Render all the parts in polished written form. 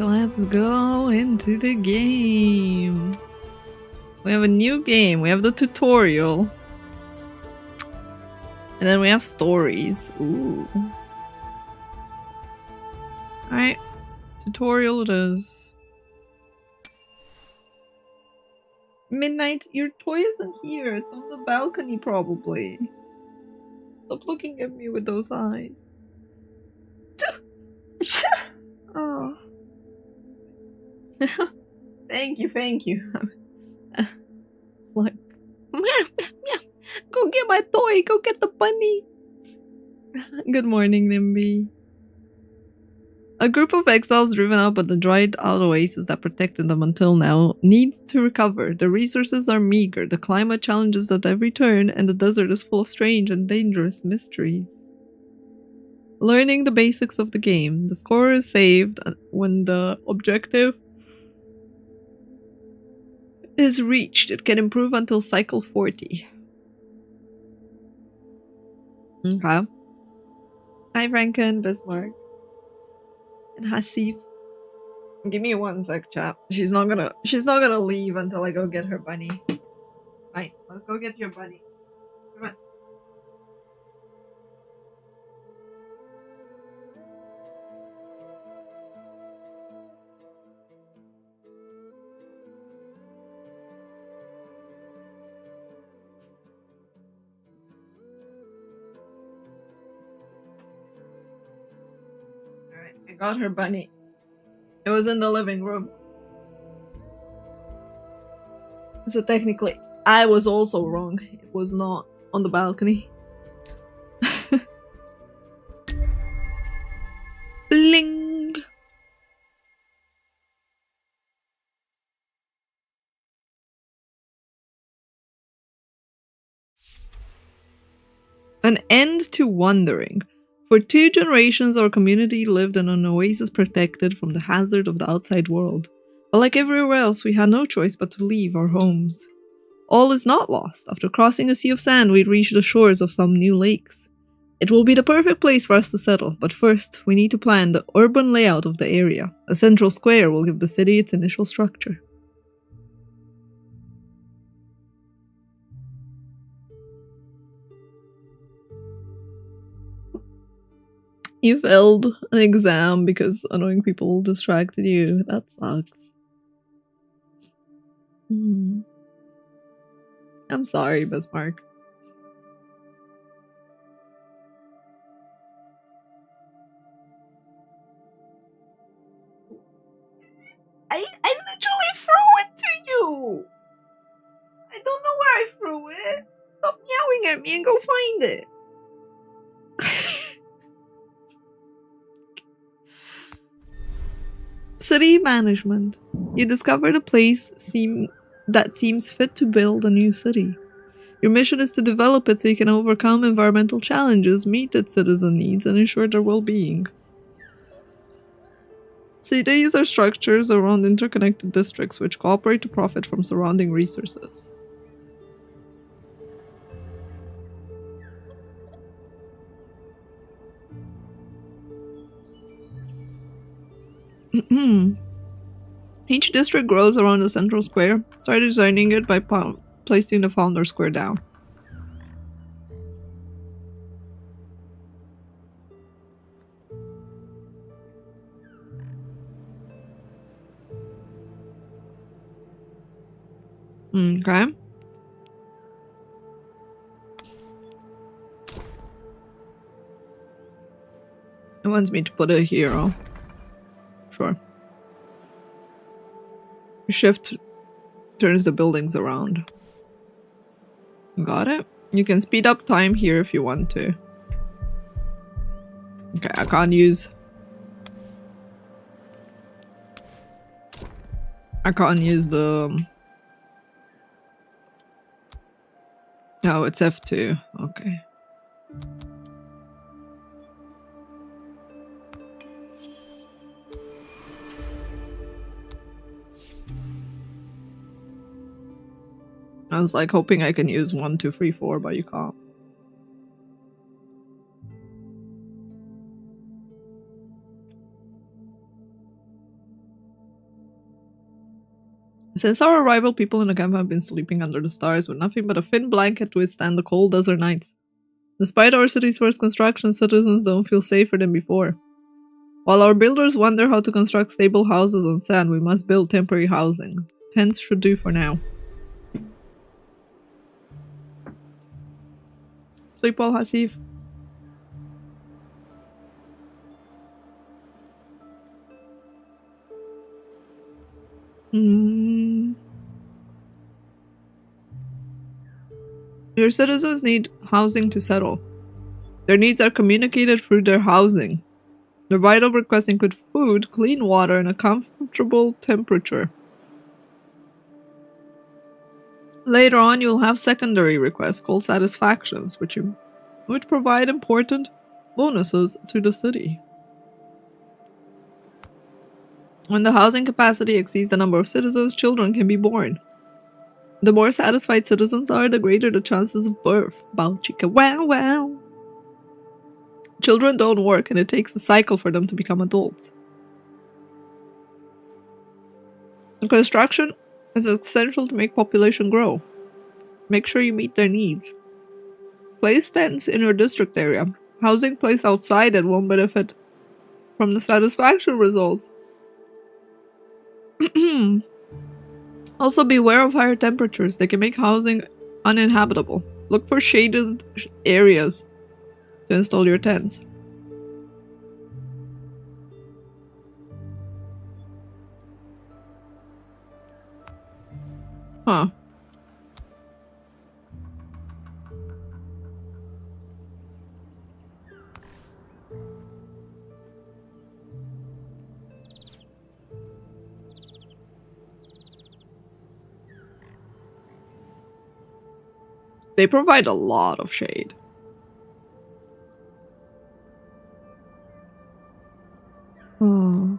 let's go into the game. We have a new game. We have the tutorial. And then we have stories. Ooh. Alright. Tutorial it is. Midnight, your toy isn't here. It's on the balcony, probably. Stop looking at me with those eyes. Oh. Thank you. It's like, go get my toy. Go get the bunny. Good morning, Nimby. A group of exiles driven out by the dried out oasis that protected them until now needs to recover. The resources are meager, the climate challenges at every turn, and the desert is full of strange and dangerous mysteries. Learning the basics of the game. The score is saved when the objective is reached. It can improve until cycle 40. Okay. Hi, Franken, Bismarck. And Hasif. Give me 1 sec, chat. She's not gonna leave until I go get her bunny. Right, let's go get your bunny. Come on. Alright, I got her bunny. It was in the living room. So technically, I was also wrong. It was not on the balcony. Bling! An end to wandering. For 2 generations, our community lived in an oasis protected from the hazard of the outside world. But like everywhere else, we had no choice but to leave our homes. All is not lost. After crossing a sea of sand, we reach the shores of some new lakes. It will be the perfect place for us to settle, but first, we need to plan the urban layout of the area. A central square will give the city its initial structure. You failed an exam because annoying people distracted you. That sucks. I'm sorry, Bismarck. I literally threw it to you! I don't know where I threw it. Stop meowing at me and go find it. City management. You discovered a place that seems fit to build a new city. Your mission is to develop it so you can overcome environmental challenges, meet its citizen needs, and ensure their well-being. Cities are structures around interconnected districts which cooperate to profit from surrounding resources. Each district grows around a central square. Start designing it by placing the founder square down. Okay. It wants me to put a hero. Sure. Shift turns the buildings around. Got it? You can speed up time here if you want to. Okay, I can't use the... Oh, it's F2. Okay. I was like hoping I can use 1, 2, 3, 4, but you can't. Since our arrival, people in the camp have been sleeping under the stars with nothing but a thin blanket to withstand the cold desert nights. Despite our city's first construction, citizens don't feel safer than before. While our builders wonder how to construct stable houses on sand, we must build temporary housing. Tents should do for now. Sleep well, Hasif. Your citizens need housing to settle. Their needs are communicated through their housing. The vital requests include food, clean water, and a comfortable temperature. Later on, you'll have secondary requests called satisfactions, which provide important bonuses to the city. When the housing capacity exceeds the number of citizens, children can be born. The more satisfied citizens are, the greater the chances of birth. Bow chicka wow wow. Children don't work, and it takes a cycle for them to become adults. Construction is essential to make population grow. Make sure you meet their needs. Place tents in your district area. Housing placed outside it won't benefit from the satisfaction results. Also, beware of higher temperatures. They can make housing uninhabitable. Look for shaded areas to install your tents. Huh. They provide a lot of shade. Oh.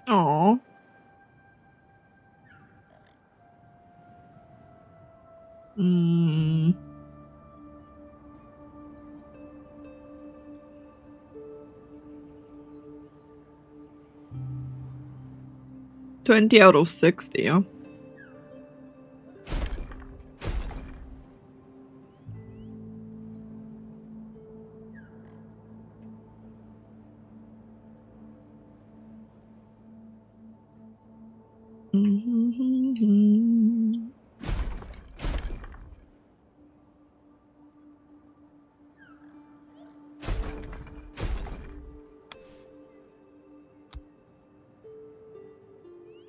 Aww. Hmm. 20 out of 60, huh?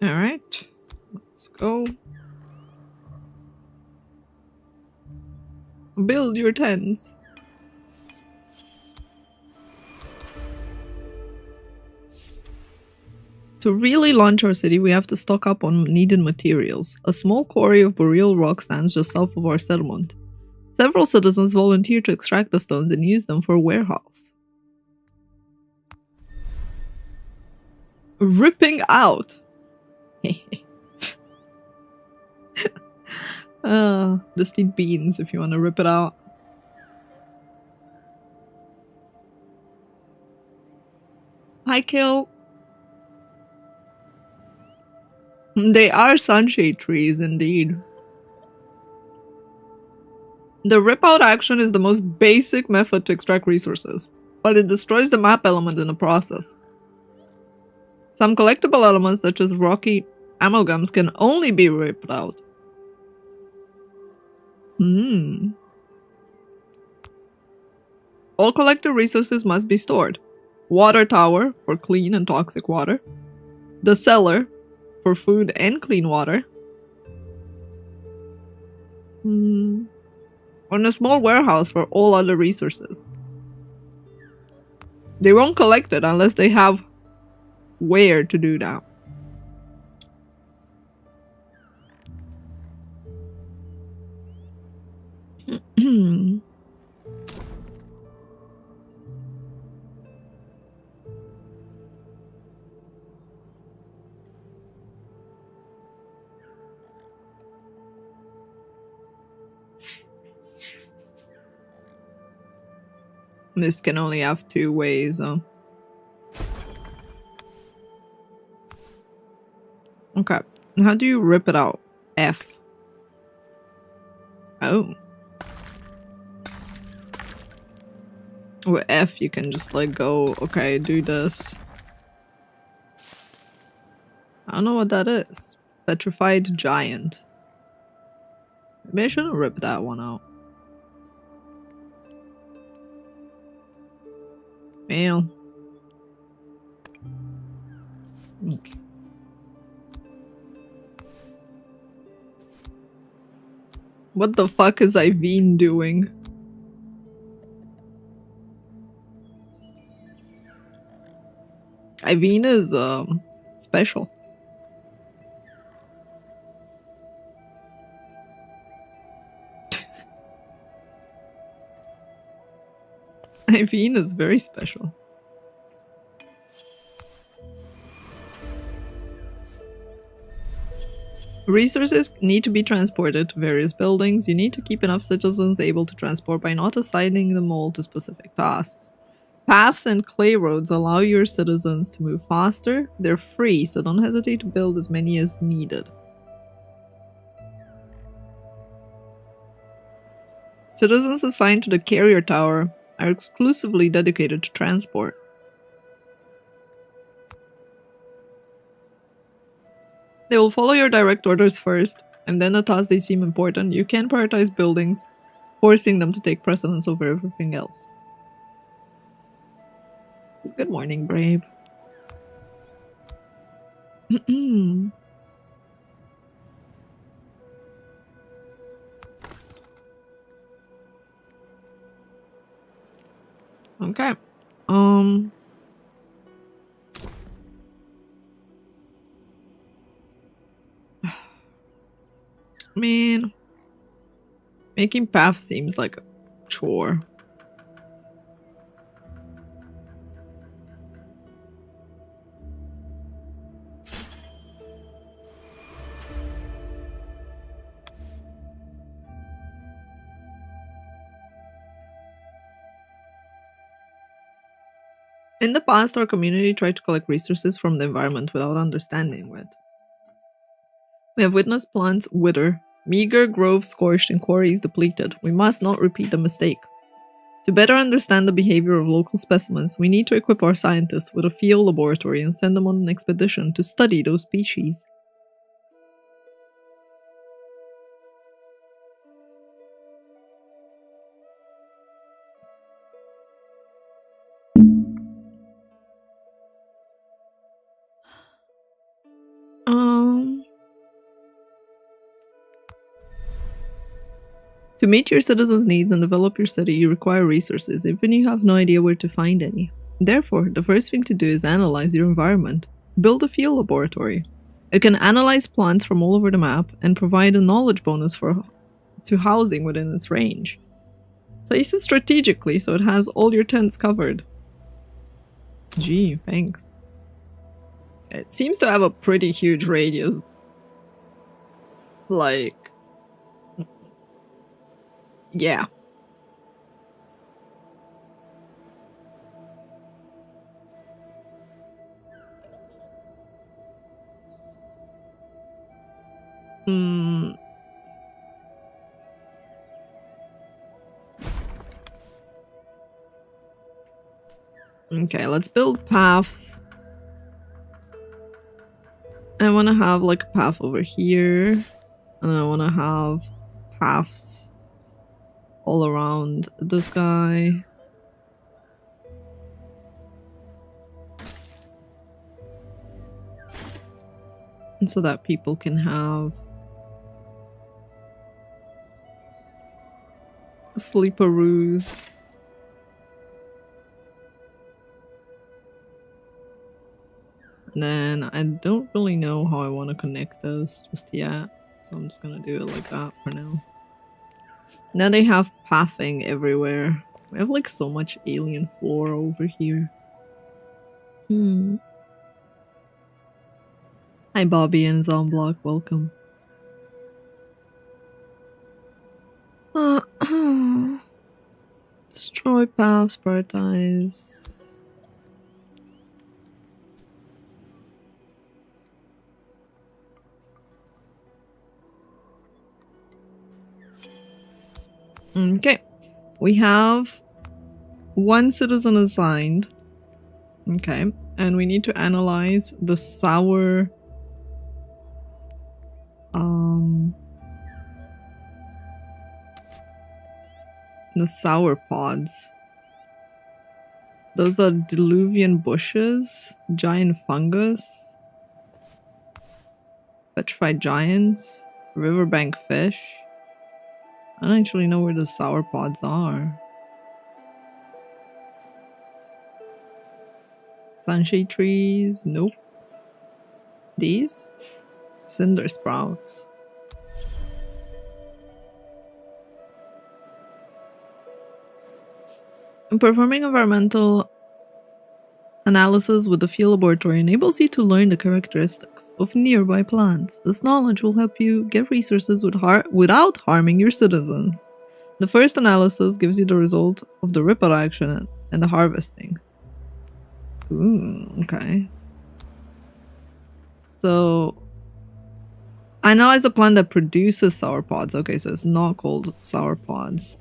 Alright, let's go. Build your tents. To really launch our city, we have to stock up on needed materials. A small quarry of boreal rock stands just south of our settlement. Several citizens volunteer to extract the stones and use them for a warehouse. Ripping out! Just need beans if you want to rip it out. Hi, Kill. They are sunshade trees, indeed. The rip-out action is the most basic method to extract resources, but it destroys the map element in the process. Some collectible elements, such as rocky amalgams, can only be ripped out. All collected resources must be stored. Water tower for clean and toxic water. The cellar for food and clean water. And a small warehouse for all other resources. They won't collect it unless they have where to do that. This can only have two ways. Okay. How do you rip it out? F. Oh. With F, you can just let go. Okay, do this. I don't know what that is. Petrified giant. Maybe I shouldn't rip that one out. Well. Okay. What the fuck is Iveen doing? Iveen is special. Iveen is very special. Resources need to be transported to various buildings. You need to keep enough citizens able to transport by not assigning them all to specific tasks. Paths and clay roads allow your citizens to move faster. They're free, so don't hesitate to build as many as needed. Citizens assigned to the carrier tower are exclusively dedicated to transport. They will follow your direct orders first, and then the tasks they seem important. You can prioritize buildings, forcing them to take precedence over everything else. Good morning, Brave. Okay. Man, making paths seems like a chore. In the past, our community tried to collect resources from the environment without understanding it. We have witnessed plants wither, meager groves scorched and quarries depleted. We must not repeat the mistake. To better understand the behavior of local specimens, we need to equip our scientists with a field laboratory and send them on an expedition to study those species. To meet your citizens' needs and develop your city, you require resources, even if you have no idea where to find any. Therefore, the first thing to do is analyze your environment. Build a field laboratory. It can analyze plants from all over the map and provide a knowledge bonus to housing within its range. Place it strategically so it has all your tents covered. Gee, thanks. It seems to have a pretty huge radius. Like... yeah. Okay, let's build paths. I want to have like a path over here. And I want to have paths all around this guy. And so that people can have sleeperoos. And then I don't really know how I want to connect this just yet. So I'm just gonna do it like that for now. Now they have pathing everywhere. We have like so much alien flora over here. Hi Bobby and Zomblock, welcome. Destroy Avoid paths, prioritize. Okay. We have one citizen assigned. Okay. And we need to analyze the sour pods. Those are diluvian bushes, giant fungus, petrified giants, riverbank fish. I don't actually know where the sour pods are. Sunshade trees, nope. These? Cinder sprouts. Performing environmental analysis with the field laboratory enables you to learn the characteristics of nearby plants. This knowledge will help you get resources without harming your citizens. The first analysis gives you the result of the ripple action and the harvesting. Ooh, okay. So, analyze a plant that produces sour pods. Okay, so it's not called sour pods.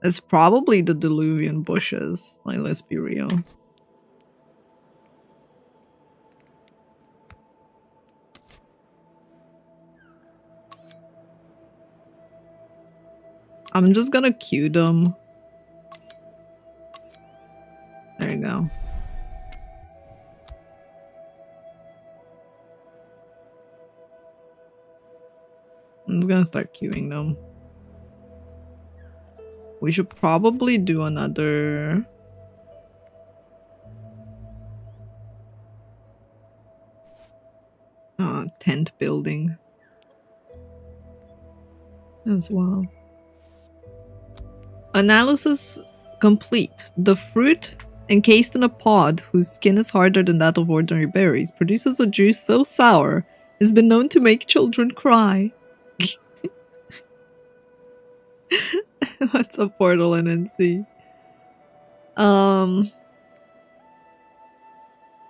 It's probably the diluvian bushes. Like, let's be real. I'm just gonna queue them. There you go. I'm just gonna start queuing them. We should probably do another... tent building as well. Analysis complete. The fruit encased in a pod whose skin is harder than that of ordinary berries produces a juice so sour it's been known to make children cry. What's a portal in NC?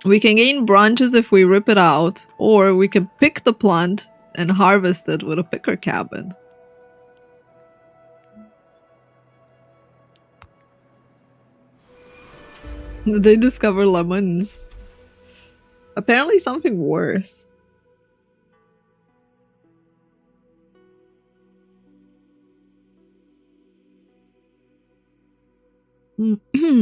We can gain branches if we rip it out, or we can pick the plant and harvest it with a picker cabin. They discover lemons. Apparently something worse. The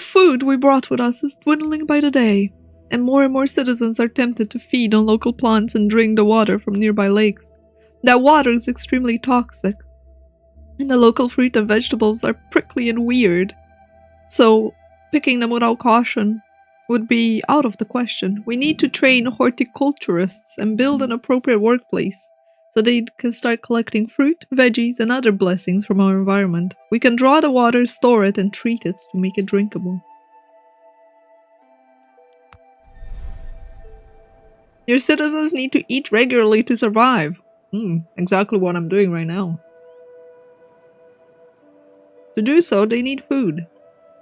food we brought with us is dwindling by the day, and more citizens are tempted to feed on local plants and drink the water from nearby lakes. That water is extremely toxic, and the local fruit and vegetables are prickly and weird, so picking them without caution would be out of the question. We need to train horticulturists and build an appropriate workplace so they can start collecting fruit, veggies, and other blessings from our environment. We can draw the water, store it, and treat it to make it drinkable. Your citizens need to eat regularly to survive. Exactly what I'm doing right now. To do so, they need food.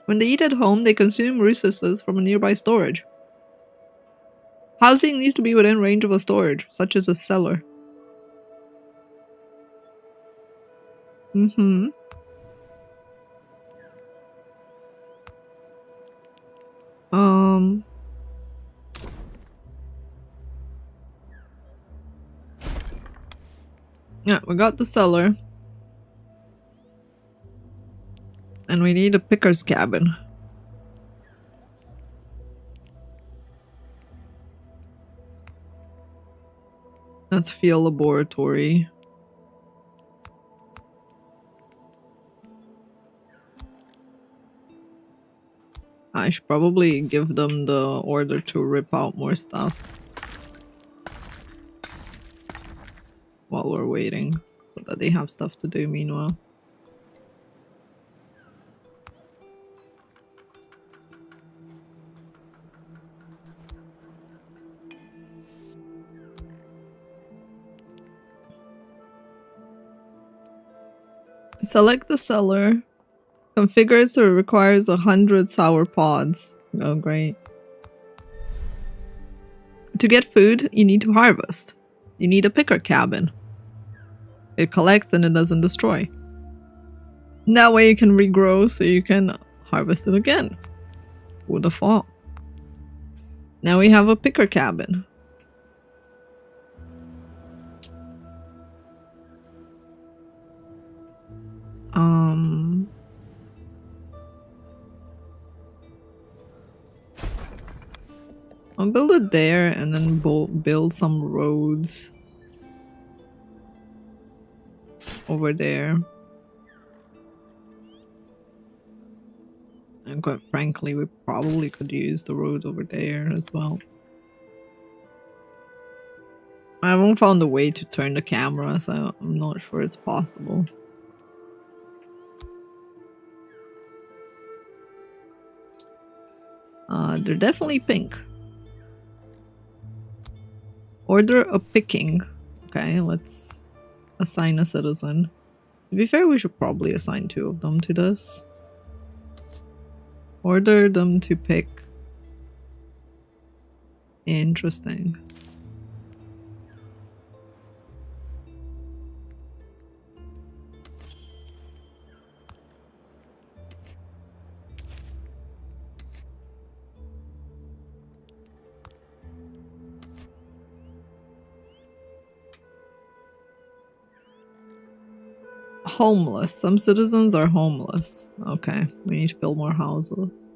When they eat at home, they consume resources from a nearby storage. Housing needs to be within range of a storage, such as a cellar. Yeah, we got the cellar. And we need a picker's cabin. That's field laboratory. I should probably give them the order to rip out more stuff while we're waiting, so that they have stuff to do meanwhile. Select the seller. Configure so it requires 100 sour pods. Oh, great. To get food, you need to harvest. You need a picker cabin. It collects and it doesn't destroy. That way you can regrow so you can harvest it again. Who'd have thought? Now we have a picker cabin. I'll build it there and then build some roads over there. And quite frankly, we probably could use the road over there as well. I haven't found a way to turn the camera, so I'm not sure it's possible. They're definitely pink. Order a picking. Okay, let's assign a citizen. To be fair, we should probably assign 2 of them to this. Order them to pick. Interesting. Homeless. Some citizens are homeless. Okay, we need to build more houses.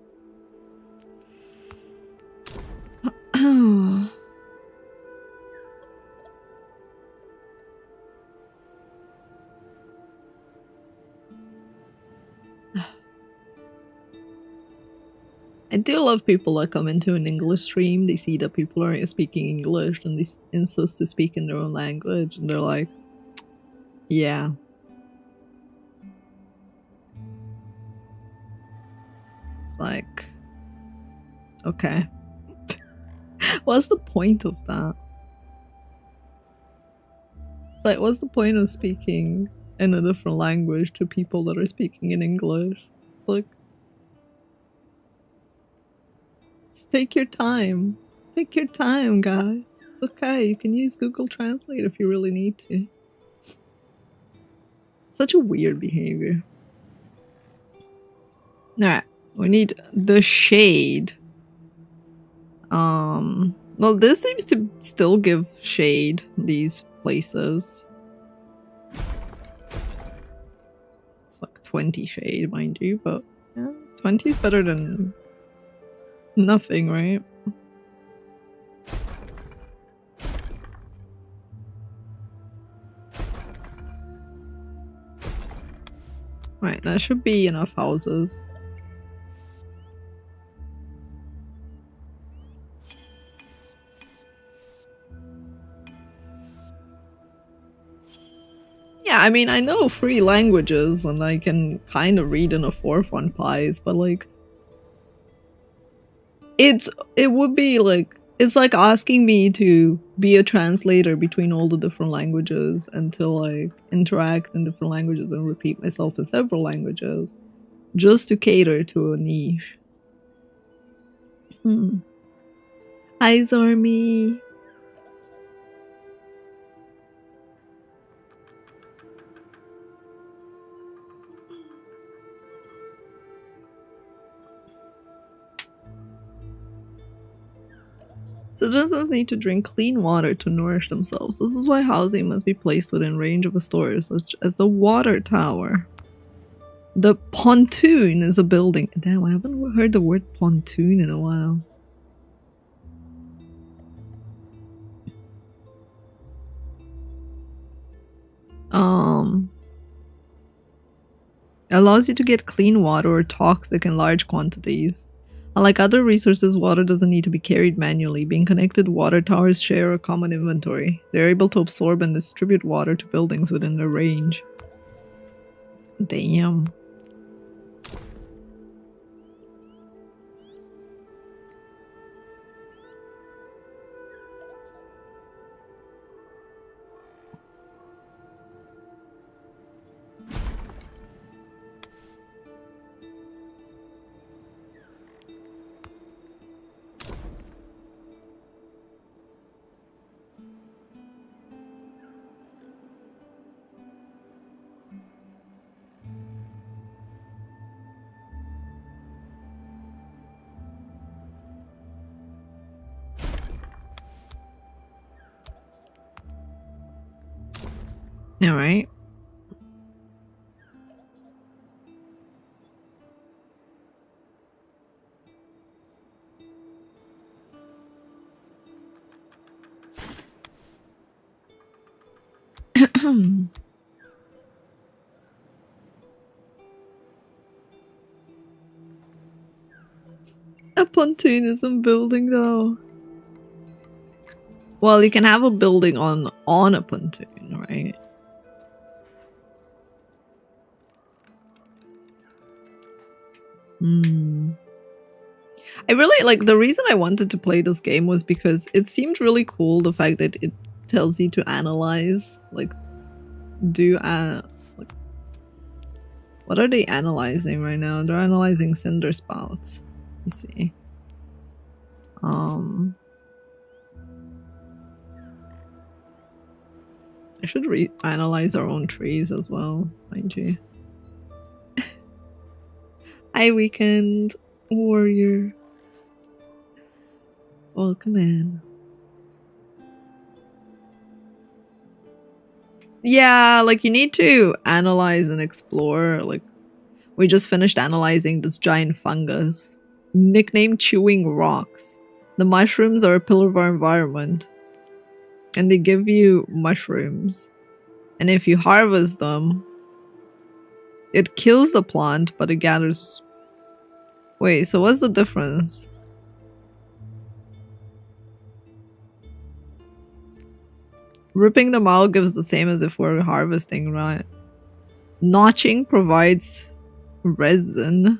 I do love people that come into an English stream, they see that people are speaking English and they insist to speak in their own language and they're like, yeah. It's like, okay. What's the point of that? It's like, what's the point of speaking in a different language to people that are speaking in English? Like, just take your time. Take your time, guys. It's okay. You can use Google Translate if you really need to. Such a weird behavior. Alright, we need the shade. Well, this seems to still give shade, these places. It's like 20 shade, mind you, but yeah, 20 is better than nothing, right? Right, that should be enough houses. Yeah, I mean, I know 3 languages and I can kind of read in a 4th on Pies, but like, it would be like, it's like asking me to be a translator between all the different languages and to like interact in different languages and repeat myself in several languages just to cater to a niche. Hi, Zormi. Citizens need to drink clean water to nourish themselves. This is why housing must be placed within range of a store, such as a water tower. The pontoon is a building. Damn, I haven't heard the word pontoon in a while. Allows you to get clean water or toxic in large quantities. Unlike other resources, water doesn't need to be carried manually. Being connected, water towers share a common inventory. They're able to absorb and distribute water to buildings within their range. Damn. All right. A pontoon isn't building though. Well, you can have a building on a pontoon, right? I really like the reason I wanted to play this game was because it seemed really cool, the fact that it tells you to analyze, like like, what are they analyzing right now? They're analyzing cinder spouts. Let me see. I should analyze our own trees as well, mind you. Hi, weekend warrior. Welcome in. Yeah, like you need to analyze and explore. Like we just finished analyzing this giant fungus, nicknamed Chewing Rocks. The mushrooms are a pillar of our environment, and they give you mushrooms. And if you harvest them, it kills the plant, but it gathers. Wait, so what's the difference? Ripping them out gives the same as if we're harvesting, right? Notching provides resin.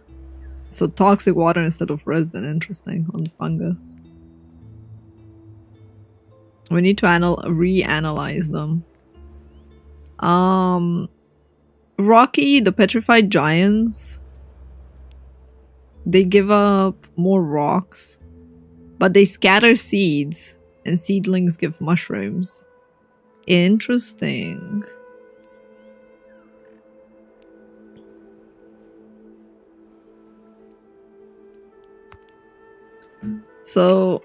So toxic water instead of resin. Interesting on the fungus. We need to reanalyze them. Rocky, the petrified giants. They give up more rocks, but they scatter seeds, and seedlings give mushrooms. Interesting. So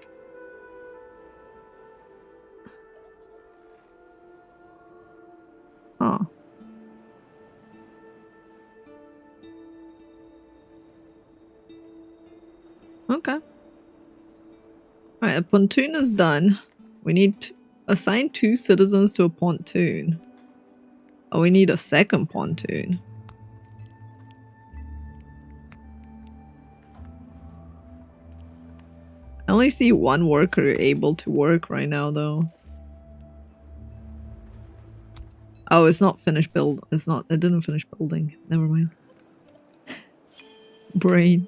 okay. Alright, a pontoon is done. We need to assign 2 citizens to a pontoon. Oh, we need a second pontoon. I only see 1 worker able to work right now, though. Oh, it's not finished build. It's not. It didn't finish building. Never mind. Brain.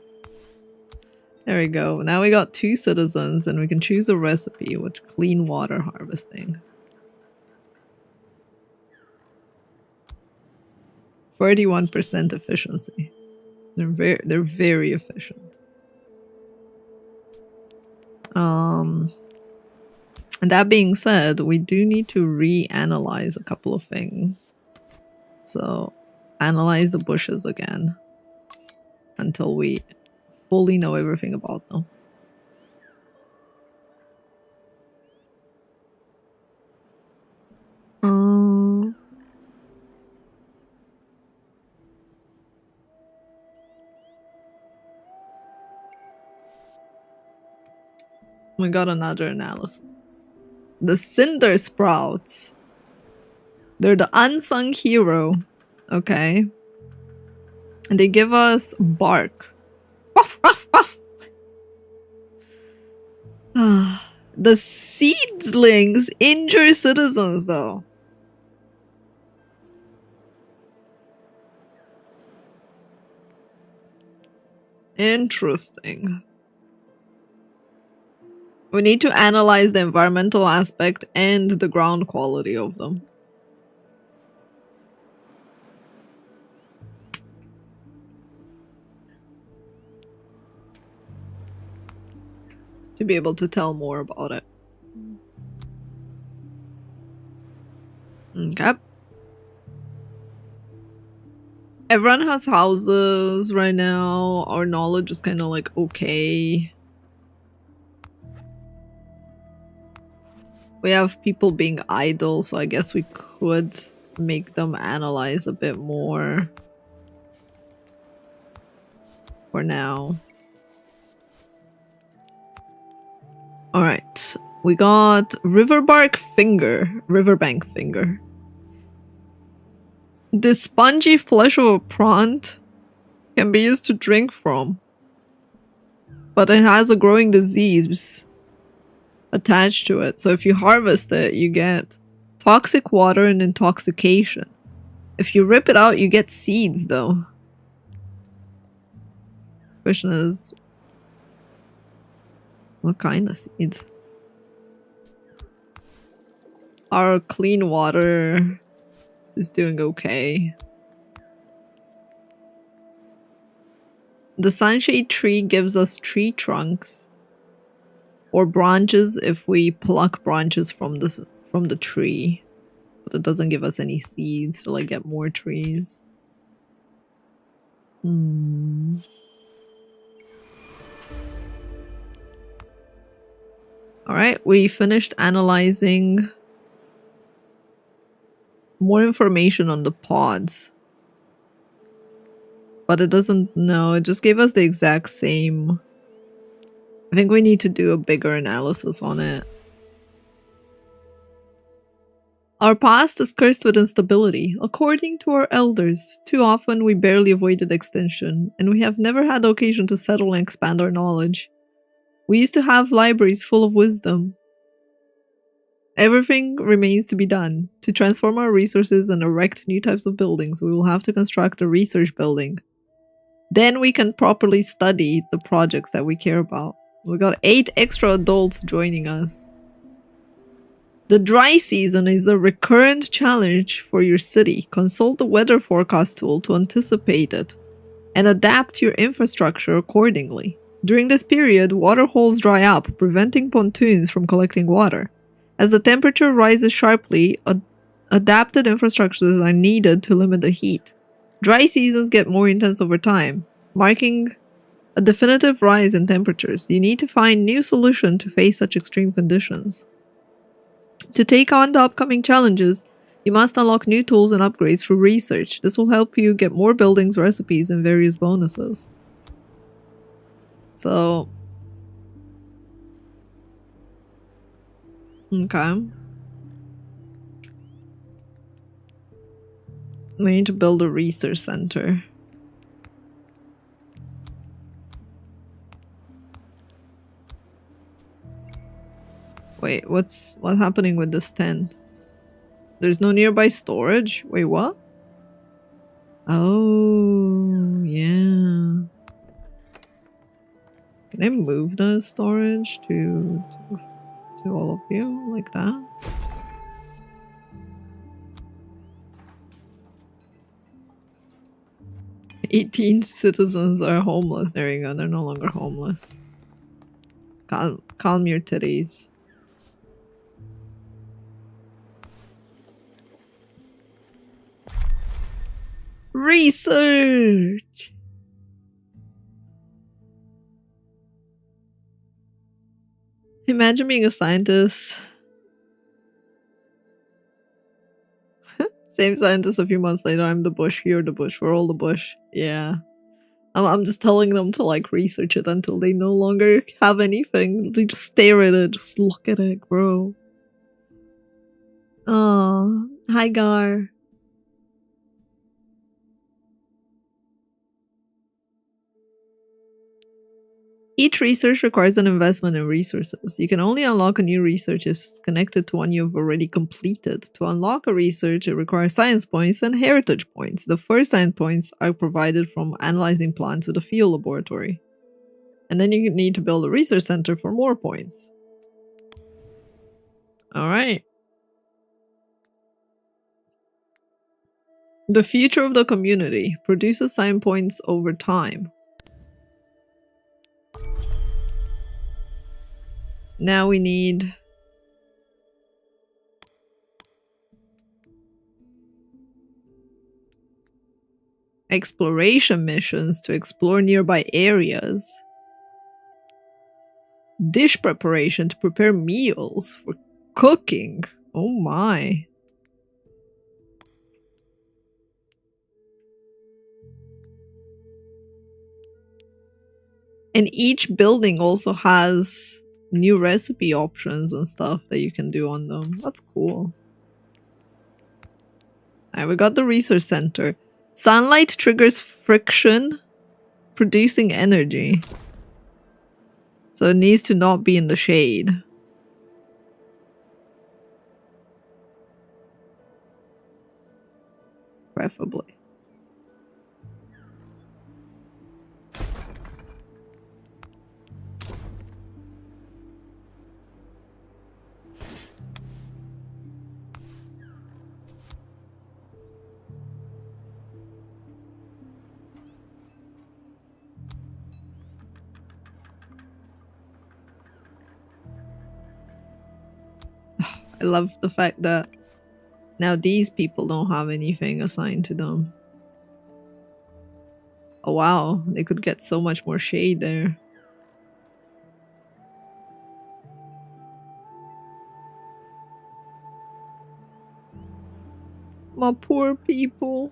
There we go. Now we got 2 citizens, and we can choose a recipe, which clean water harvesting. 41% efficiency. They're very efficient. And that being said, we do need to reanalyze a couple of things. So, analyze the bushes again until we fully know everything about them. We got another analysis. The cinder sprouts. They're the unsung hero. Okay. And they give us bark. Ruff, ruff, ruff. The seedlings injure citizens, though. Interesting. We need to analyze the environmental aspect and the ground quality of them. To be able to tell more about it. Okay. Everyone has houses right now. Our knowledge is kind of like okay. We have people being idle, so I guess we could make them analyze a bit more for now. Alright, we got riverbank finger. The spongy flesh of a prawn can be used to drink from, but it has a growing disease attached to it. So if you harvest it, you get toxic water and intoxication. If you rip it out, you get seeds though. Question is, what kind of seeds? Our clean water is doing okay. The sunshade tree gives us tree trunks or branches if we pluck branches from the tree, but it doesn't give us any seeds to like get more trees. Alright, we finished analyzing more information on the pods. But it doesn't know, it just gave us the exact same. I think we need to do a bigger analysis on it. Our past is cursed with instability. According to our elders, too often we barely avoided extinction, and we have never had occasion to settle and expand our knowledge. We used to have libraries full of wisdom. Everything remains to be done. To transform our resources and erect new types of buildings, we will have to construct a research building. Then we can properly study the projects that we care about. We got 8 extra adults joining us. The dry season is a recurrent challenge for your city. Consult the weather forecast tool to anticipate it and adapt your infrastructure accordingly. During this period, water holes dry up, preventing pontoons from collecting water. As the temperature rises sharply, adapted infrastructures are needed to limit the heat. Dry seasons get more intense over time, marking a definitive rise in temperatures. You need to find new solutions to face such extreme conditions. To take on the upcoming challenges, you must unlock new tools and upgrades through research. This will help you get more buildings, recipes, and various bonuses. So, okay. We need to build a research center. Wait, what's happening with this tent? There's no nearby storage? Wait, what? Oh, yeah. Can I move the storage to all of you like that? "18 citizens are homeless." There you go, they're no longer homeless. Calm your titties. Research! Imagine being a scientist. Same scientist a few months later. I'm the bush, you're the bush, we're all the bush. Yeah. I'm just telling them to like research it until they no longer have anything. They just stare at it, just look at it, bro. Oh, hi Gar. Each research requires an investment in resources. You can only unlock a new research if it's connected to one you've already completed. To unlock a research, it requires science points and heritage points. The first science points are provided from analyzing plants with a field laboratory. And then you need to build a research center for more points. Alright. The future of the community produces science points over time. Now we need exploration missions to explore nearby areas. Dish preparation to prepare meals for cooking. Oh my. And each building also has new recipe options and stuff that you can do on them. That's cool. Alright, we got the research center. Sunlight triggers friction, producing energy. So it needs to not be in the shade. Preferably. I love the fact that now these people don't have anything assigned to them. Oh wow, they could get so much more shade there. My poor people.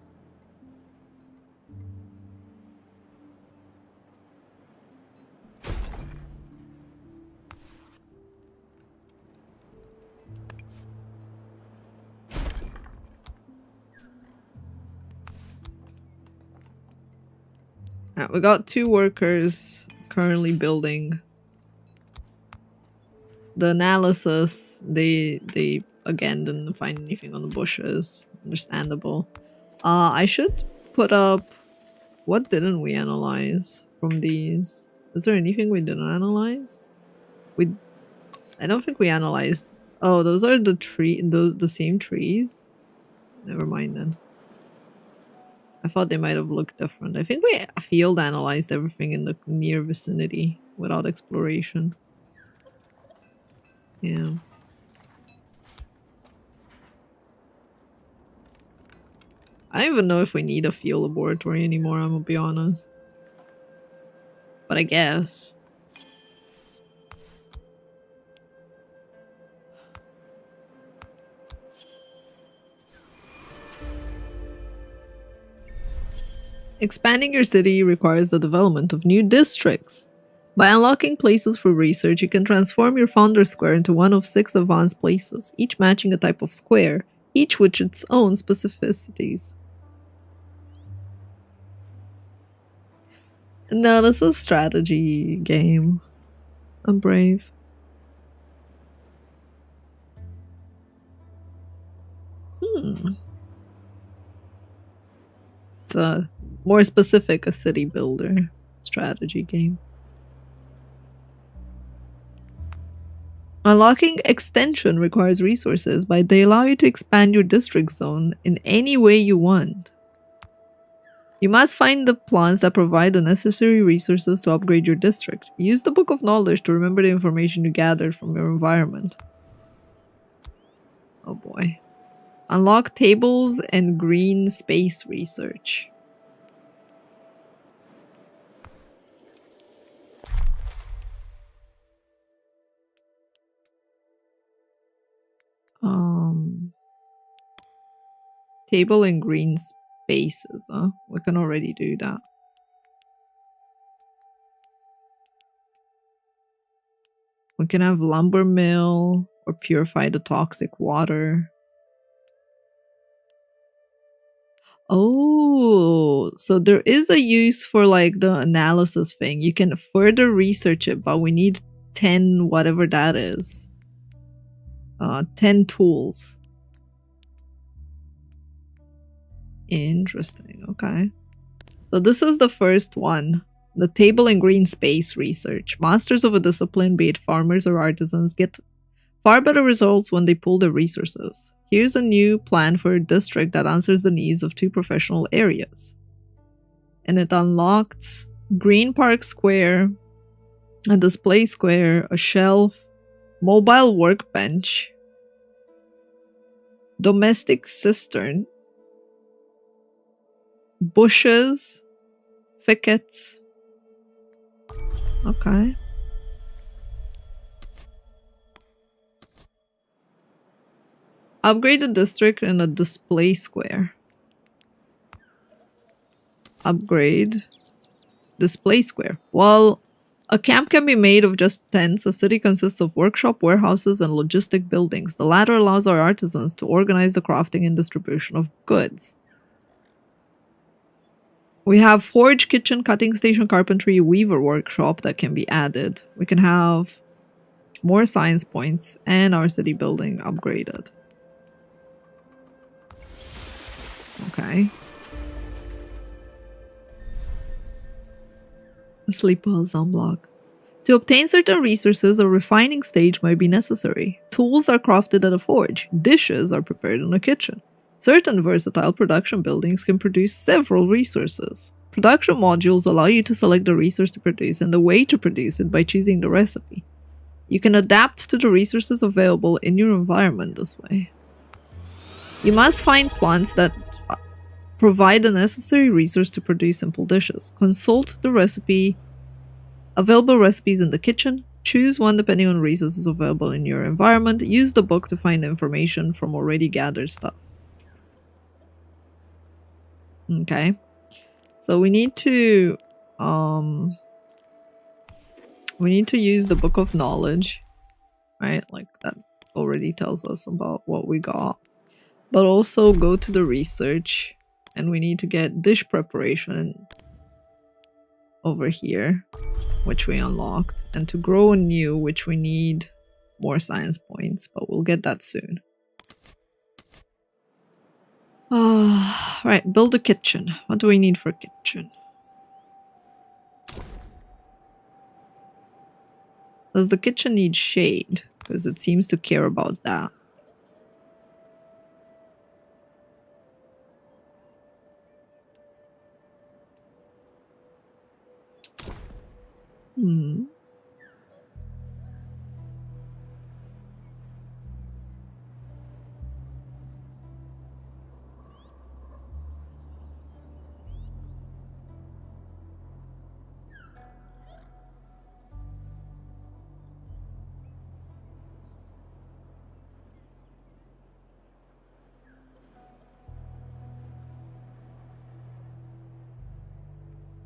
We got 2 workers currently building. The analysis, they again didn't find anything on the bushes. Understandable. I should put up... What didn't we analyze from these? Is there anything we didn't analyze? I don't think we analyzed... Oh, those are the same trees? Never mind then. I thought they might have looked different. I think we field analyzed everything in the near vicinity without exploration. Yeah. I don't even know if we need a field laboratory anymore, I'm gonna be honest. But I guess. Expanding your city requires the development of new districts. By unlocking places for research, you can transform your Founder Square into one of 6 advanced places, each matching a type of square, each with its own specificities. No, this is a strategy game. I'm brave. It's a more specific, a city builder strategy game. Unlocking extension requires resources, but they allow you to expand your district zone in any way you want. You must find the plants that provide the necessary resources to upgrade your district. Use the Book of Knowledge to remember the information you gathered from your environment. Oh boy. Unlock tables and green space research. Table and green spaces, huh? We can already do that. We can have lumber mill or purify the toxic water. Oh, so there is a use for like the analysis thing. You can further research it, but we need 10 whatever that is. 10 tools. Interesting, okay. So this is the first one. The table and green space research. Masters of a discipline, be it farmers or artisans, get far better results when they pool their resources. Here's a new plan for a district that answers the needs of 2 professional areas. And it unlocked Green Park Square, a display square, a shelf, mobile workbench, domestic cistern, bushes, thickets. Okay. Upgrade the district in a display square. Upgrade display square. Well, A camp can be made of just tents. A city consists of workshop, warehouses, and logistic buildings. The latter allows our artisans to organize the crafting and distribution of goods. We have forge, kitchen, cutting station, carpentry, weaver workshop that can be added. We can have more science points and our city building upgraded. Okay. Sleep well, Zomblock. To obtain certain resources, a refining stage might be necessary. Tools are crafted at a forge. Dishes are prepared in a kitchen. Certain versatile production buildings can produce several resources. Production modules allow you to select the resource to produce and the way to produce it by choosing the recipe. You can adapt to the resources available in your environment this way. You must find plants that provide the necessary resource to produce simple dishes. Consult the recipe, available recipes in the kitchen. Choose one depending on resources available in your environment. Use the book to find information from already gathered stuff. Okay. So we need to use the book of knowledge, right? Like that already tells us about what we got. But also go to the research, and we need to get dish preparation over here, which we unlocked, and to grow a new, which we need more science points, but we'll get that soon. Right, build a kitchen. What do we need for a kitchen? Does the kitchen need shade? Because it seems to care about that.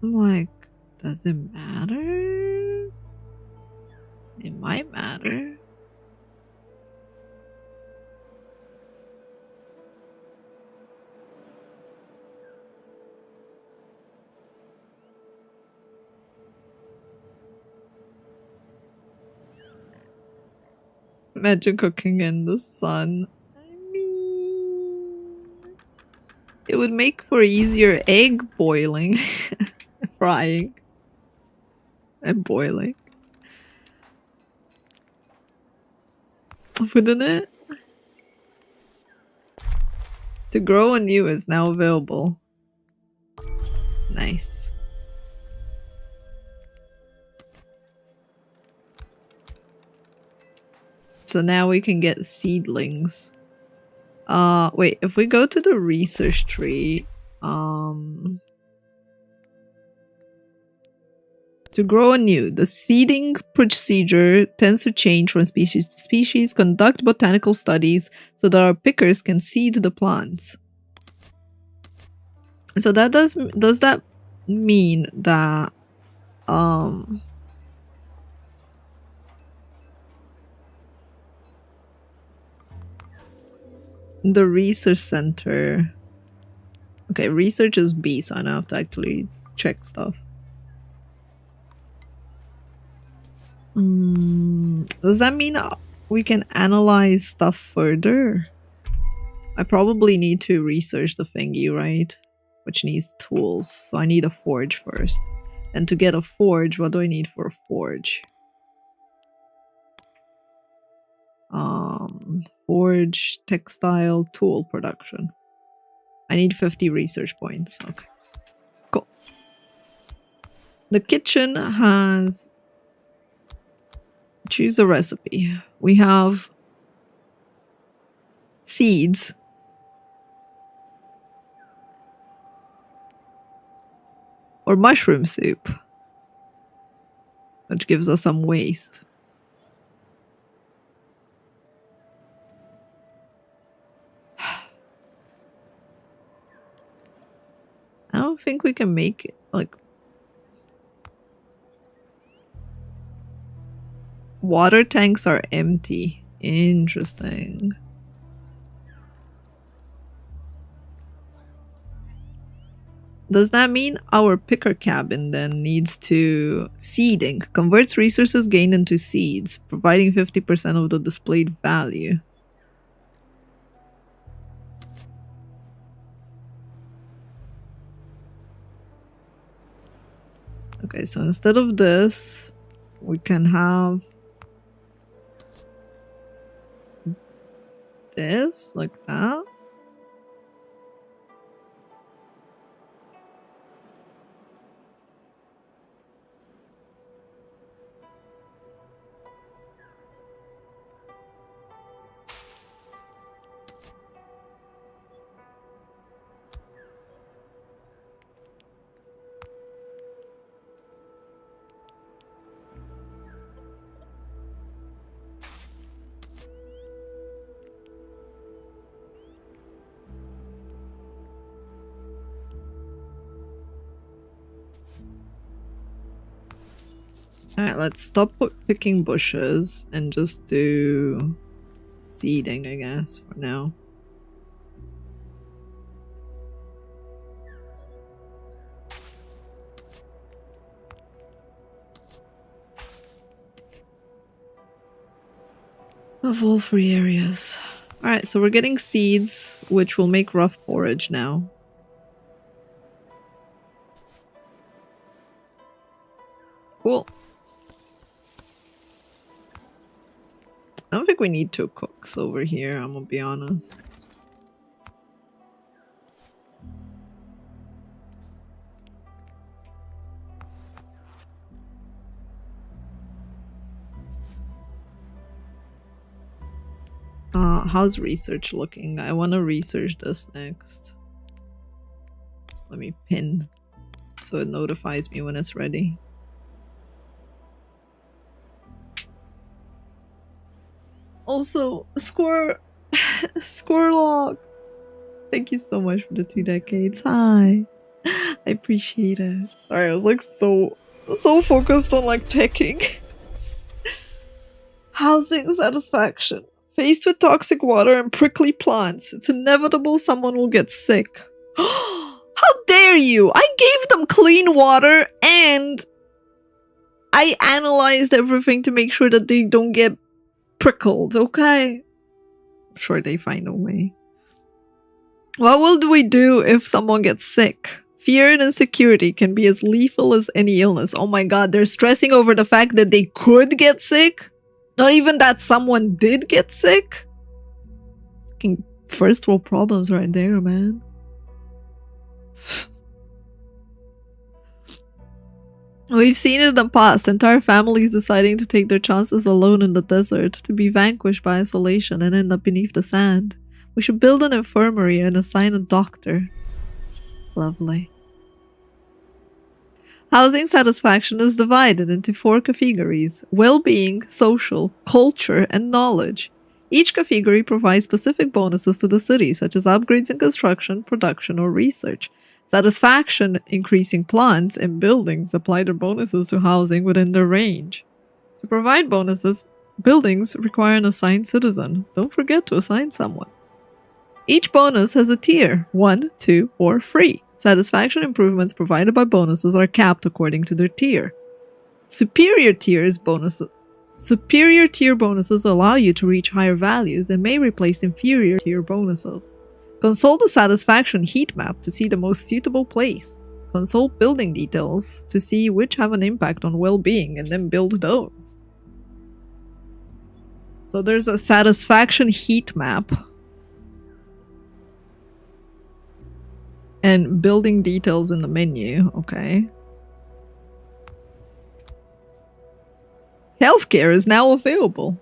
I'm like, does it matter? It might matter. Imagine cooking in the sun. I mean, it would make for easier egg boiling, frying, and boiling. Wouldn't it? To grow anew is now available. Nice. So now we can get seedlings. Wait, if we go to the research tree, to grow anew, the seeding procedure tends to change from species to species. Conduct botanical studies so that our pickers can seed the plants. So that does that mean that the research center, okay, research is B, so I don't have to actually check stuff. Does that mean we can analyze stuff further? I probably need to research the thingy, right? Which needs tools, so I need a forge first. And to get a forge, what do I need for a forge? Forge, textile, tool production. I need 50 research points. Okay. Cool. The kitchen has... Choose a recipe. We have seeds. Or mushroom soup. Which gives us some waste. I don't think we can make it, like... Water tanks are empty. Interesting. Does that mean our picker cabin then needs to seeding? Converts resources gained into seeds, providing 50% of the displayed value. Okay, so instead of this, we can have this, like that. Alright, let's stop picking bushes and just do seeding, I guess, for now. Of all free areas. Alright, so we're getting seeds, which will make rough porridge now. Cool. I don't think we need 2 cooks over here, I'm gonna be honest. How's research looking? I want to research this next. So let me pin so it notifies me when it's ready. Also, Squirrelog! Thank you so much for the 2 decades. Hi! I appreciate it. Sorry, I was like so focused on like teching. Housing satisfaction. Faced with toxic water and prickly plants, it's inevitable someone will get sick. How dare you! I gave them clean water and I analyzed everything to make sure that they don't get prickled, okay? I'm sure they find a way. What will we do if someone gets sick? Fear and insecurity can be as lethal as any illness. Oh my god, they're stressing over the fact that they could get sick? Not even that someone did get sick? Fucking first world problems right there, man. We've seen it in the past, entire families deciding to take their chances alone in the desert, to be vanquished by isolation and end up beneath the sand. We should build an infirmary and assign a doctor. Lovely. Housing satisfaction is divided into 4 categories: well-being, social, culture, and knowledge. Each category provides specific bonuses to the city, such as upgrades in construction, production, or research. Satisfaction increasing plants and buildings apply their bonuses to housing within their range. To provide bonuses, buildings require an assigned citizen. Don't forget to assign someone. Each bonus has a tier: 1, 2, or free. Satisfaction improvements provided by bonuses are capped according to their tier. Superior tier bonuses allow you to reach higher values and may replace inferior tier bonuses. Consult the satisfaction heat map to see the most suitable place. Consult building details to see which have an impact on well-being and then build those. So there's a satisfaction heat map. And building details in the menu, okay. Healthcare is now available.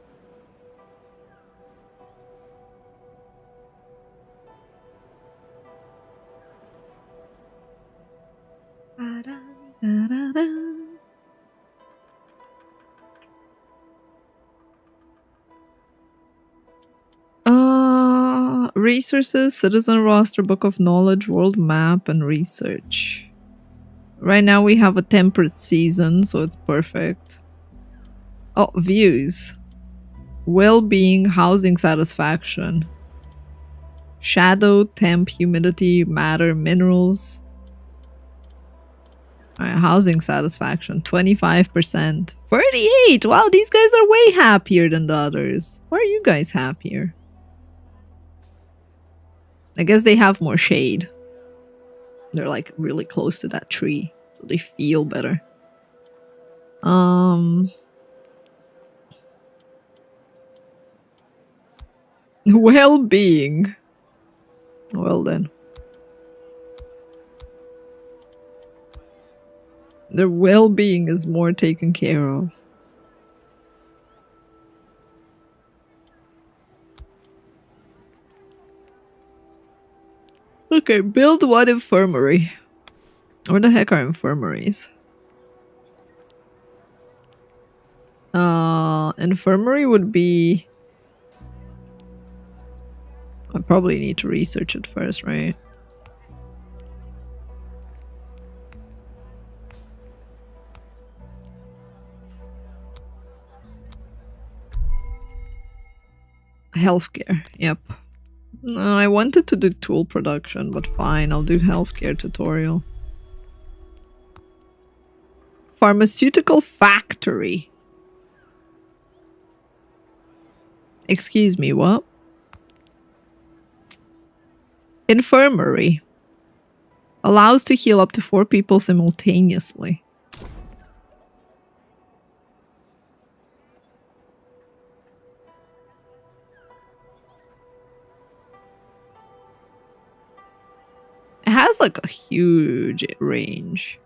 Resources, citizen roster, book of knowledge, world map, and research. Right now we have a temperate season, so it's perfect. Oh, views. Well-being, housing satisfaction. Shadow, temp, humidity, matter, minerals. Alright, housing satisfaction, 25%. 38! Wow, these guys are way happier than the others. Why are you guys happier? I guess they have more shade. They're like really close to that tree, so they feel better. Well-being. Well then. Their well-being is more taken care of. Okay, build one infirmary. Where the heck are infirmaries? Infirmary would be... I probably need to research it first, right? Healthcare, yep. No, I wanted to do tool production, but fine, I'll do healthcare tutorial. Pharmaceutical factory. Excuse me, what? Infirmary. Allows to heal up to 4 people simultaneously. It has like a huge range.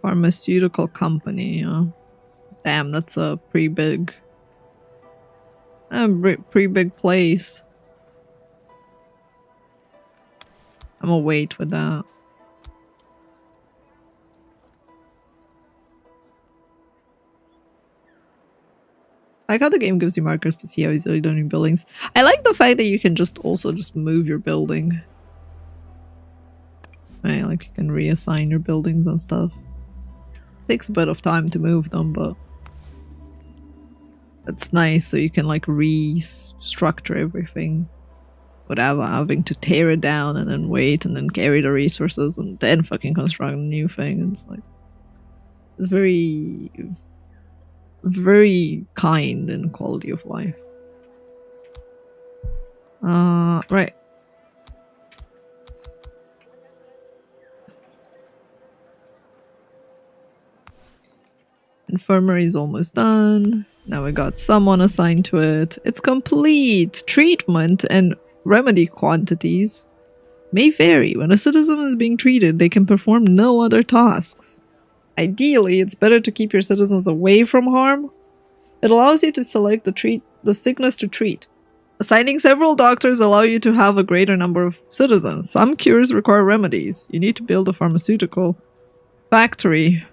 Pharmaceutical company, yeah. Damn, that's a pretty big place. I'm gonna wait with that. I like how the game gives you markers to see how easily you're doing buildings. I like the fact that you can just move your building. Right, like you can reassign your buildings and stuff. Takes a bit of time to move them, but it's nice, so you can like restructure everything without having to tear it down and then wait and then carry the resources and then fucking construct a new thing. It's like, it's very, very kind in quality of life. Right. Infirmary is almost done. Now we got someone assigned to it. It's complete. Treatment and remedy quantities may vary. When a citizen is being treated, they can perform no other tasks. Ideally, it's better to keep your citizens away from harm. It allows you to select the sickness to treat. Assigning several doctors allow you to have a greater number of citizens. Some cures require remedies. You need to build a pharmaceutical factory.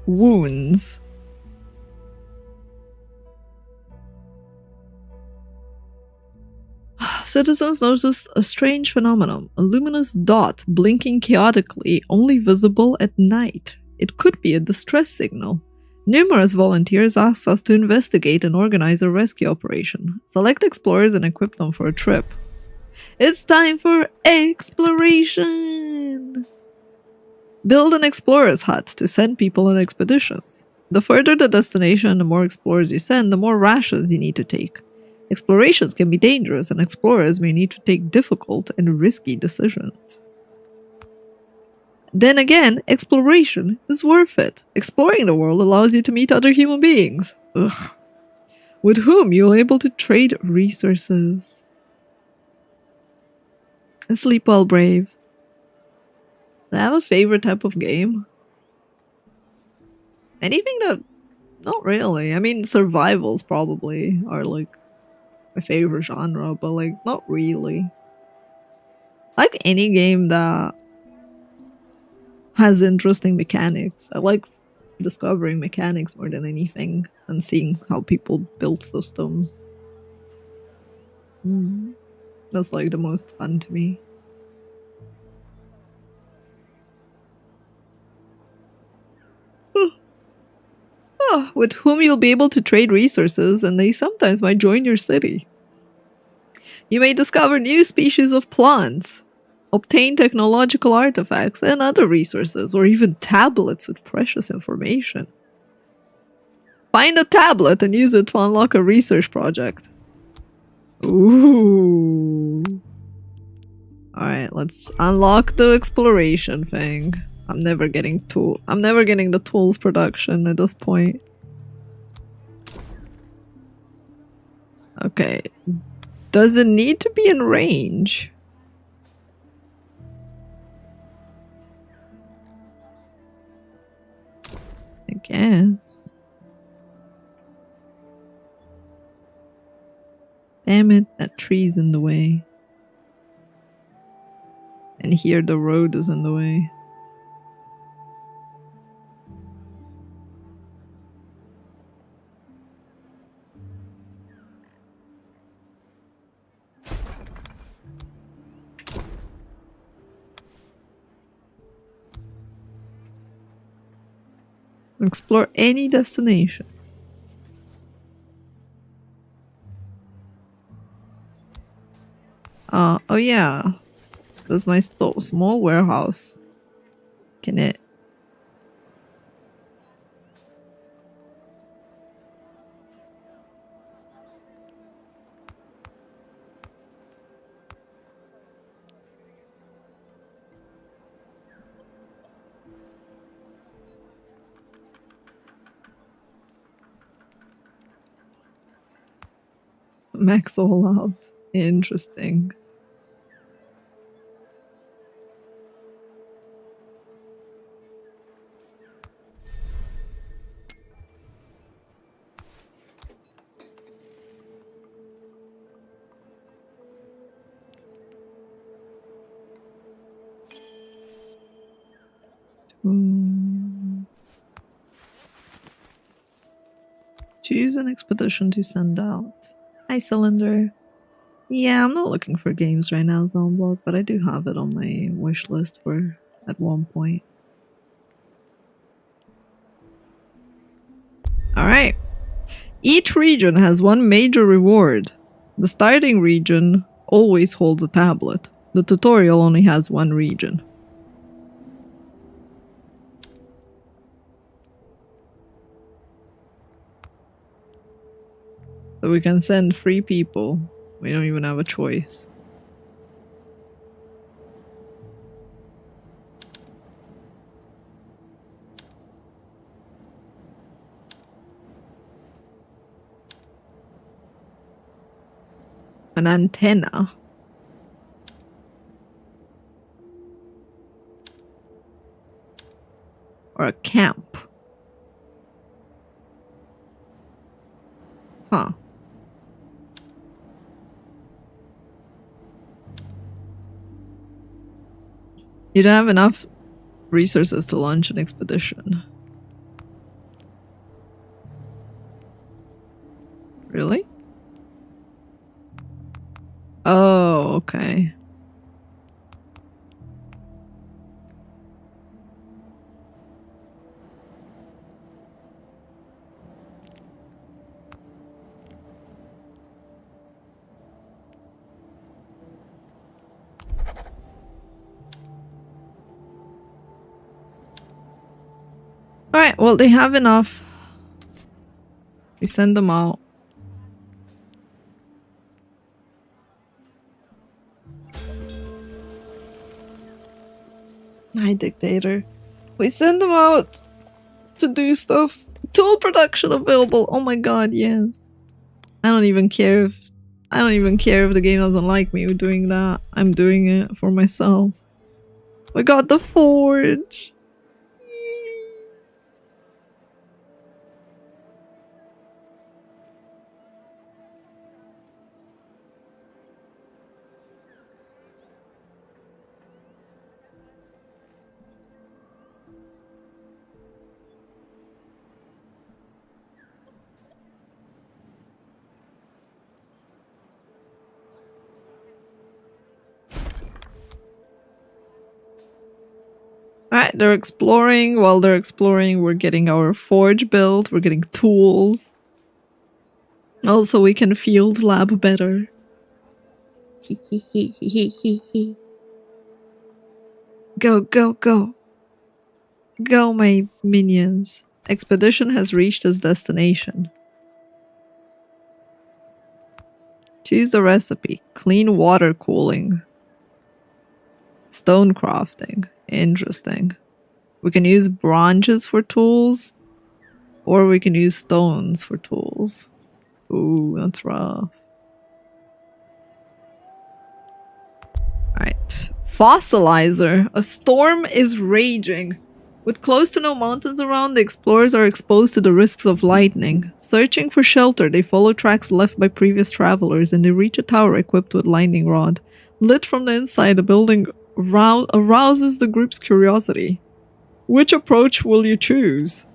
Wounds. Citizens notice a strange phenomenon, a luminous dot blinking chaotically, only visible at night. It could be a distress signal. Numerous volunteers ask us to investigate and organize a rescue operation. Select explorers and equip them for a trip. It's time for exploration! Build an explorer's hut to send people on expeditions. The further the destination and the more explorers you send, the more rations you need to take. Explorations can be dangerous, and explorers may need to take difficult and risky decisions. Then again, exploration is worth it. Exploring the world allows you to meet other human beings. Ugh. with whom you're able to trade resources. And sleep well, brave. Do I have a favorite type of game? Anything that... Not really. I mean, survivals probably are like my favorite genre, but like not really. I like any game that has interesting mechanics. I like discovering mechanics more than anything and seeing how people build systems. That's like the most fun to me. With whom you'll be able to trade resources, and they sometimes might join your city. You may discover new species of plants, obtain technological artifacts and other resources, or even tablets with precious information. Find a tablet and use it to unlock a research project. Ooh. Alright, let's unlock the exploration thing. I'm never getting the tools production at this point. Okay. Does it need to be in range? I guess. Damn it, that tree's in the way. And here the road is in the way. Explore any destination. Oh yeah. There's my small warehouse. Can it? Max all out. Interesting. Choose an expedition to send out. Hi, Cylinder. Yeah, I'm not looking for games right now, Zomblock, but I do have it on my wish list for at one point. Alright. Each region has one major reward. The starting region always holds a tablet. The tutorial only has one region. So we can send 3 people. We don't even have a choice. An antenna. Or a camp. Huh. You don't have enough resources to launch an expedition. Really? Oh, okay. Alright, well, they have enough. We send them out. Hi, Dictator. We send them out to do stuff. Tool production available. Oh my god, yes. I don't even care if the game doesn't like me doing that. I'm doing it for myself. We got the forge. Alright, they're exploring. While they're exploring, we're getting our forge built. We're getting tools. Also, we can field lab better. Go, go, go. Go, my minions. Expedition has reached its destination. Choose the recipe. Clean water cooling. Stone crafting. Interesting. We can use branches for tools, or we can use stones for tools. Ooh, that's rough. Alright. Fossilizer. A storm is raging. With close to no mountains around, the explorers are exposed to the risks of lightning. Searching for shelter, they follow tracks left by previous travelers and they reach a tower equipped with lightning rod. Lit from the inside, the building arouses the group's curiosity. Which approach will you choose?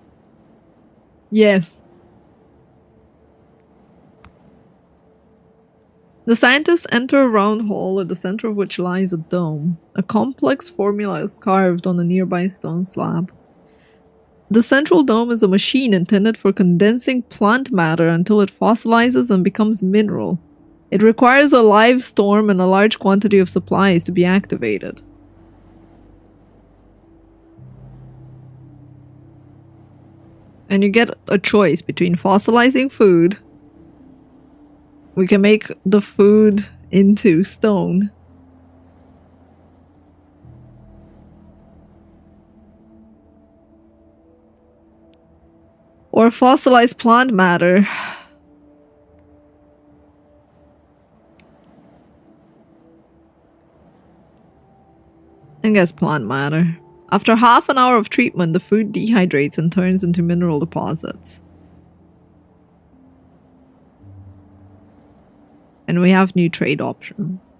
Yes. The scientists enter a round hall at the center of which lies a dome. A complex formula is carved on a nearby stone slab. The central dome is a machine intended for condensing plant matter until it fossilizes and becomes mineral. It requires a live storm and a large quantity of supplies to be activated. And you get a choice between fossilizing food. We can make the food into stone. Or fossilized plant matter. I guess plant matter. After half an hour of treatment, the food dehydrates and turns into mineral deposits. And we have new trade options.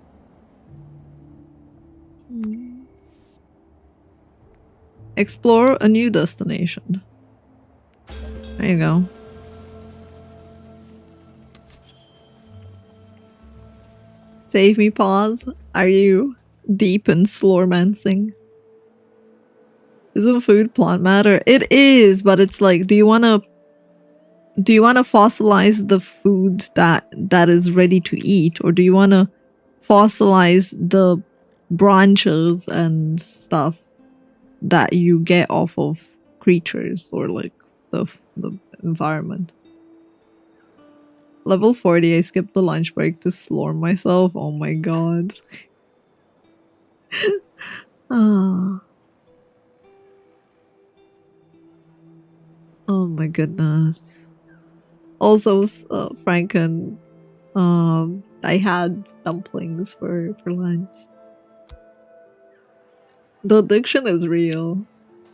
Explore a new destination. There you go. Save me, Paws. Are you deep in sloremancing? Isn't food plant matter? It is, but it's like, do you want to fossilize the food that is ready to eat, or do you want to fossilize the branches and stuff that you get off of creatures or like the environment? Level 40, I skipped the lunch break to slurm myself. Oh my god. Ah. Oh my goodness. Also, Franken, I had dumplings for lunch. The addiction is real.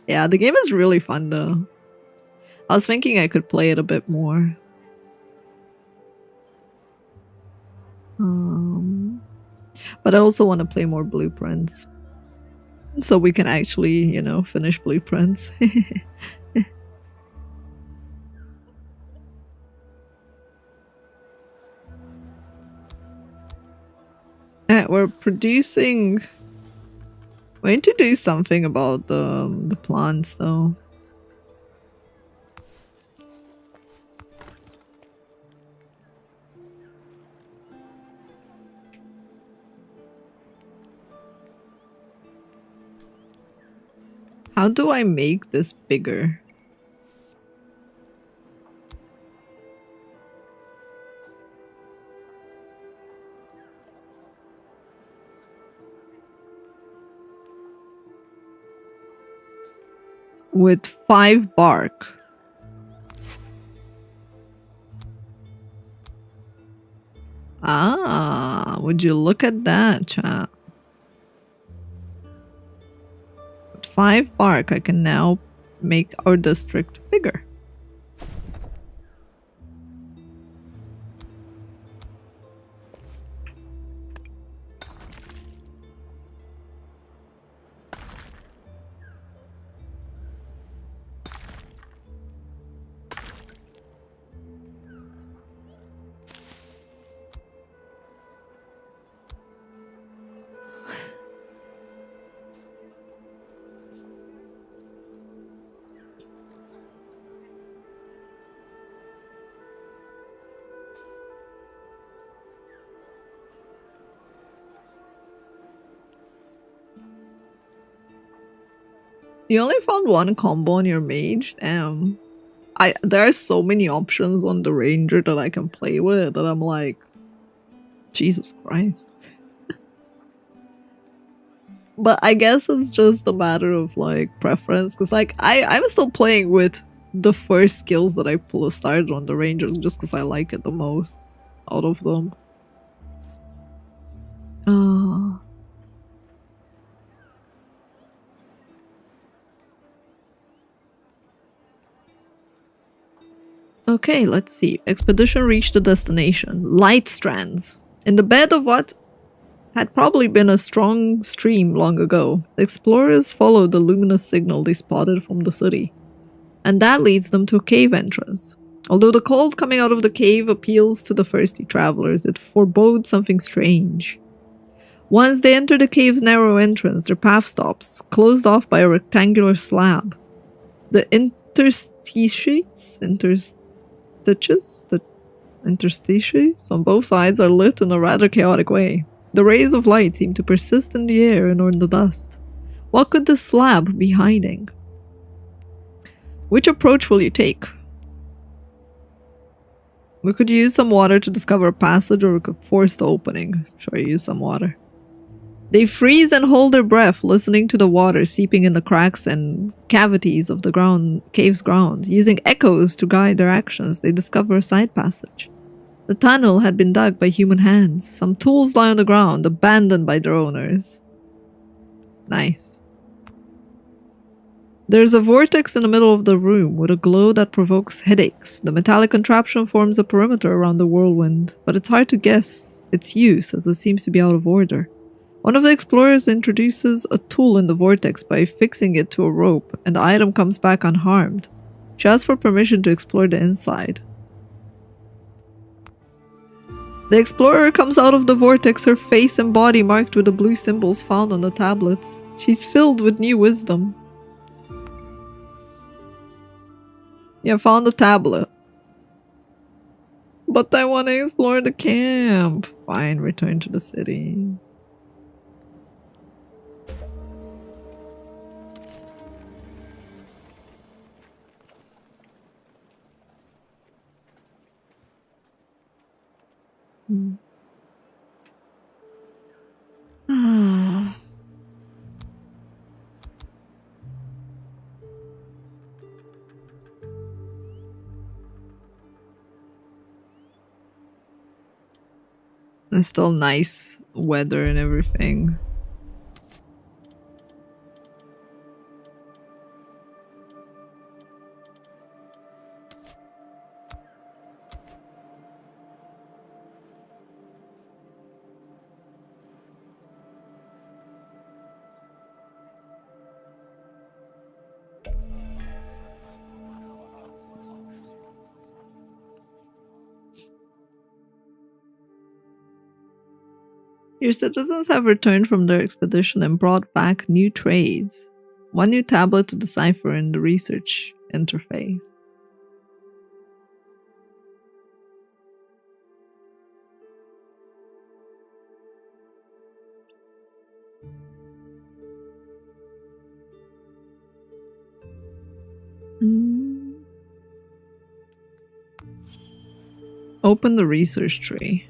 Yeah, the game is really fun though. I was thinking I could play it a bit more. But I also want to play more blueprints. So we can actually, you know, finish blueprints. We're producing... We need to do something about the plants though. How do I make this bigger? With 5 bark. Ah, would you look at that, chat? With 5 bark, I can now make our district bigger. You only found one combo on your mage? Damn. There are so many options on the ranger that I can play with that I'm like, Jesus Christ. But I guess it's just a matter of like preference, because like I'm still playing with the first skills that I started on the rangers just because I like it the most out of them. Okay, let's see. Expedition reached the destination. Light strands. In the bed of what had probably been a strong stream long ago, the explorers followed the luminous signal they spotted from the city. And that leads them to a cave entrance. Although the cold coming out of the cave appeals to the thirsty travelers, it forebodes something strange. Once they enter the cave's narrow entrance, their path stops, closed off by a rectangular slab. The interstices on both sides are lit in a rather chaotic way. The rays of light seem to persist in the air and on the dust. What could this slab be hiding? Which approach will you take? We could use some water to discover a passage, or we could force the opening. Sure, use some water. They freeze and hold their breath, listening to the water seeping in the cracks and cavities of the cave's ground. Using echoes to guide their actions, they discover a side passage. The tunnel had been dug by human hands. Some tools lie on the ground, abandoned by their owners. Nice. There's a vortex in the middle of the room with a glow that provokes headaches. The metallic contraption forms a perimeter around the whirlwind, but it's hard to guess its use as it seems to be out of order. One of the explorers introduces a tool in the vortex by fixing it to a rope, and the item comes back unharmed. She asks for permission to explore the inside. The explorer comes out of the vortex, her face and body marked with the blue symbols found on the tablets. She's filled with new wisdom. Yeah, found a tablet. But I want to explore the camp. Fine, return to the city. It's still nice weather and everything. Your citizens have returned from their expedition and brought back new trades. One new tablet to decipher in the research interface. Open the research tree.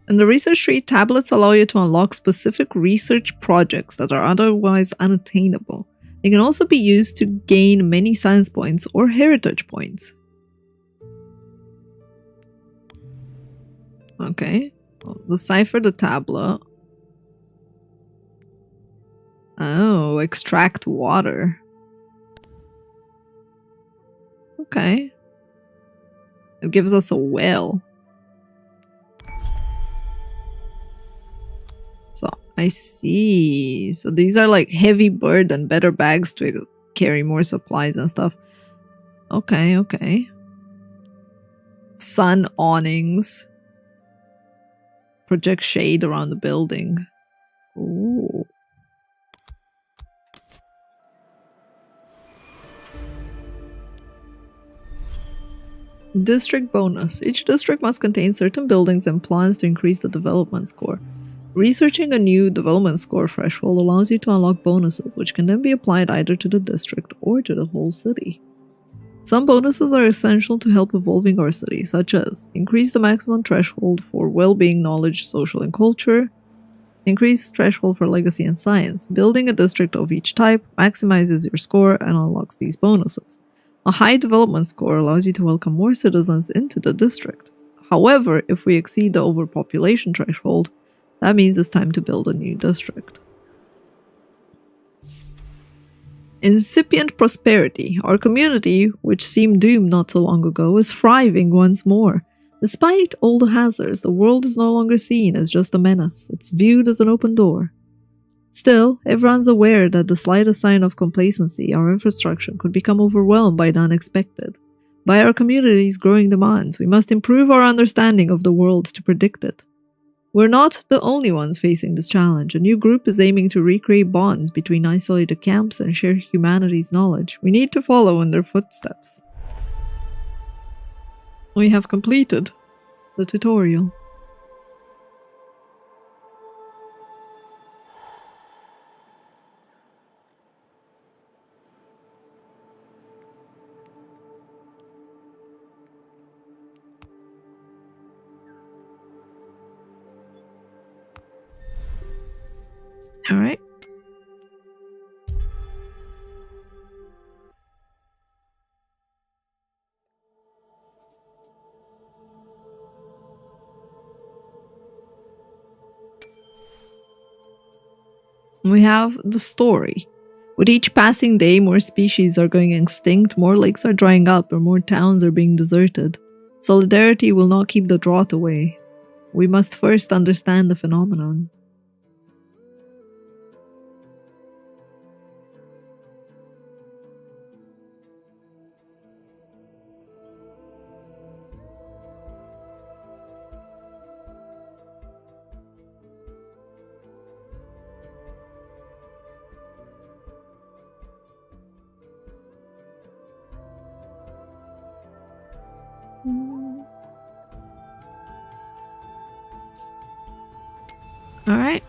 In the research tree, tablets allow you to unlock specific research projects that are otherwise unattainable. They can also be used to gain many science points or heritage points. Okay. Decipher the tablet. Oh, extract water. Okay. It gives us a well. So, I see. So these are like heavy burden, better bags to carry more supplies and stuff. Okay, okay. Sun awnings. Project shade around the building. Ooh. District bonus. Each district must contain certain buildings and plans to increase the development score. Researching a new development score threshold allows you to unlock bonuses, which can then be applied either to the district or to the whole city. Some bonuses are essential to help evolving our city, such as increase the maximum threshold for well-being, knowledge, social, and culture, increase threshold for legacy and science. Building a district of each type maximizes your score and unlocks these bonuses. A high development score allows you to welcome more citizens into the district. However, if we exceed the overpopulation threshold, that means it's time to build a new district. Incipient prosperity. Our community, which seemed doomed not so long ago, is thriving once more. Despite all the hazards, the world is no longer seen as just a menace. It's viewed as an open door. Still, everyone's aware that the slightest sign of complacency, our infrastructure could become overwhelmed by the unexpected. By our community's growing demands, we must improve our understanding of the world to predict it. We're not the only ones facing this challenge. A new group is aiming to recreate bonds between isolated camps and share humanity's knowledge. We need to follow in their footsteps. We have completed the tutorial. All right. We have the story. With each passing day, more species are going extinct, more lakes are drying up, or more towns are being deserted. Solidarity will not keep the drought away. We must first understand the phenomenon. Alright.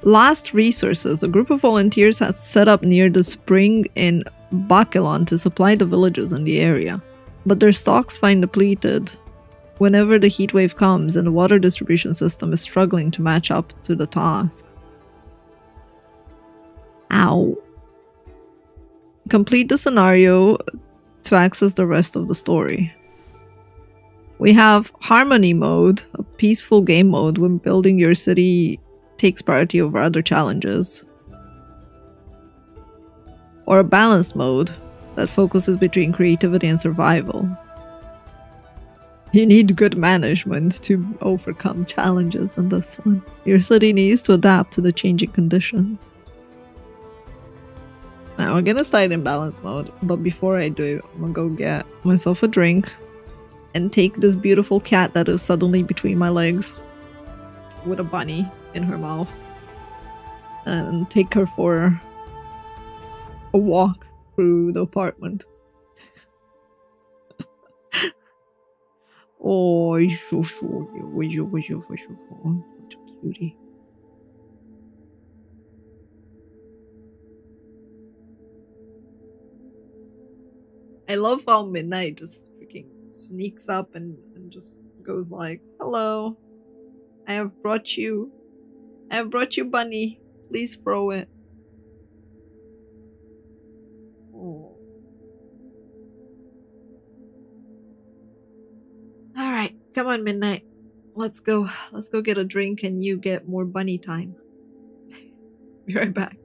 Last resources. A group of volunteers has set up near the spring in Bakelon to supply the villages in the area. But their stocks find depleted whenever the heat wave comes and the water distribution system is struggling to match up to the task. Ow. Complete the scenario to access the rest of the story. We have Harmony mode, a peaceful game mode when building your city takes priority over other challenges. Or a balanced mode that focuses between creativity and survival. You need good management to overcome challenges in this one. Your city needs to adapt to the changing conditions. Now we're gonna start in balance mode, but before I do, I'm gonna go get myself a drink and take this beautiful cat that is suddenly between my legs with a bunny in her mouth and take her for a walk through the apartment. Oh, he's so such a cutie. I love how Midnight just freaking sneaks up and just goes like, "Hello, I have brought you bunny. Please throw it." Oh. Alright, Come on, Midnight. Let's go. Let's go get a drink and you get more bunny time. Be right back.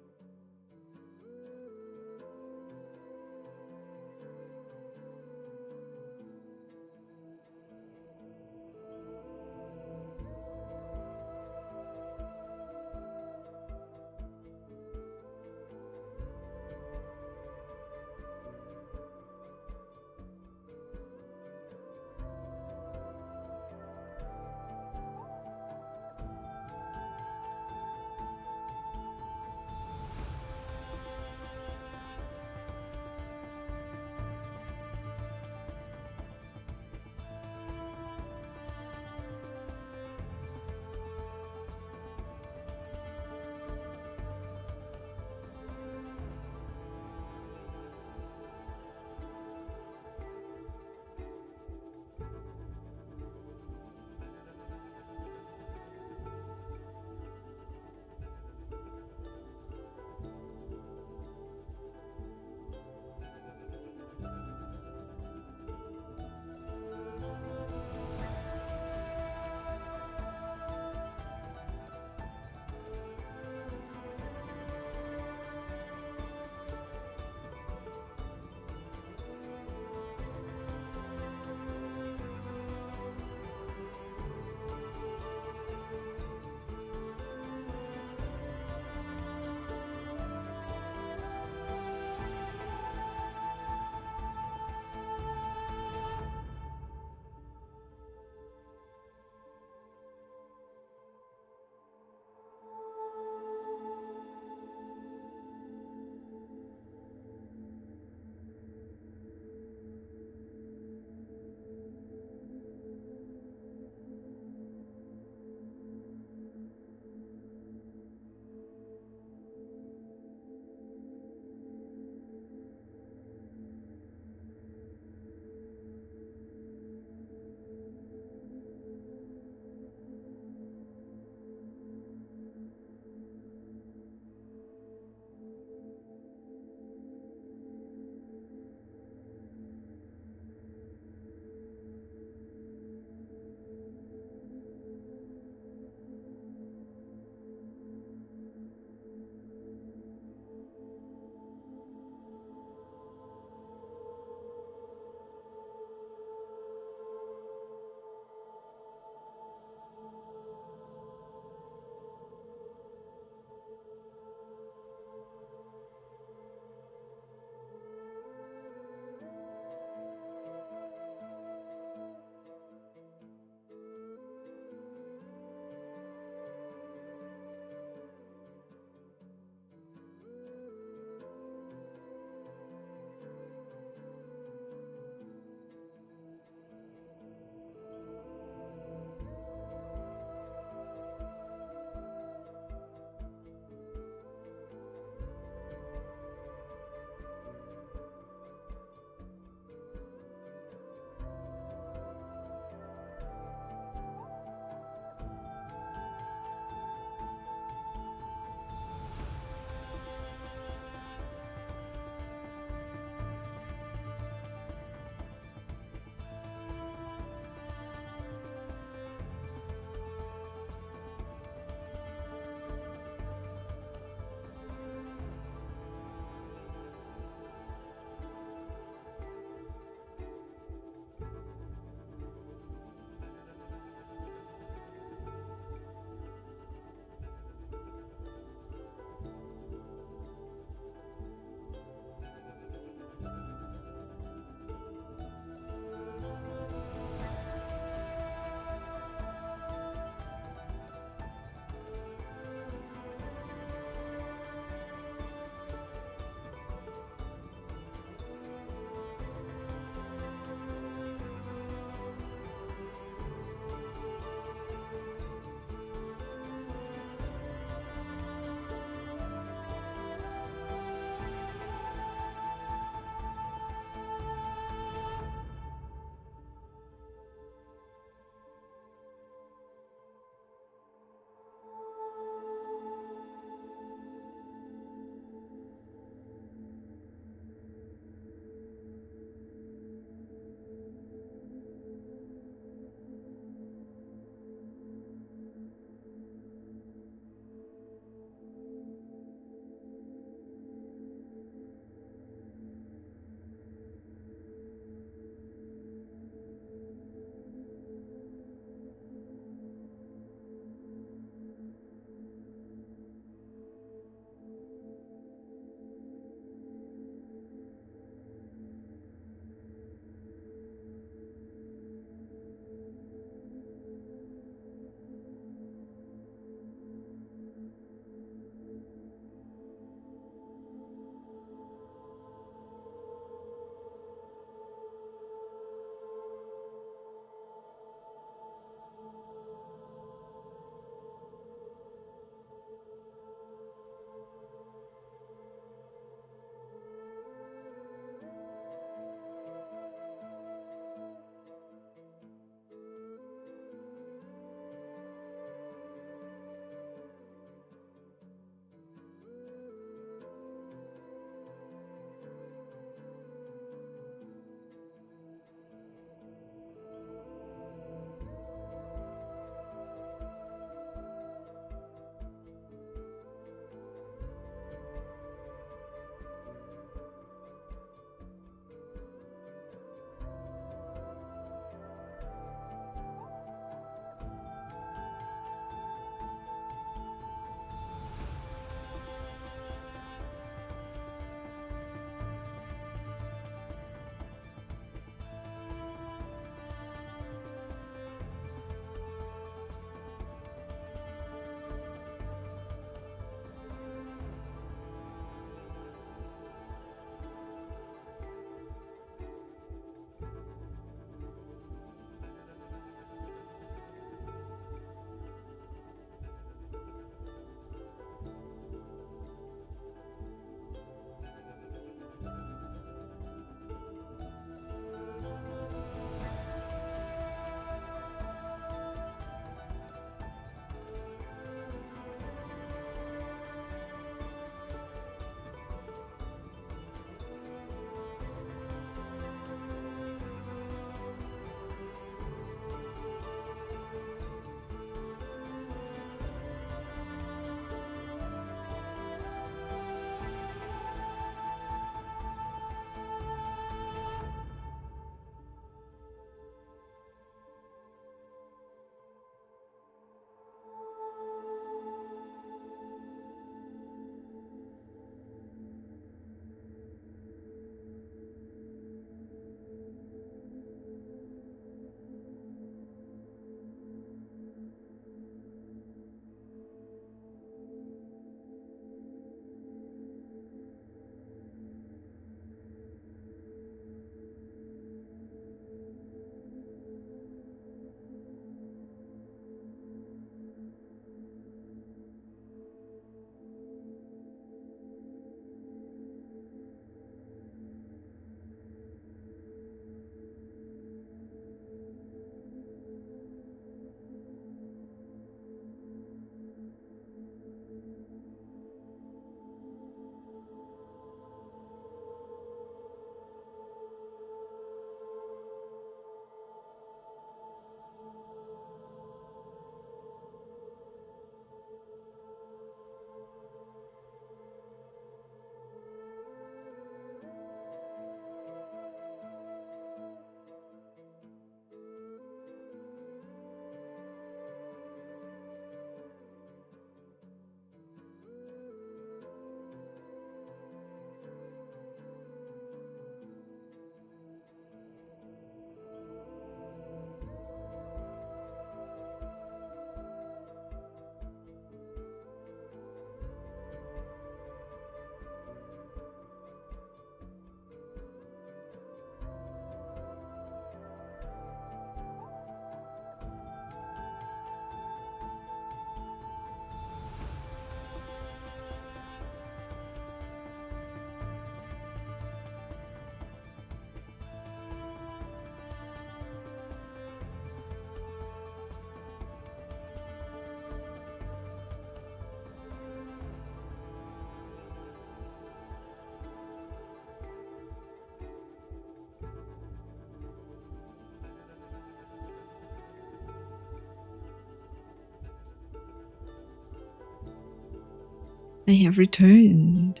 I have returned.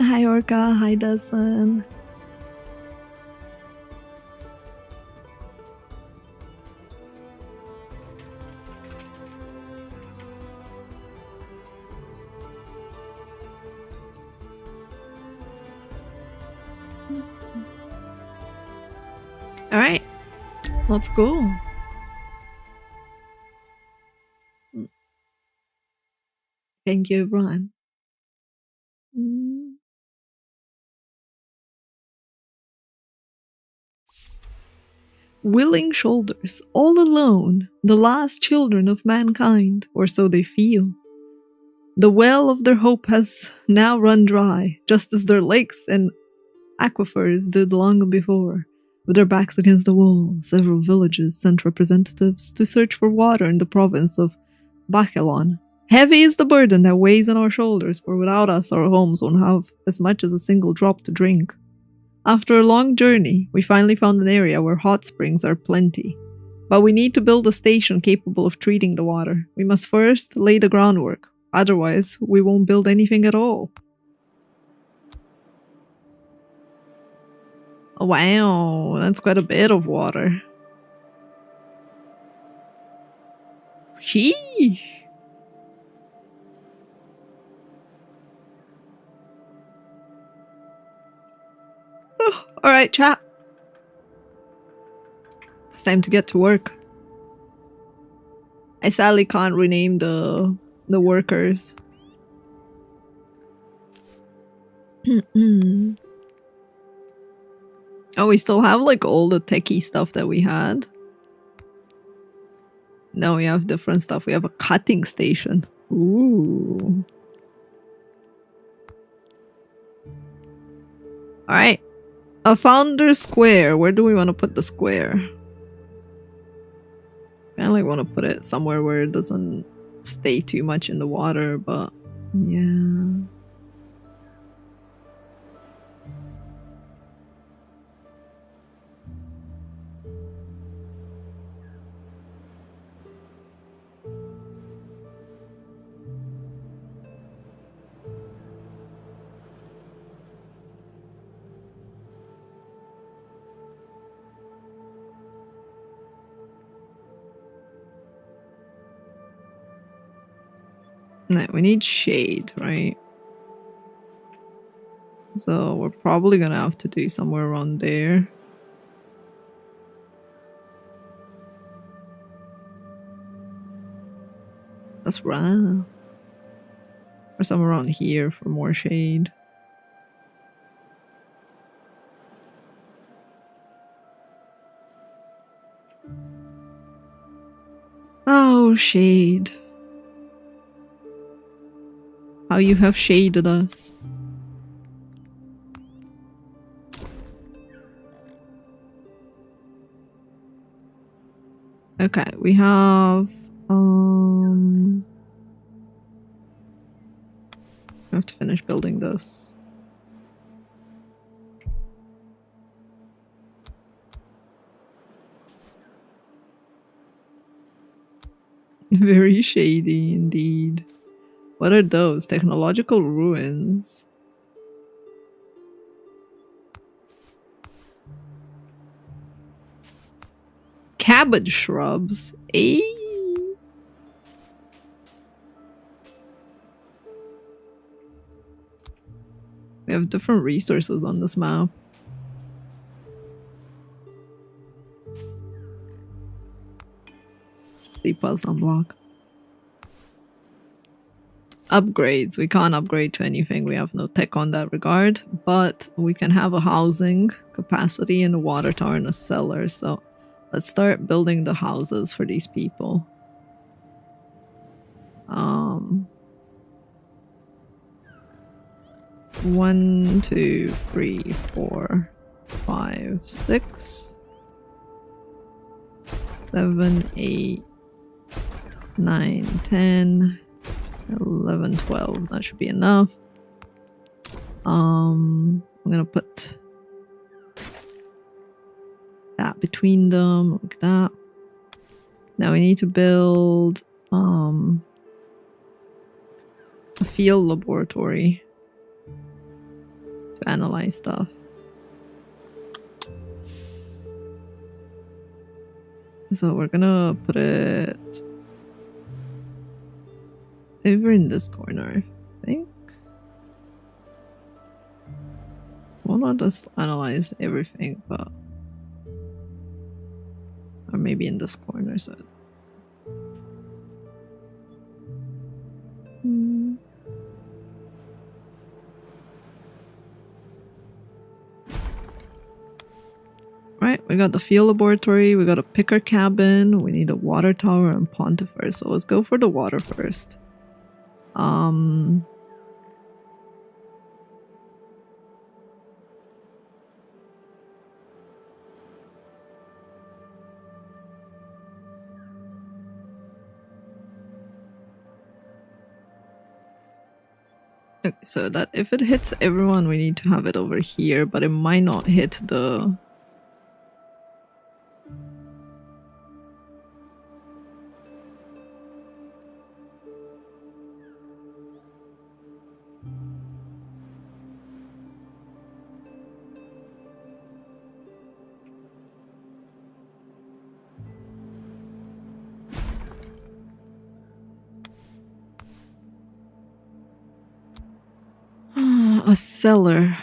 Hi Orca, hi Dustin. Alright, let's go. Thank you, everyone. Willing shoulders, all alone, the last children of mankind, or so they feel. The well of their hope has now run dry, just as their lakes and aquifers did long before. With their backs against the wall, several villages sent representatives to search for water in the province of Bachelon. Heavy is the burden that weighs on our shoulders, for without us our homes won't have as much as a single drop to drink. After a long journey, we finally found an area where hot springs are plenty. But we need to build a station capable of treating the water. We must first lay the groundwork, otherwise we won't build anything at all. Oh, wow, that's quite a bit of water. Sheesh. Oh, alright, chat. It's time to get to work. I sadly can't rename the workers. Oh, we still have like all the techie stuff that we had. No, we have different stuff. We have a cutting station. Ooh. Alright. A founder square. Where do we want to put the square? I kind of like want to put it somewhere where it doesn't stay too much in the water, but yeah. No, we need shade, right? So we're probably gonna have to do somewhere around there. That's right. Or somewhere around here for more shade. Oh, shade. How you have shaded us. Okay, we have I have to finish building this. Very shady indeed. What are those? Technological ruins. Cabbage shrubs. Eh? We have different resources on this map. See Paws unblock. Upgrades. We can't upgrade to anything. We have no tech on that regard. But we can have a housing capacity and a water tower and a cellar. So let's start building the houses for these people. 1, 2, 3, 4, 5, 6, 7, 8, 9, 10, 11, 12. That should be enough. I'm gonna put between them like that. Now we need to build a field laboratory to analyze stuff. So we're gonna put it over in this corner, I think. Well, not just analyze everything, but or maybe in this corner. So. Right, we got the field laboratory, we got a picker cabin, we need a water tower and pond first. So let's go for the water first. Okay, so that if it hits everyone, we need to have it over here, but it might not hit the... a cellar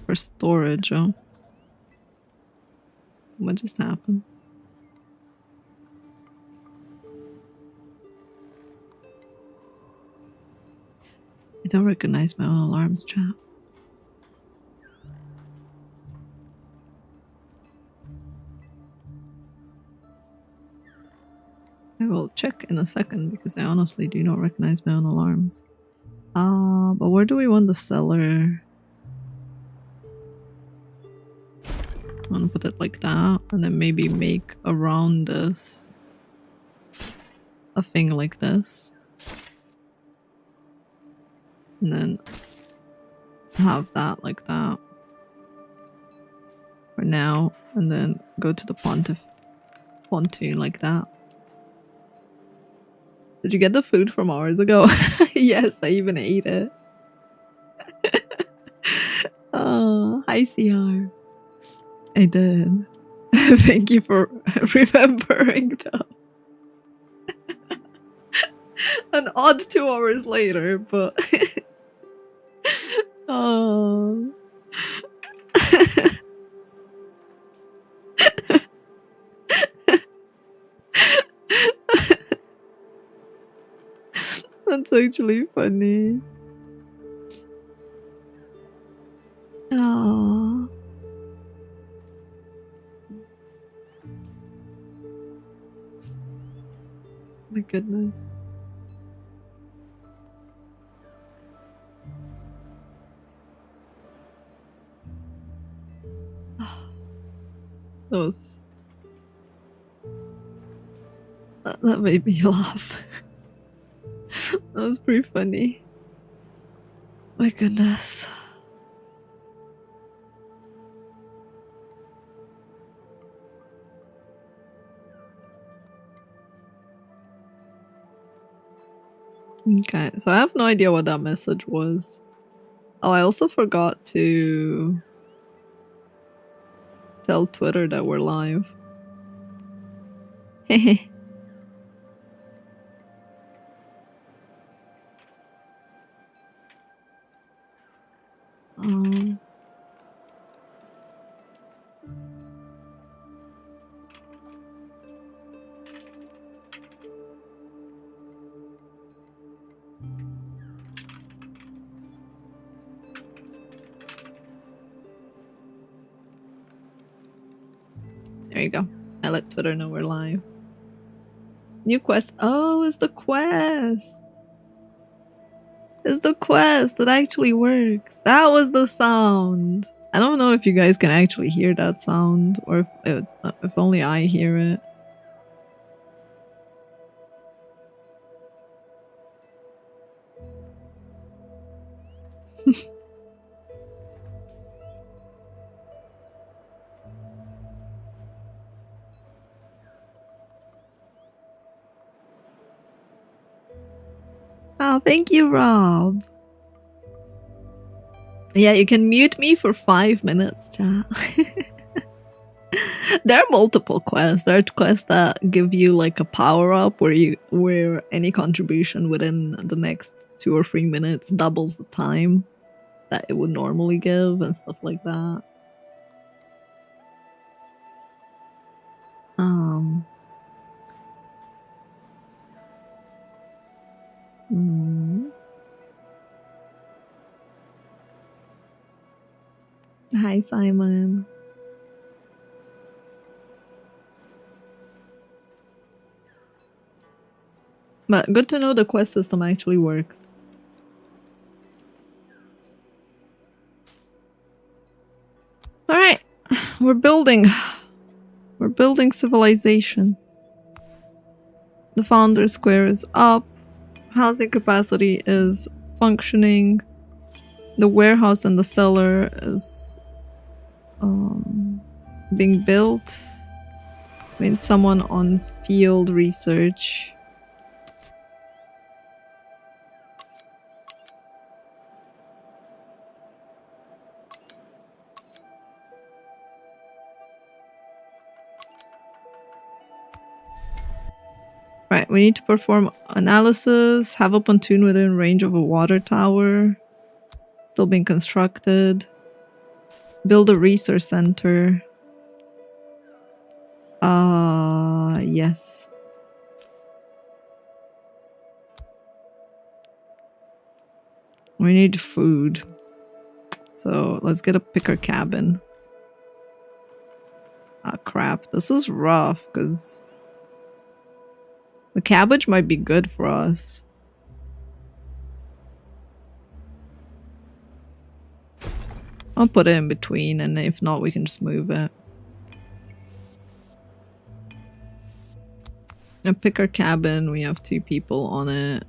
for storage. Oh, what just happened? I don't recognize my own alarms, chat. I will check in a second because I honestly do not recognize my own alarms. But where do we want the cellar? I want to put it like that, and then maybe make around this a thing like this. And then have that like that for now, and then go to the pontoon like that. Did you get the food from hours ago? Yes, I even ate it. Oh, hi CR. I did. Thank you for remembering though. An odd 2 hours later, but oh. That's actually funny. Oh. My goodness. That made me laugh. That was pretty funny. My goodness. Okay, so I have no idea what that message was. Oh, I also forgot to tell Twitter that we're live. Hehe. There you go. I let Twitter know we're live. New quest. Oh, it's the quest. It's the quest. It actually works. That was the sound. I don't know if you guys can actually hear that sound, or if only I hear it. thank you, Rob. Yeah, you can mute me for 5 minutes, chat. There are multiple quests. There are quests that give you like a power-up where any contribution within the next 2 or 3 minutes doubles the time that it would normally give and stuff like that. Hi, Simon. But good to know the quest system actually works. Alright, we're building. We're building civilization. The founder square is up. Housing capacity is functioning. The warehouse and the cellar is being built. I mean, someone on field research. Right, we need to perform analysis, have a pontoon within range of a water tower. Still being constructed. Build a research center. Yes. We need food. So let's get a picker cabin. Ah, crap. This is rough because the cabbage might be good for us. I'll put it in between, and if not, we can just move it. A picker cabin, we have 2 people on it.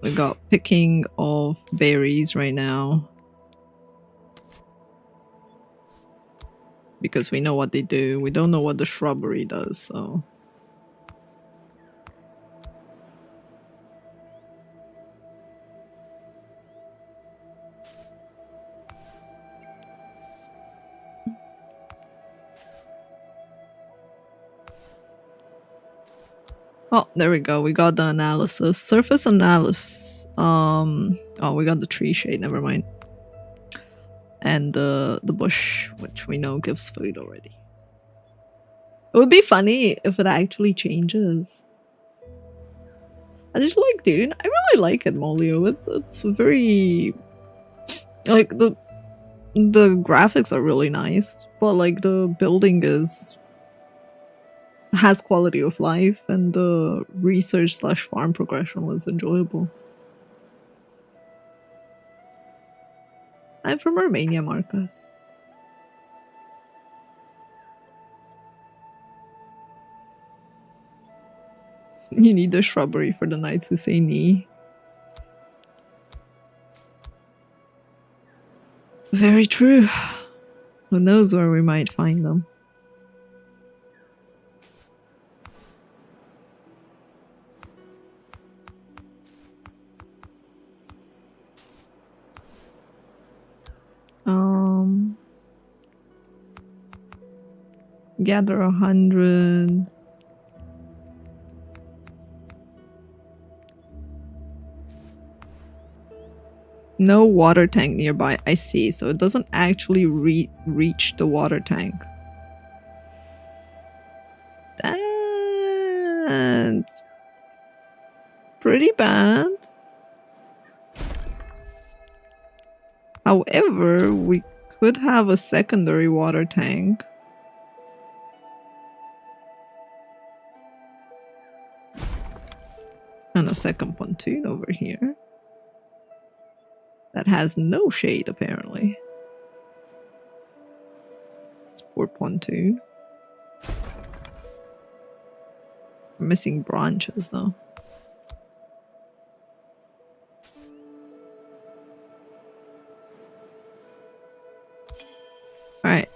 We got picking of berries right now. Because we know what they do. We don't know what the shrubbery does, so... Oh, there we go. We got the analysis. Surface analysis. Oh, we got the tree shade. Never mind. And the bush, which we know gives food already. It would be funny if it actually changes. I just like, dude. I really like it, Molio. It's very like the graphics are really nice, but like the building has quality of life, and the research / farm progression was enjoyable. I'm from Romania, Marcus. You need the shrubbery for the knights who say knee. Very true. Who knows where we might find them. Gather 100. No water tank nearby. I see. So it doesn't actually reach the water tank. That's pretty bad. However, we could have a secondary water tank. And a second pontoon over here. That has no shade, apparently. It's poor pontoon. We're missing branches, though. Alright.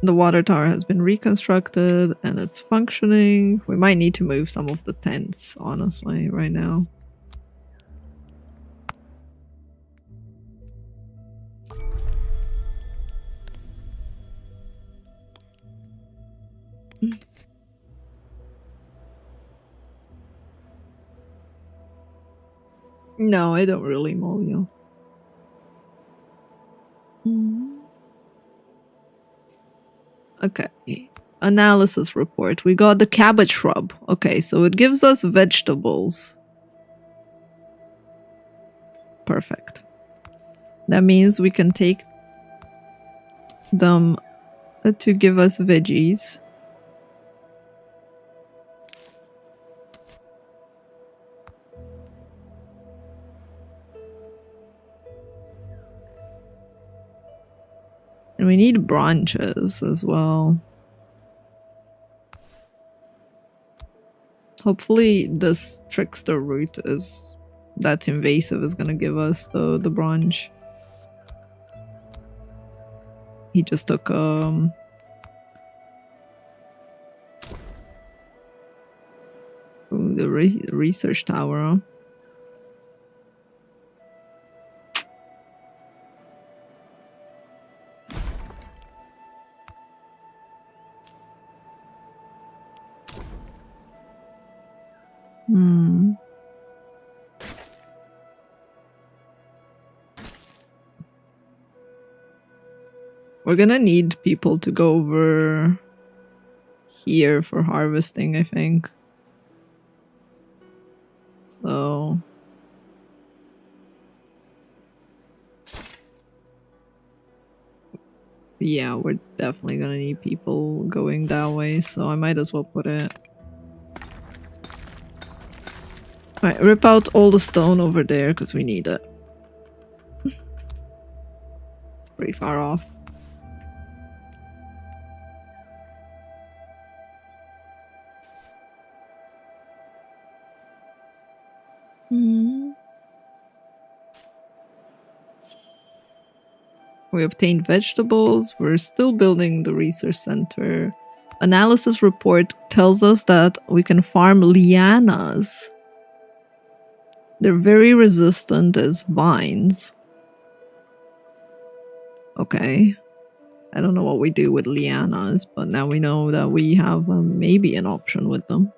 The water tower has been reconstructed and it's functioning. We might need to move some of the tents, honestly, right now. No, I don't really mow you. Okay. Analysis report. We got the cabbage shrub. Okay, so it gives us vegetables. Perfect. That means we can take them to give us veggies. And we need branches as well. Hopefully this trickster root that's invasive is gonna give us the branch. He just took the research tower. We're gonna need people to go over here for harvesting, I think. So yeah, we're definitely gonna need people going that way, so I might as well put it. Alright, rip out all the stone over there because we need it. It's pretty far off. We obtained vegetables. We're still building the research center. Analysis report tells us that we can farm lianas. They're very resistant as vines. Okay. I don't know what we do with lianas, but now we know that we have maybe an option with them.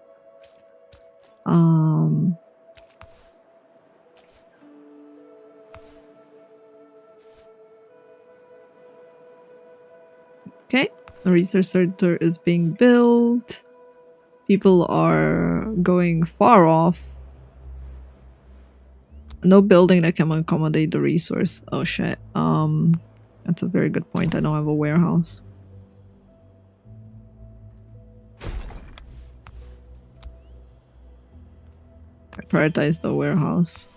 Okay, the research center is being built. People are going far off. No building that can accommodate the resource. Oh shit. That's a very good point. I don't have a warehouse. I prioritize the warehouse.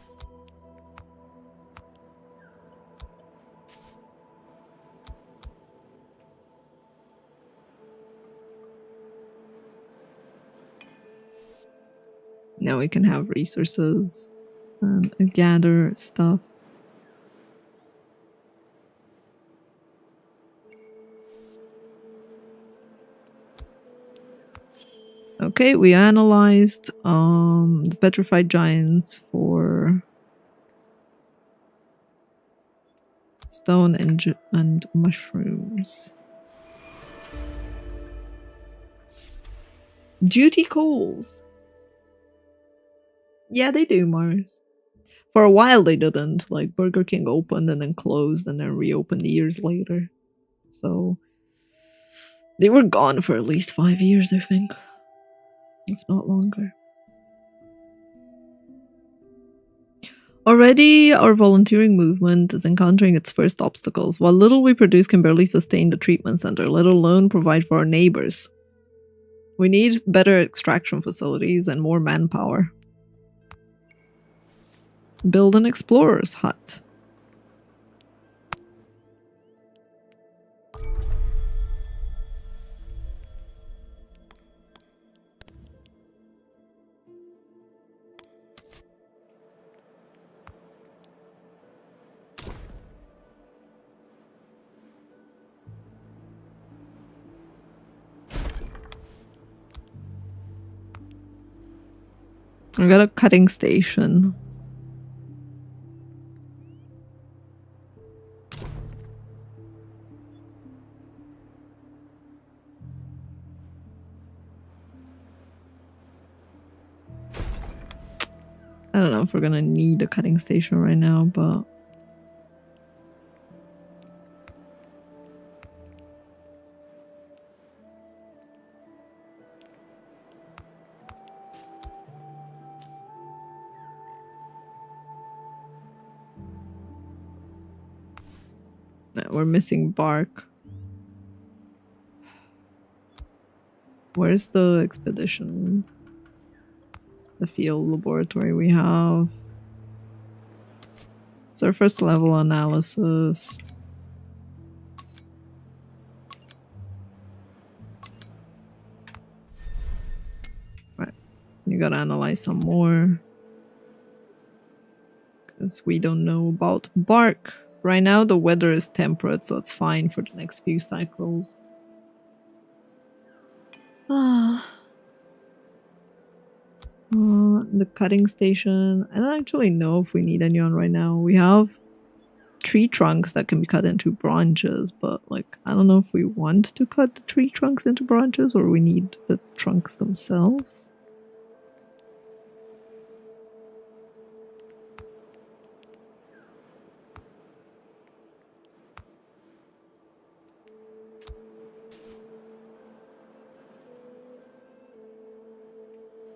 Now we can have resources and gather stuff. Okay, we analyzed the petrified giants for stone and mushrooms. Duty calls. Yeah, they do, Mars. For a while they didn't. Like, Burger King opened and then closed and then reopened years later. So they were gone for at least 5 years, I think. If not longer. Already, our volunteering movement is encountering its first obstacles. While little we produce can barely sustain the treatment center, let alone provide for our neighbors. We need better extraction facilities and more manpower. Build an explorer's hut. I got a cutting station. don't know if we're gonna need a cutting station right now, but we're missing bark. Where's the expedition? The field laboratory we have. Surface level analysis. Right. You gotta analyze some more. Because we don't know about bark. Right now the weather is temperate, so it's fine for the next few cycles. The cutting station. I don't actually know if we need anyone right now. We have tree trunks that can be cut into branches, but like I don't know if we want to cut the tree trunks into branches or we need the trunks themselves.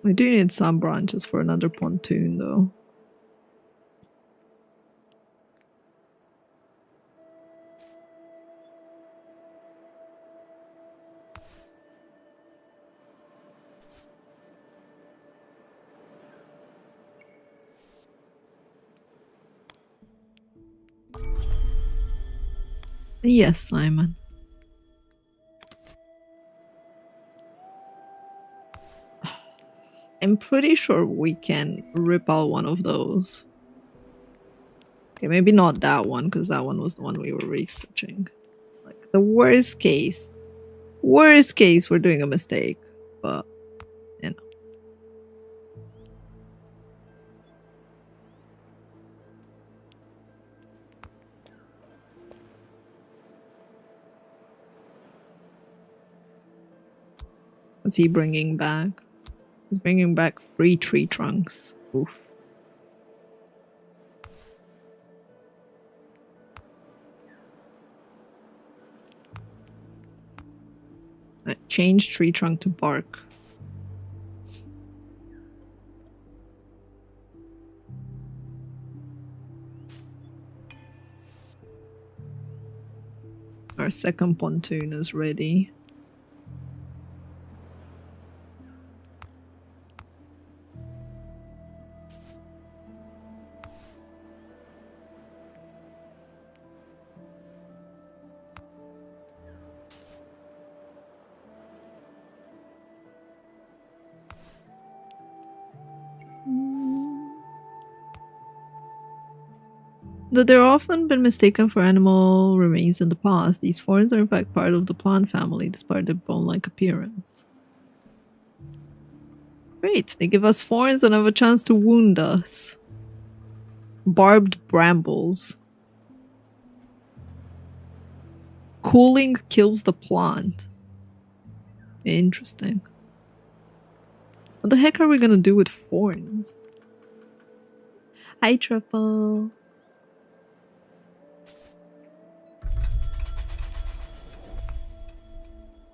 We do need some branches for another pontoon though. Yes, Simon. I'm pretty sure we can rip out one of those. Okay, maybe not that one, because that one was the one we were researching. It's like the worst case. Worst case, we're doing a mistake. But, you know. What's he bringing back? He's bringing back 3 tree trunks. Oof. Change tree trunk to bark. Our second pontoon is ready. Though they're often been mistaken for animal remains in the past, these forms are in fact part of the plant family despite their bone-like appearance. Great, they give us thorns and have a chance to wound us. Barbed brambles. Cooling kills the plant. Interesting. What the heck are we gonna do with thorns? Hi, Triple.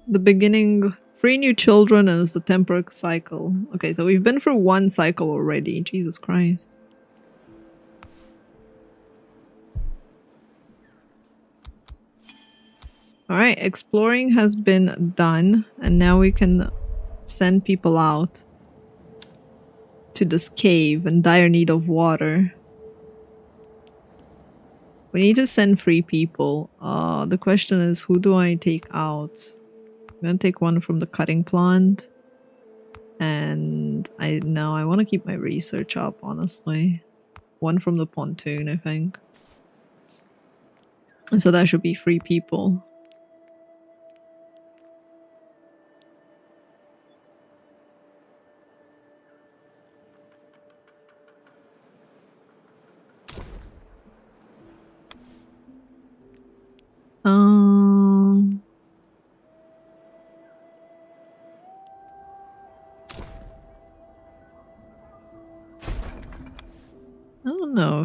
The beginning. 3 new children is the temperate cycle. Okay, so we've been through 1 cycle already. Jesus Christ. Alright, exploring has been done, and now we can send people out to this cave in dire need of water. We need to send 3 people. The question is, who do I take out? I'm gonna take one from the cutting plant. And I want to keep my research up, honestly. One from the pontoon, I think. And so that should be 3 people.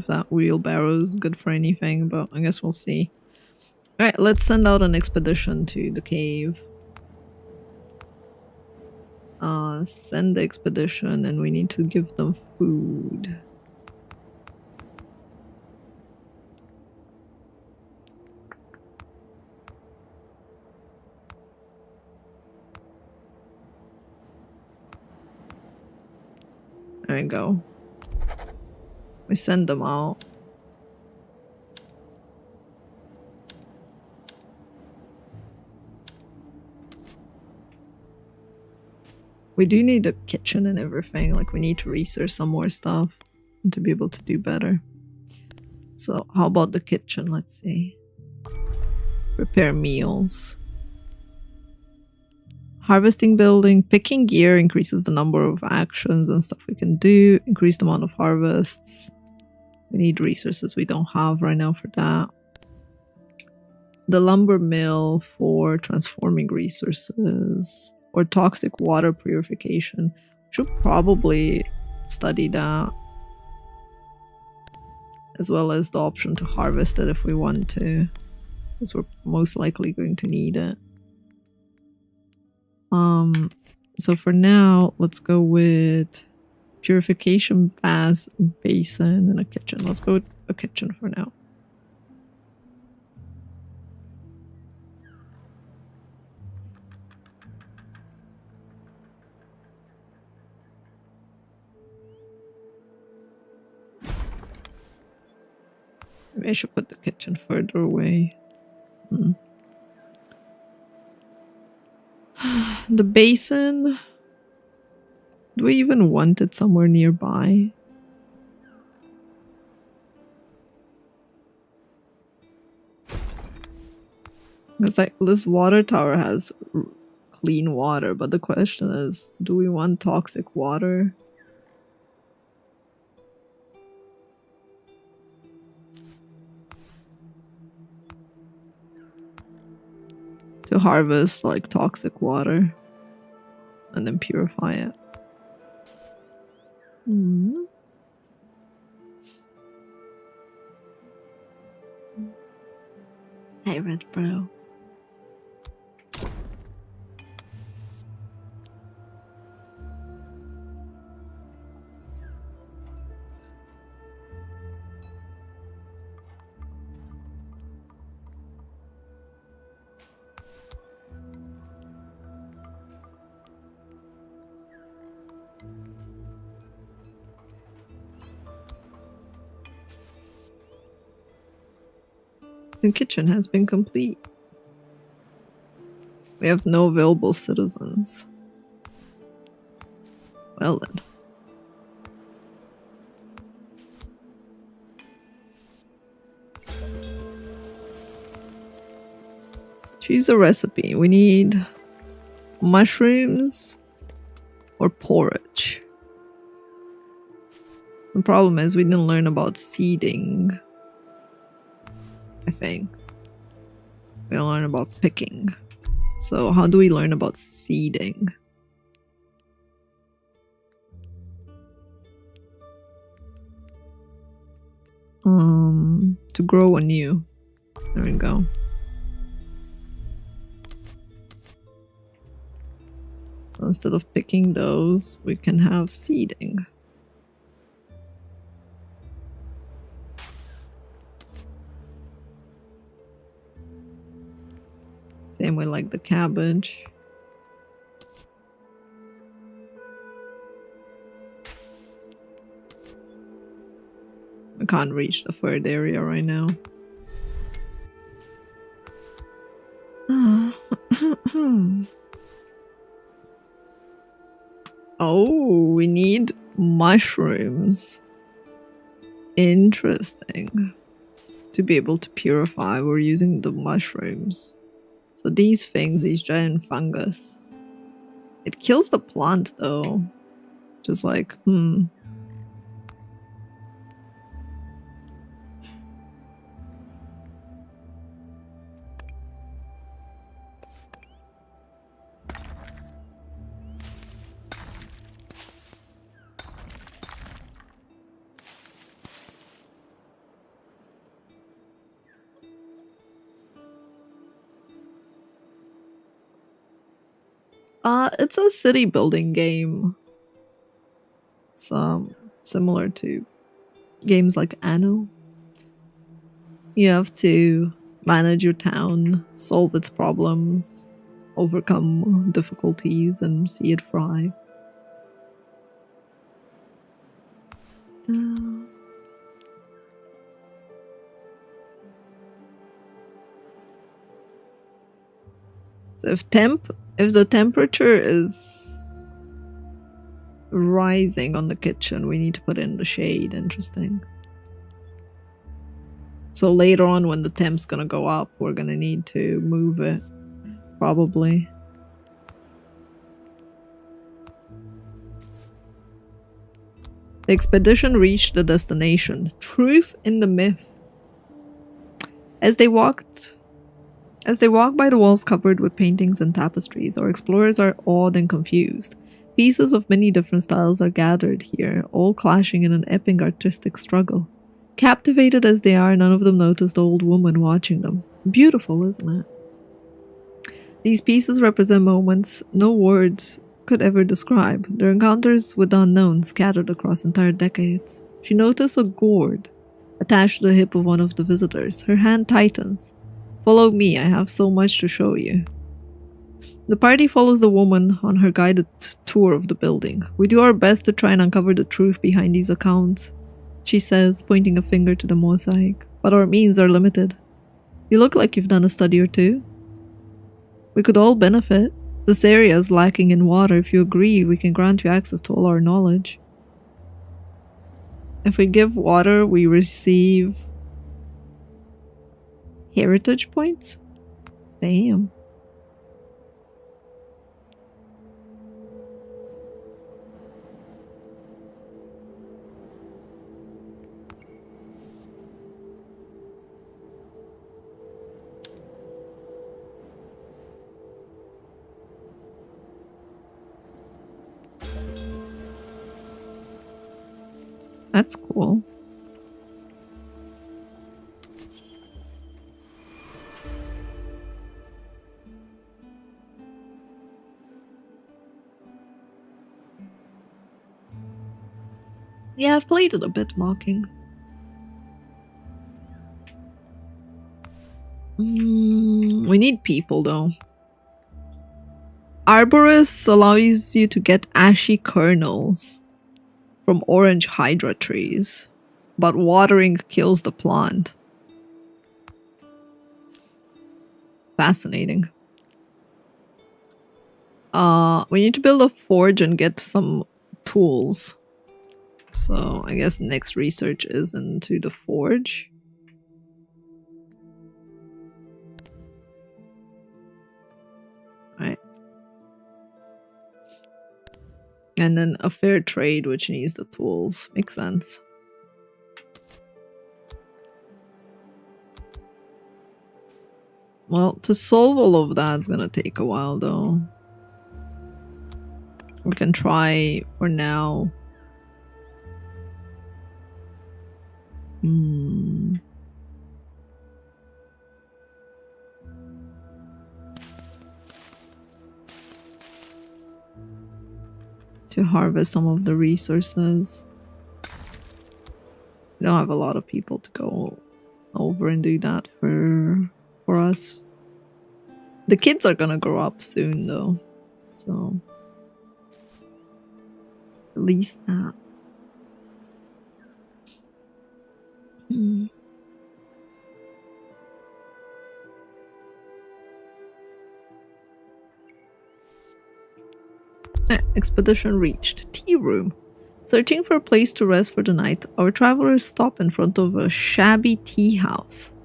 if that wheelbarrow is good for anything, but I guess we'll see. Alright, let's send out an expedition to the cave. Send the expedition, and we need to give them food. There we go. We send them out. We do need a kitchen and everything, like we need to research some more stuff to be able to do better. So how about the kitchen? Let's see. Prepare meals. Harvesting building. Picking gear increases the number of actions and stuff we can do. Increase the amount of harvests. We need resources we don't have right now for that. The lumber mill for transforming resources. Or toxic water purification. Should probably study that. As well as the option to harvest it if we want to. Because we're most likely going to need it. So for now, let's go with purification bath, basin, and a kitchen. Let's go with a kitchen for now. Maybe I should put the kitchen further away. The basin. Do we even want it somewhere nearby? Because like this water tower has clean water, but the question is, do we want toxic water? To harvest like toxic water and then purify it. Hey, Red Bro. The kitchen has been complete. We have no available citizens. Well then. Choose a recipe. We need mushrooms or porridge. The problem is we didn't learn about seeding. I think. We learn about picking. So how do we learn about seeding? To grow anew. There we go. So instead of picking those, we can have seeding. Same way like the cabbage. I can't reach the third area right now. Oh, we need mushrooms. Interesting. To be able to purify, we're using the mushrooms. So these things, these giant fungus. It kills the plant though. Just like, It's a city building game. It's similar to games like Anno. You have to manage your town, solve its problems, overcome difficulties, and see it thrive. So if the temperature is rising on the kitchen, we need to put in the shade. Interesting. So later on, when the temp's gonna go up, we're gonna need to move it, probably. The expedition reached the destination. Truth in the myth. As they walk by the walls covered with paintings and tapestries, our explorers are awed and confused. Pieces of many different styles are gathered here, all clashing in an epic artistic struggle. Captivated as they are, none of them notice the old woman watching them. Beautiful, isn't it? These pieces represent moments no words could ever describe. Their encounters with the unknown scattered across entire decades. She noticed a gourd attached to the hip of one of the visitors. Her hand tightens. Follow me, I have so much to show you. The party follows the woman on her guided tour of the building. We do our best to try and uncover the truth behind these accounts, she says, pointing a finger to the mosaic, but our means are limited. You look like you've done a study or two. We could all benefit. This area is lacking in water. If you agree, we can grant you access to all our knowledge. If we give water, we receive heritage points? Damn. That's cool. Yeah, I've played it a bit, mocking. We need people, though. Arborists allows you to get ashy kernels from orange hydra trees, but watering kills the plant. Fascinating. We need to build a forge and get some tools. So I guess next research is into the forge. Right. And then a fair trade, which needs the tools. Makes sense. Well, to solve all of that is gonna take a while, though. We can try for now. To harvest some of the resources. We don't have a lot of people to go over and do that for us. The kids are gonna grow up soon, though, so at least that. Expedition reached. Tea room. Searching for a place to rest for the night, our travelers stop in front of a shabby tea house.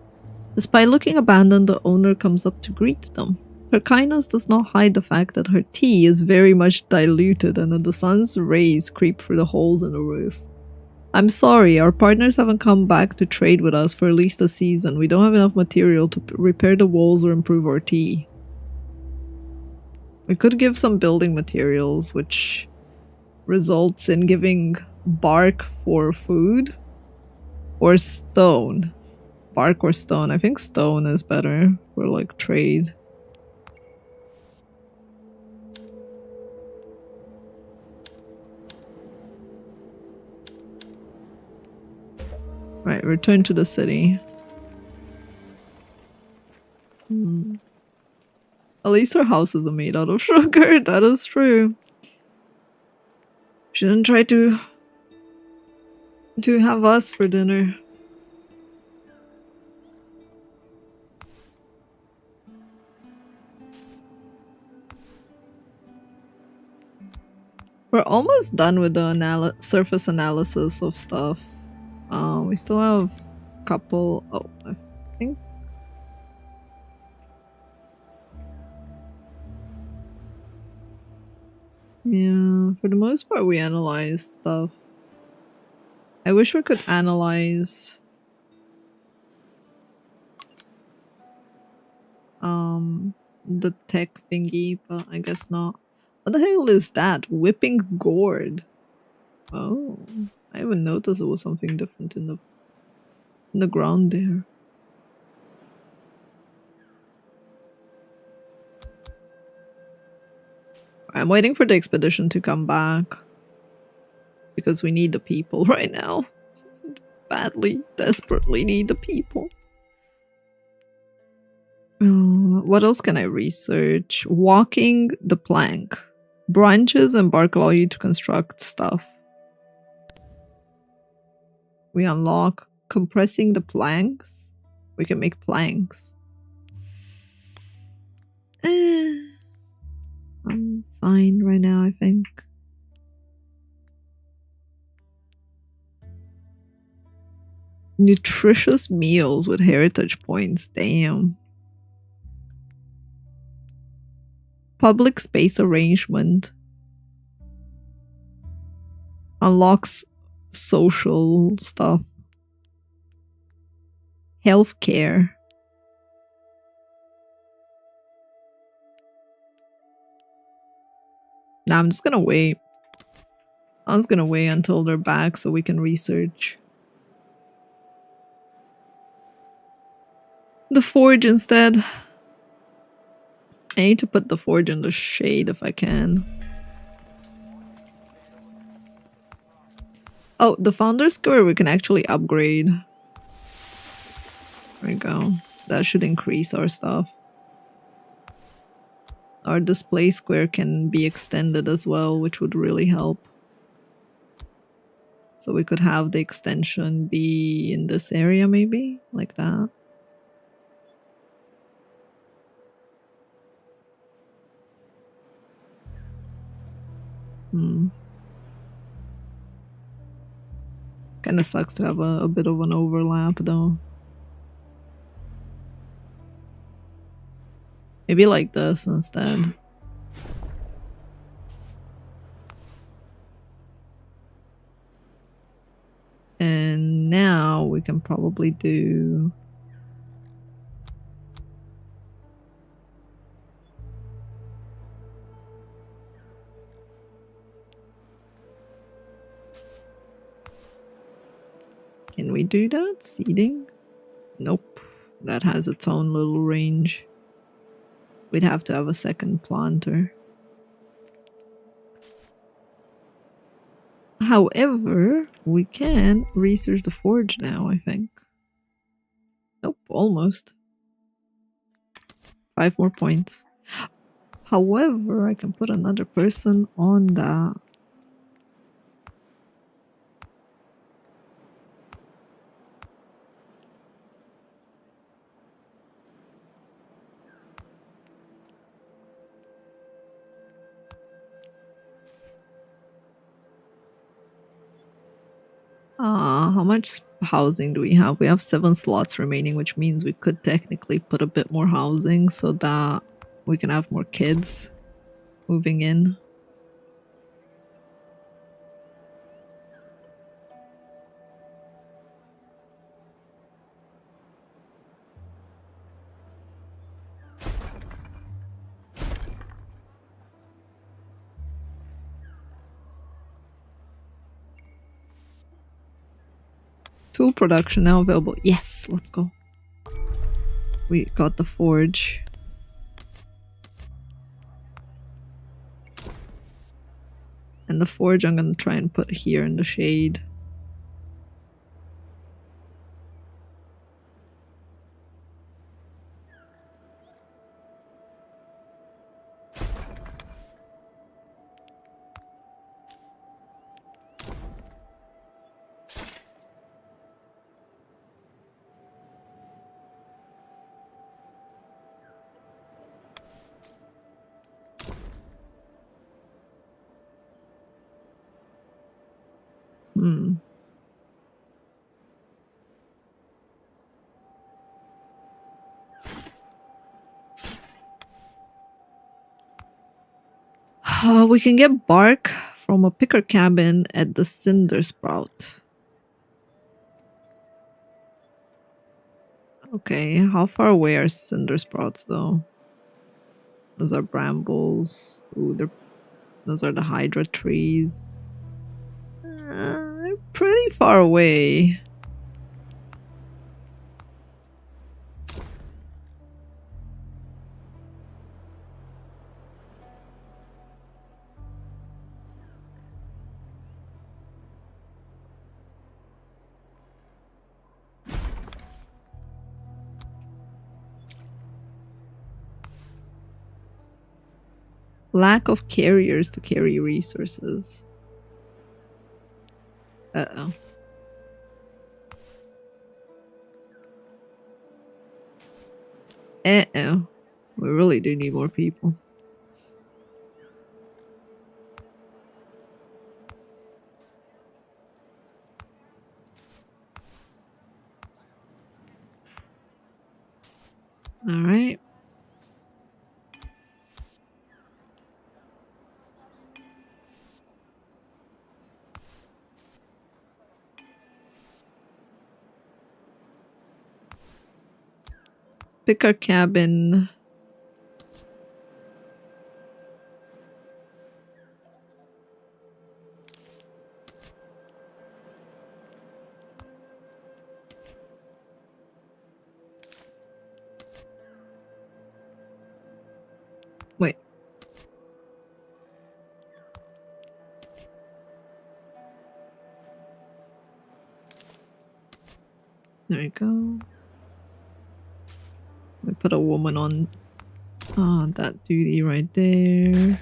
Despite looking abandoned, the owner comes up to greet them. Her kindness does not hide the fact that her tea is very much diluted and that the sun's rays creep through the holes in the roof. I'm sorry, our partners haven't come back to trade with us for at least a season. We don't have enough material to repair the walls or improve our tea. We could give some building materials, which results in giving bark for food. Or stone. Bark or stone. I think stone is better for, like, trade. Alright, return to the city. At least our houses are made out of sugar, that is true. Shouldn't try to have us for dinner. We're almost done with the surface analysis of stuff. We still have a couple. Oh, I think. Yeah, for the most part, we analyze stuff. I wish we could analyze the tech thingy, but I guess not. What the hell is that? Whipping gourd. Oh, I even noticed there was something different in the ground there. I'm waiting for the expedition to come back because we need the people right now. Badly, desperately need the people. What else can I research? Walking the plank. Branches and bark allow you to construct stuff. We unlock compressing the planks. We can make planks. I'm fine right now, I think. Nutritious meals with heritage points. Damn. Public space arrangement. Unlocks social stuff. Healthcare. Nah, I'm just gonna wait. I'm just gonna wait until they're back so we can research. The forge instead. I need to put the forge in the shade if I can. Oh, the Founder's Square we can actually upgrade. There we go. That should increase our stuff. Our display square can be extended as well, which would really help. So we could have the extension be in this area maybe, like that. Kinda sucks to have a bit of an overlap though. Maybe like this instead. And now we can probably do... Can we do that? Seeding? Nope. That has its own little range. We'd have to have a second planter. However, we can research the forge now, I think. Nope, almost. 5 more points. However, I can put another person on that. How much housing do we have? We have 7 slots remaining, which means we could technically put a bit more housing so that we can have more kids moving in. Tool production now available. Yes, let's go. We got the forge. And the forge I'm gonna try and put here in the shade. We can get bark from a picker cabin at the Cinder Sprout. Okay, how far away are Cinder Sprouts though? Those are brambles. Ooh, those are the Hydra trees. They're pretty far away. Lack of carriers to carry resources. Uh-oh. Uh-oh. We really do need more people. Alright. Picker cabin. Wait. There we go. We put a woman on that duty right there.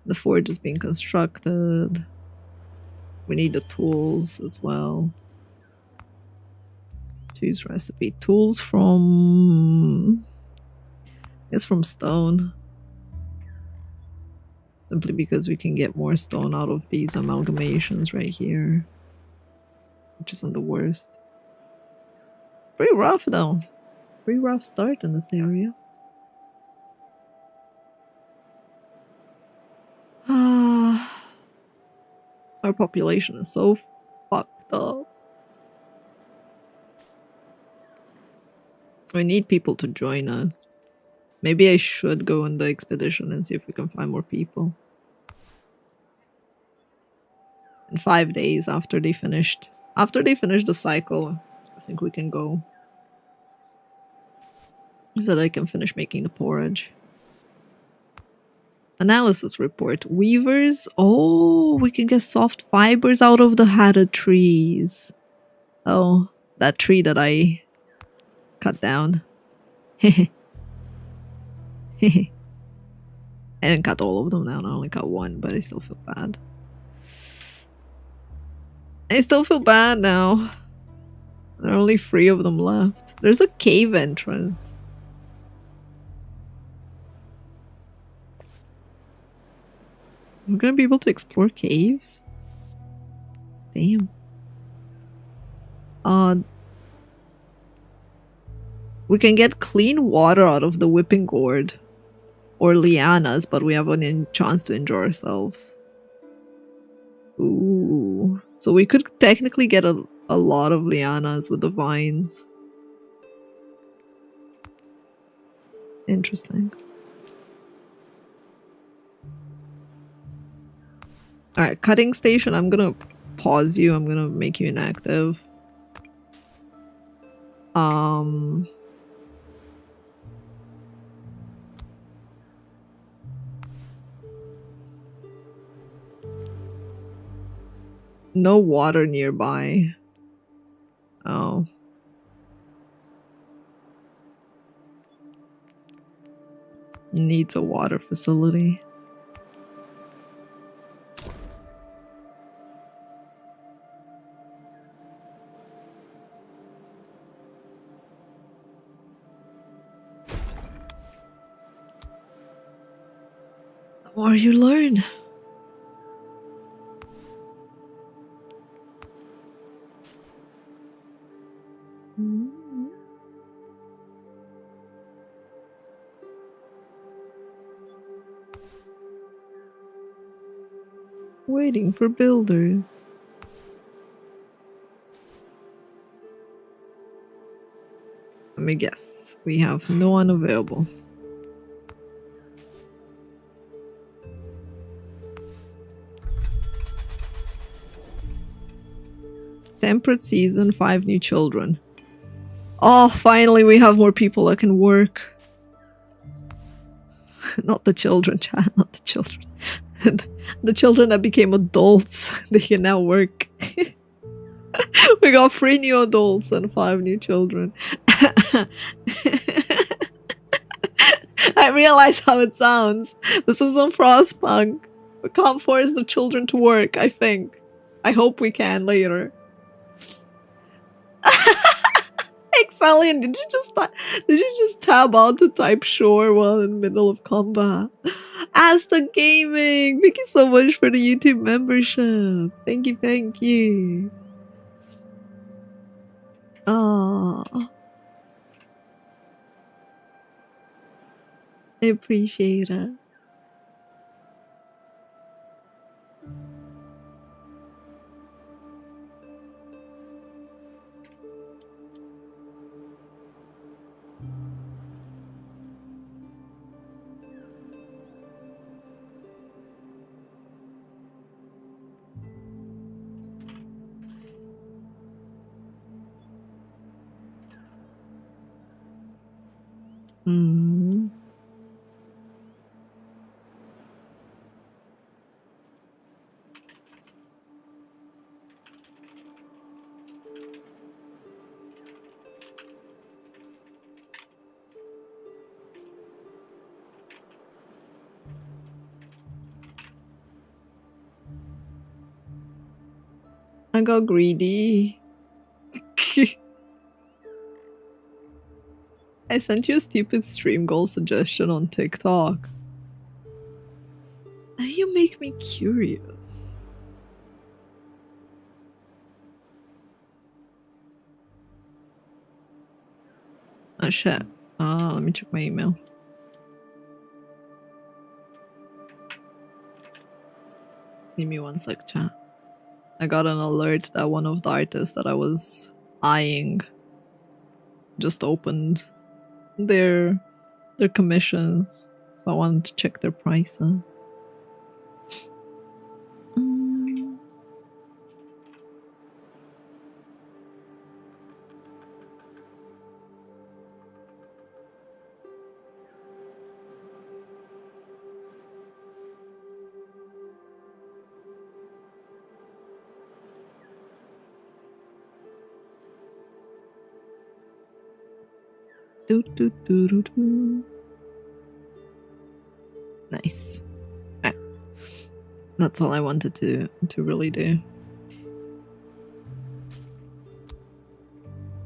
The forge is being constructed. We need the tools as well. Choose recipe. Tools from... It's from stone. Simply because we can get more stone out of these amalgamations right here. Which isn't the worst. Pretty rough though. Pretty rough start in this area. Our population is so fucked up. We need people to join us. Maybe I should go on the expedition and see if we can find more people. In 5 days after they finished the cycle, I think we can go. So that I can finish making the porridge. Analysis report. Weavers. Oh, we can get soft fibers out of the hatted trees. Oh, that tree that I cut down. I didn't cut all of them down. I only cut one, but I still feel bad. I still feel bad now. There are only 3 of them left. There's a cave entrance. We're gonna be able to explore caves? Damn. We can get clean water out of the whipping gourd. Or lianas, but we have a chance to enjoy ourselves. Ooh. So we could technically get a lot of lianas with the vines. Interesting. Alright, cutting station. I'm gonna pause you. I'm gonna make you inactive. No water nearby. Oh. Needs a water facility. The more you learn. Waiting for builders. Let me guess. We have no one available. Temperate season, 5 new children. Oh, finally we have more people that can work. Not the children, chat. Not the children. The children that became adults. They can now work. We got 3 new adults and 5 new children. I realize how it sounds. This is on Frostpunk. We can't force the children to work, I think. I hope we can later. Exalian, did you just tab out to type sure while in the middle of combat? Asta Gaming, thank you so much for the YouTube membership. Thank you, thank you. Oh, I appreciate it. Mm. I got greedy. I sent you a stupid stream goal suggestion on TikTok. Now you make me curious. Oh shit. Let me check my email. Give me one sec, chat. I got an alert that one of the artists that I was eyeing just opened their commissions, so I wanted to check their prices. Nice. Right. That's all I wanted to really do.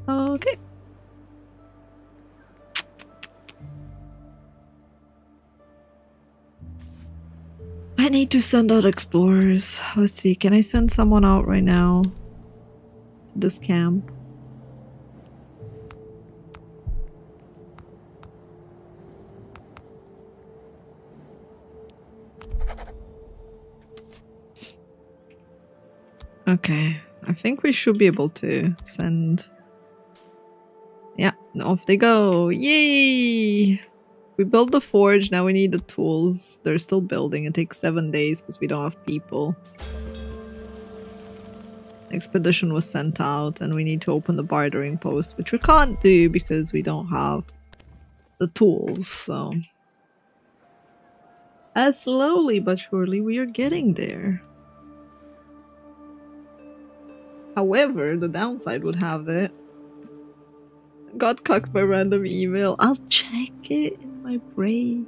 Okay. I need to send out explorers. Let's see, can I send someone out right now to this camp? Okay, I think we should be able to send... Yeah, off they go! Yay! We built the forge, now we need the tools. They're still building, it takes 7 days because we don't have people. Expedition was sent out and we need to open the bartering post, which we can't do because we don't have the tools, so... As slowly but surely we are getting there. However, the downside would have it. Got cucked by random email. I'll check it in my break.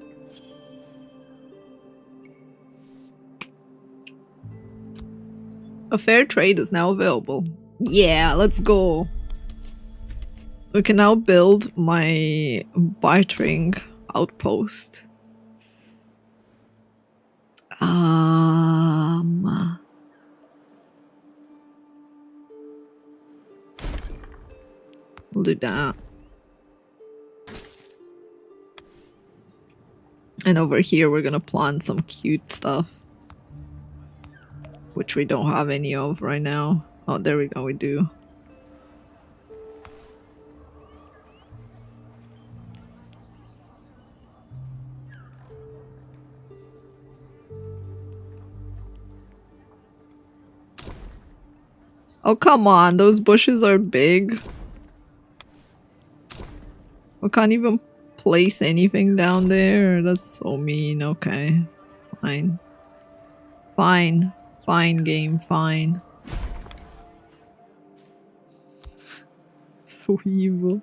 A fair trade is now available. Yeah, let's go. We can now build my bartering outpost. We'll do that. And over here we're gonna plant some cute stuff, which we don't have any of right now. Oh, there we go, we do. Oh, come on, those bushes are big. We can't even place anything down there. That's so mean. Okay, fine. Fine. Fine, game, fine. So evil.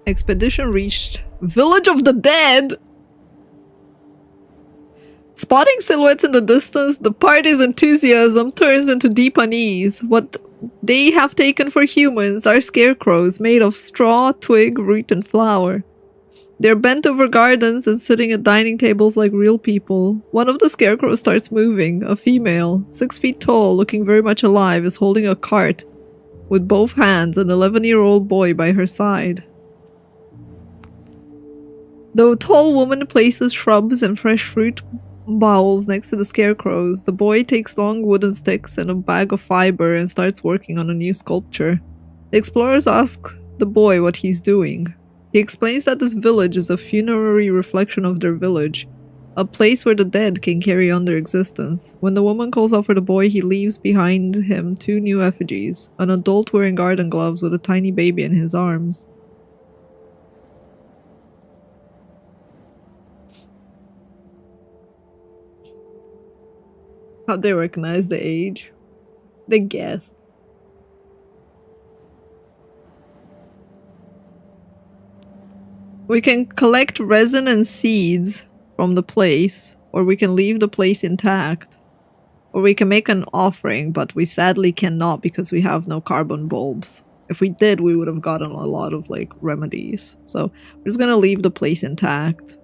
Expedition reached Village of the Dead! Spotting silhouettes in the distance, the party's enthusiasm turns into deep unease. What they have taken for humans are scarecrows made of straw, twig, root, and flower. They're bent over gardens and sitting at dining tables like real people. One of the scarecrows starts moving. A female, 6 feet tall, looking very much alive, is holding a cart with both hands, an 11-year-old boy by her side. The tall woman places shrubs and fresh fruit bowls next to the scarecrows. The boy takes long wooden sticks and a bag of fiber and starts working on a new sculpture. The explorers ask the boy what he's doing. He explains that this village is a funerary reflection of their village, a place where the dead can carry on their existence. When the woman calls out for the boy, he leaves behind him 2 new effigies, an adult wearing garden gloves with a tiny baby in his arms. How'd they recognize the age? They guessed. We can collect resin and seeds from the place, or we can leave the place intact. Or we can make an offering, but we sadly cannot because we have no carbon bulbs. If we did, we would have gotten a lot of, like, remedies. So, we're just gonna leave the place intact.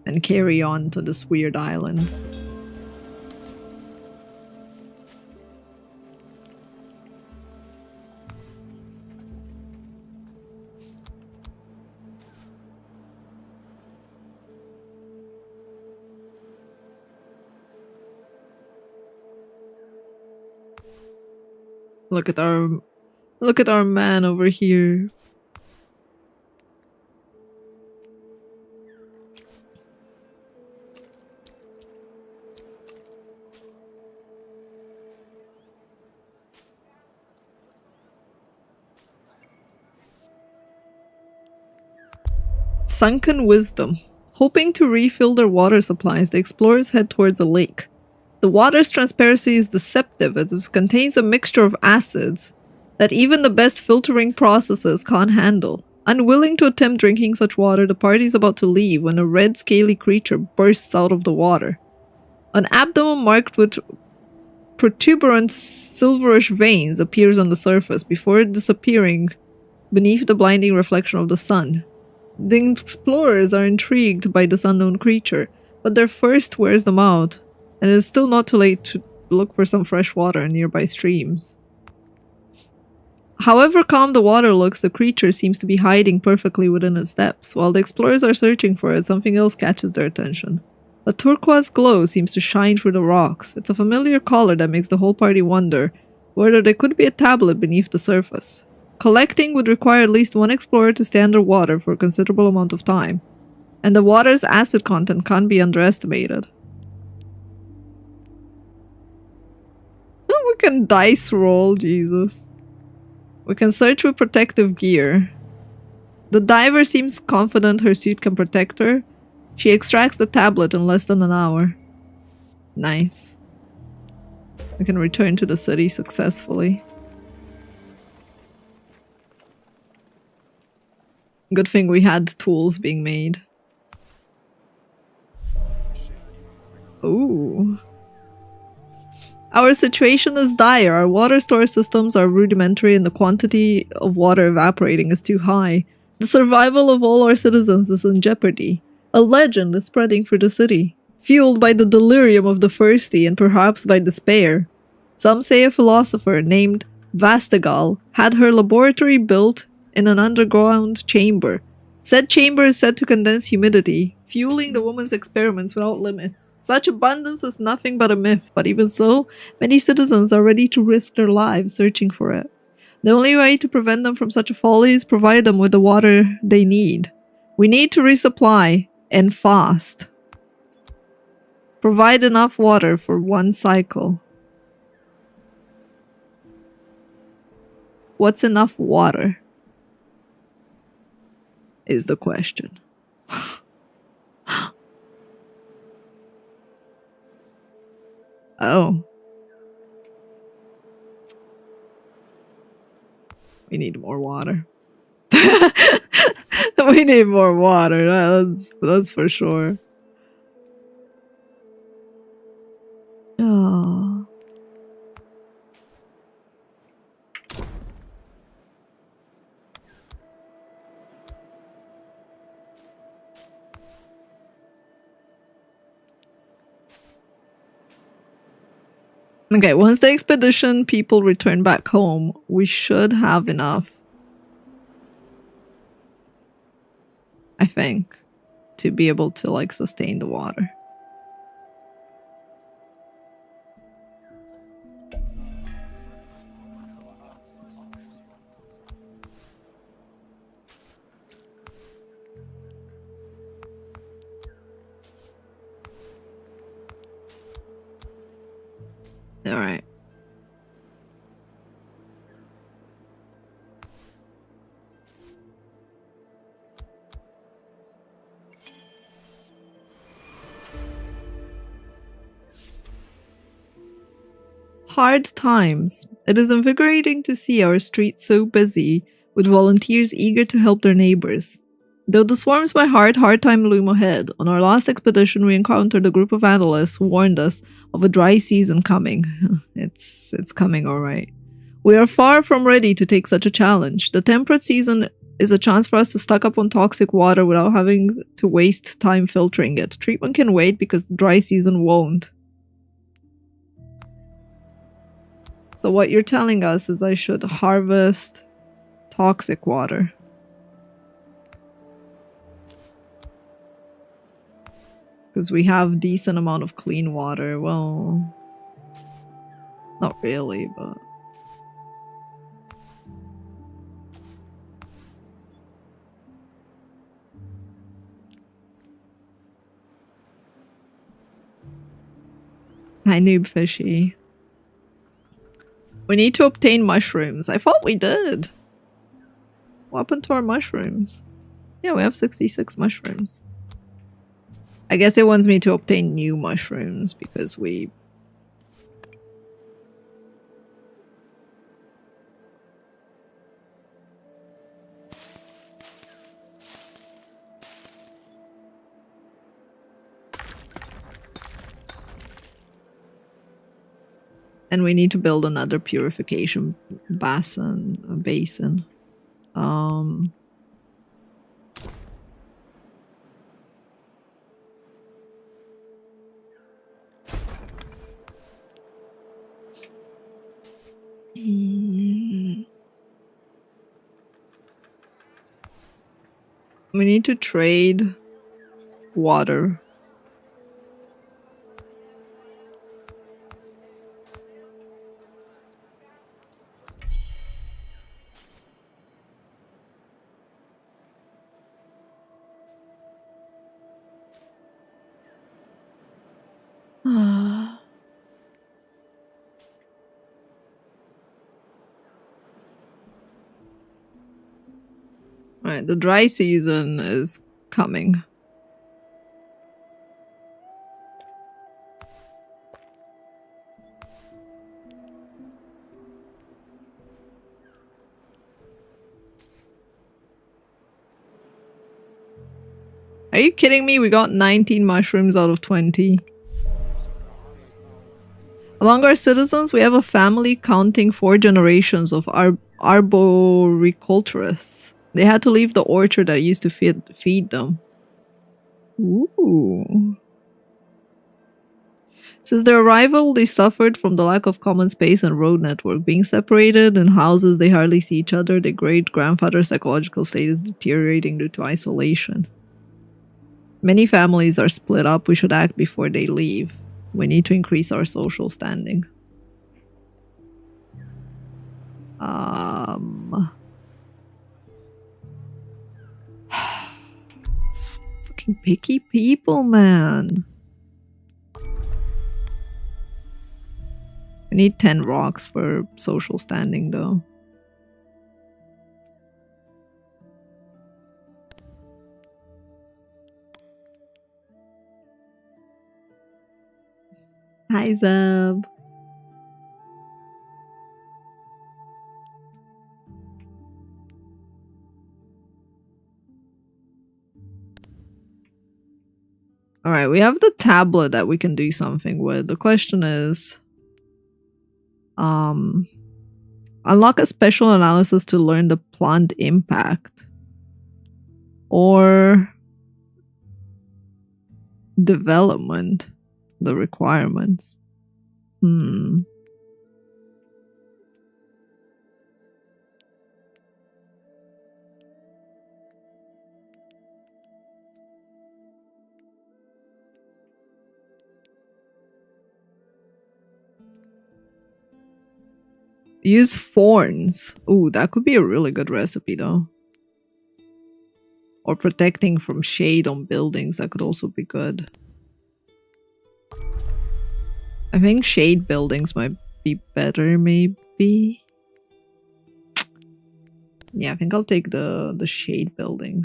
And carry on to this weird island. Look at our man over here. Sunken Wisdom. Hoping to refill their water supplies, the explorers head towards a lake. The water's transparency is deceptive as it contains a mixture of acids that even the best filtering processes can't handle. Unwilling to attempt drinking such water, the party is about to leave when a red scaly creature bursts out of the water. An abdomen marked with protuberant silverish veins appears on the surface before disappearing beneath the blinding reflection of the sun. The explorers are intrigued by this unknown creature, but their thirst wears them out, and it is still not too late to look for some fresh water in nearby streams. However calm the water looks, the creature seems to be hiding perfectly within its depths. While the explorers are searching for it, something else catches their attention. A turquoise glow seems to shine through the rocks. It's a familiar color that makes the whole party wonder whether there could be a tablet beneath the surface. Collecting would require at least 1 explorer to stay underwater for a considerable amount of time, and the water's acid content can't be underestimated. We can dice roll, Jesus. We can search with protective gear. The diver seems confident her suit can protect her. She extracts the tablet in less than an hour. Nice. We can return to the city successfully. Good thing we had tools being made. Ooh. Our situation is dire. Our water storage systems are rudimentary and the quantity of water evaporating is too high. The survival of all our citizens is in jeopardy. A legend is spreading through the city, fueled by the delirium of the thirsty and perhaps by despair. Some say a philosopher named Vastagal had her laboratory built in an underground chamber. Said chamber is said to condense humidity, fueling the woman's experiments without limits. Such abundance is nothing but a myth, but even so, many citizens are ready to risk their lives searching for it. The only way to prevent them from such a folly is provide them with the water they need. We need to resupply, and fast. Provide enough water for one cycle. What's enough water? Is the question. Oh. We need more water. We need more water. That's for sure. Oh. Okay, once the expedition people return back home, we should have enough, I think, to be able to like sustain the water. All right. Hard times. It is invigorating to see our streets so busy, with volunteers eager to help their neighbors. Though the swarms by hard time loom ahead. On our last expedition, we encountered a group of analysts who warned us of a dry season coming. It's coming, alright. We are far from ready to take such a challenge. The temperate season is a chance for us to stock up on toxic water without having to waste time filtering it. Treatment can wait because the dry season won't. So what you're telling us is I should harvest toxic water. Because we have decent amount of clean water. Well, not really, but... Hi, Noob Fishy. We need to obtain mushrooms. I thought we did. What happened to our mushrooms? Yeah, we have 66 mushrooms. I guess it wants me to obtain new mushrooms because we... And we need to build another purification basin. We need to trade water. Alright, the dry season is coming. Are you kidding me? We got 19 mushrooms out of 20. Among our citizens, we have a family counting 4 generations of arboriculturists. They had to leave the orchard that used to feed them. Ooh. Since their arrival, they suffered from the lack of common space and road network. Being separated in houses, they hardly see each other. Their great-grandfather's psychological state is deteriorating due to isolation. Many families are split up. We should act before they leave. We need to increase our social standing. Fucking picky people, man. I need 10 rocks for social standing, though. Hi, Zeb. Alright, we have the tablet that we can do something with. The question is... unlock a special analysis to learn the plant impact. Or... development. The requirements. Use thorns. Ooh, that could be a really good recipe, though. Or protecting from shade on buildings. That could also be good. I think shade buildings might be better, maybe. Yeah, I think I'll take the shade building.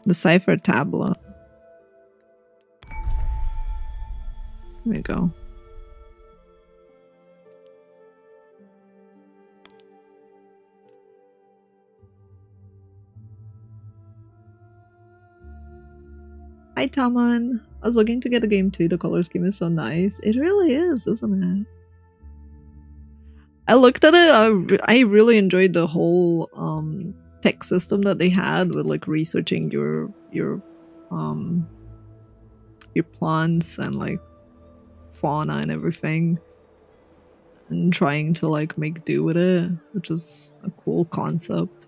The cipher tablet. There we go. Hi, Taman. I was looking to get a game too. The color scheme is so nice. It really is, isn't it? I looked at it. I really enjoyed the whole tech system that they had with like researching your plants and like fauna and everything, and trying to like make do with it, which is a cool concept.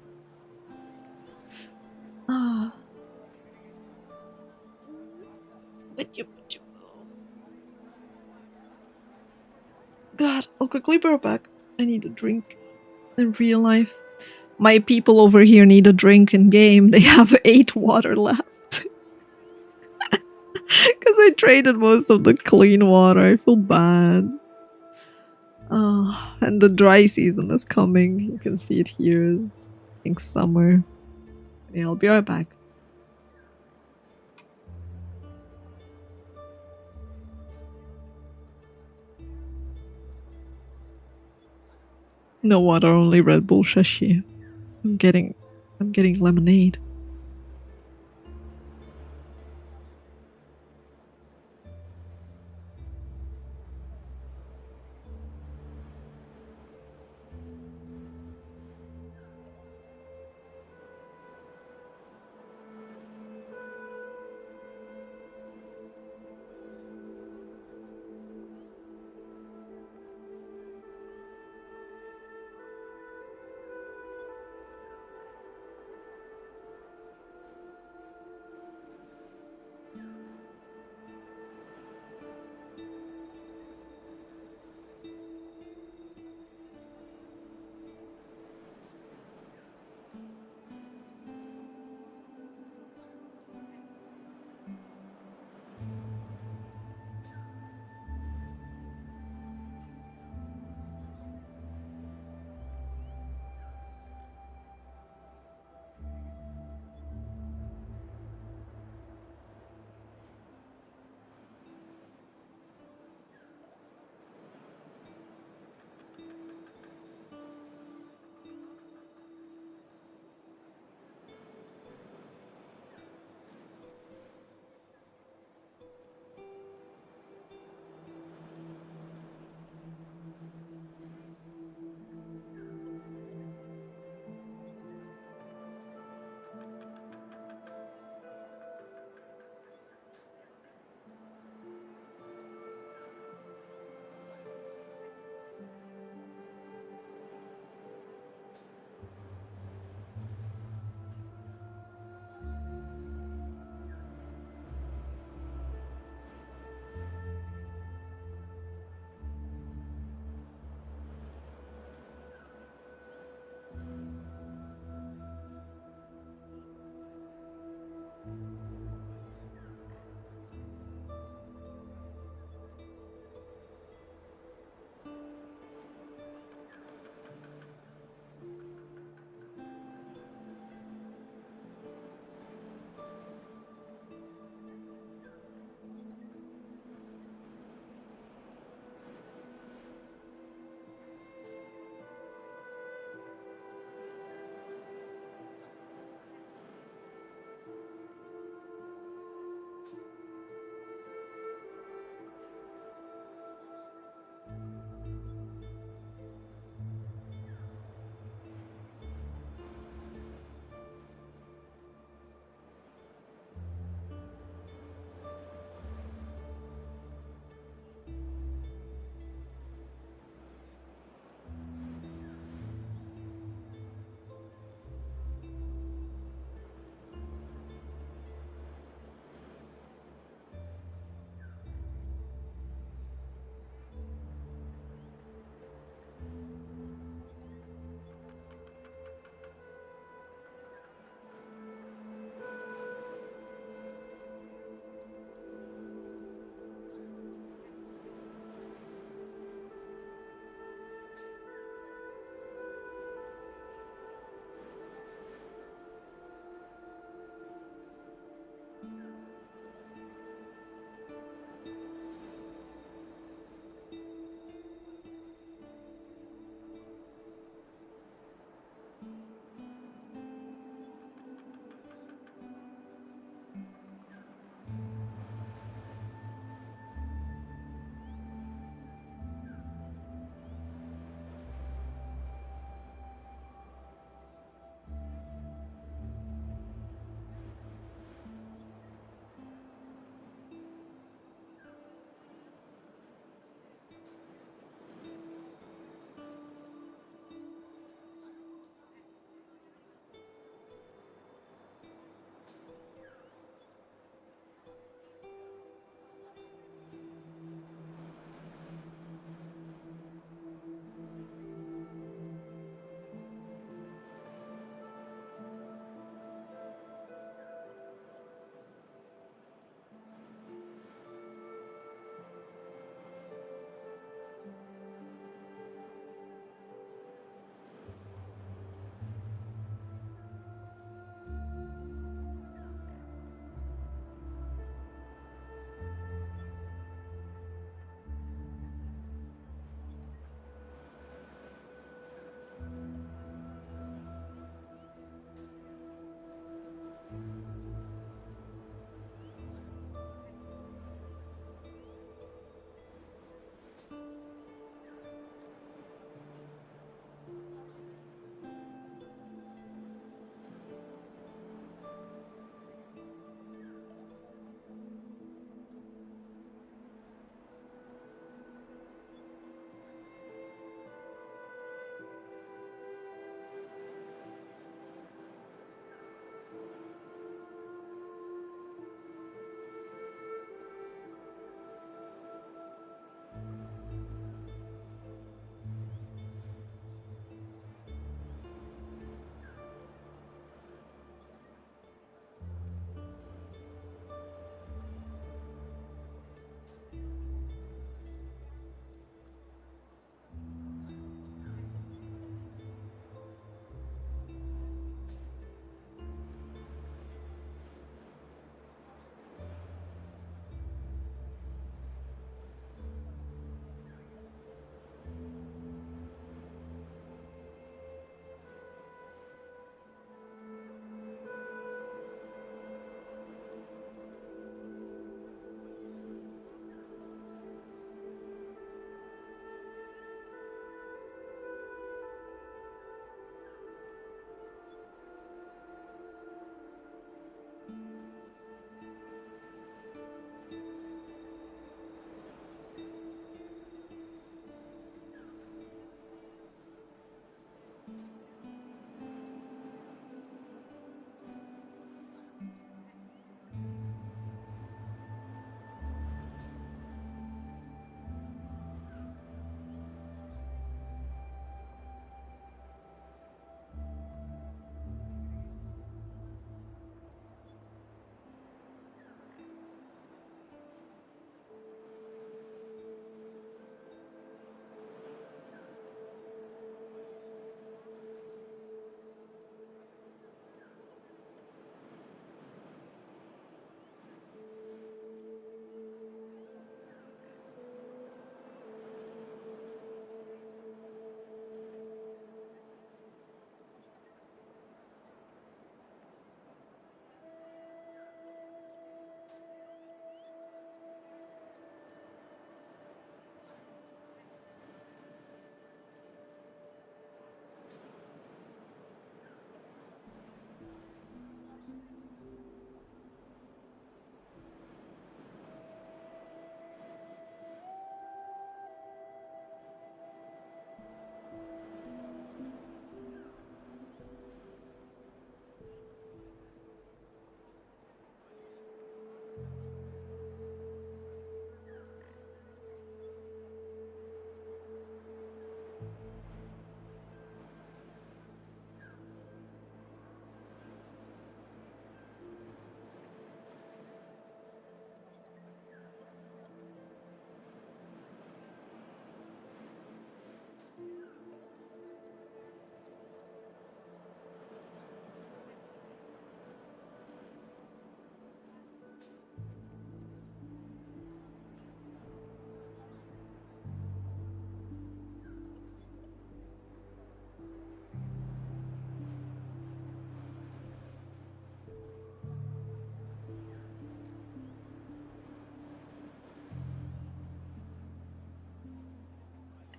God, I'll quickly be right back. I need a drink in real life. My people over here need a drink in game. They have 8 water left. Because I traded most of the clean water. I feel bad. Oh, and the dry season is coming. You can see it here. It's, I think, summer. Yeah, I'll be right back. No water, only Red Bull Shashi. I'm getting lemonade.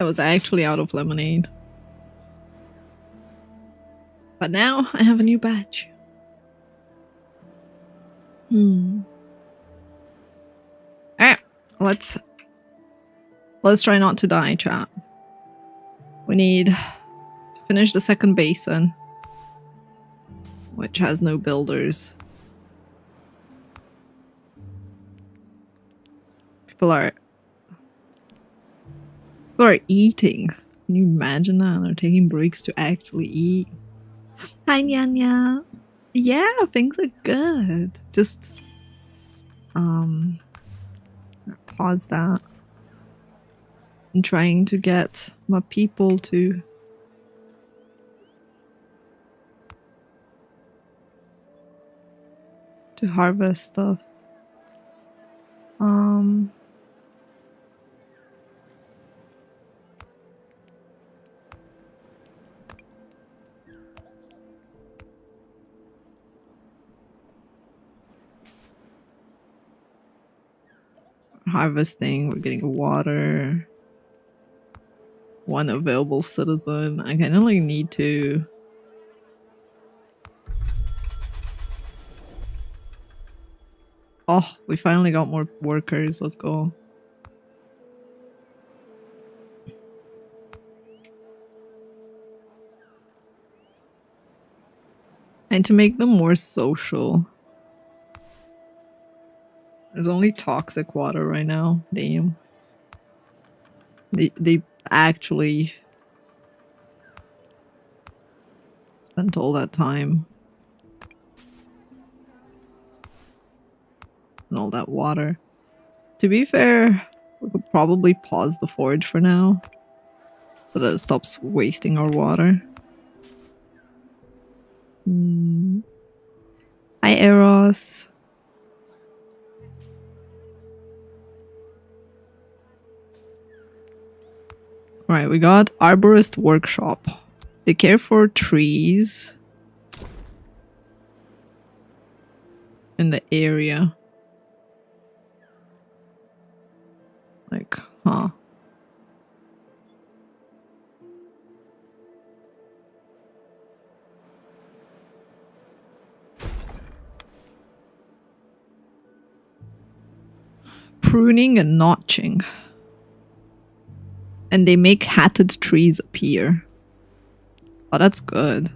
I was actually out of lemonade. But now I have a new batch. Alright, let's try not to die, chat. We need to finish the second basin, which has no builders. People are eating. Can you imagine that? They're taking breaks to actually eat. Hi, Nyanya. Yeah, things are good. Just pause that. I'm trying to get my people to harvest stuff. Harvesting, we're getting water. One available citizen. I kind of like need to. Oh, we finally got more workers. Let's go. And to make them more social. There's only toxic water right now. Damn. They actually spent all that time. And all that water. To be fair, we could probably pause the forge for now. So that it stops wasting our water. Hi, Eros. Alright, we got Arborist Workshop. They care for trees in the area. Like, huh. Pruning and notching. And they make hatted trees appear. Oh, that's good.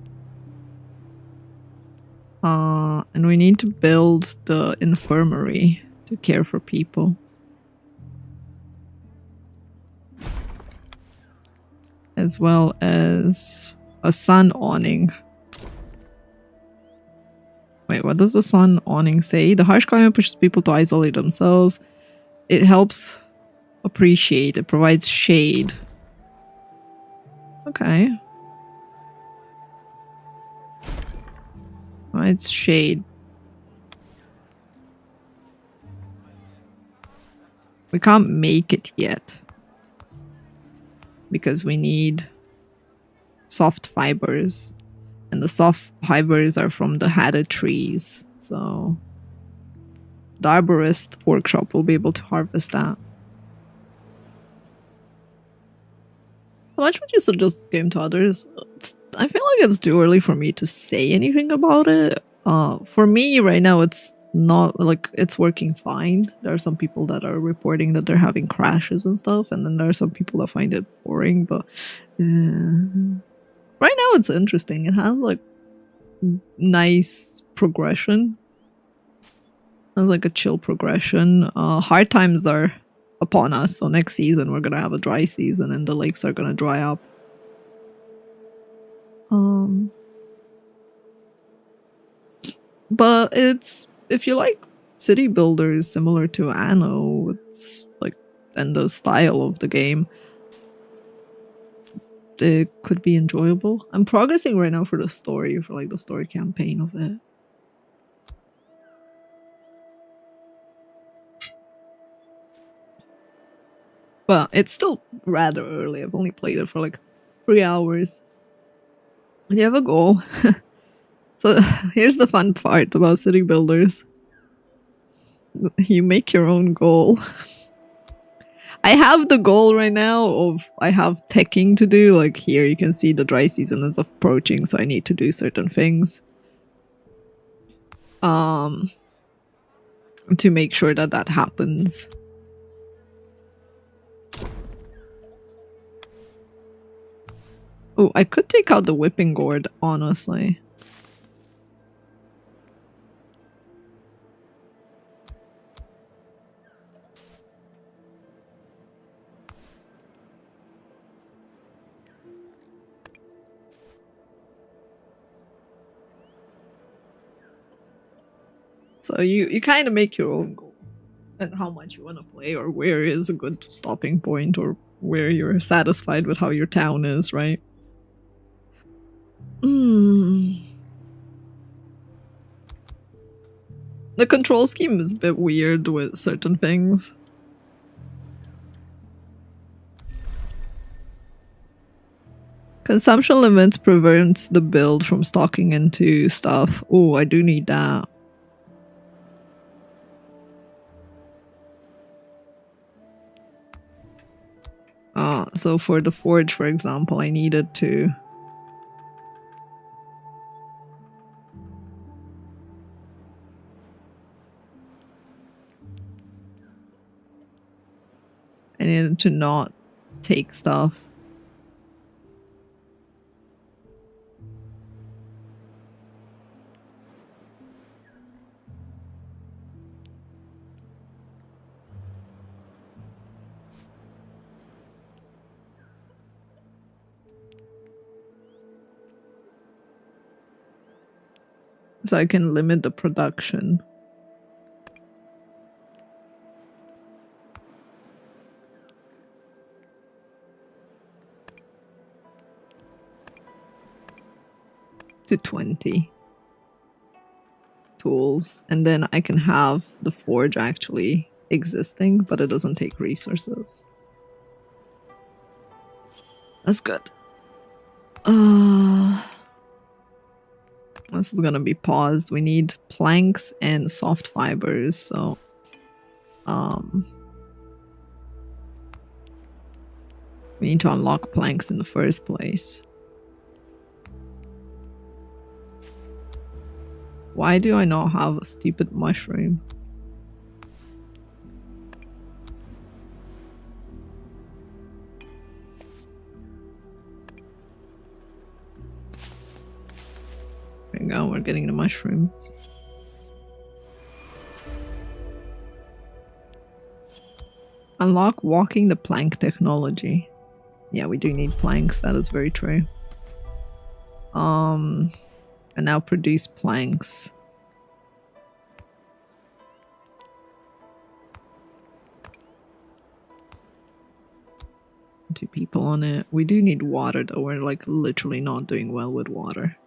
And we need to build the infirmary to care for people. As well as a sun awning. Wait, what does the sun awning say? The harsh climate pushes people to isolate themselves. It helps appreciate. It provides shade. Okay. Provides shade. We can't make it yet. Because we need soft fibers. And the soft fibers are from the hatted trees. So the arborist workshop will be able to harvest that. How much would you suggest this game to others? I feel like it's too early for me to say anything about it. For me right now, it's not like it's working fine. There are some people that are reporting that they're having crashes and stuff, and then there are some people that find it boring. But right now, it's interesting. It has like nice progression. It has like a chill progression. Hard times are upon us, so next season we're gonna have a dry season and the lakes are gonna dry up. But it's, if you like city builders similar to Anno, it's like, and the style of the game, it could be enjoyable. I'm progressing right now for the story, for like the story campaign of it. Well, it's still rather early. I've only played it for like 3 hours. You have a goal. So here's the fun part about city builders. You make your own goal. I have the goal right now of I have teching to do. Like here you can see the dry season is approaching, so I need to do certain things. To make sure that that happens. Oh, I could take out the whipping gourd, honestly. So you kind of make your own goal and how much you want to play, or where is a good stopping point, or where you're satisfied with how your town is, right? The control scheme is a bit weird with certain things. Consumption limits prevents the build from stocking into stuff. Oh, I do need that. So for the forge, for example, I needed to... I needed to not take stuff. So I can limit the production. To 20 tools, and then I can have the forge actually existing, but it doesn't take resources. That's good. This is gonna be paused. We need planks and soft fibers, so we need to unlock planks in the first place. Why do I not have a stupid mushroom? There we go, we're getting the mushrooms. Unlock walking the plank technology. Yeah, we do need planks, that is very true. And now produce planks. Two people on it. We do need water though, we're like literally not doing well with water.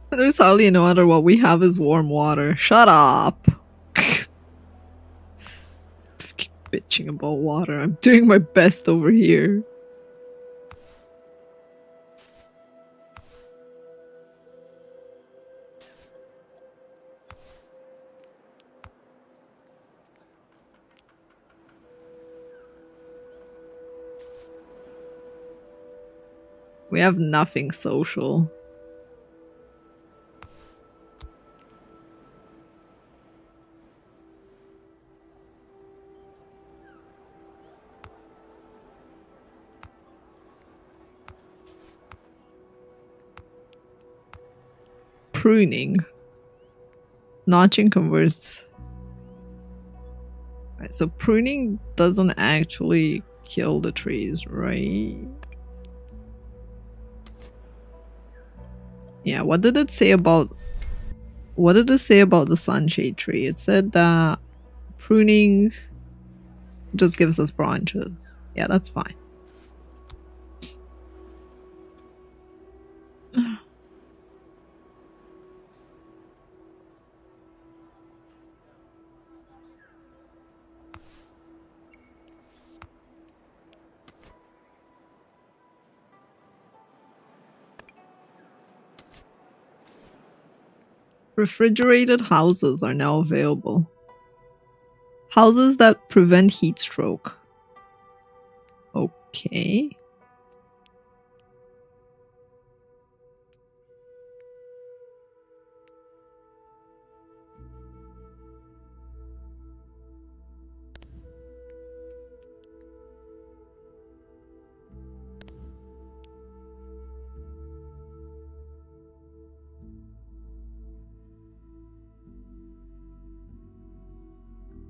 There's hardly no water. What we have is warm water. Shut up! Keep bitching about water. I'm doing my best over here. We have nothing social. Pruning. Notching converts. Right, so pruning doesn't actually kill the trees, right? Yeah, what did it say about... What did it say about the sunshade tree? It said that pruning just gives us branches. Yeah, that's fine. Refrigerated houses are now available. Houses that prevent heat stroke. Okay.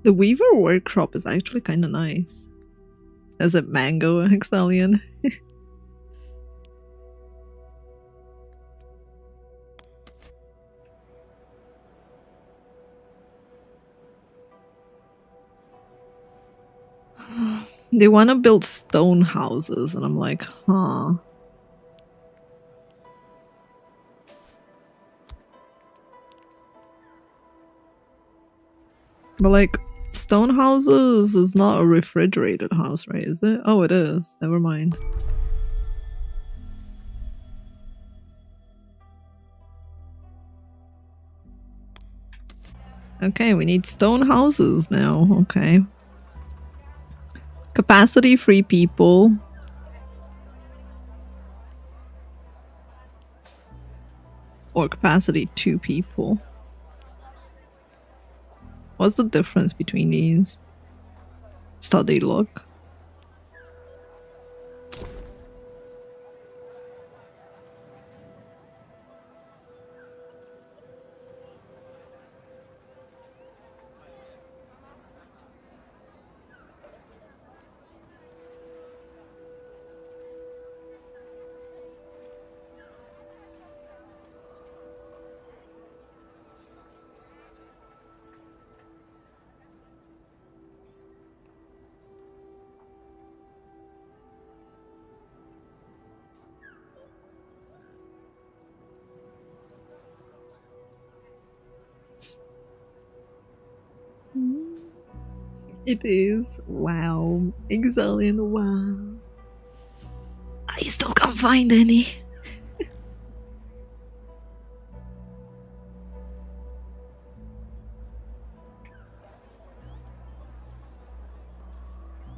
The Weaver workshop is actually kind of nice. Is it mango Hexalian? They want to build stone houses, and I'm like, huh. But like, stone houses is not a refrigerated house, right? Is it? Oh, it is. Never mind. Okay, we need stone houses now. Okay. Capacity 3 people. Or capacity 2 people. What's the difference between these? Just how they look. It is. Wow. Exalian, wow. I still can't find any.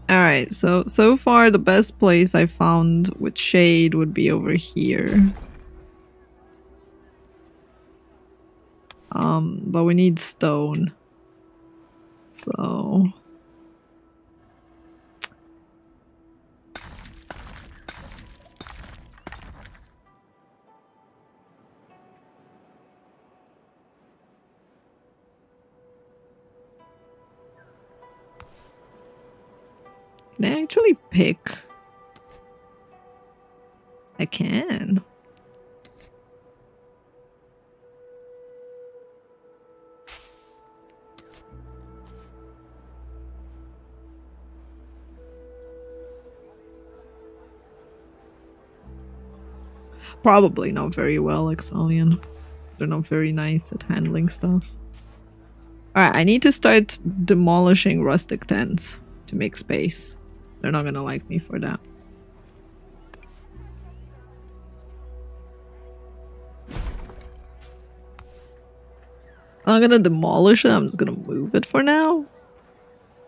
Alright, so far the best place I found with shade would be over here. But we need stone. So... Can I actually pick? I can. Probably not very well, Exalian. They're not very nice at handling stuff. Alright, I need to start demolishing rustic tents to make space. They're not gonna like me for that. I'm gonna demolish it, I'm just gonna move it for now.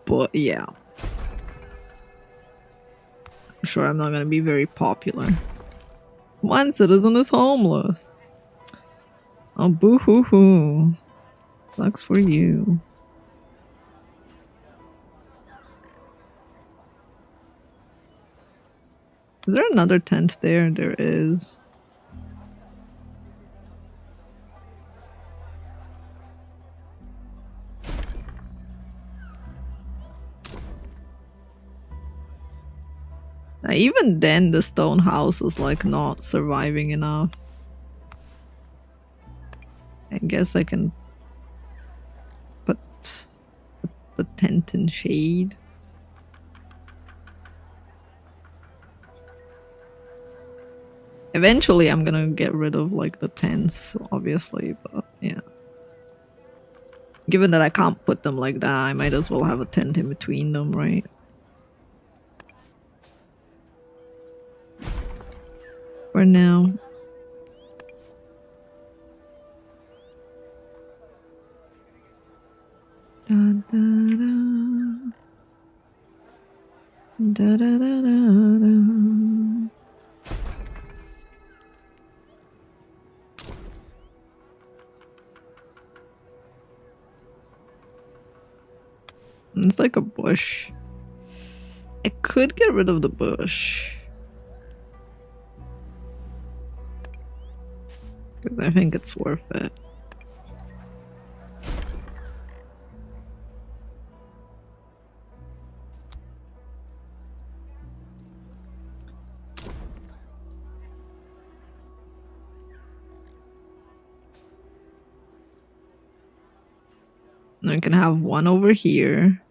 But yeah. I'm sure I'm not gonna be very popular. One citizen is homeless. Oh, boo-hoo-hoo. Sucks for you. Is there another tent there? There is. Now, even then, the stone house is like not surviving enough. I guess I can put the tent in shade. Eventually, I'm gonna get rid of like the tents, obviously, but yeah. Given that I can't put them like that, I might as well have a tent in between them, right? For now. Da, da, da, da, da. It's like a bush. I could get rid of the bush. Because I think it's worth it. I can have one over here.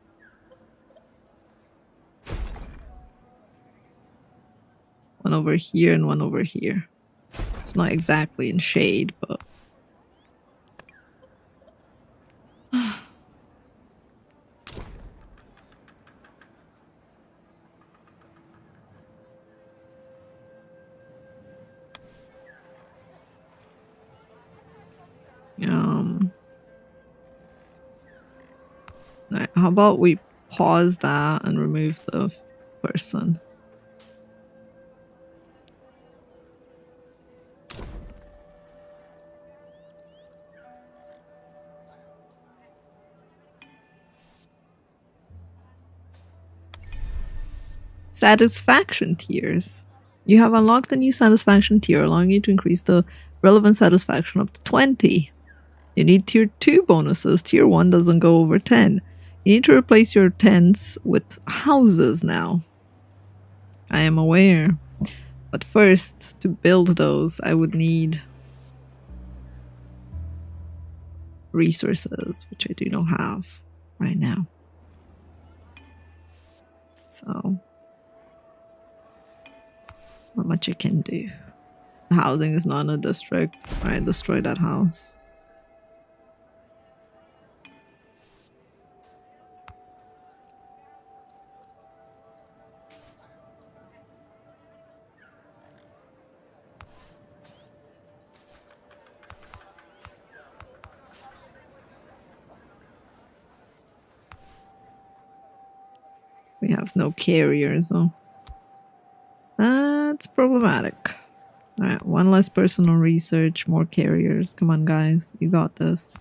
One over here and one over here. It's not exactly in shade, but... Right, how about we pause that and remove the person? Satisfaction tiers. You have unlocked a new satisfaction tier, allowing you to increase the relevant satisfaction up to 20. You need tier 2 bonuses. Tier 1 doesn't go over 10. You need to replace your tents with houses now. I am aware. But first, to build those, I would need resources, which I do not have right now. So, not much I can do. The housing is not in a district. Alright, destroy that house. We have no carriers, though. That's problematic. Alright, one less personal research, more carriers. Come on, guys. You got this.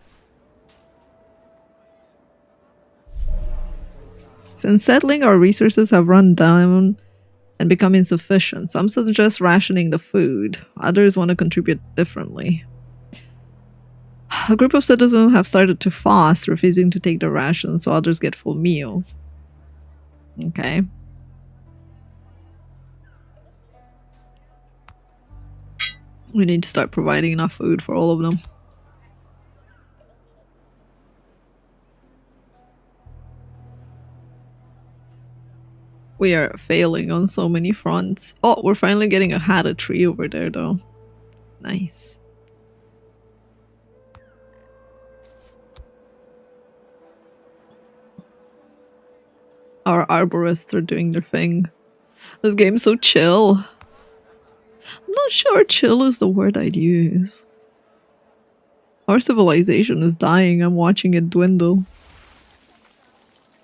Since settling, our resources have run down and become insufficient. Some suggest rationing the food. Others want to contribute differently. A group of citizens have started to fast, refusing to take their rations, so others get full meals. Okay. We need to start providing enough food for all of them. We are failing on so many fronts. Oh, we're finally getting a hada tree over there, though. Nice. Our arborists are doing their thing. This game's so chill. I'm not sure chill is the word I'd use. Our civilization is dying. I'm watching it dwindle.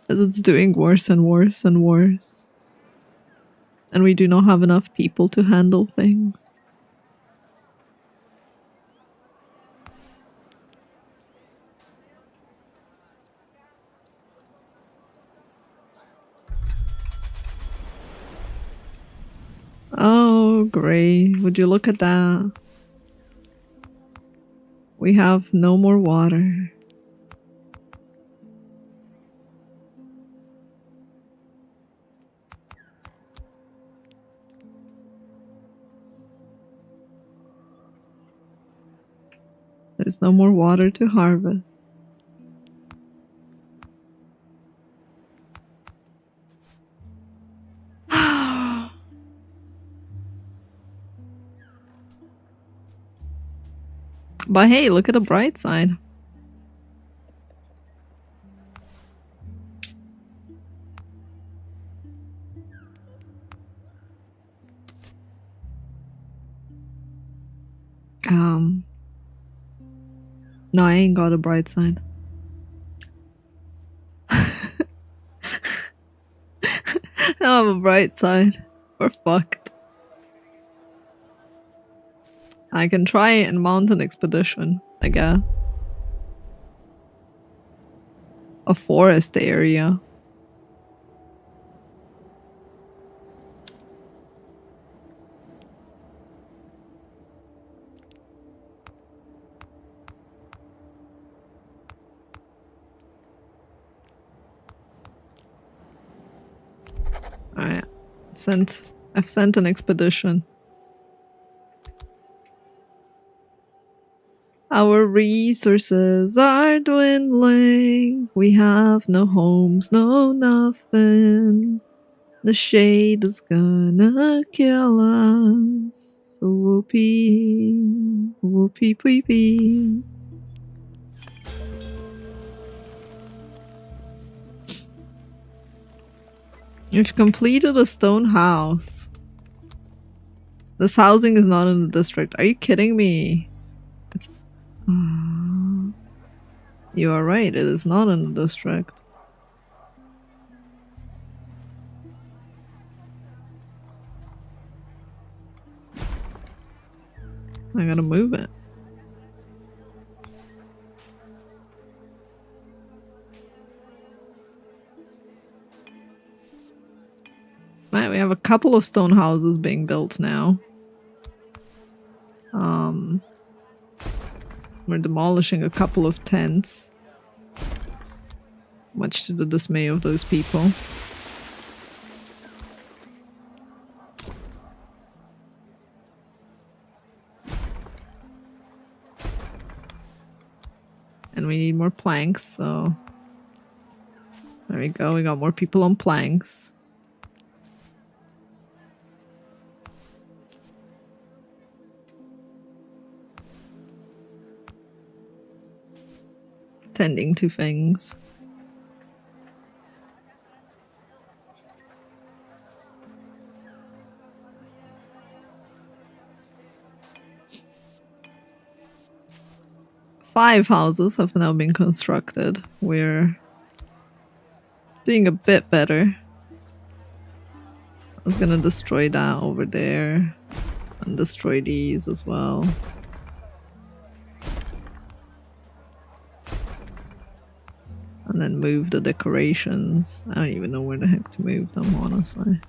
As it's doing worse and worse and worse. And we do not have enough people to handle things. Oh, great. Would you look at that? We have no more water. There's no more water to harvest. But hey, look at the bright side. No, I ain't got a bright side. No, have a bright side. We're fucked. I can try and mount an expedition, I guess. A forest area. Alright. I've sent an expedition. Our resources are dwindling. We have no homes, no nothing. The shade is gonna kill us. Whoopee. Whoopee pee pee. You've completed a stone house. This housing is not in the district. Are you kidding me? It's... You are right, it is not in the district. I gotta move it. Right, we have a couple of stone houses being built now. We're demolishing a couple of tents. Much to the dismay of those people. And we need more planks, so... There we go, we got more people on planks. Tending to things. Five houses have now been constructed. We're doing a bit better. I was gonna destroy that over there and destroy these as well. And then move the decorations. I don't even know where the heck to move them, honestly.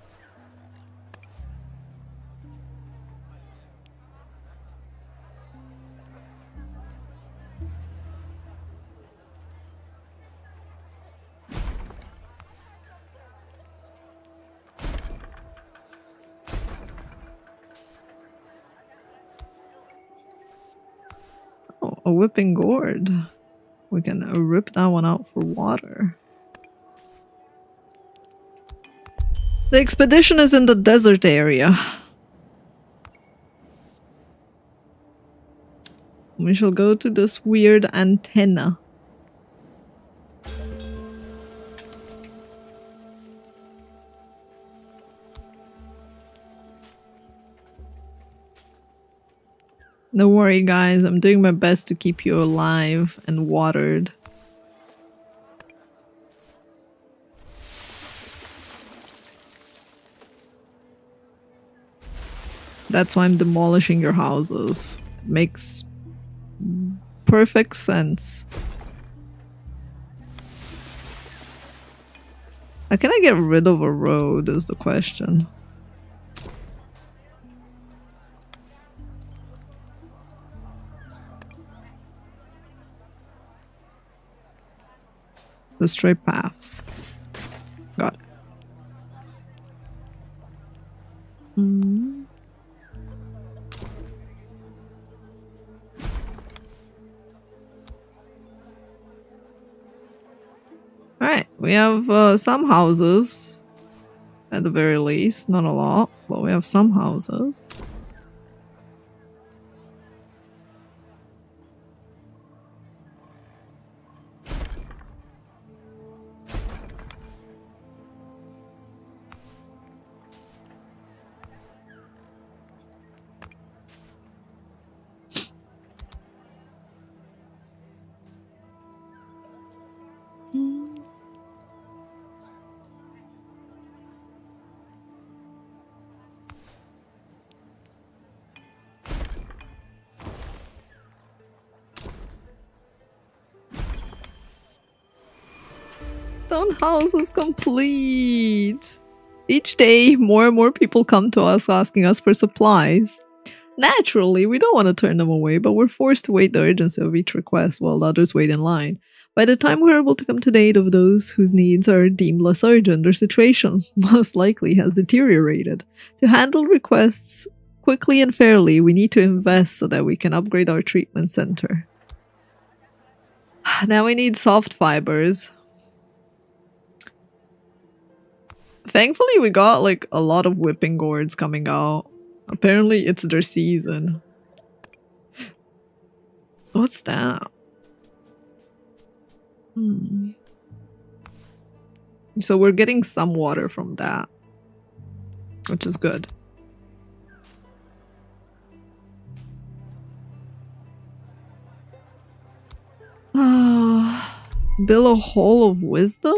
Oh, a whipping gourd. We can rip that one out for water. The expedition is in the desert area. We shall go to this weird antenna. Don't worry guys, I'm doing my best to keep you alive and watered. That's why I'm demolishing your houses. Makes perfect sense. How can I get rid of a road is the question. Destroy paths. Got it. Alright, we have some houses. At the very least. Not a lot, but we have some houses. stone house is complete. Each day, more and more people come to us asking us for supplies. Naturally, we don't want to turn them away, but we're forced to wait the urgency of each request while others wait in line. By the time we're able to come to the aid of those whose needs are deemed less urgent, their situation most likely has deteriorated. To handle requests quickly and fairly, we need to invest so that we can upgrade our treatment center. Now we need soft fibers. Thankfully, we got like a lot of whipping gourds coming out. Apparently, it's their season. What's that? So we're getting some water from that, which is good. Bill a hole of wisdom?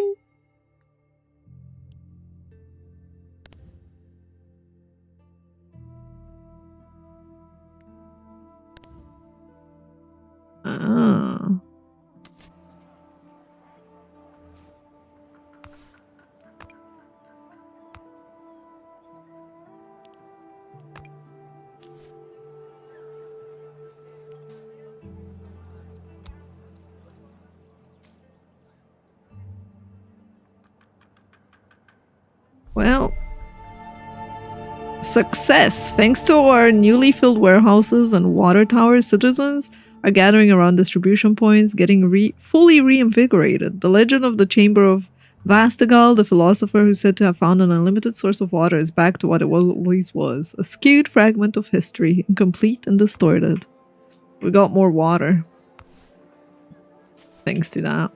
Well, success! Thanks to our newly filled warehouses and water towers, citizens are gathering around distribution points, getting fully reinvigorated. The legend of the Chamber of Vastagal, the philosopher who's said to have found an unlimited source of water, is back to what it always was, a skewed fragment of history, incomplete and distorted. We got more water. Thanks to that.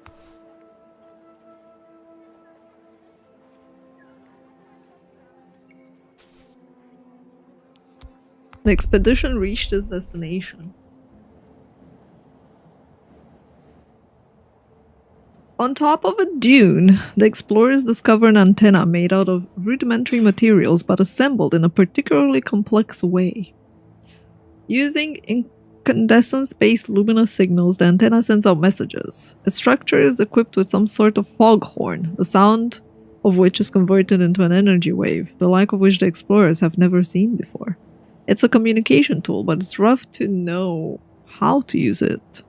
The expedition reached its destination. On top of a dune, the explorers discover an antenna made out of rudimentary materials but assembled in a particularly complex way. Using incandescence-based luminous signals, the antenna sends out messages. Its structure is equipped with some sort of foghorn, the sound of which is converted into an energy wave, the like of which the explorers have never seen before. It's a communication tool, but it's rough to know how to use it.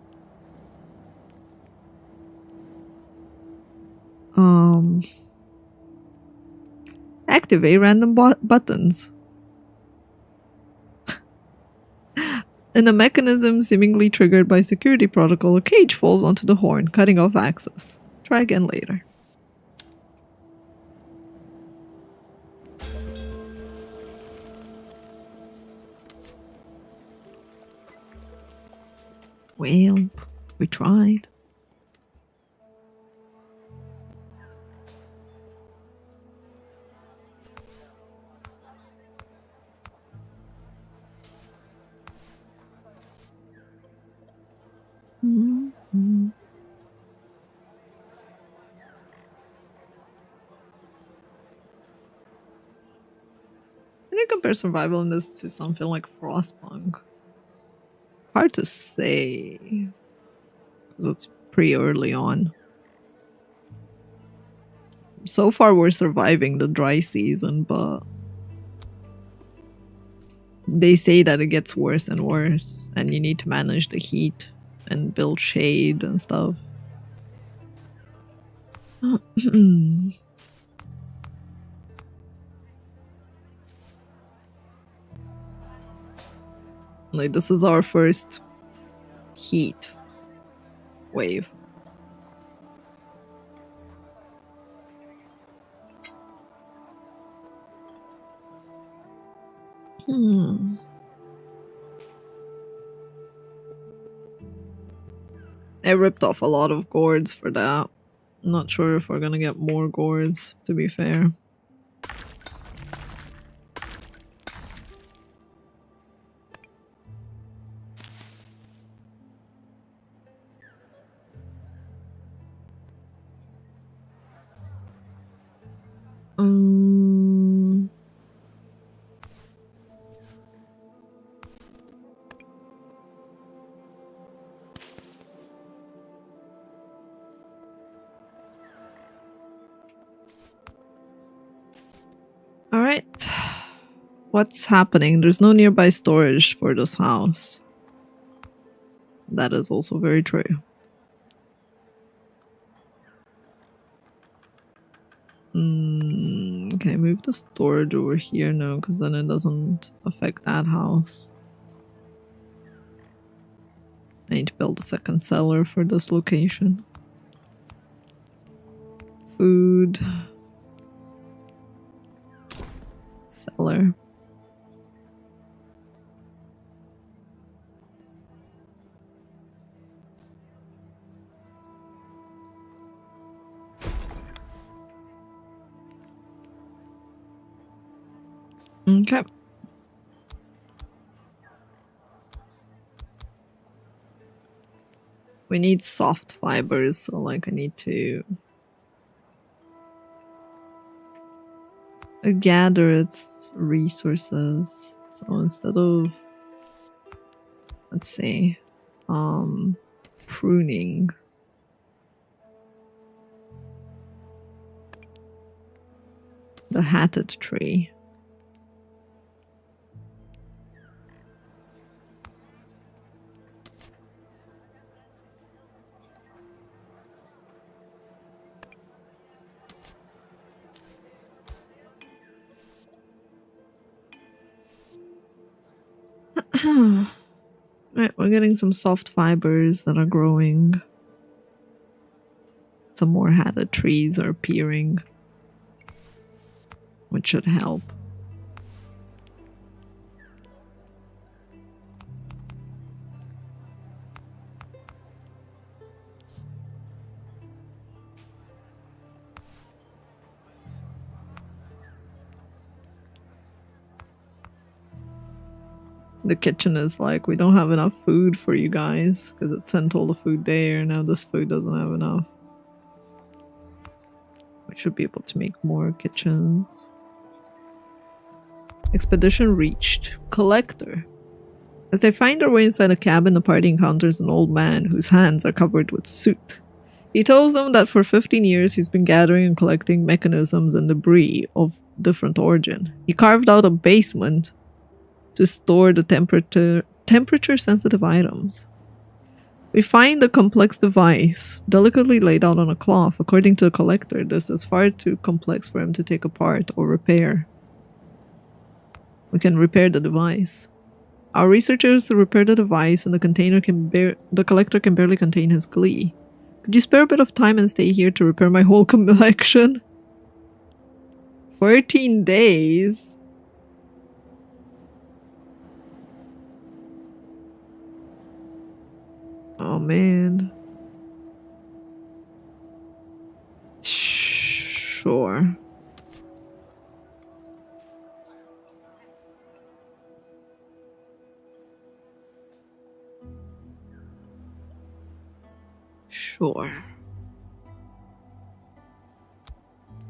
Activate random buttons. In a mechanism seemingly triggered by security protocol, a cage falls onto the horn, cutting off access. Try again later. Well, we tried. Can you compare survival in this to something like Frostpunk? Hard to say, because it's pretty early on. So far we're surviving the dry season, but they say that it gets worse and worse, and you need to manage the heat and build shade and stuff. Like, this is our first heat wave. I ripped off a lot of gourds for that. I'm not sure if we're gonna get more gourds, to be fair. What's happening? There's no nearby storage for this house. That is also very true. Okay, move the storage over here now, because then it doesn't affect that house. I need to build a second cellar for this location. Food. Cellar. Okay. We need soft fibers, so like I need to gather its resources. So instead of, let's say, pruning, the hatted tree. Right, we're getting some soft fibers that are growing. Some more hatted trees are appearing, which should help. The kitchen is like, we don't have enough food for you guys because it sent all the food there. Now this food doesn't have enough. We should be able to make more kitchens. Expedition reached. Collector. As they find their way inside a cabin, the party encounters an old man whose hands are covered with soot. He tells them that for 15 years he's been gathering and collecting mechanisms and debris of different origin. He carved out a basement to store the temperature-sensitive items. We find a complex device, delicately laid out on a cloth. According to the collector, this is far too complex for him to take apart or repair. We can repair the device. Our researchers repair the device, and the collector can barely contain his glee. Could you spare a bit of time and stay here to repair my whole collection? 14 days? Oh man. Sure. Sure.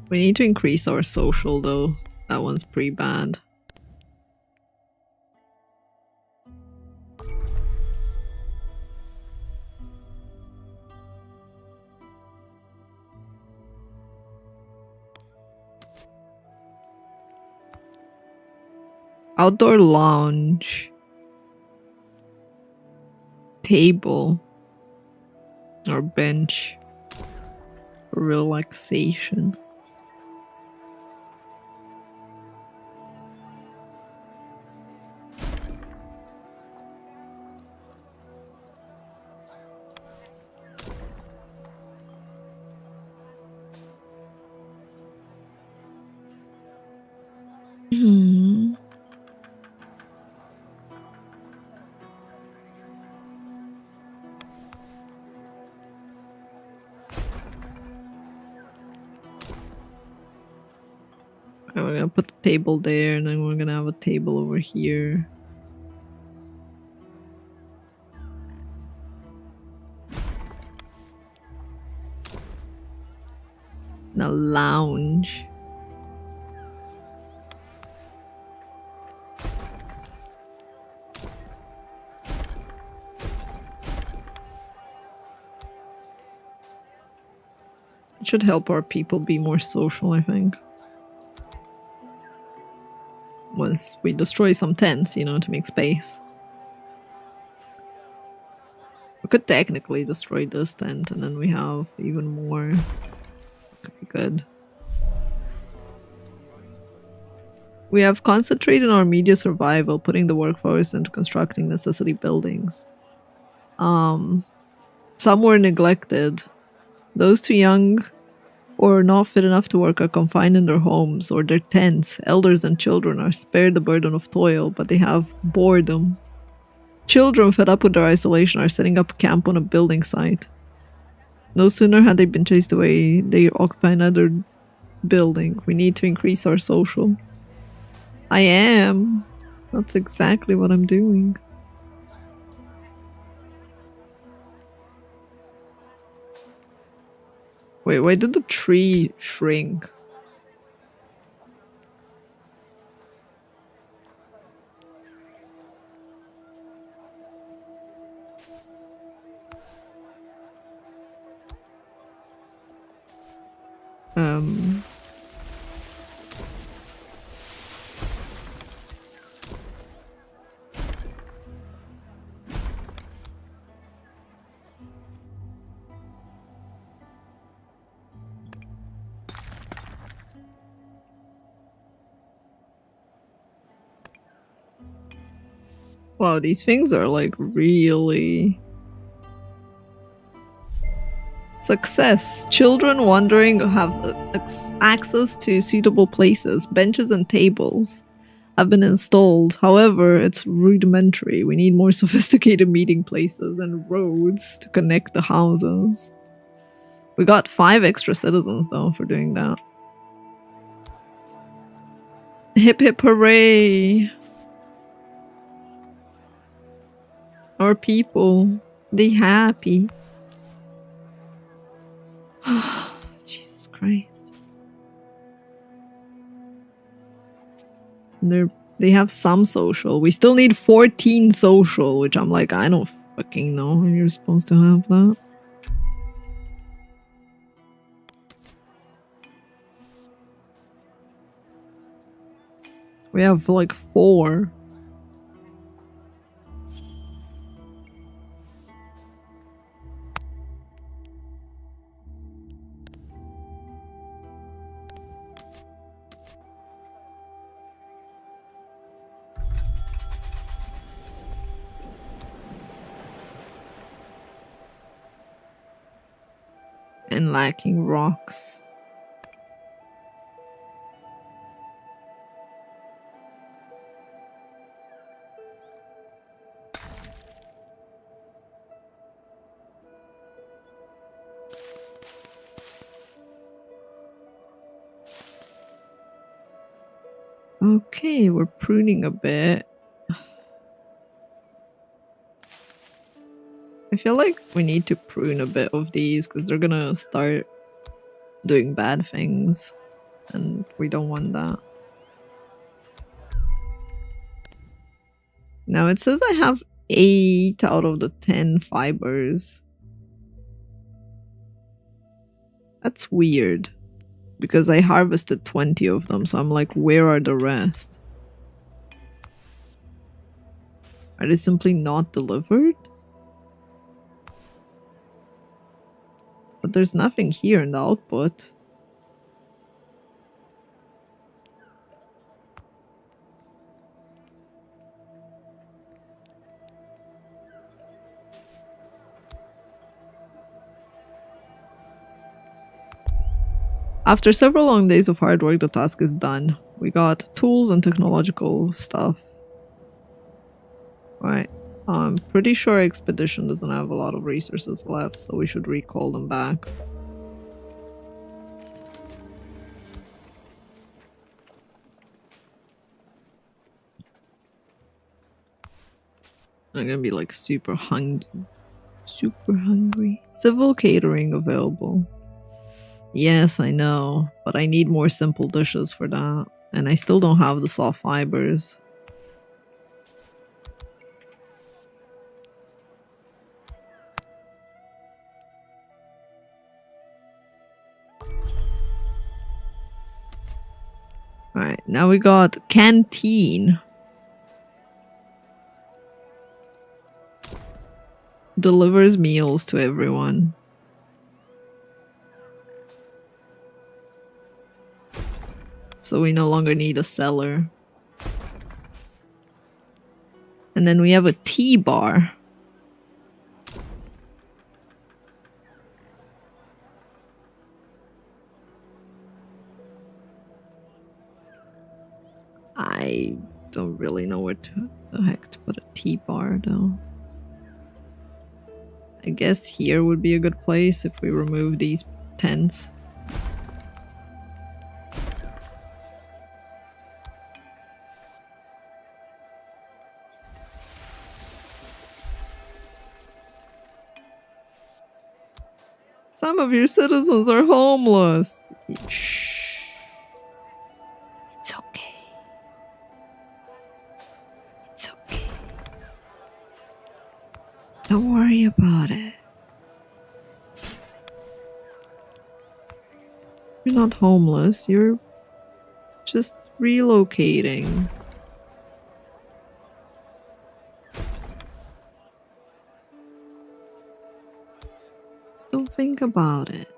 We need to increase our social though. That one's pretty bad. Outdoor lounge. Table. Or bench. For relaxation. We're gonna put the table there, and then we're gonna have a table over here. And a lounge. It should help our people be more social, I think. One is we destroy some tents, you know, to make space. We could technically destroy this tent and then we have even more. Could be good. We have concentrated on our immediate survival, putting the workforce into constructing necessity buildings. Some were neglected. Those too young or not fit enough to work are confined in their homes or their tents. Elders and children are spared the burden of toil, but they have boredom. Children fed up with their isolation are setting up camp on a building site. No sooner had they been chased away, they occupy another building. We need to increase our social. I am. That's exactly what I'm doing. Wait, why did the tree shrink? Wow, these things are like really... Success. Children wandering have access to suitable places. Benches and tables have been installed. However, it's rudimentary. We need more sophisticated meeting places and roads to connect the houses. We got 5 extra citizens though for doing that. Hip hip hooray! Our people, they happy. Jesus Christ. They have some social. We still need 14 social, which I'm like, I don't fucking know how you're supposed to have that. We have like 4. And lacking rocks. Okay, we're pruning a bit. I feel like we need to prune a bit of these because they're gonna start doing bad things and we don't want that. Now it says I have 8 out of the 10 fibers. That's weird because I harvested 20 of them, so I'm like, where are the rest? Are they simply not delivered? But there's nothing here in the output. After several long days of hard work, the task is done. We got tools and technological stuff. Right. I'm pretty sure Expedition doesn't have a lot of resources left, so we should recall them back. I'm gonna be like super hungry. Super hungry. Civil catering available. Yes, I know, but I need more simple dishes for that. And I still don't have the soft fibers. Alright, now we got canteen. Delivers meals to everyone. So we no longer need a cellar. And then we have a tea bar. I don't really know where the heck to put a tea bar though. I guess here would be a good place if we remove these tents. Some of your citizens are homeless. Shh. It's okay. It's okay. Don't worry about it. You're not homeless. You're just relocating. Just don't think about it.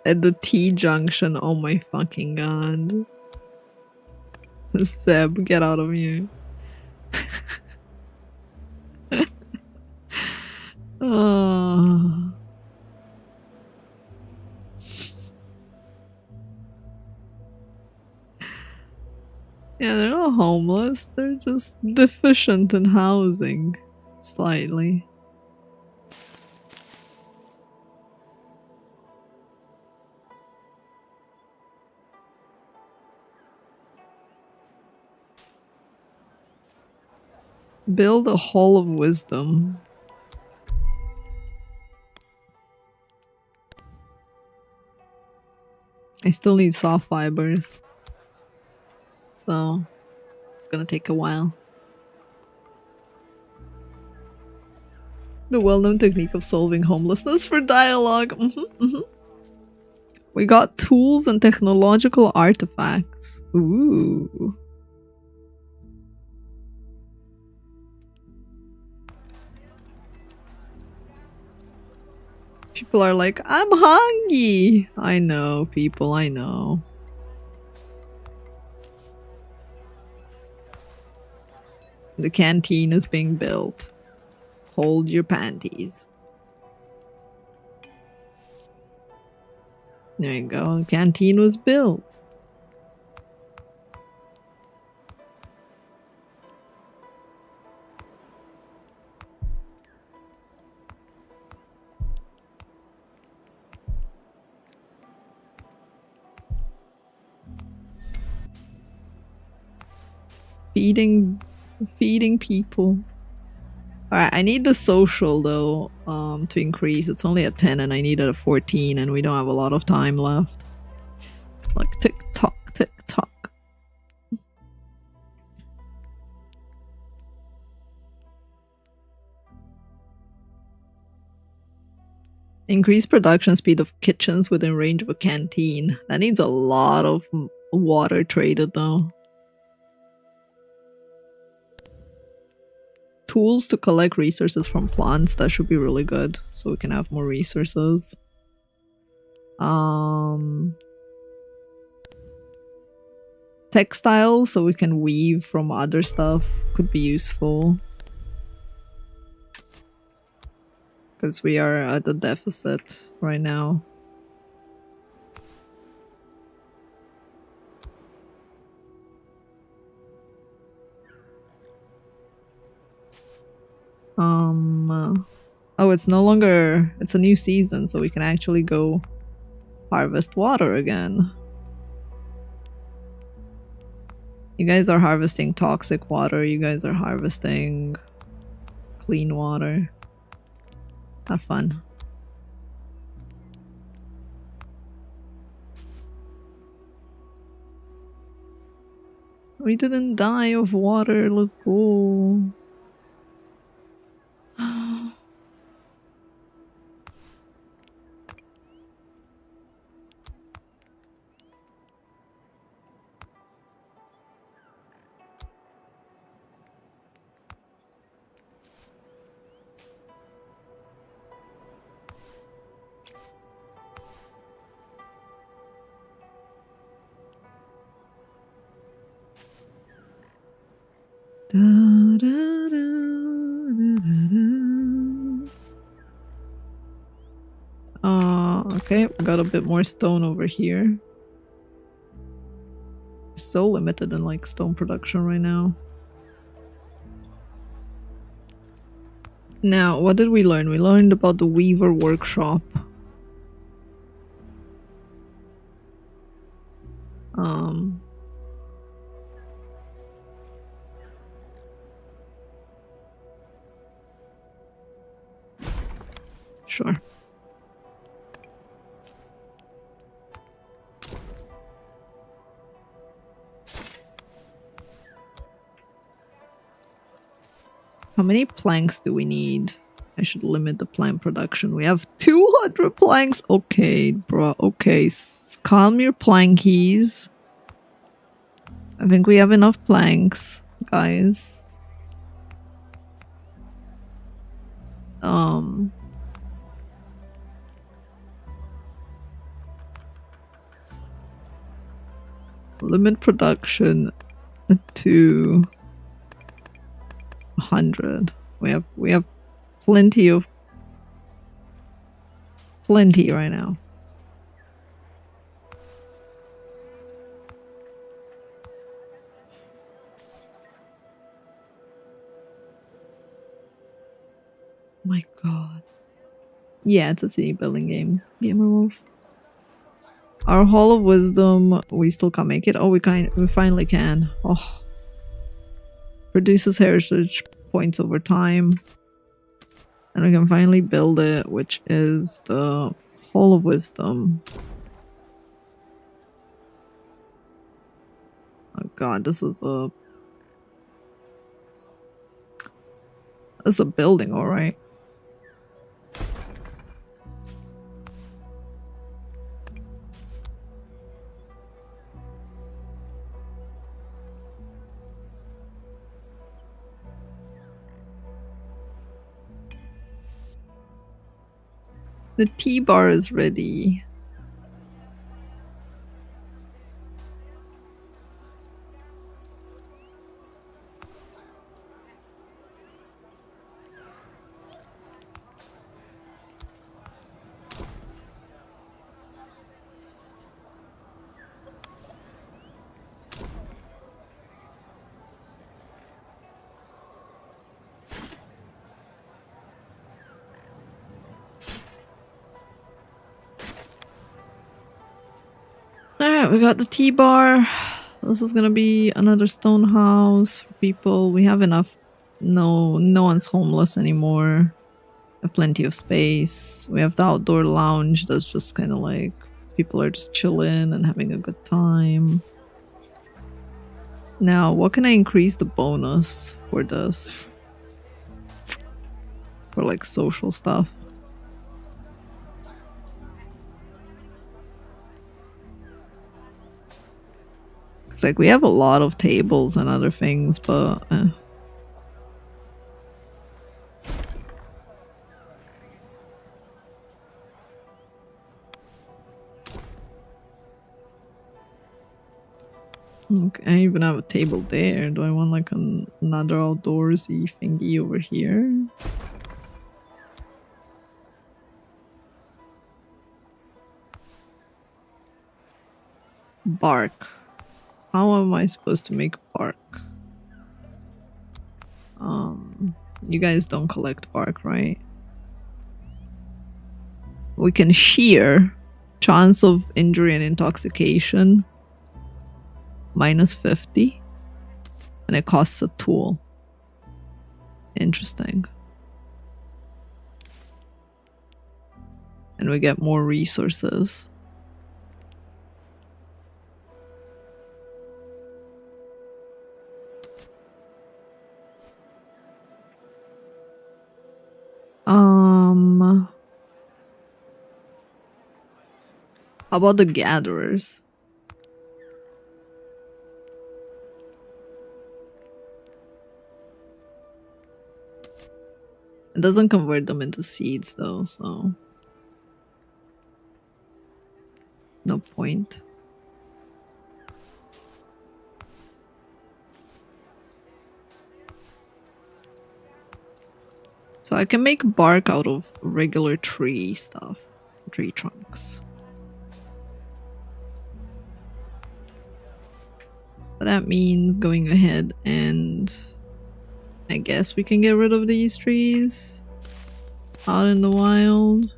At the T junction, oh my fucking god. Seb, get out of here. Oh. Yeah, they're not homeless. They're just deficient in housing. Slightly. Build a hall of wisdom. I still need soft fibers. So it's gonna take a while. The well-known technique of solving homelessness for dialogue. We got tools and technological artifacts. Ooh. People are like, I'm hungry. I know, people, I know. The canteen is being built. Hold your panties. There you go, the canteen was built. Feeding people. Alright, I need the social though, to increase. It's only at 10 and I need it at 14 and we don't have a lot of time left. It's like tick tock, tick tock. Increase production speed of kitchens within range of a canteen. That needs a lot of water traded though. Tools to collect resources from plants. That should be really good, so we can have more resources. Textiles, so we can weave from other stuff, could be useful. Because we are at a deficit right now. Oh, it's no longer, it's a new season, so we can actually go harvest water again. You guys are harvesting toxic water, you guys are harvesting clean water. Have fun. We didn't die of water, let's go. Okay, we got a bit more stone over here. So limited in like stone production right now. Now, what did we learn? We learned about the Weaver workshop. Sure. How many planks do we need? I should limit the plank production. We have 200 planks. Okay, bro. Okay, calm your plankies. I think we have enough planks, guys. Limit production to 100. We have plenty right now. My god. Yeah, it's a city building game. Gamer Wolf. Our Hall of Wisdom, we still can't make it. Oh, we finally can. Oh. Produces heritage points over time. And we can finally build it, which is the Hall of Wisdom. Oh god, this is a building, alright. The tea bar is ready. Alright, we got the tea bar. This is gonna be another stone house for people. We have enough. No one's homeless anymore. We have plenty of space. We have the outdoor lounge that's just kind of like people are just chilling and having a good time. Now, what can I increase the bonus for this? For like social stuff. It's like we have a lot of tables and other things, but okay, I even have a table there. Do I want like another outdoorsy thingy over here? Bark. How am I supposed to make bark? You guys don't collect bark, right? We can shear. Chance of injury and intoxication. -50. And it costs a tool. Interesting. And we get more resources. How about the gatherers? It doesn't convert them into seeds though, so no point. So I can make bark out of regular tree stuff, tree trunks. But that means going ahead and I guess we can get rid of these trees out in the wild.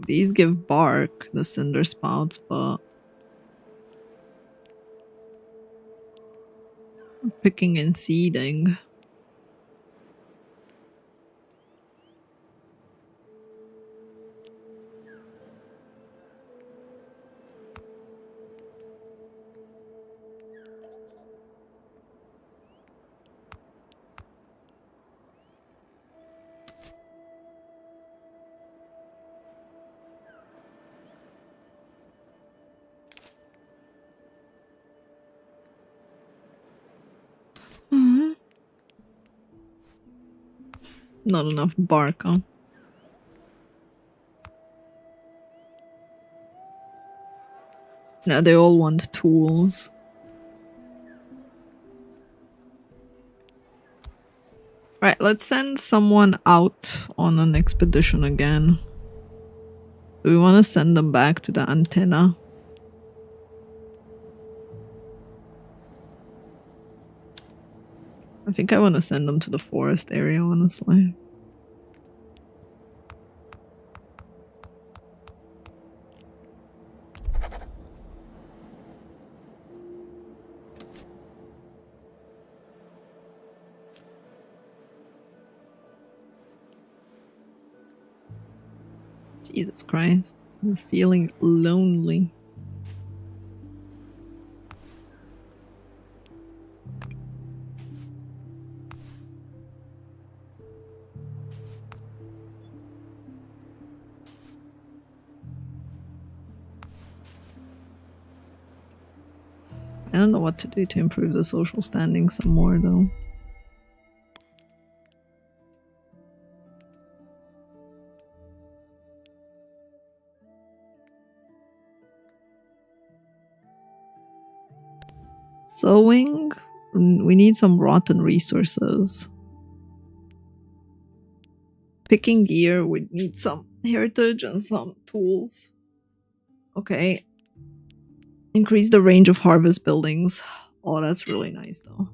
These give bark, the cinder spouts, but picking and seeding. Not enough bark, huh? Now they all want tools. Right, let's send someone out on an expedition again. Do we want to send them back to the antenna? I think I want to send them to the forest area, honestly. Jesus Christ, I'm feeling lonely. I don't know what to do to improve the social standing some more, though. Sewing? We need some rotten resources. Picking gear, we need some heritage and some tools. Okay. Increase the range of harvest buildings. Oh, that's really nice, though.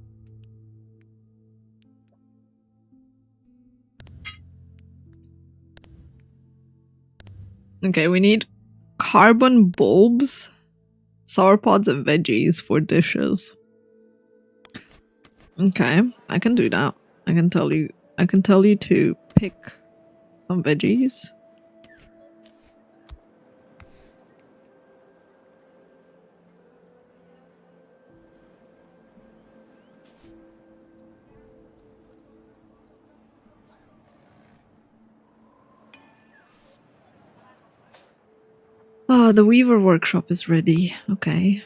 Okay, we need carbon bulbs, sauropods, and veggies for dishes. Okay, I can do that. I can tell you to pick some veggies. Oh, the weaver workshop is ready. Okay.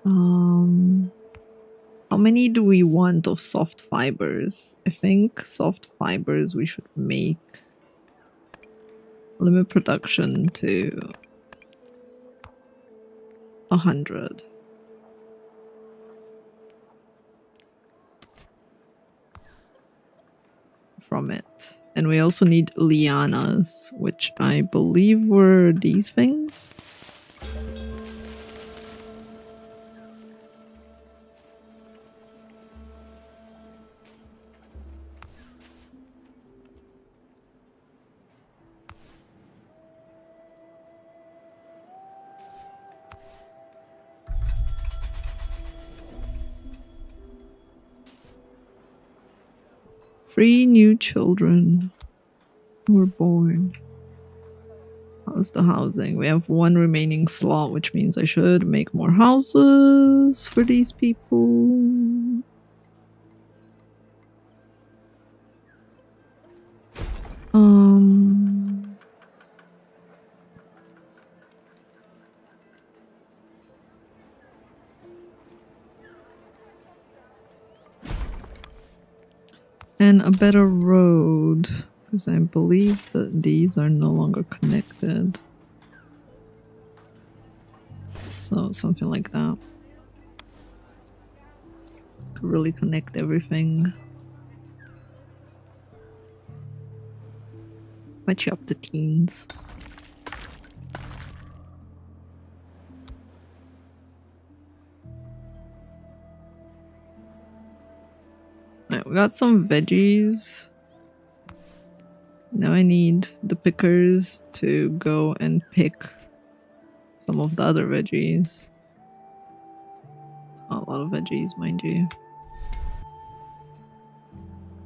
How many do we want of soft fibers? I think soft fibers we should make. Limit production to 100. From it. And we also need lianas, which I believe were these things. Three new children were born. How's the housing? We have one remaining slot, which means I should make more houses for these people. And a better road. Because I believe that these are no longer connected. So something like that. Could really connect everything. Match you up to teens. Alright, we got some veggies. Now I need the pickers to go and pick some of the other veggies. It's not a lot of veggies, mind you.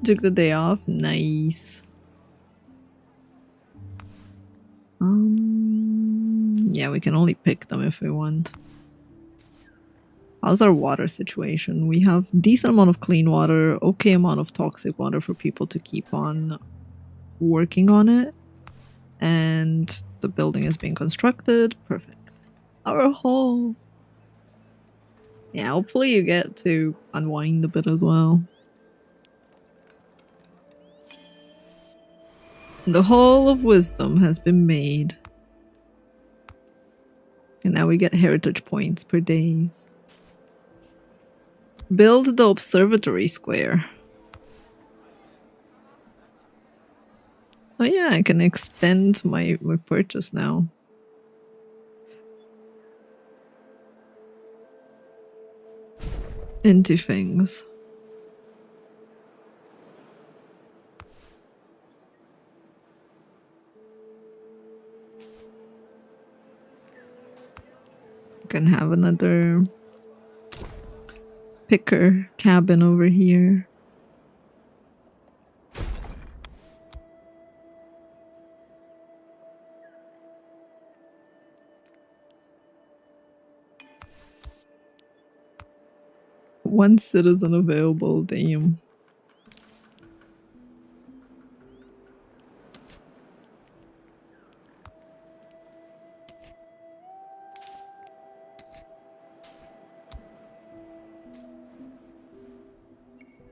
Took the day off. Nice. Yeah, we can only pick them if we want. How's our water situation? We have decent amount of clean water, okay amount of toxic water for people to keep on working on it. And the building is being constructed. Perfect. Our hole. Yeah, hopefully you get to unwind a bit as well. The Hall of Wisdom has been made. And now we get heritage points per days. Build the observatory square. Oh yeah, I can extend my purchase now. Into things. Can have another picker cabin over here. One citizen available, damn.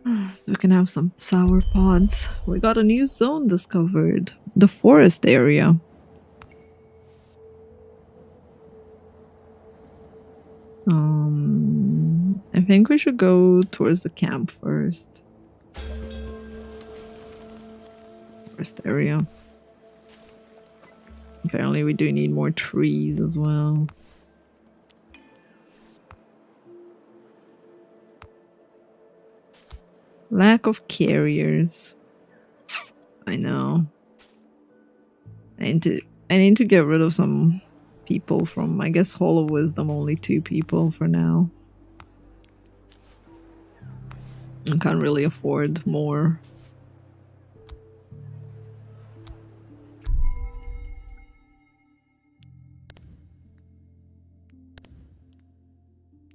So we can have some sour pods. We got a new zone discovered. The forest area. I think we should go towards the camp first. Forest area. Apparently we do need more trees as well. Lack of carriers. I know. I need to get rid of some people from, I guess, Hall of Wisdom. Only 2 people for now. I can't really afford more.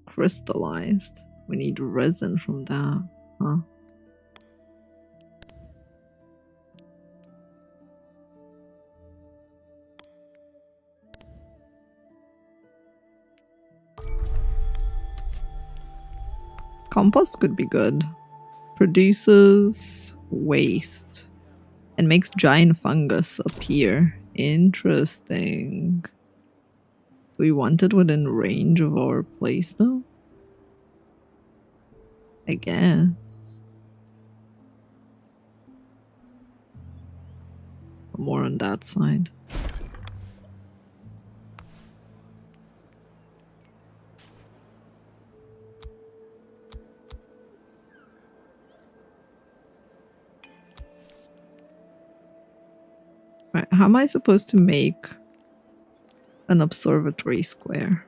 Crystallized. We need resin from that, huh? Compost could be good. Produces waste and makes giant fungus appear. Interesting. Do we want it within range of our place though? I guess. More on that side. Right, how am I supposed to make an observatory square?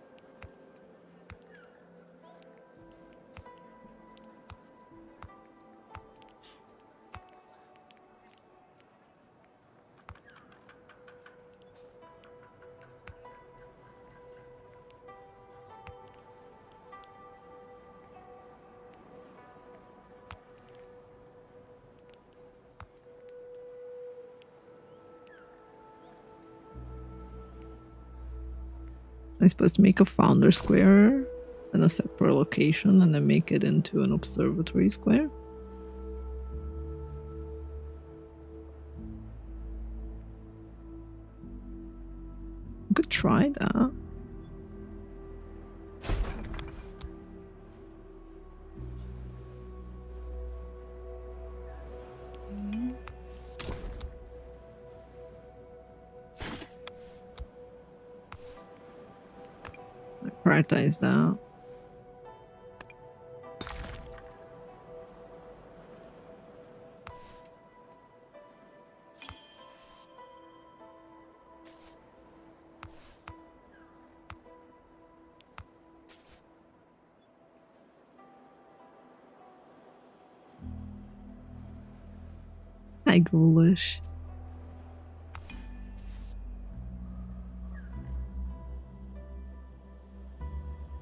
I'm supposed to make a founder square in a separate location and then make it into an observatory square. could try that. Prioritize that. Hi, ghoulish.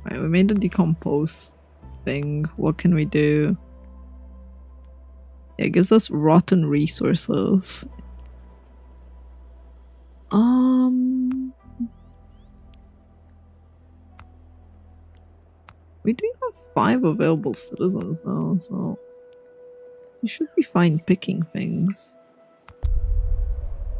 Right, we made the decompose thing. What can we do? It gives us rotten resources. We do have 5 available citizens though, so we should be fine picking things.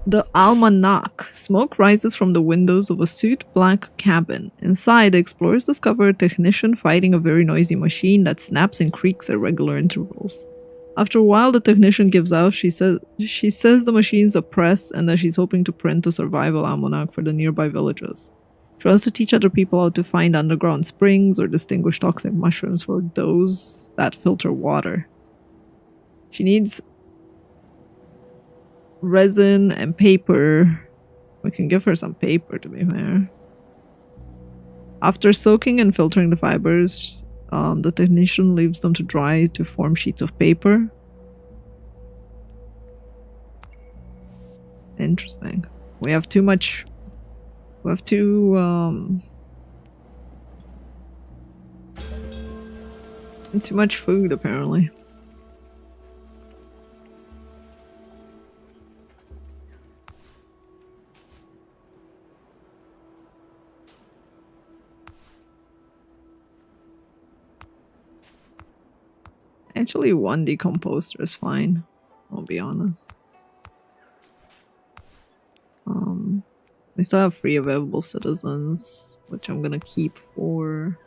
The Almanac. Smoke rises from the windows of a soot-black cabin. Inside, the explorers discover a technician fighting a very noisy machine that snaps and creaks at regular intervals. After a while, the technician gives out. She says the machine's oppressed and that she's hoping to print a survival almanac for the nearby villages. She wants to teach other people how to find underground springs or distinguish toxic mushrooms for those that filter water. She needs resin and paper. We can give her some paper, to be fair. After soaking and filtering the fibers, the technician leaves them to dry to form sheets of paper. Interesting. We have too much. We have too much food, apparently. Actually, 1 decomposer is fine, I'll be honest. We still have 3 available citizens, which I'm gonna keep for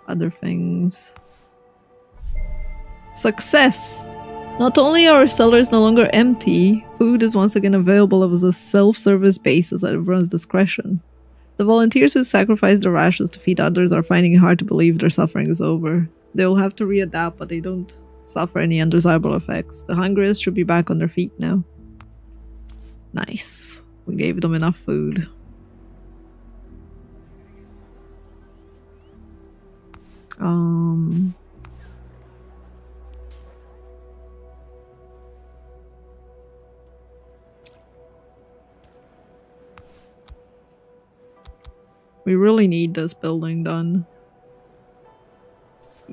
other things. Success! Not only are our cellars no longer empty, food is once again available as a self-service basis at everyone's discretion. The volunteers who sacrifice their rations to feed others are finding it hard to believe their suffering is over. They will have to readapt, but they don't suffer any undesirable effects. The hungriest should be back on their feet now. Nice. We gave them enough food. We really need this building done.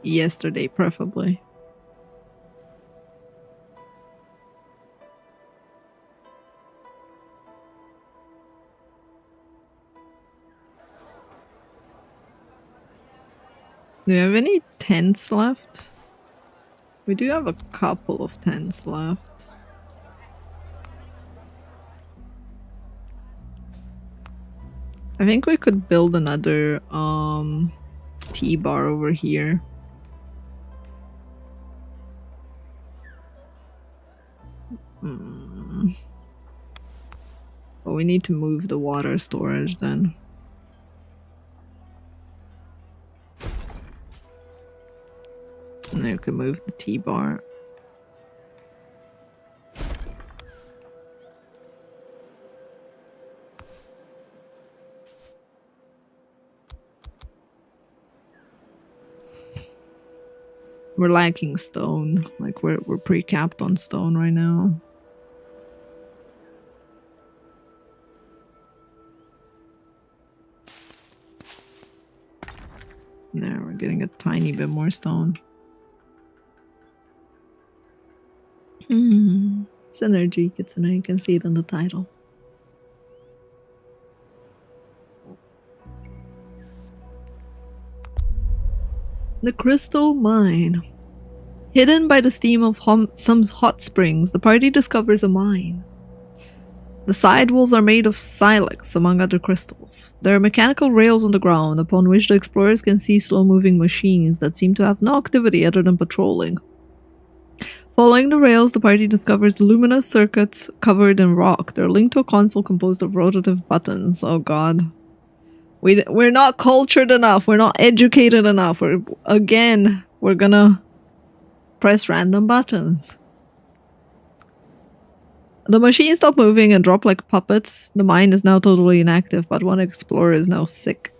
Yesterday, preferably. Do you have any tents left? We do have a couple of tents left. I think we could build another tea bar over here. But we need to move the water storage then. And then we can move the tea bar. We're lacking stone. Like we're pre-capped on stone right now. There, we're getting a tiny bit more stone. Synergy, Kitsune, you can see it in the title. The Crystal Mine. Hidden by the steam of some hot springs, the party discovers a mine. The sidewalls are made of silex, among other crystals. There are mechanical rails on the ground, upon which the explorers can see slow-moving machines that seem to have no activity other than patrolling. Following the rails, the party discovers luminous circuits covered in rock. They're linked to a console composed of rotative buttons. Oh god. We're not cultured enough. We're not educated enough. We're gonna press random buttons. The machines stop moving and drop like puppets. The mine is now totally inactive, but one explorer is now sick.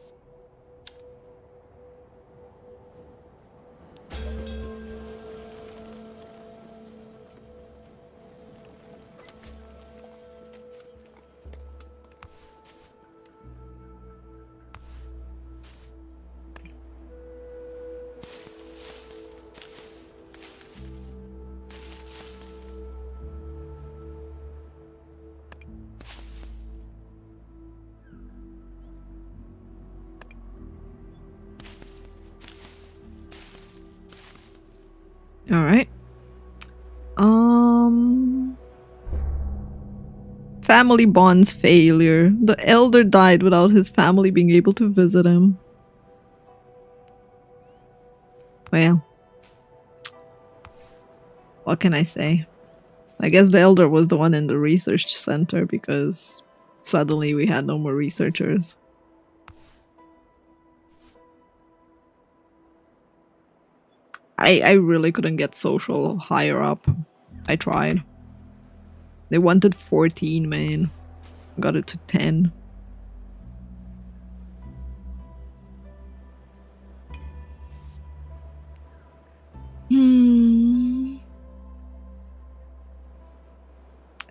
Alright. Family bonds failure. The elder died without his family being able to visit him. Well. What can I say? I guess the elder was the one in the research center because suddenly we had no more researchers. I really couldn't get social higher up. I tried. They wanted 14, man. Got it to 10.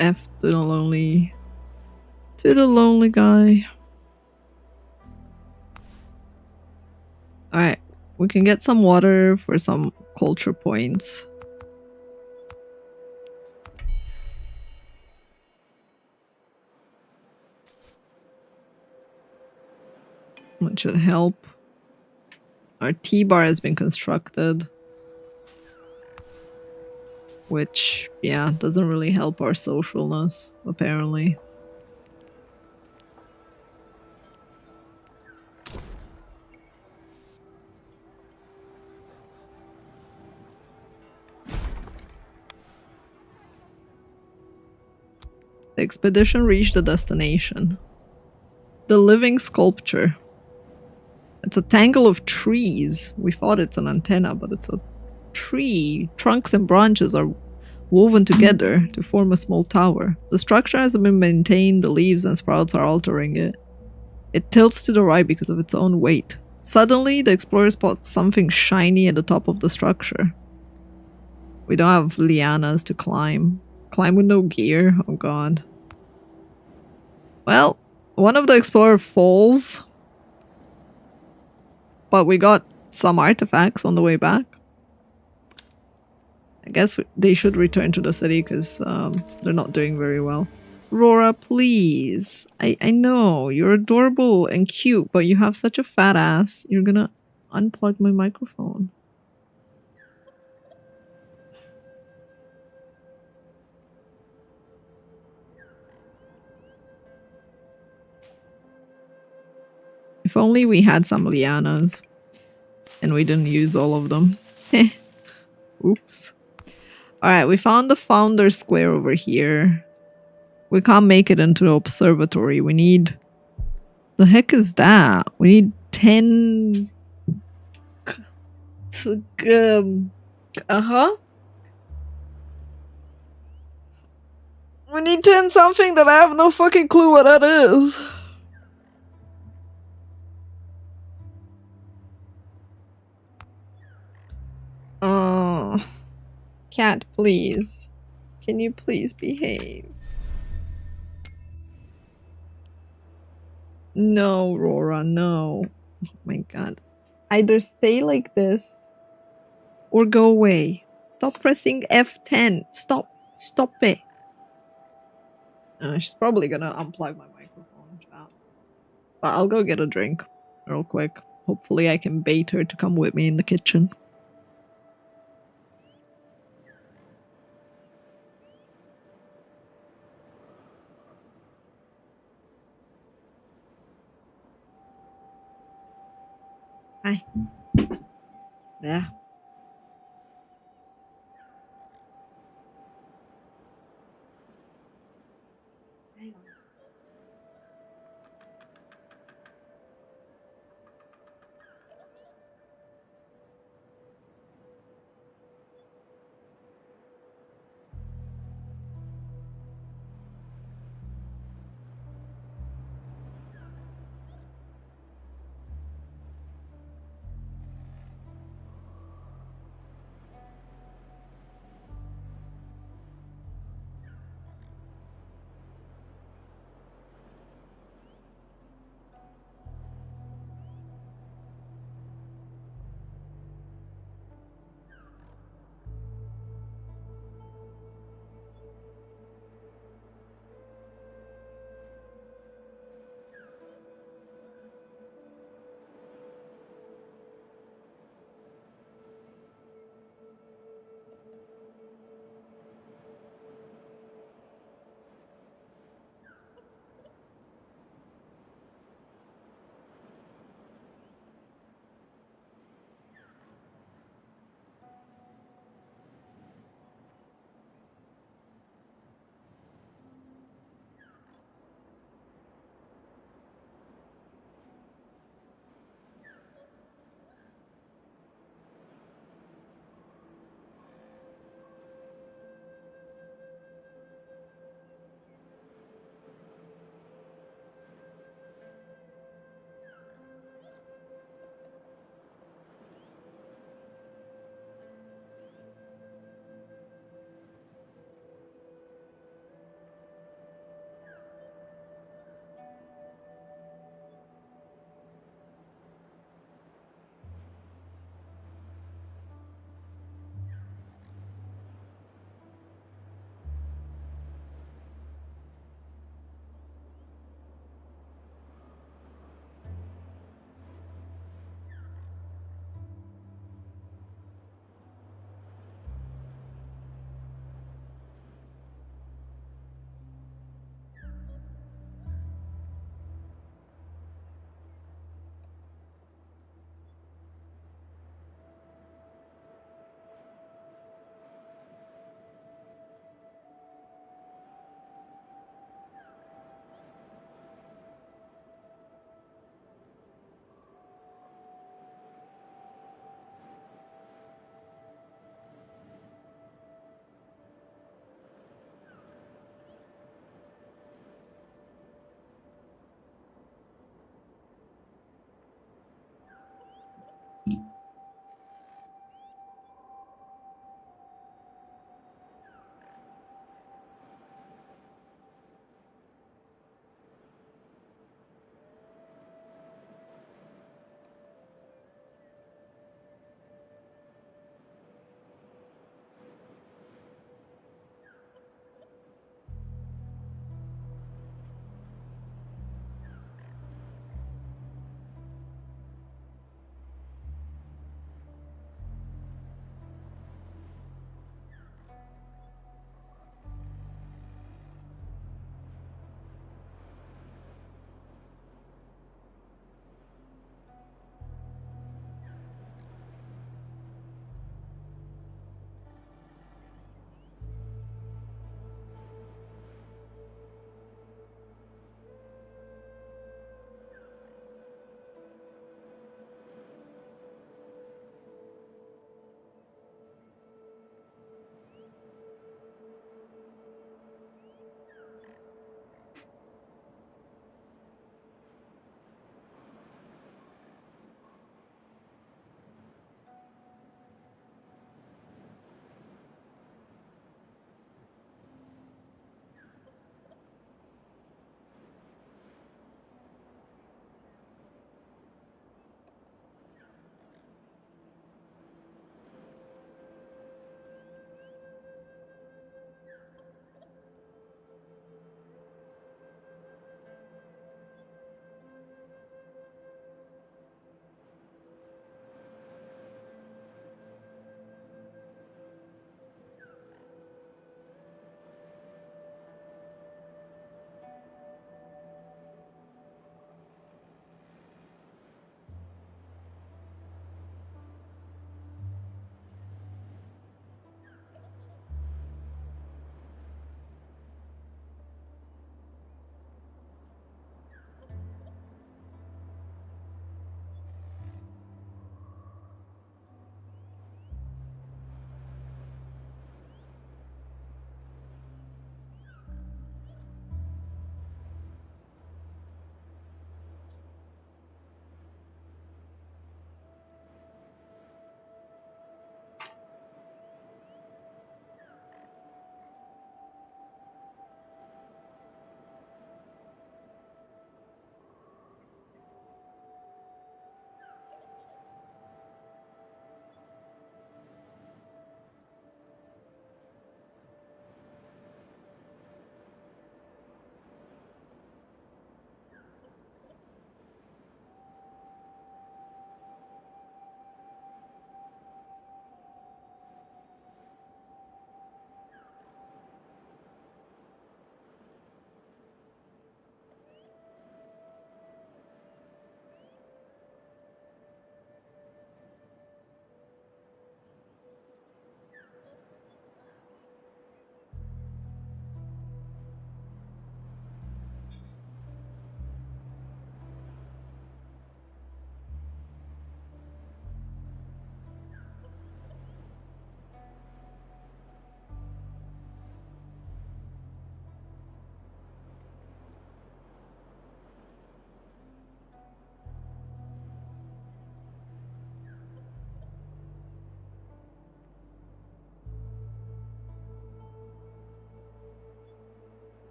F to the lonely. To the lonely guy. Alright. We can get some water for some culture points. That should help. Our T-bar has been constructed. Which, yeah, doesn't really help our socialness, apparently. The expedition reached the destination. The living sculpture. It's a tangle of trees. We thought it's an antenna, but it's a tree. Trunks and branches are woven together to form a small tower. The structure hasn't been maintained, the leaves and sprouts are altering it. It tilts to the right because of its own weight. Suddenly, the explorer spots something shiny at the top of the structure. We don't have lianas to climb. Climb with no gear? Oh god. Well, one of the explorers falls. But we got some artifacts on the way back. I guess they should return to the city because they're not doing very well. Rora, please. I know, you're adorable and cute, but you have such a fat ass. You're gonna unplug my microphone. If only we had some lianas. And we didn't use all of them. Oops. Alright, we found the founder square over here. We can't make it into the observatory. We need... The heck is that? We need 10... We need 10 something that I have no fucking clue what that is. Cat, please. Can you please behave? No, Rora, no. Oh my god. Either stay like this or go away. Stop pressing F10. Stop. Stop it. She's probably gonna unplug my microphone. But I'll go get a drink real quick. Hopefully I can bait her to come with me in the kitchen. Hi. Yeah. Hang on.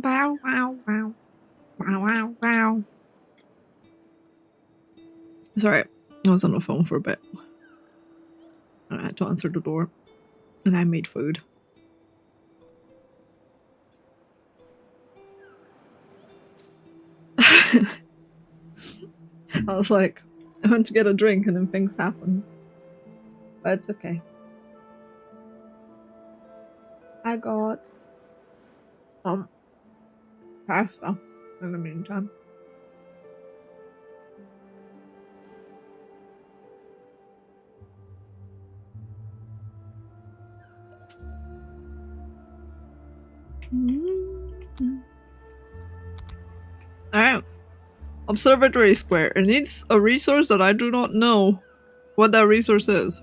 Bow, wow, wow. Wow, wow, wow. Sorry, I was on the phone for a bit. And I had to answer the door. And I made food. I was like, I went to get a drink and then things happened. But it's okay. I got pasta in the meantime. Alright. Observatory Square. It needs a resource that I do not know what that resource is.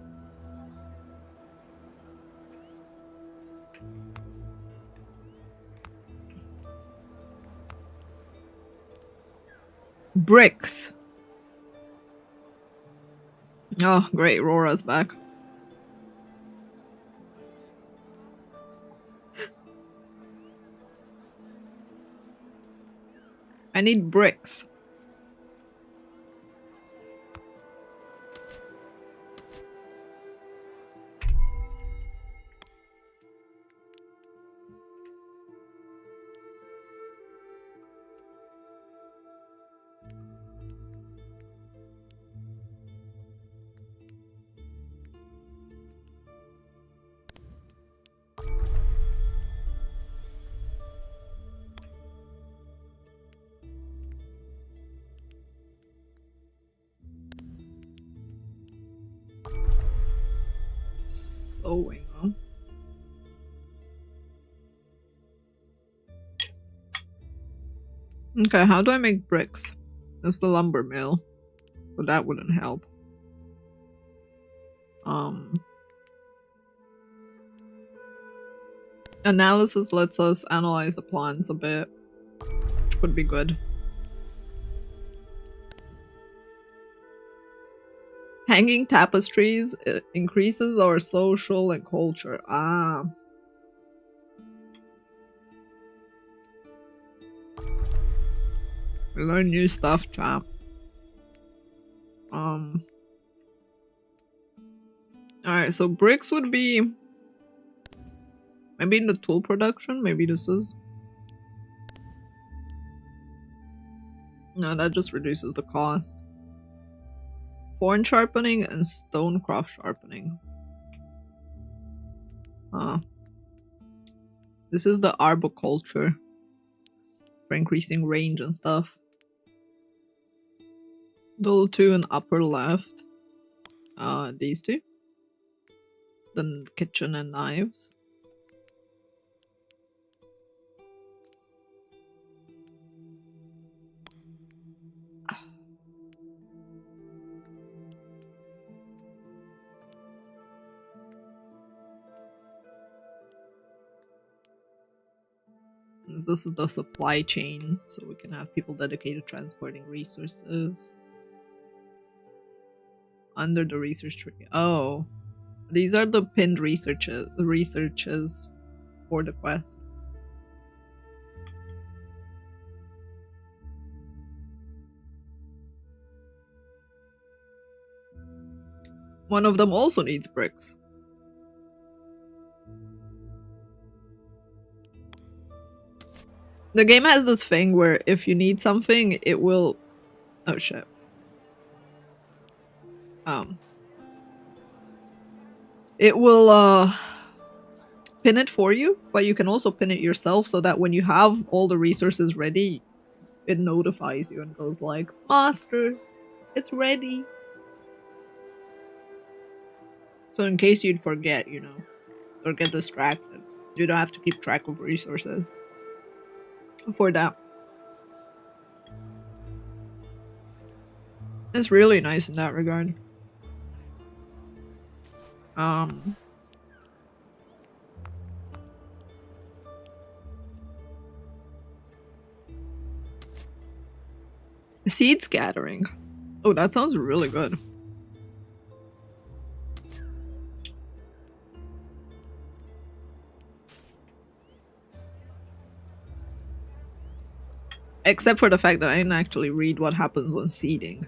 Bricks. Oh, great. Rora's back. I need bricks. Sewing, huh? Okay, how do I make bricks? That's the lumber mill. So that wouldn't help. Analysis lets us analyze the plants a bit, which could be good. Hanging tapestries increases our social and culture. Ah. We learn new stuff, chap. Alright, so bricks would be maybe in the tool production. Maybe this is. No, that just reduces the cost. Thorn sharpening and stonecroft sharpening. This is the arboriculture for increasing range and stuff. Dual 2 in upper left. These two. Then kitchen and knives. This is the supply chain, so we can have people dedicated to transporting resources. Under the research tree. Oh. These are the pinned researches for the quest. One of them also needs bricks. The game has this thing where if you need something, it will... Oh shit. It will pin it for you, but you can also pin it yourself so that when you have all the resources ready, it notifies you and goes like, Master, it's ready. So in case you'd forget, you know, or get distracted, you don't have to keep track of resources for that. It's really nice in that regard. Seed scattering. Oh, that sounds really good. Except for the fact that I didn't actually read what happens on seeding.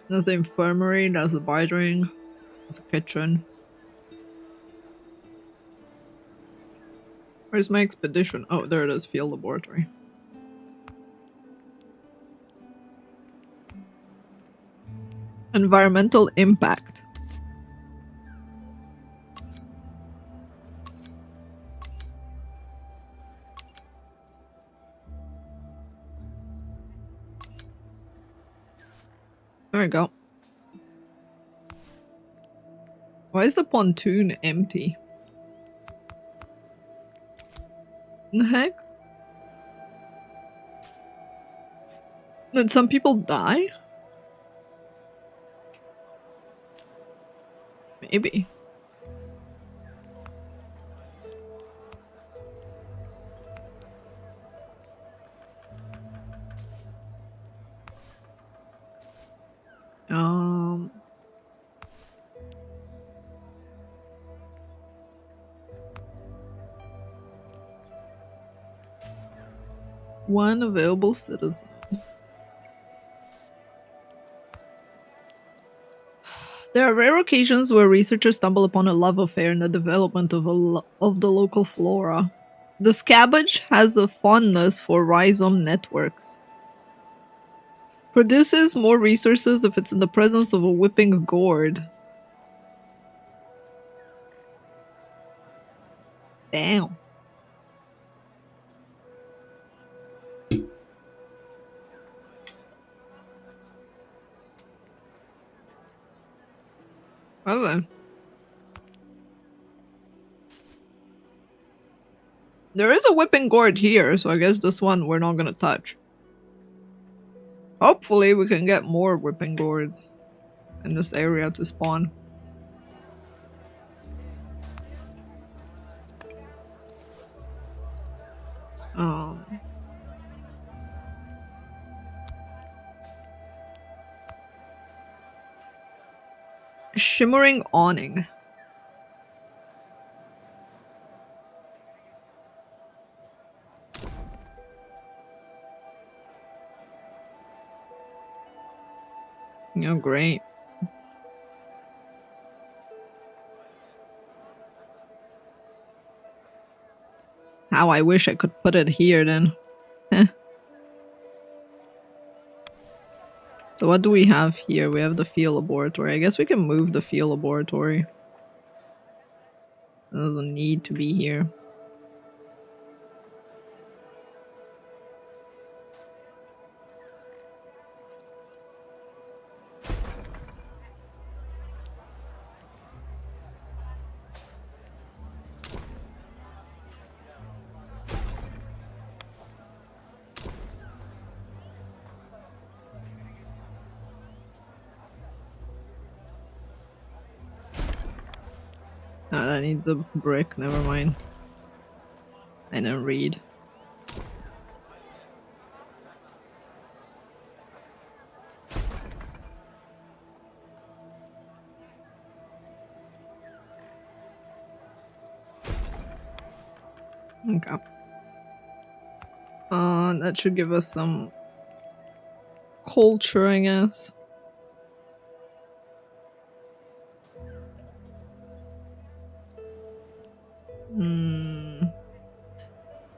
There's the infirmary, there's the bartering, there's the kitchen. Where's my expedition? Oh, there it is, field laboratory. Environmental impact. There we go. Why is the pontoon empty? The heck? Did some people die? Maybe. One available citizen. There are rare occasions where researchers stumble upon a love affair in the development of the local flora. The scabbage has a fondness for rhizome networks. Produces more resources if it's in the presence of a whipping gourd. Damn. Well then. There is a whipping gourd here, so I guess this one we're not gonna touch. Hopefully we can get more whipping gourds in this area to spawn. Shimmering awning. Oh, great. How I wish I could put it here then. So what do we have here? We have the field laboratory. I guess we can move the field laboratory. It doesn't need to be here. Ah, that needs a brick, never mind. I didn't read. Okay. That should give us some culture, I guess.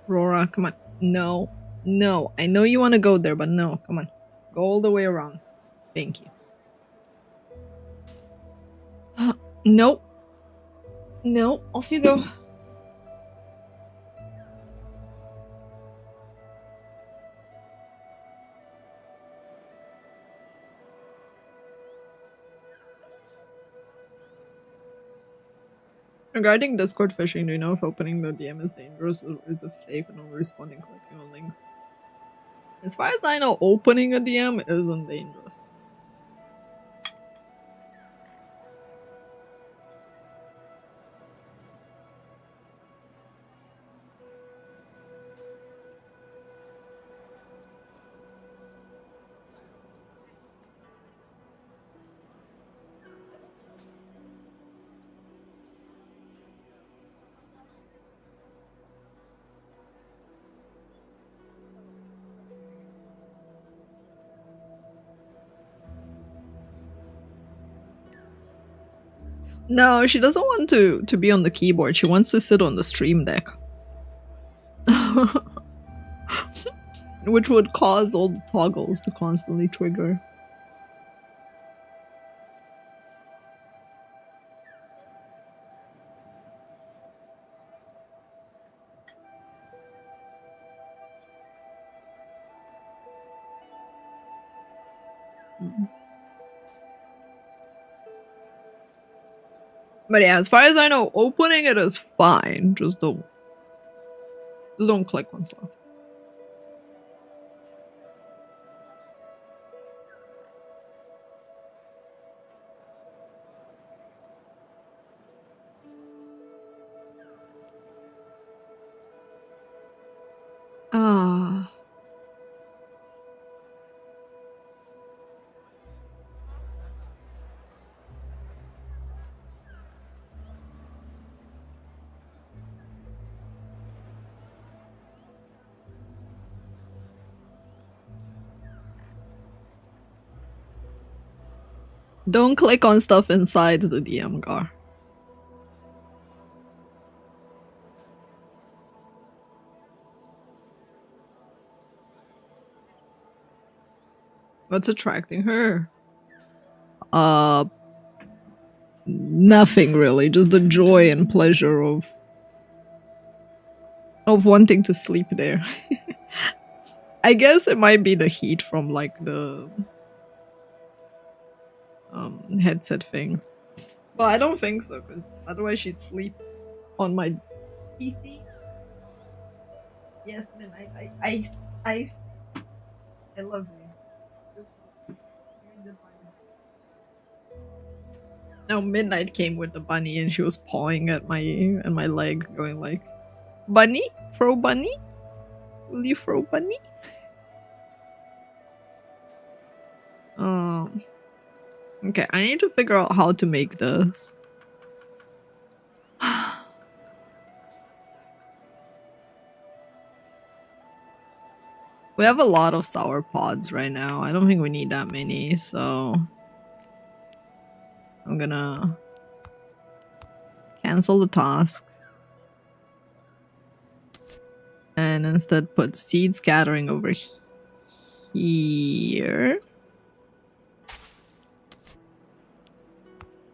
Rora, come on. No. No. I know you want to go there, but no. Come on. Go all the way around. Thank you. Nope. No. Off you go. Regarding Discord fishing, do you know if opening the DM is dangerous or is it safe and only responding clicking on links? As far as I know, opening a DM isn't dangerous. No, she doesn't want to be on the keyboard. She wants to sit on the stream deck. Which would cause all the toggles to constantly trigger. But yeah, as far as I know, opening it is fine. Just don't click on stuff. Ah. Don't click on stuff inside the DM car. What's attracting her? Nothing really. Just the joy and pleasure of wanting to sleep there. I guess it might be the heat from like the headset thing. But I don't think so, because otherwise she'd sleep on my PC. Yes, man, I love you. No, Midnight came with the bunny and she was pawing at my leg, going like, "Bunny? Throw bunny? Will you throw bunny?" Okay, I need to figure out how to make this. We have a lot of sour pods right now. I don't think we need that many, so I'm gonna cancel the task and instead put seed scattering over here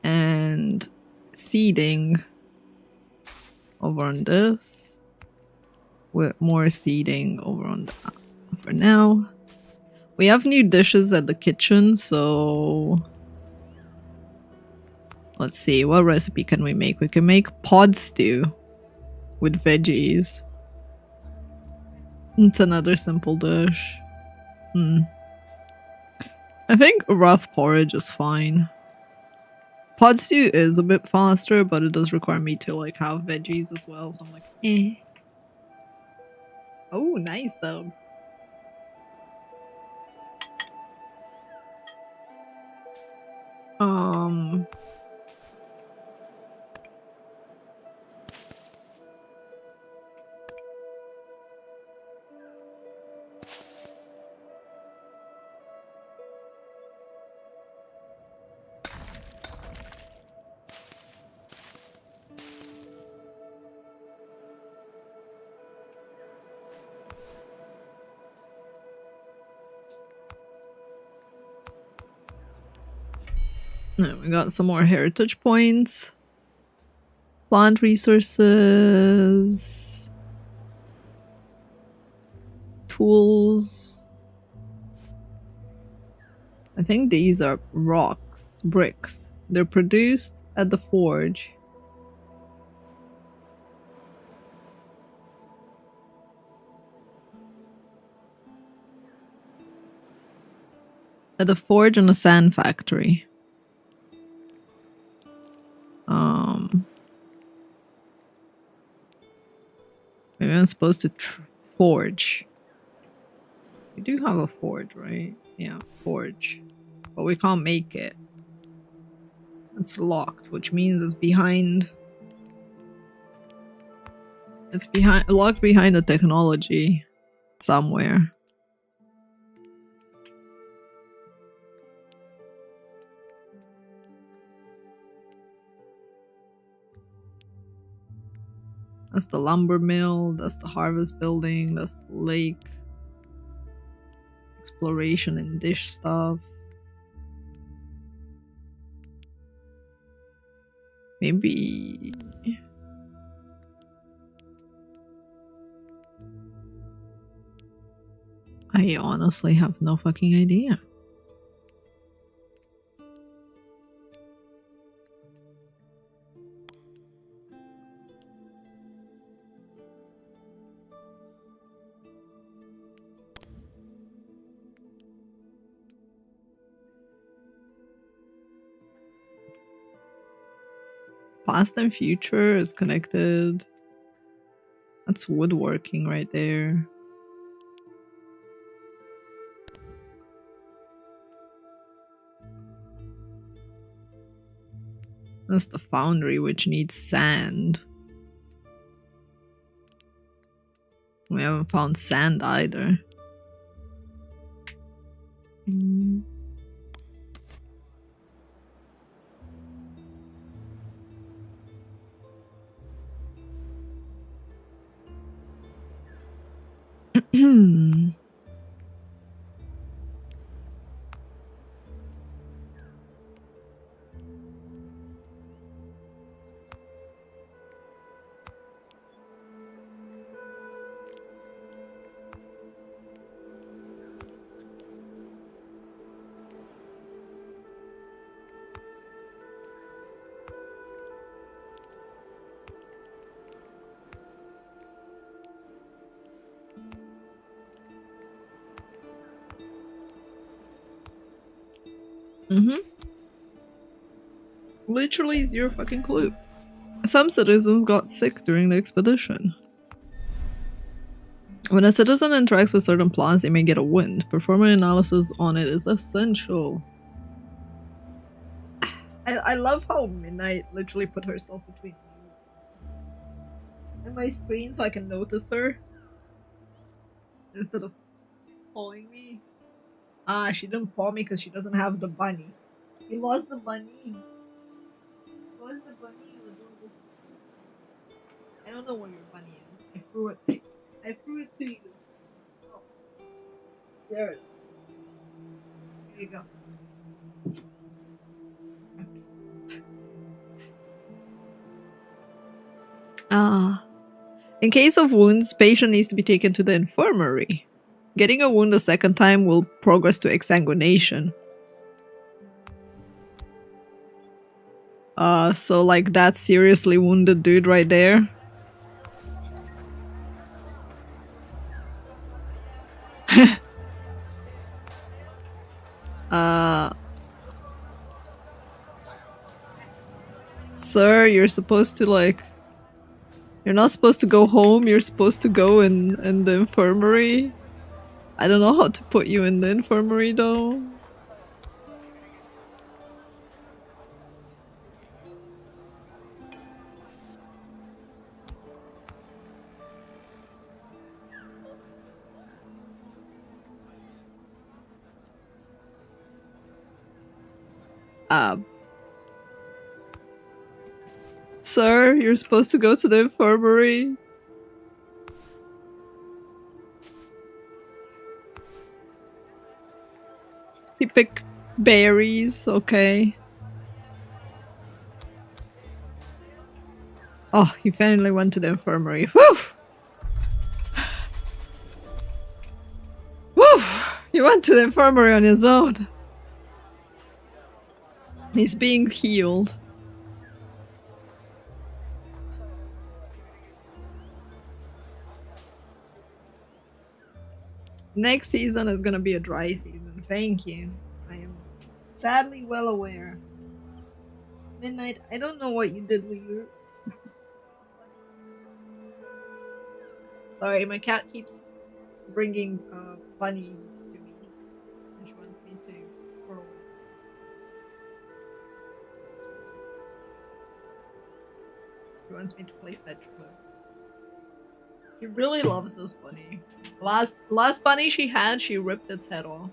and seeding over on this with more seeding over on that. For now, we have new dishes at the kitchen, so let's see, what recipe can we make? We can make pod stew with veggies. It's another simple dish. I think rough porridge is fine. Pod stew is a bit faster, but it does require me to like have veggies as well, so I'm like, eh. Oh, nice though. We got some more heritage points. Plant resources. Tools. I think these are rocks, bricks. They're produced at the forge. At the forge and a sand factory. Maybe I'm supposed to forge. We do have a forge, right? Yeah, forge. But we can't make it. It's locked, which means it's behind. It's locked behind a technology somewhere. That's the lumber mill, that's the harvest building, that's the lake. Exploration and dish stuff. Maybe... I honestly have no fucking idea. Past and future is connected. That's woodworking right there. That's the foundry, which needs sand. We haven't found sand either. Literally zero fucking clue. Some citizens got sick during the expedition. When a citizen interacts with certain plants, they may get a wound. Performing analysis on it is essential. I love how Midnight literally put herself between me and my screen so I can notice her instead of pawing me. Ah, she didn't paw me because she doesn't have the bunny. You lost the bunny. Where's the bunny? I don't know where your bunny is. I threw it. I threw it to you. Oh. There it is. Here you go. In case of wounds, patient needs to be taken to the infirmary. Getting a wound a second time will progress to exsanguination. So like that seriously wounded dude right there. Sir, you're supposed to like... You're not supposed to go home, you're supposed to go in the infirmary. I don't know how to put you in the infirmary though. Sir, you're supposed to go to the infirmary. He picked berries, okay. Oh, he finally went to the infirmary. Woo! Woo! He went to the infirmary on his own. He's being healed. Next season is gonna be a dry season. Thank you. I am sadly well aware. Midnight, I don't know what you did with your... Sorry, my cat keeps bringing bunny to me. And she wants me to curl. She wants me to play fetch with her. She really loves this bunny. Last bunny she had, she ripped its head off.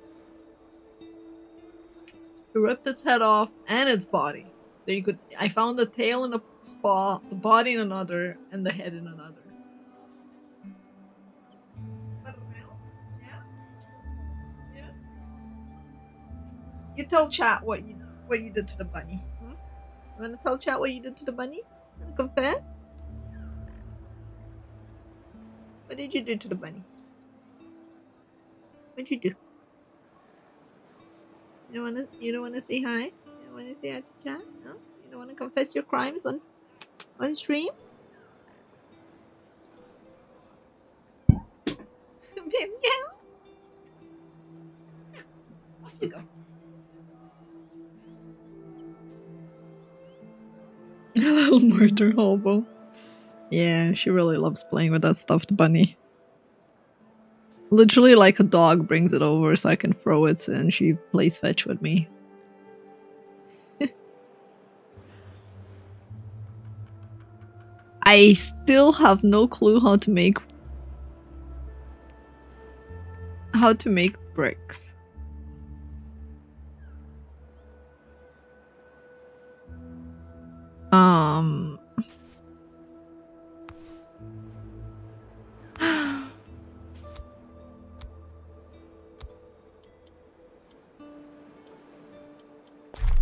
She ripped its head off and its body. So you could. I found the tail in a spot, the body in another, and the head in another. Yeah. You tell chat what you did to the bunny. Hmm? You wanna tell chat what you did to the bunny? Wanna confess? What did you do to the bunny? What'd you do? You don't wanna say hi? You don't wanna say hi to chat? No? You don't wanna confess your crimes on stream? Yeah. Off you go. A little murder hobo. Yeah, she really loves playing with that stuffed bunny. Literally like a dog brings it over so I can throw it and she plays fetch with me. I still have no clue how to make bricks.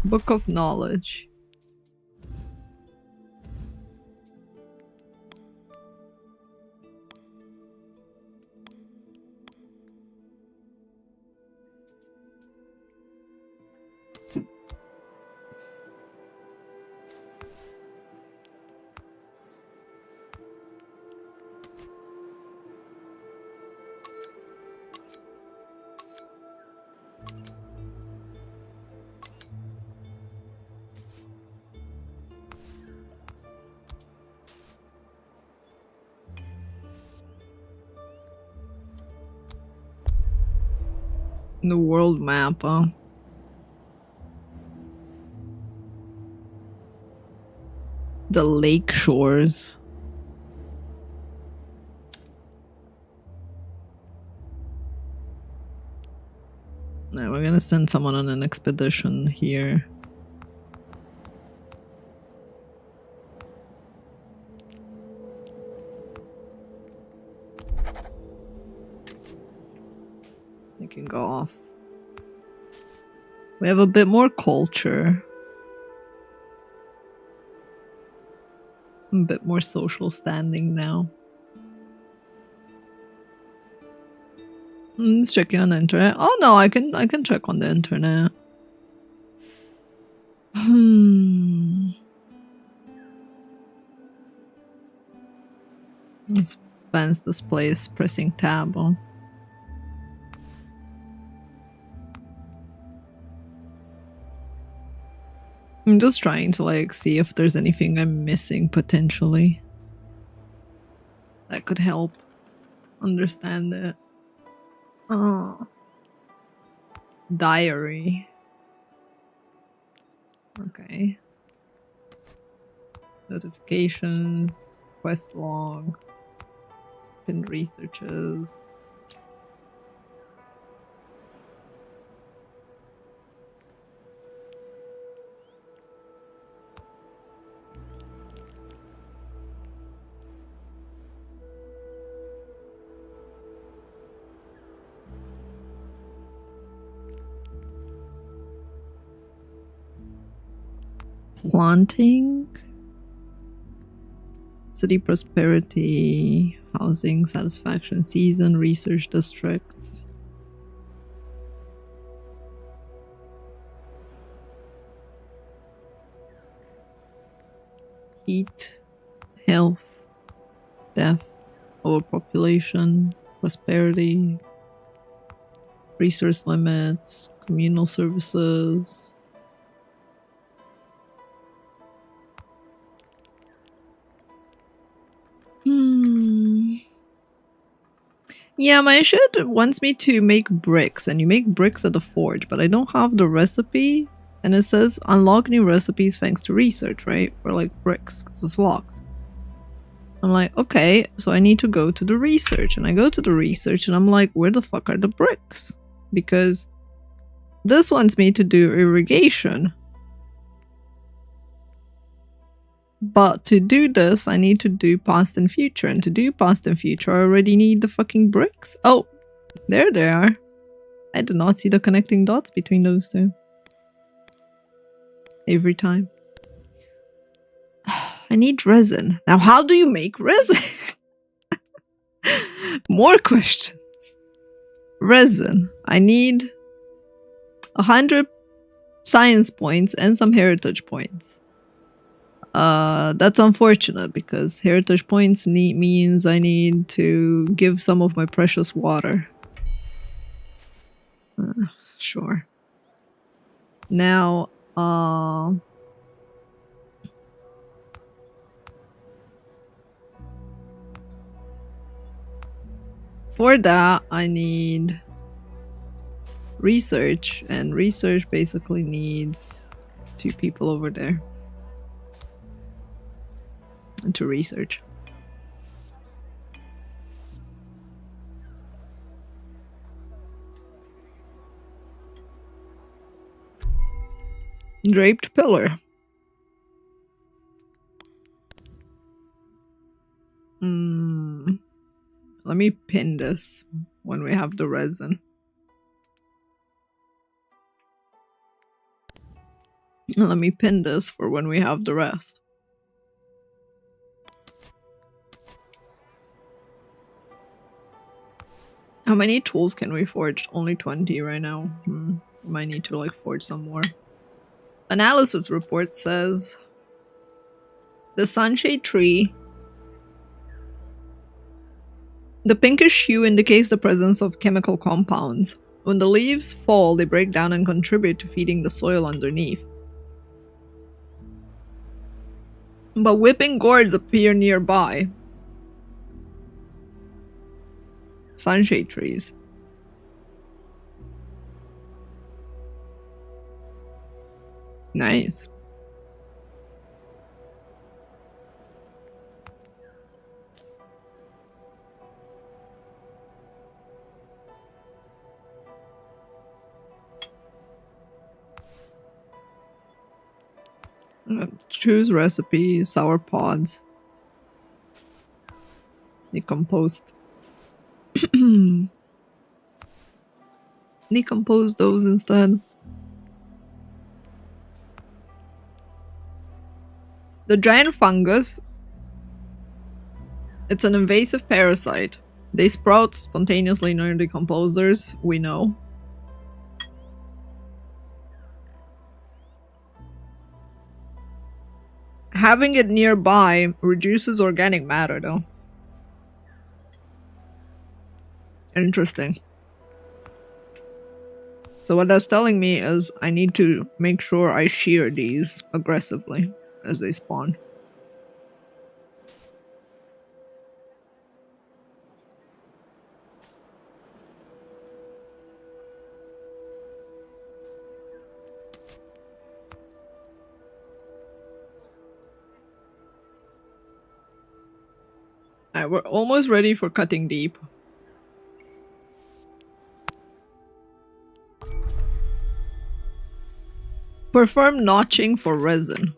Book of Knowledge. The world map, huh? The lake shores. Now we're gonna send someone on an expedition here. You can go off. We have a bit more culture. A bit more social standing now. Let's check on the internet. Oh no, I can check on the internet. Spans display is pressing tab on. I'm just trying to like see if there's anything I'm missing potentially that could help understand it. Oh. Diary. Okay. Notifications, quest log, pinned researches. Planting, city prosperity, housing satisfaction, season, research districts. Heat, health, death, overpopulation, prosperity, resource limits, communal services. Yeah, my shit wants me to make bricks, and you make bricks at the forge, but I don't have the recipe, and it says unlock new recipes thanks to research, right? For like bricks, because it's locked. I'm like, okay, so I need to go to the research, and I go to the research, and I'm like, where the fuck are the bricks? Because this wants me to do irrigation. But to do this, I need to do past and future. And to do past and future, I already need the fucking bricks. Oh, there they are. I did not see the connecting dots between those two. Every time. I need resin. Now, how do you make resin? More questions. Resin. I need 100 science points and some heritage points. That's unfortunate because heritage points means I need to give some of my precious water. Sure. Now, for that, I need research, and research basically needs 2 people over there to research. Draped pillar. Let me pin this when we have the resin. Let me pin this for when we have the rest. How many tools can we forge? Only 20 right now. Might need to like forge some more. Analysis report says the sunshade tree. The pinkish hue indicates the presence of chemical compounds. When the leaves fall, they break down and contribute to feeding the soil underneath. But whipping gourds appear nearby. Sunshade trees. Nice. Choose recipe, sour pods. Decomposed. Decompose those instead. The giant fungus. It's an invasive parasite. They sprout spontaneously near decomposers, we know. Having it nearby reduces organic matter, though. Interesting. So what that's telling me is I need to make sure I shear these aggressively as they spawn. Alright, we're almost ready for cutting deep. Perform notching for resin.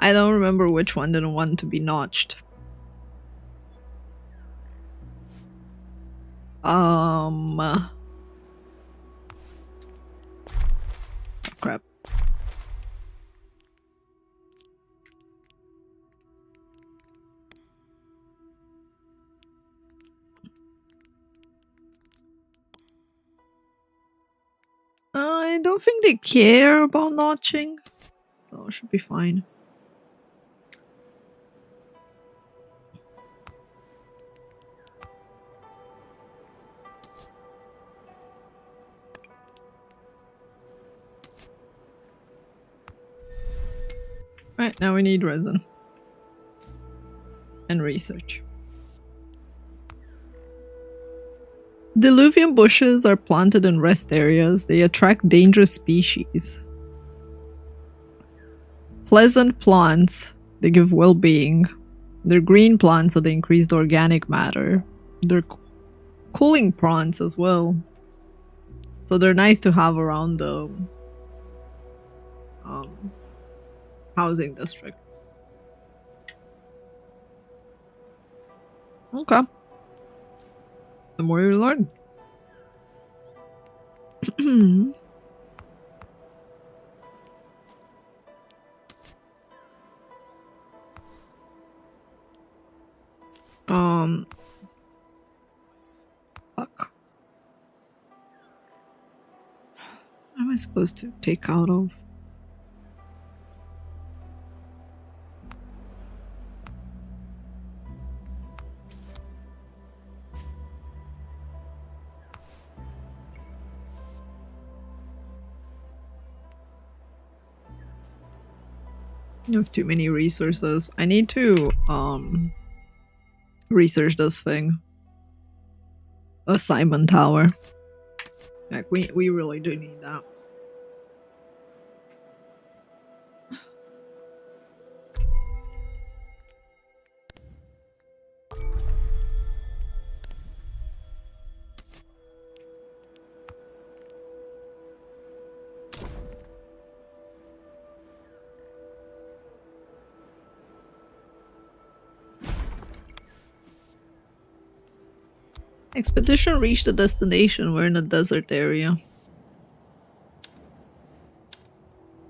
I don't remember which one didn't want to be notched. Crap. I don't think they care about notching, so it should be fine. Right, now we need resin. And research. Diluvian bushes are planted in rest areas. They attract dangerous species. pleasant plants. They give well-being. They're green plants, so they increase the organic matter. They're cooling plants as well. So they're nice to have around the housing district. Okay. The more you learn. Fuck. What am I supposed to take out of? I have too many resources. I need to research this thing. A Simon Tower. Like we really do need that. Expedition reached the destination. We're in a desert area.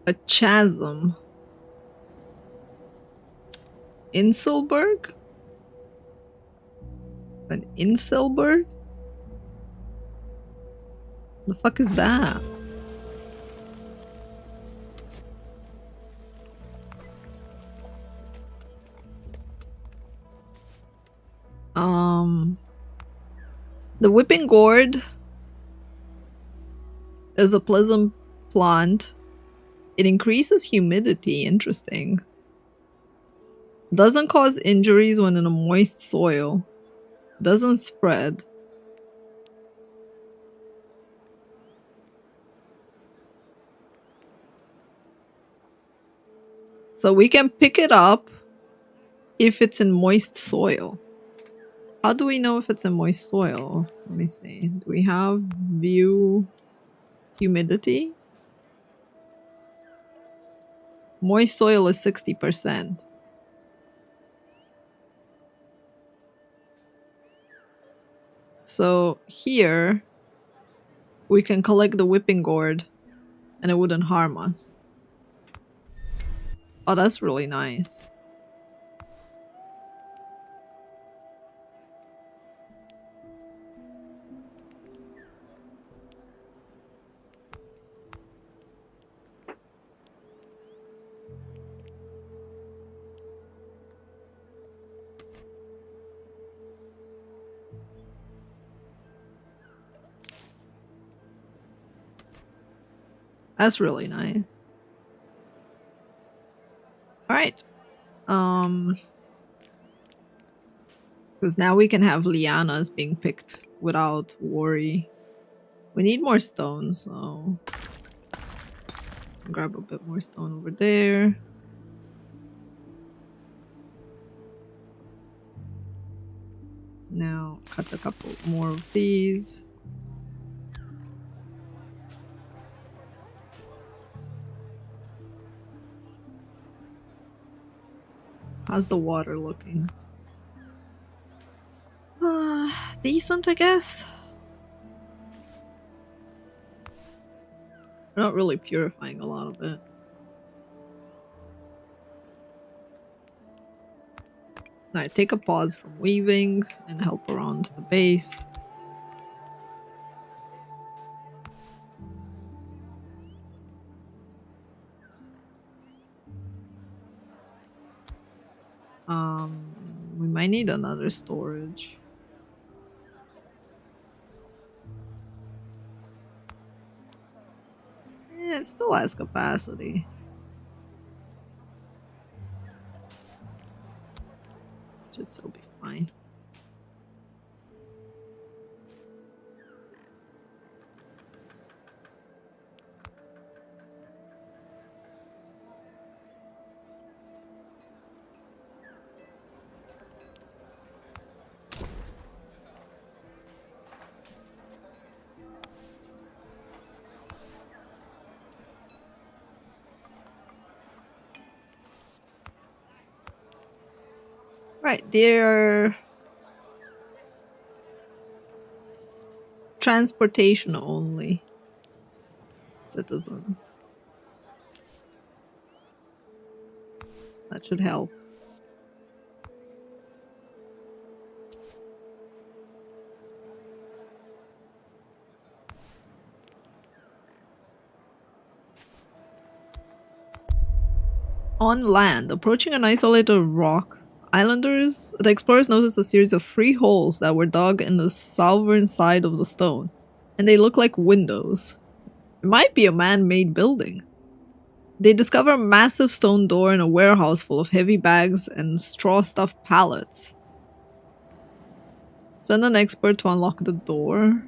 A chasm. Inselberg? An Inselberg? The fuck is that? The whipping gourd is a pleasant plant. It increases humidity. Interesting. Doesn't cause injuries when in a moist soil. Doesn't spread. So we can pick it up if it's in moist soil. How do we know if it's in moist soil? Let me see. Do we have view humidity? Moist soil is 60%. So here we can collect the whipping gourd and it wouldn't harm us. Oh, that's really nice. That's really nice. Alright. Because now we can have lianas being picked without worry. We need more stone, so grab a bit more stone over there. Now cut a couple more of these. How's the water looking? Decent, I guess. We're not really purifying a lot of it. Alright, take a pause from weaving and help around the base. We might need another storage. Yeah, it still has capacity. Should still be fine. Right, they're transportation only citizens. That should help. On land, approaching an isolated rock, the explorers noticed a series of 3 holes that were dug in the southern side of the stone, and they look like windows. It might be a man-made building. They discover a massive stone door in a warehouse full of heavy bags and straw-stuffed pallets. Send an expert to unlock the door.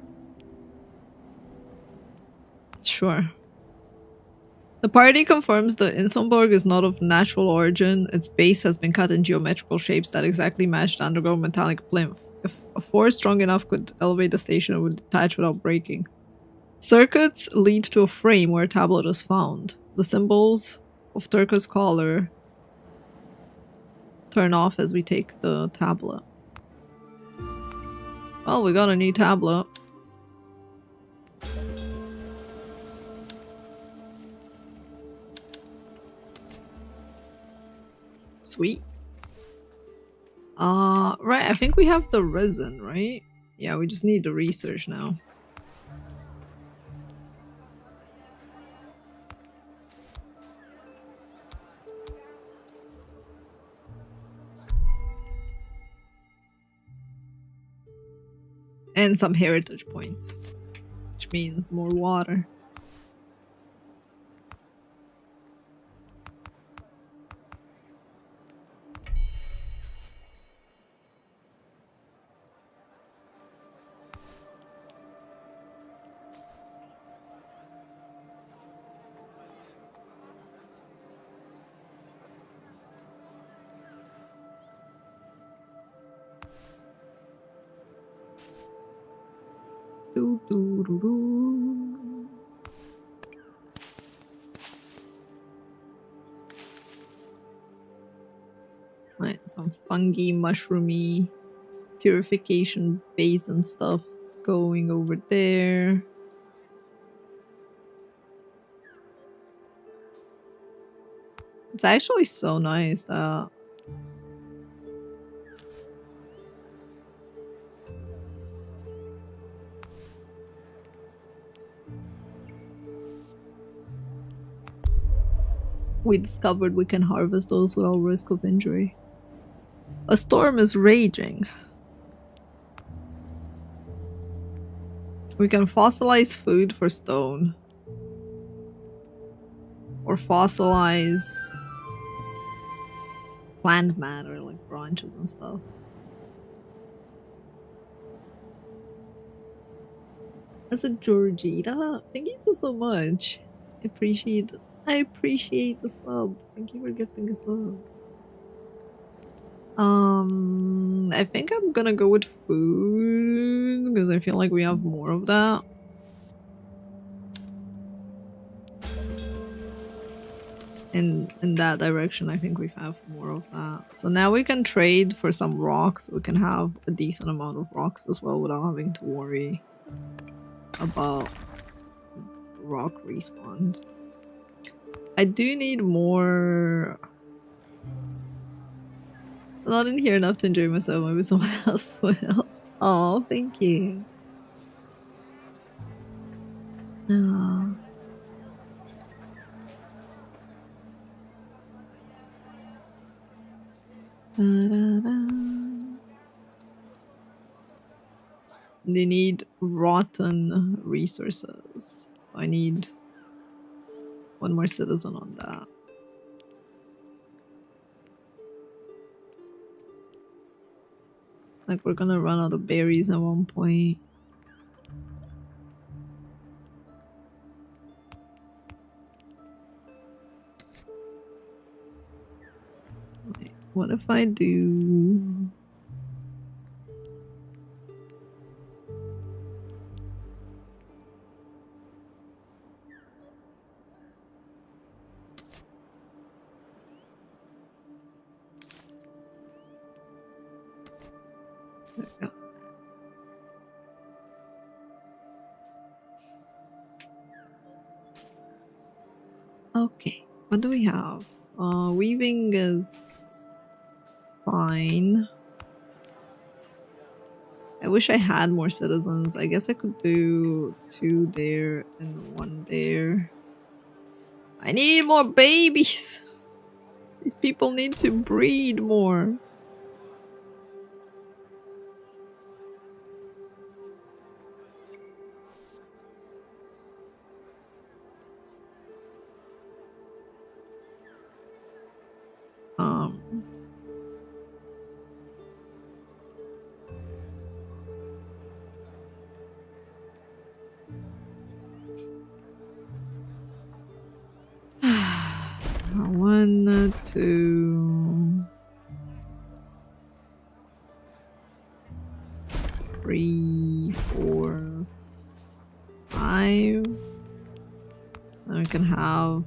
Sure. The party confirms the Inselborg is not of natural origin. Its base has been cut in geometrical shapes that exactly match the underground metallic plinth. If a force strong enough could elevate the station, it would detach without breaking. Circuits lead to a frame where a tablet is found. The symbols of turquoise color turn off as we take the tablet. Well, we got a new tablet. Sweet. Right, I think we have the resin, right? Yeah, we just need the research now. And some heritage points, which means more water. Doo -doo -doo -doo. Right, some fungi, mushroomy, purification basin stuff going over there. It's actually so nice that we discovered we can harvest those without risk of injury. A storm is raging. We can fossilize food for stone. Or fossilize plant matter like branches and stuff. That's a Georgita. Thank you so much. I appreciate the sub. Thank you for gifting a sub. I think I'm gonna go with food because I feel like we have more of that. In that direction, I think we have more of that. So now we can trade for some rocks. We can have a decent amount of rocks as well without having to worry about rock respawns. I do need more. I'm not in here enough to enjoy myself. Maybe someone else will. Oh, thank you. Oh. Da, da, da. They need rotten resources. I need one more citizen on that. Like, we're gonna run out of berries at one point. Wait, what if I do... There we go. Okay, what do we have? Weaving is fine. I wish I had more citizens. I guess I could do 2 there and 1 there. I need more babies! These people need to breed more. One, 2, 3, 4, 5. Then we can have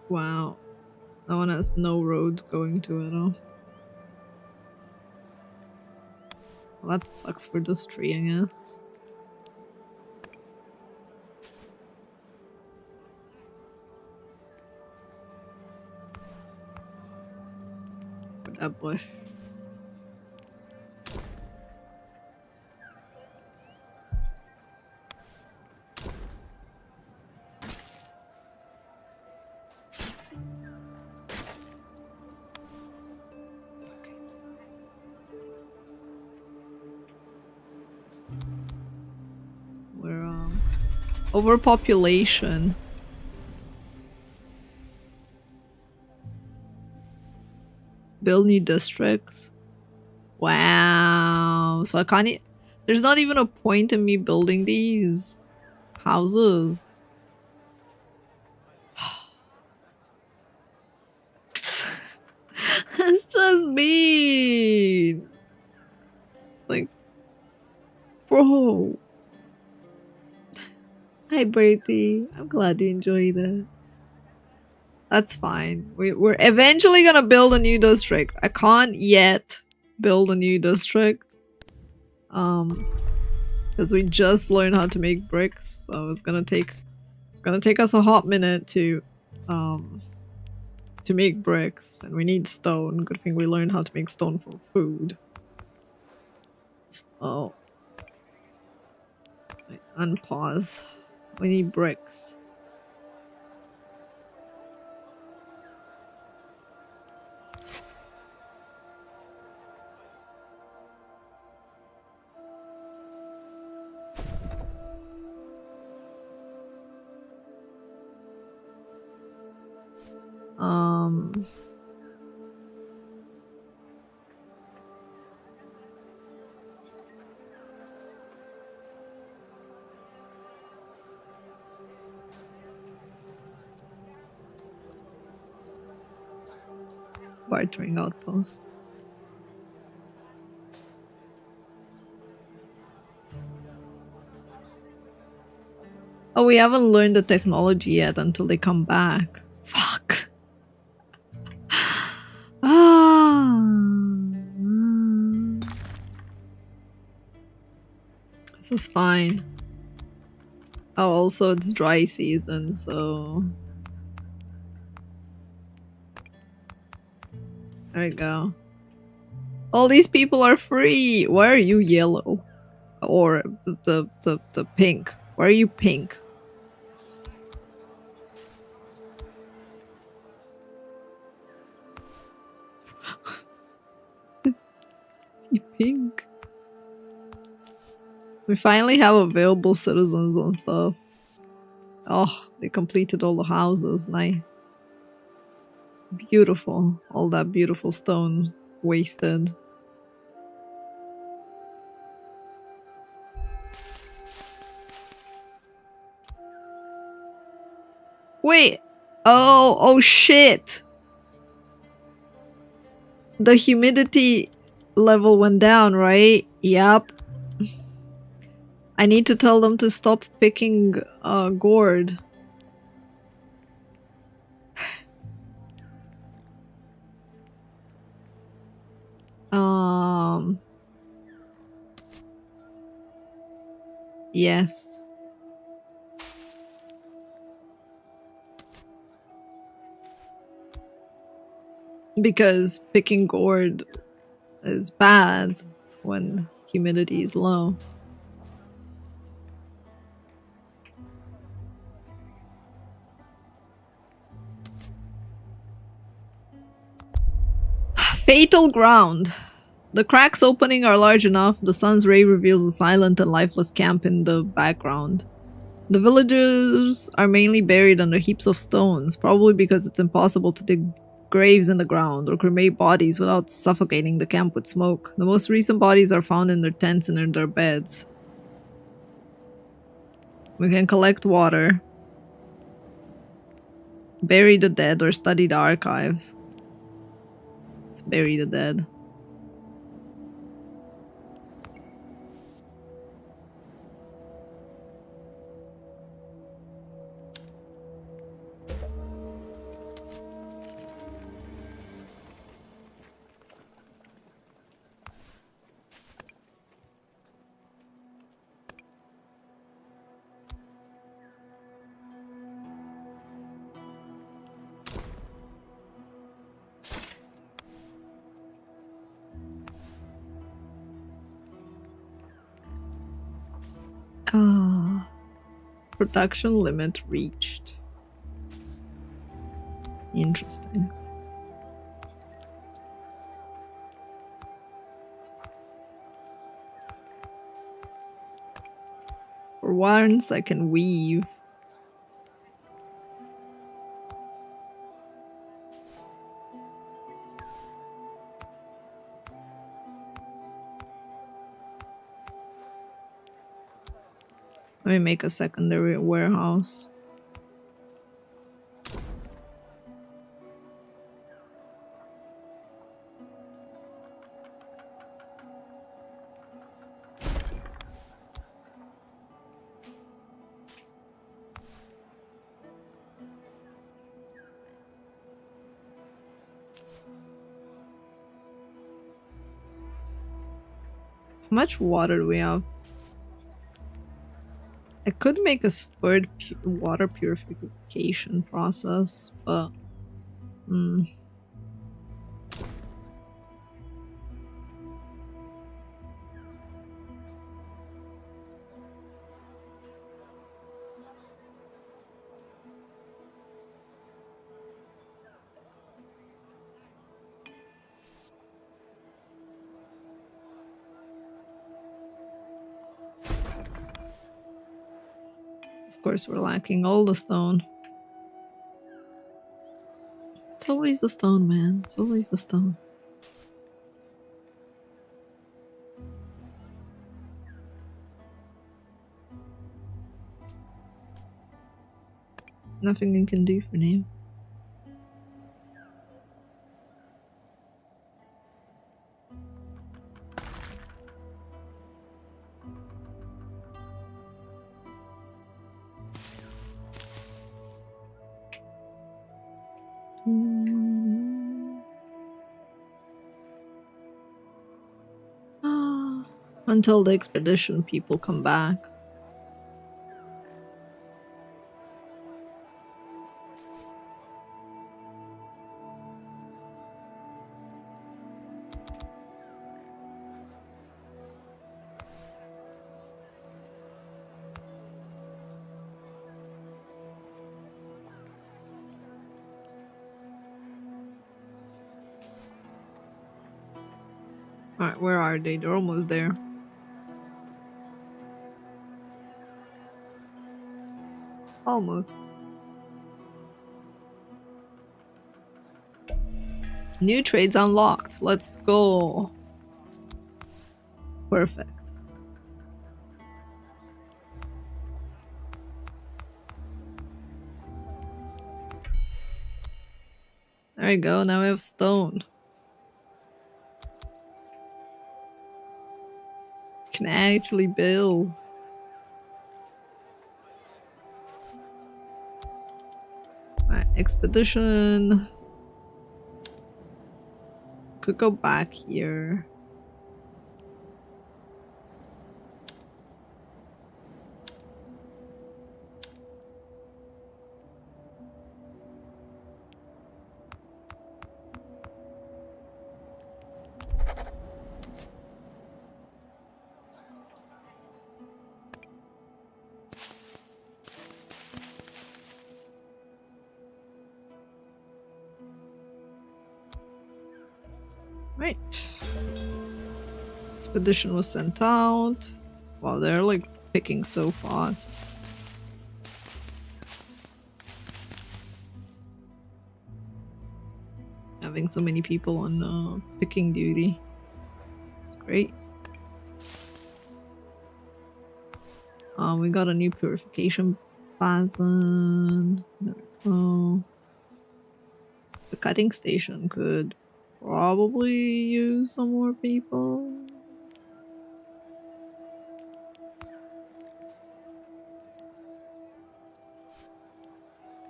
wow. That one has no road going to it all. Well, that sucks for this tree, I guess. For that bush. Overpopulation. Build new districts. Wow. So I can't there's not even a point in me building these houses. That's just mean. Like, bro. Hi, Bertie. I'm glad you enjoy that. That's fine. We're eventually gonna build a new district. I can't yet build a new district. Because we just learned how to make bricks, so it's gonna take us a hot minute to make bricks, and we need stone. Good thing we learned how to make stone for food. So, unpause. We need bricks. Bartering outpost. Oh, we haven't learned the technology yet until they come back. Fuck. This is fine. Oh, also it's dry season, so... There we go. All these people are free! Why are you yellow? Or the pink? Why are you pink? Pink. We finally have available citizens and stuff. Oh, they completed all the houses. Nice. Beautiful. All that beautiful stone wasted. Wait. Oh shit. The humidity level went down, right? Yep. I need to tell them to stop picking gourd. Yes. Because picking gourd is bad when humidity is low. Fatal ground. The cracks opening are large enough. The sun's ray reveals a silent and lifeless camp in the background. The villagers are mainly buried under heaps of stones, probably because it's impossible to dig graves in the ground or cremate bodies without suffocating the camp with smoke. The most recent bodies are found in their tents and in their beds. We can collect water, bury the dead, or study the archives. Let's bury the dead. Production limit reached. Interesting. For once, I can weave. Let me make a secondary warehouse. How much water do we have? I could make a third water purification process, but of course we're lacking all the stone. It's always the stone, man. It's always the stone. Nothing you can do for now. Until the expedition people come back. Alright, where are they? They're almost there. Almost. New trades unlocked. Let's go. Perfect. There we go. Now we have stone. We can actually build. Alright, expedition. could go back here. Right. Expedition was sent out. Wow, they're like picking so fast. Having so many people on picking duty. That's great. We got a new purification basin. There we go. The cutting station could probably use some more people.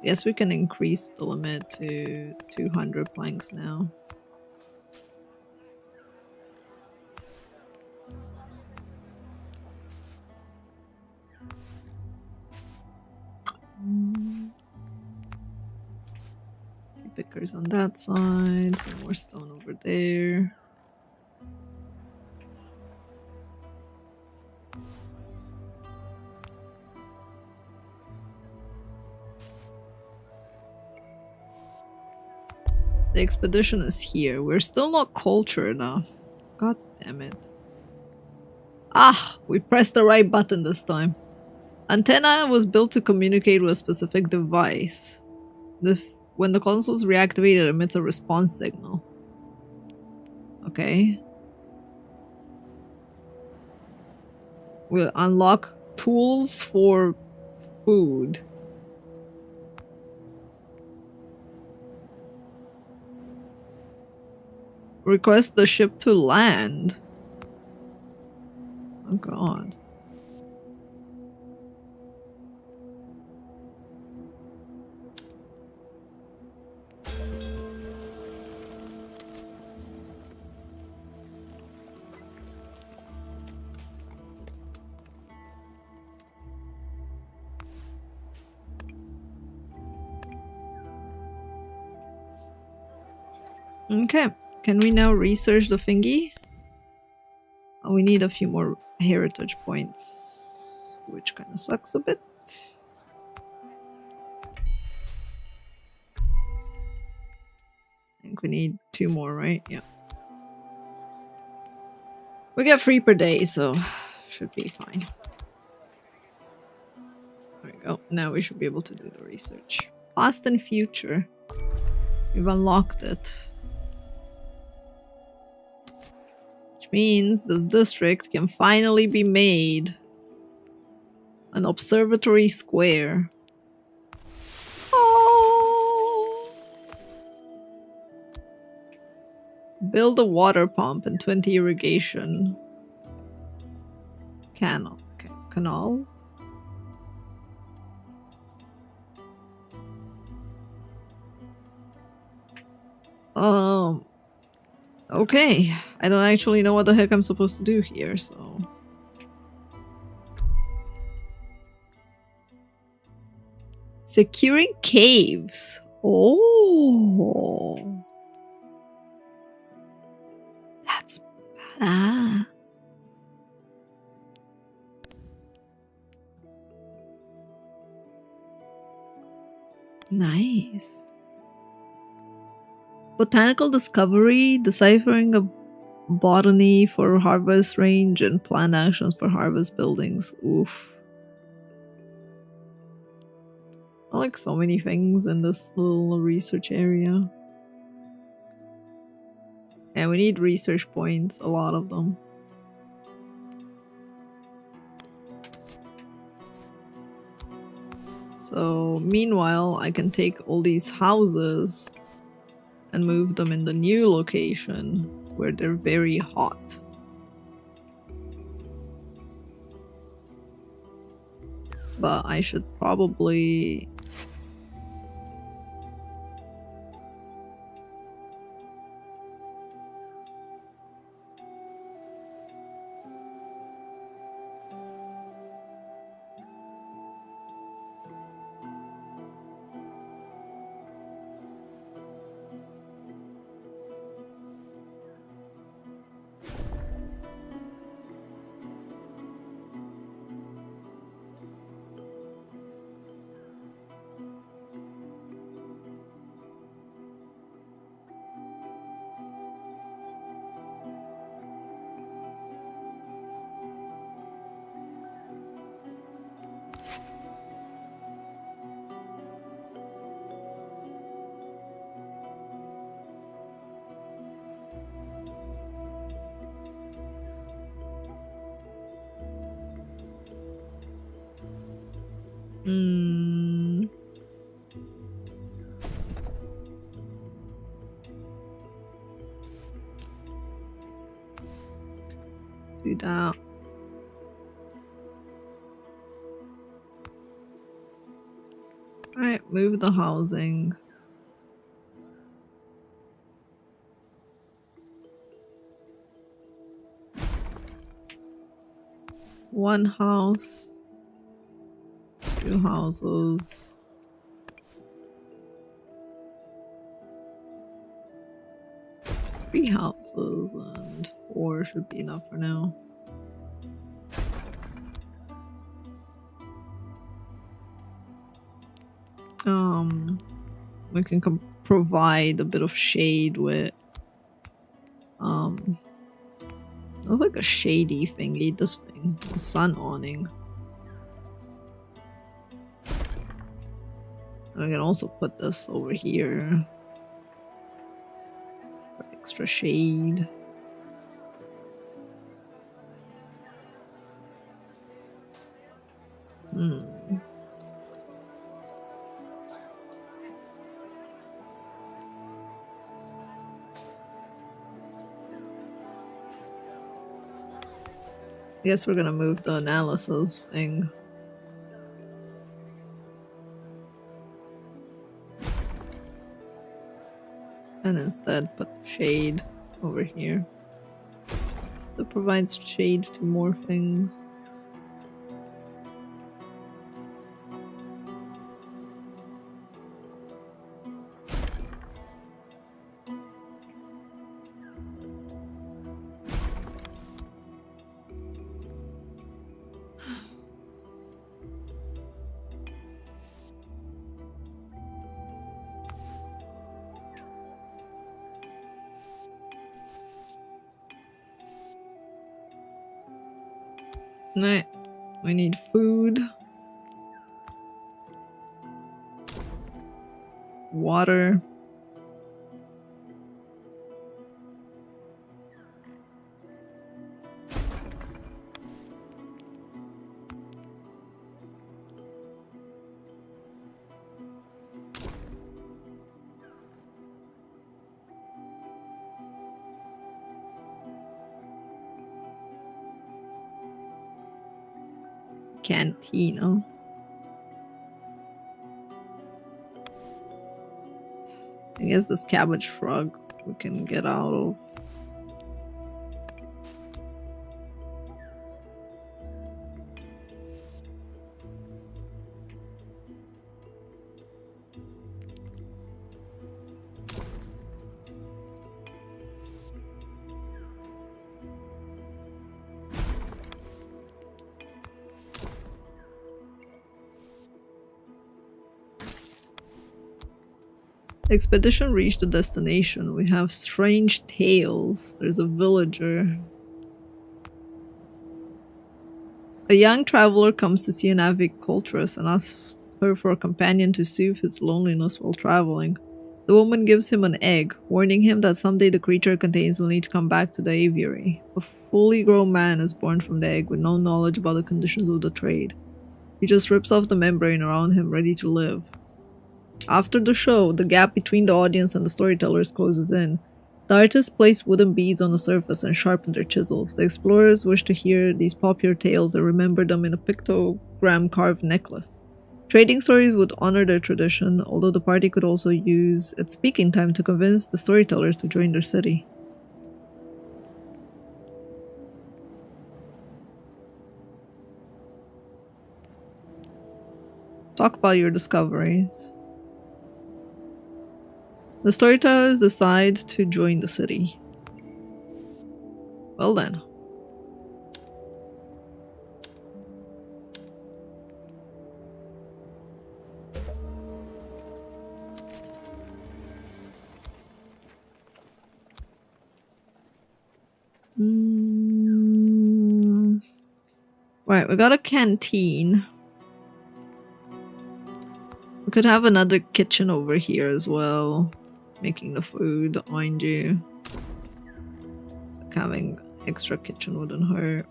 Yes, we can increase the limit to 200 planks now. Pickers on that side, some more stone over there. The expedition is here. We're still not cultured enough. God damn it. Ah, we pressed the right button this time. Antenna was built to communicate with a specific device. When the console is reactivated, it emits a response signal. Okay. We'll unlock tools for food. Request the ship to land. Oh god. Okay, can we now research the thingy? Oh, we need a few more heritage points, which kind of sucks a bit. I think we need 2 more, right? Yeah. We get 3 per day, so should be fine. There we go. Now we should be able to do the research. Past and future. We've unlocked it. Which means this district can finally be made an observatory square. Oh! Build a water pump and 20 irrigation canals. Okay. I don't actually know what the heck I'm supposed to do here, so... Securing caves. Oh. That's badass. Nice. Botanical discovery, deciphering a botany for harvest range, and plant actions for harvest buildings. Oof. I like so many things in this little research area. Yeah, we need research points, a lot of them. So, meanwhile, I can take all these houses and move them in the new location where they're very hot. But I should probably... Hmm. Do that. Alright, move the housing. One house. 2 houses. 3 houses, and 4 should be enough for now. We can provide a bit of shade with that's like a shady thingy, this thing, the sun awning. And I can also put this over here for extra shade. I guess we're gonna move the analysis thing. And instead put the shade over here. So it provides shade to more things. Nah, we need food, water, cantina. I guess this cabbage shrug we can get out of. Expedition reached the destination. We have strange tales. There's a villager. A young traveler comes to see an aviculturist and asks her for a companion to soothe his loneliness while traveling. The woman gives him an egg, warning him that someday the creature it contains will need to come back to the aviary. A fully grown man is born from the egg with no knowledge about the conditions of the trade. He just rips off the membrane around him, ready to live. After the show, the gap between the audience and the storytellers closes in. The artists place wooden beads on the surface and sharpen their chisels. The explorers wish to hear these popular tales and remember them in a pictogram-carved necklace. Trading stories would honor their tradition, although the party could also use its speaking time to convince the storytellers to join their city. Talk about your discoveries. The storytellers decide to join the city. Well then. Right, we got a canteen. We could have another kitchen over here as well. Making the food, mind you. It's like having extra kitchen wouldn't hurt.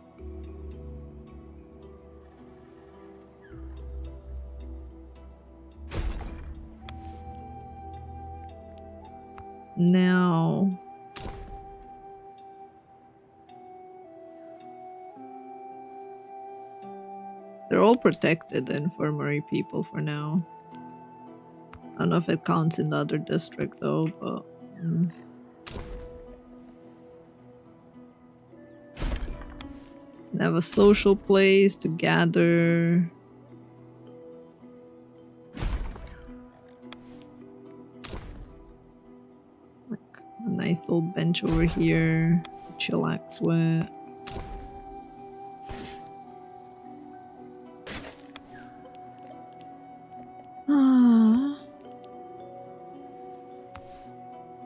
Now, they're all protected, the infirmary people, for now. I don't know if it counts in the other district though, but they have a social place to gather. Like a nice little bench over here to chillax with.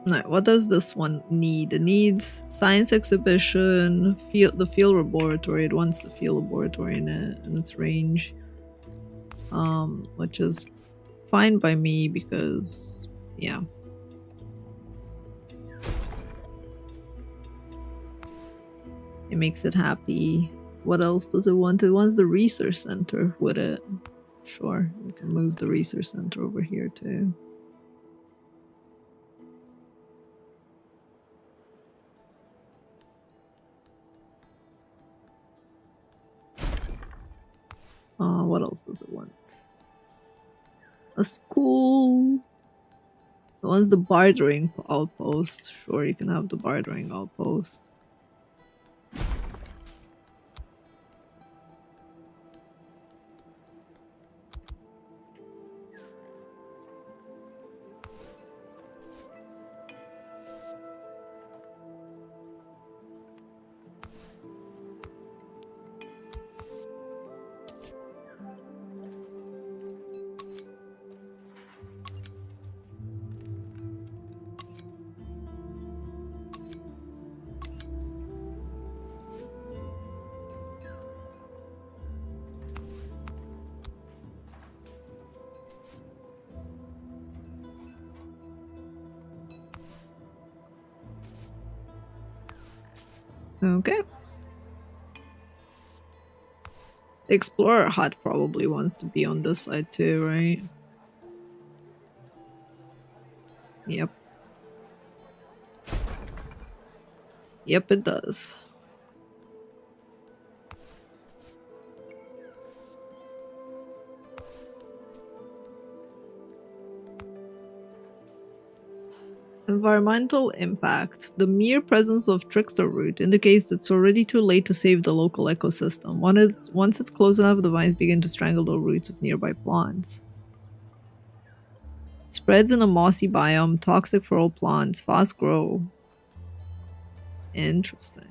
No, what does this one need? It needs science exhibition, the field laboratory. It wants the field laboratory in its range, which is fine by me because, yeah. It makes it happy. What else does it want? It wants the research center with it. Sure, we can move the research center over here too. What else does it want? A school. It wants the bartering outpost. Sure, you can have the bartering outpost. Okay. The Explorer hut probably wants to be on this side too, right? Yep. Yep, it does. Environmental impact. The mere presence of trickster root indicates it's already too late to save the local ecosystem. Once it's close enough, the vines begin to strangle the roots of nearby plants. Spreads in a mossy biome, toxic for all plants, fast grow. Interesting.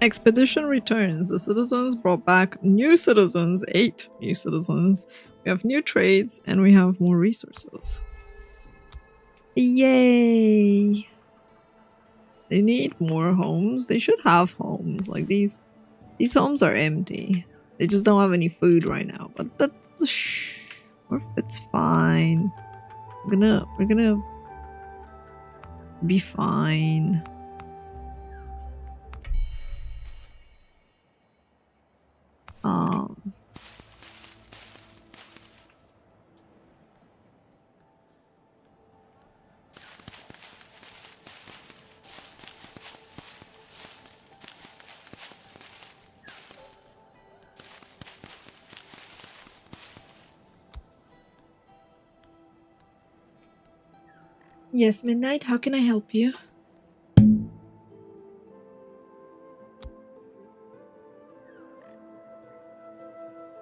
Expedition returns. The citizens brought back new citizens, 8 new citizens. We have new trades and we have more resources. Yay! They need more homes. They should have homes. Like these homes are empty. They just don't have any food right now. But that's shh. It's fine. We're gonna be fine. Yes, Midnight, how can I help you?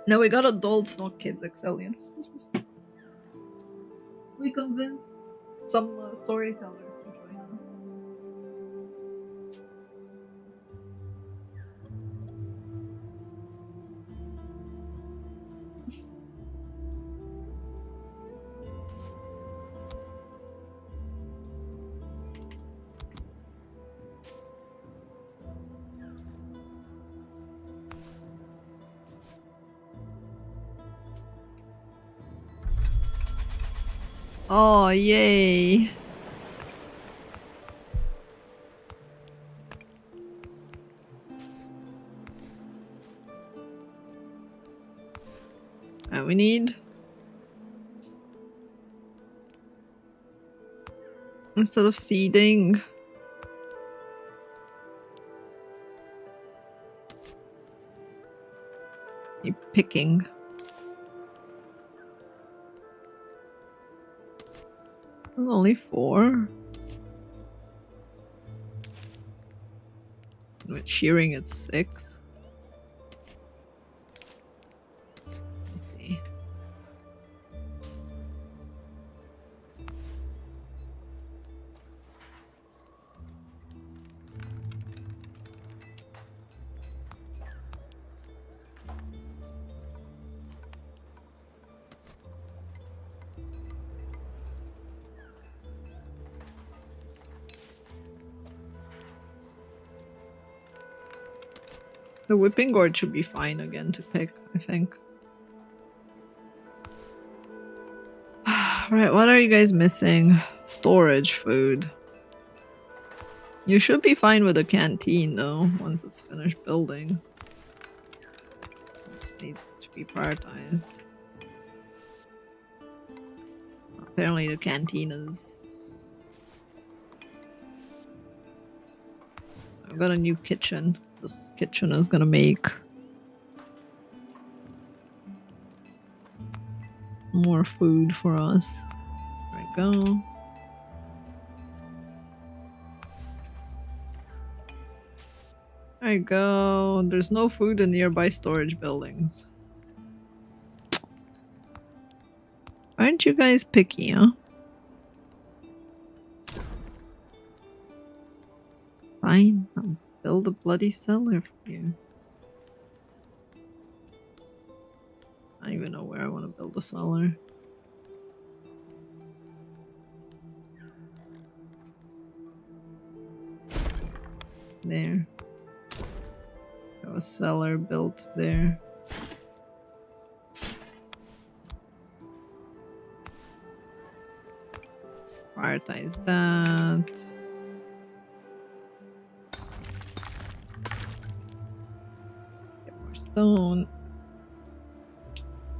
No, we got adults, not kids, Excellion. We convinced some storytellers to join us. Oh, yay. And we need... Instead of seeding... You're picking. There's only 4. With shearing it's 6. Let's see. The whipping gourd should be fine again to pick, I think. Right, what are you guys missing? Storage food. You should be fine with a canteen though, once it's finished building. It just needs to be prioritized. Apparently the canteen is... I've got a new kitchen. This kitchen is gonna make more food for us. There we go. There you go. There's no food in nearby storage buildings. Aren't you guys picky, huh? Fine, I'll build a bloody cellar for you. I don't even know where I want to build a cellar. There. Got a cellar built there. Prioritize that. Get more stone.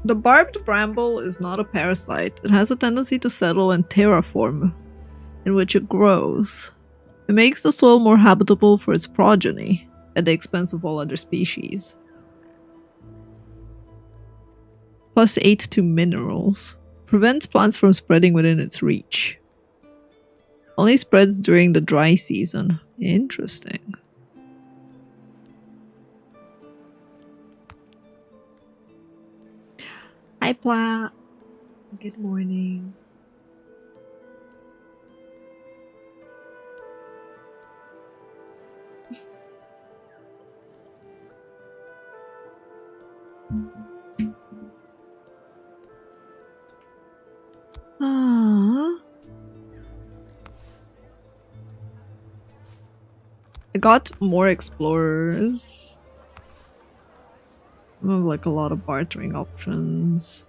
The barbed bramble is not a parasite. It has a tendency to settle and terraform, in which it grows. It makes the soil more habitable for its progeny, at the expense of all other species. +8 to minerals. Prevents plants from spreading within its reach. Only spreads during the dry season. Interesting. Hi, Pla. Good morning. I got more explorers. I have like a lot of bartering options.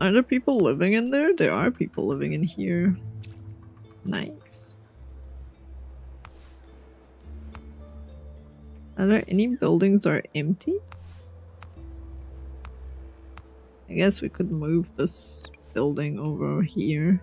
Are there people living in there? There are people living in here. Nice. Are there any buildings that are empty? I guess we could move this building over here.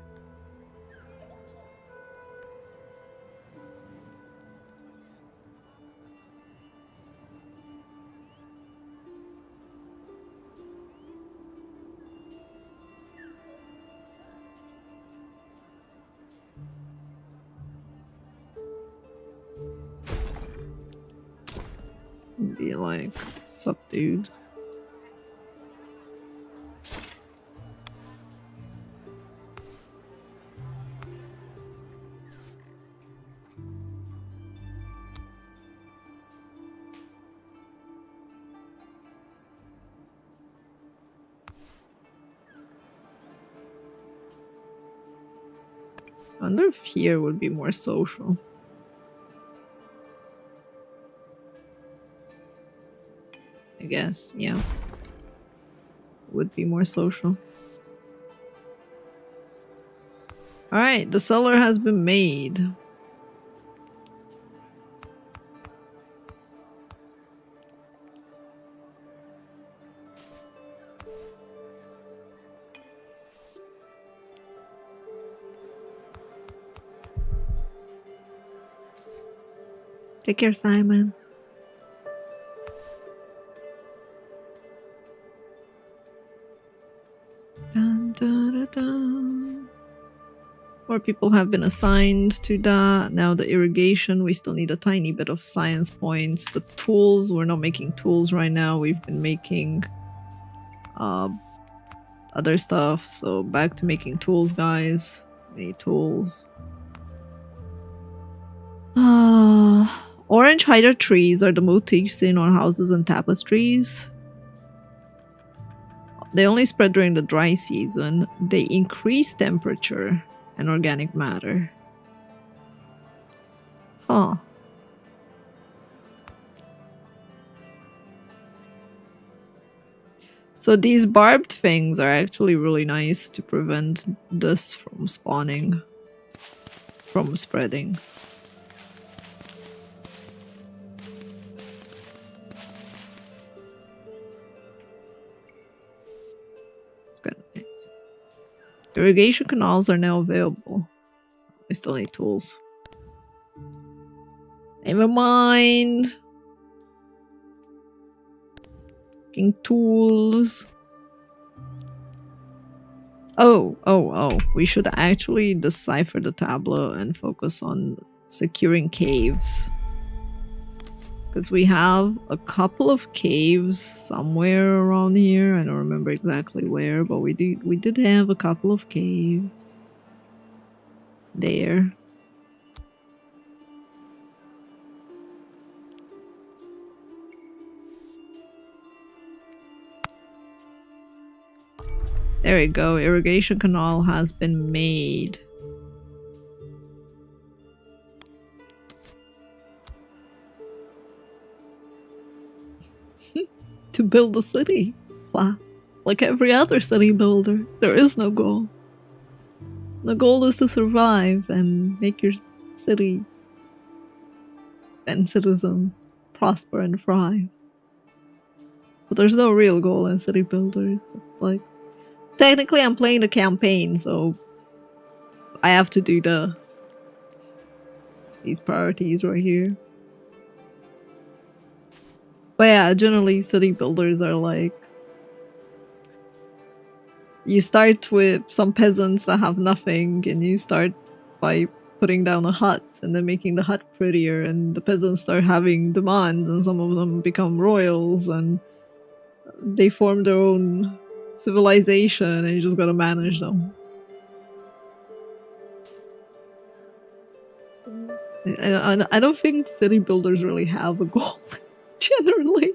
Be like, sup, dude. I wonder if here would be more social. I guess, yeah. would be more social. Alright, the cellar has been made. Take care, Simon. Dun, dun, dun, dun. More people have been assigned to that. Now the irrigation, we still need a tiny bit of science points. The tools, we're not making tools right now. We've been making other stuff. So back to making tools, guys. We need tools. Orange hider trees are the motifs in our houses and tapestries. They only spread during the dry season. They increase temperature and organic matter. Huh. So these barbed things are actually really nice to prevent this from spawning, from spreading. Nice. Irrigation canals are now available. We still need tools. Never mind. Fucking tools. Oh. We should actually decipher the tableau and focus on securing caves. Because we have a couple of caves somewhere around here. I don't remember exactly where, but we did have a couple of caves. There. There we go. Irrigation canal has been made. To build a city. Like every other city builder, there is no goal. The goal is to survive and make your city and citizens prosper and thrive. But there's no real goal in city builders. It's like, technically I'm playing the campaign, so I have to do these priorities right here. But yeah, generally city builders are like, you start with some peasants that have nothing, and you start by putting down a hut and then making the hut prettier, and the peasants start having demands, and some of them become royals, and they form their own civilization, and you just gotta manage them. I don't think city builders really have a goal. Generally,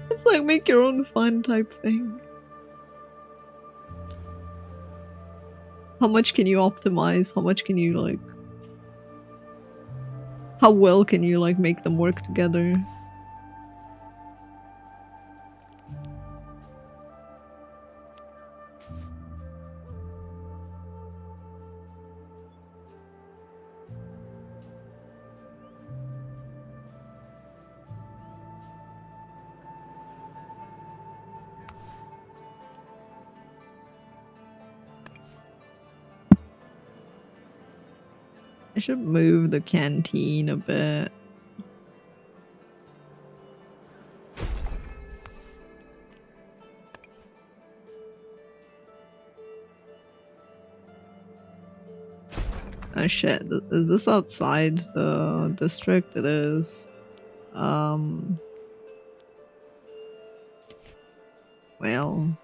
it's like make your own fun type thing. How much can you optimize? How much can you like? How well can you like make them work together? I should move the canteen a bit. Oh shit, is this outside the district? It is. Well.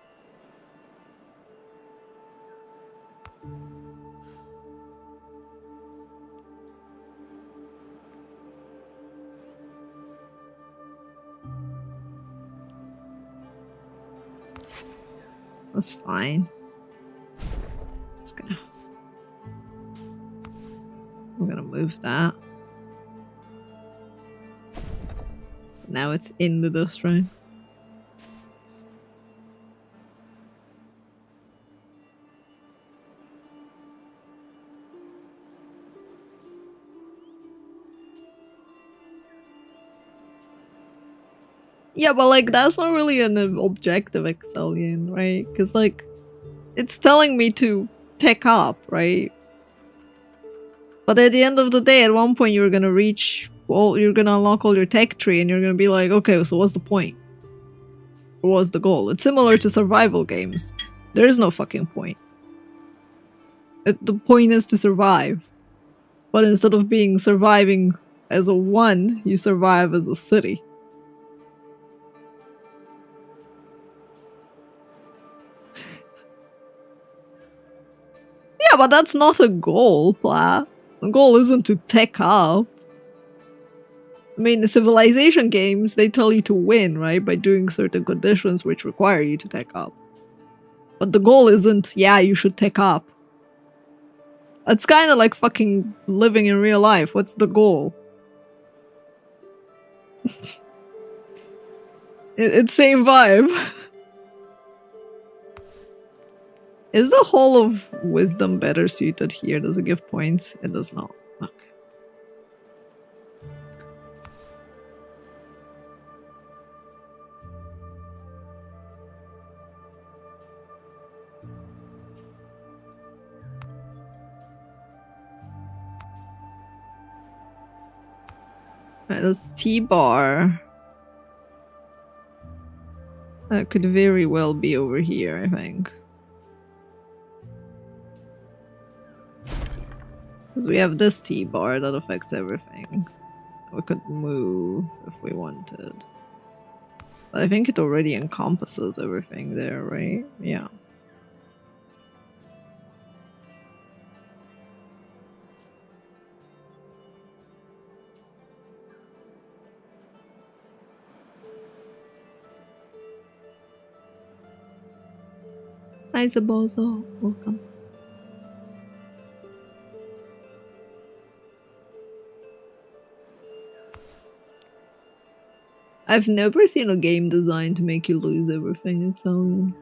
That's fine. I'm gonna move that. Now it's in the district. Yeah, but like that's not really an objective Excelian, right? Because like it's telling me to tech up, right? But at the end of the day, at one point you're gonna reach, well, you're gonna unlock all your tech tree and you're gonna be like, okay, so what's the point? Or what's the goal? It's similar to survival games. There is no fucking point. The point is to survive. But instead of being surviving as a one, you survive as a city. Yeah, but that's not a goal, Pla. The goal isn't to tech up. I mean, the civilization games, they tell you to win, right? By doing certain conditions which require you to tech up. But the goal isn't, yeah, you should tech up. It's kind of like fucking living in real life. What's the goal? It's same vibe. Is the Hall of Wisdom better suited here? Does it give points? It does not. Okay. Right, there's T-bar. That could very well be over here, I think. Because we have this T-bar that affects everything. We could move if we wanted. But I think it already encompasses everything there, right? Yeah. Hi, Zabozo. Welcome. I've never seen a game designed to make you lose everything, Excelian.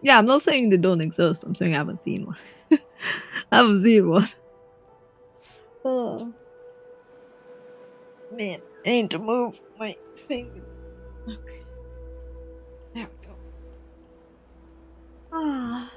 Yeah, I'm not saying they don't exist. I'm saying I haven't seen one. I haven't seen one. Oh. Man, I need to move my fingers. Okay. There we go. Ah.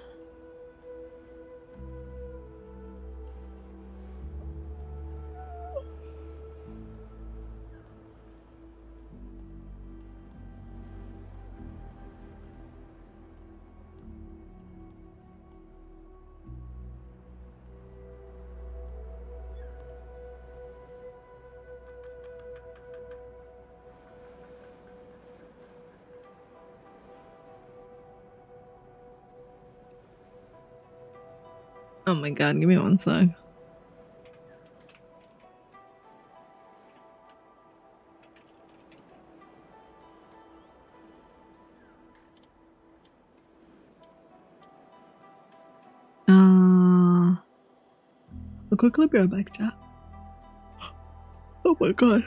Oh my god, give me one sec. I'll quickly be right back, chat. Oh my god.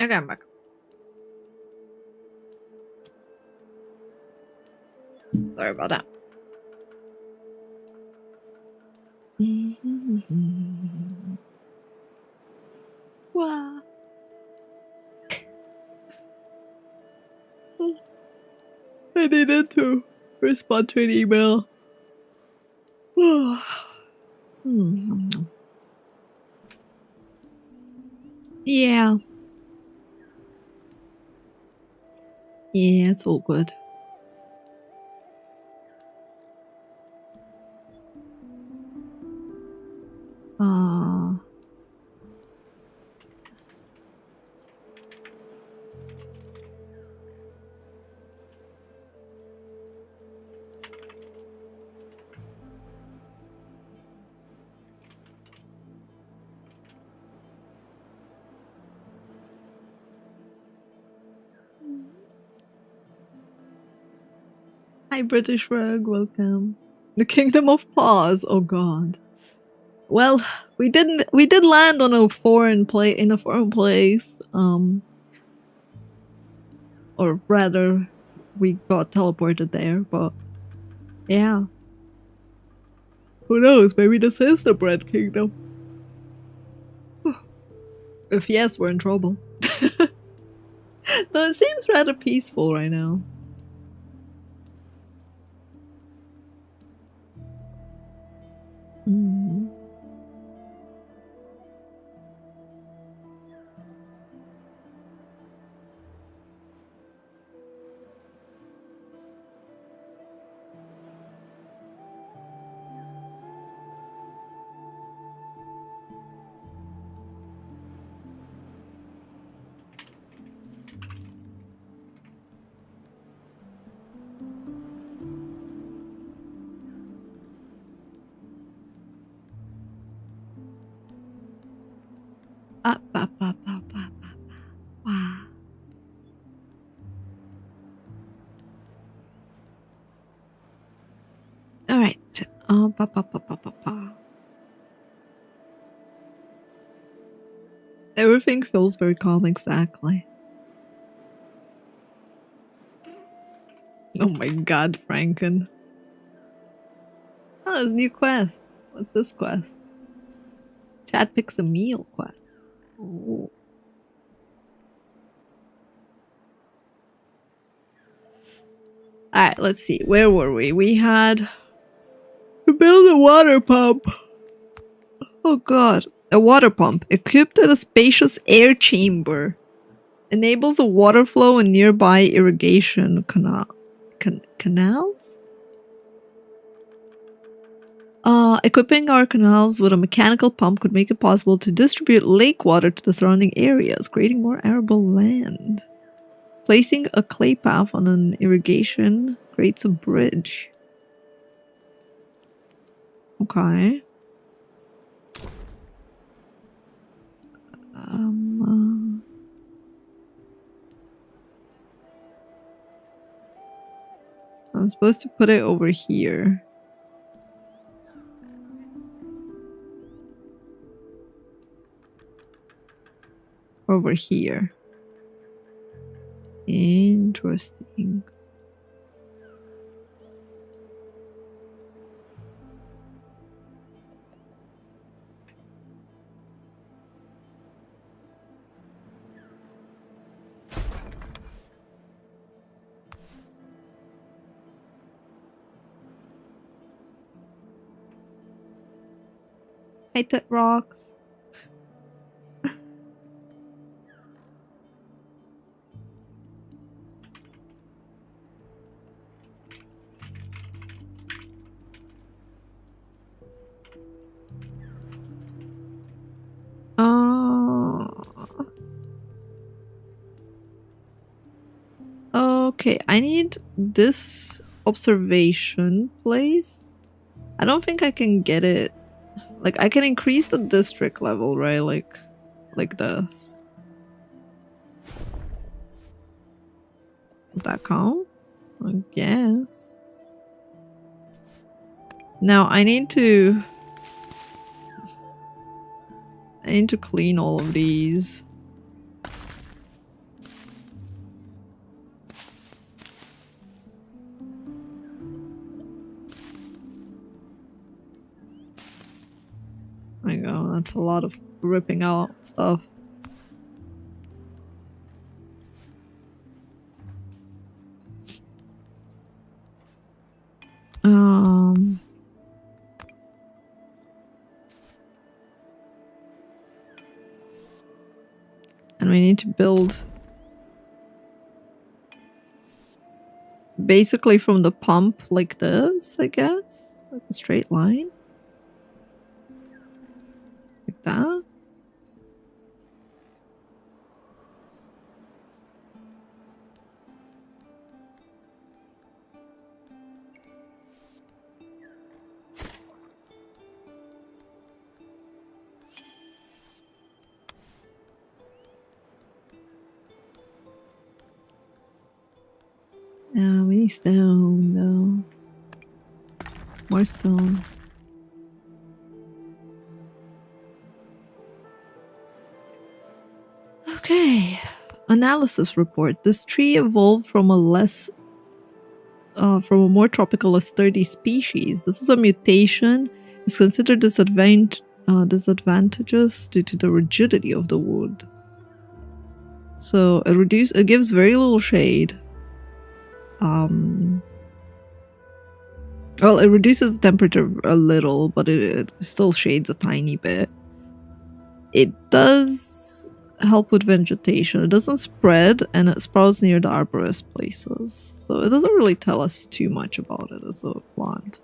Okay, I'm back. Sorry about that. Wow. I needed to respond to an email. Yeah. Yeah, it's all good. Hi, British Rug, welcome. The Kingdom of Paws. Oh God. Well, we did land on a foreign place. Or rather, we got teleported there. But yeah, who knows? Maybe this is the Bread Kingdom. If yes, we're in trouble. Though it seems rather peaceful right now. Wow. All right. Everything feels very calm, exactly. Oh my God, Franken. Oh, there's a new quest. What's this quest? Chad picks a meal quest. Ooh. Alright, let's see. Where were we? We had to build a water pump. Oh God. A water pump equipped with a spacious air chamber enables a water flow in nearby irrigation canals? Equipping our canals with a mechanical pump could make it possible to distribute lake water to the surrounding areas, creating more arable land. Placing a clay path on an irrigation creates a bridge. Okay. I'm supposed to put it over here. Over here. Interesting. Hate it rocks. Okay, I need this observation place. I don't think I can get it. Like, I can increase the district level, right? Like this. Does that count? I guess. Now I need to clean all of these. It's a lot of ripping out stuff. And we need to build basically from the pump like this, I guess. Like a straight line. Like that. Yeah, we need stone though. More stone. Okay. Analysis report. This tree evolved from a more tropical as 30 species. This is a mutation. It's considered disadvantageous due to the rigidity of the wood. So it gives very little shade. Well, it reduces the temperature a little, but it still shades a tiny bit. It does help with vegetation. It doesn't spread, and it sprouts near the arborist places. So it doesn't really tell us too much about it as a plant.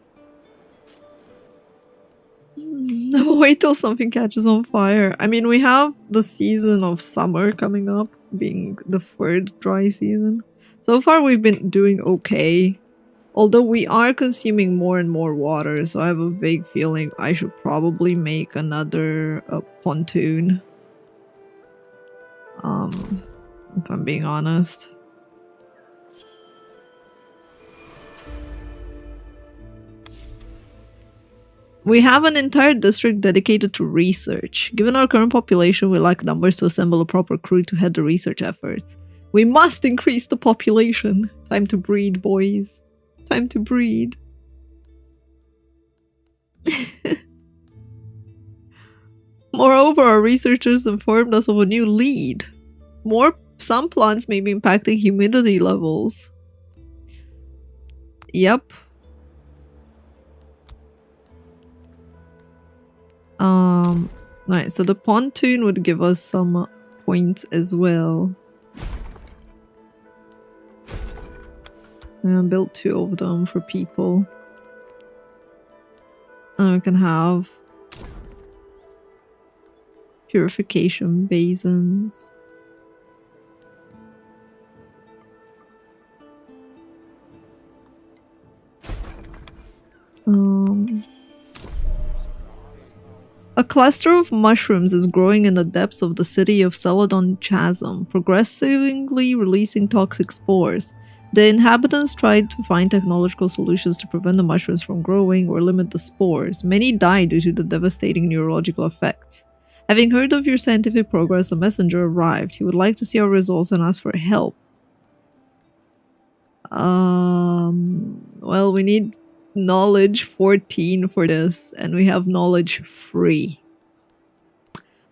Wait till something catches on fire. I mean, we have the season of summer coming up, being the third dry season. So far, we've been doing okay. Although we are consuming more and more water, so I have a vague feeling I should probably make another pontoon. If I'm being honest. We have an entire district dedicated to research. Given our current population, we lack numbers to assemble a proper crew to head the research efforts. We must increase the population. Time to breed, boys. Time to breed. Moreover, our researchers informed us of a new lead. Some plants may be impacting humidity levels. Yep. Alright, so the pontoon would give us some points as well. I'm gonna build 2 of them for people. And we can have purification basins. A cluster of mushrooms is growing in the depths of the city of Celadon Chasm, progressively releasing toxic spores. The inhabitants tried to find technological solutions to prevent the mushrooms from growing or limit the spores. Many died due to the devastating neurological effects. Having heard of your scientific progress, a messenger arrived. He would like to see our results and ask for help. Well, we need knowledge 14 for this, and we have knowledge 3.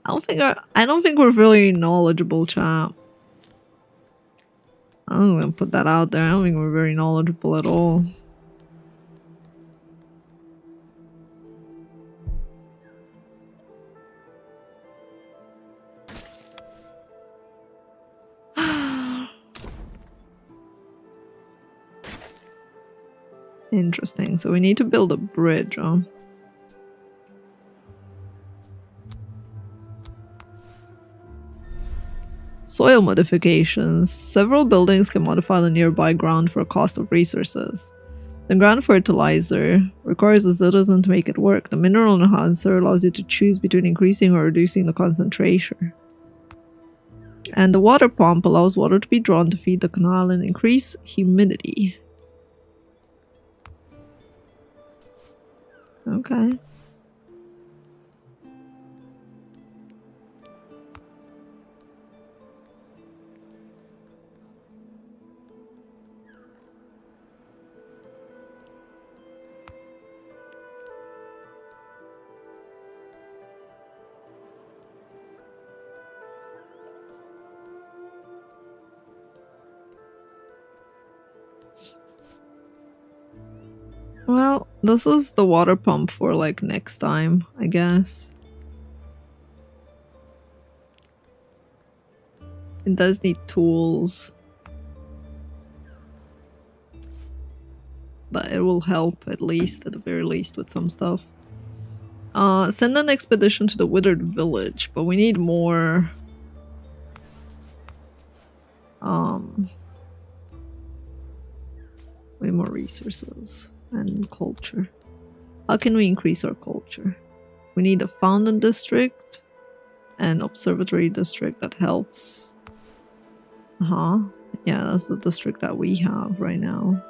I don't think we're really knowledgeable, chat. I'm gonna put that out there. I don't think we're very knowledgeable at all. Interesting. So we need to build a bridge, huh? Soil modifications. Several buildings can modify the nearby ground for a cost of resources. The ground fertilizer requires a citizen to make it work. The mineral enhancer allows you to choose between increasing or reducing the concentration. And the water pump allows water to be drawn to feed the canal and increase humidity. Okay. Well, this is the water pump for like next time, I guess. It does need tools. But it will help at least, at the very least, with some stuff. Send an expedition to the Withered Village, but we need more... way more resources and culture. How can we increase our culture? We need a fountain district and observatory district that helps. Yeah, that's the district that we have right now.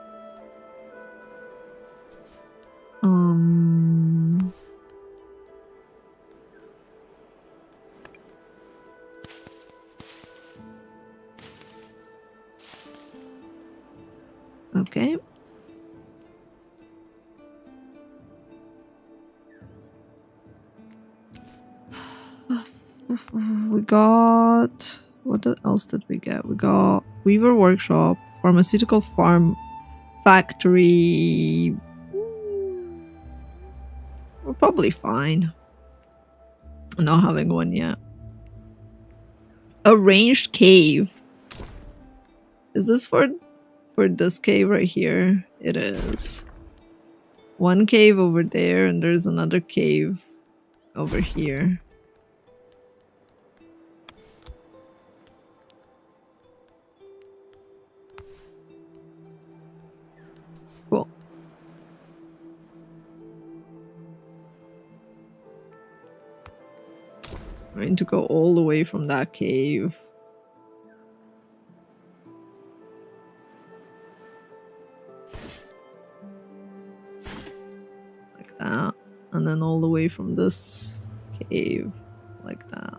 Okay. We got... What else did we get? We got Weaver Workshop, Pharmaceutical Farm Factory. We're probably fine. Not having one yet. Arranged cave. Is this for this cave right here? It is. One cave over there, and there's another cave over here. Cool. I need to go all the way from that cave. Like that. And then all the way from this cave. Like that.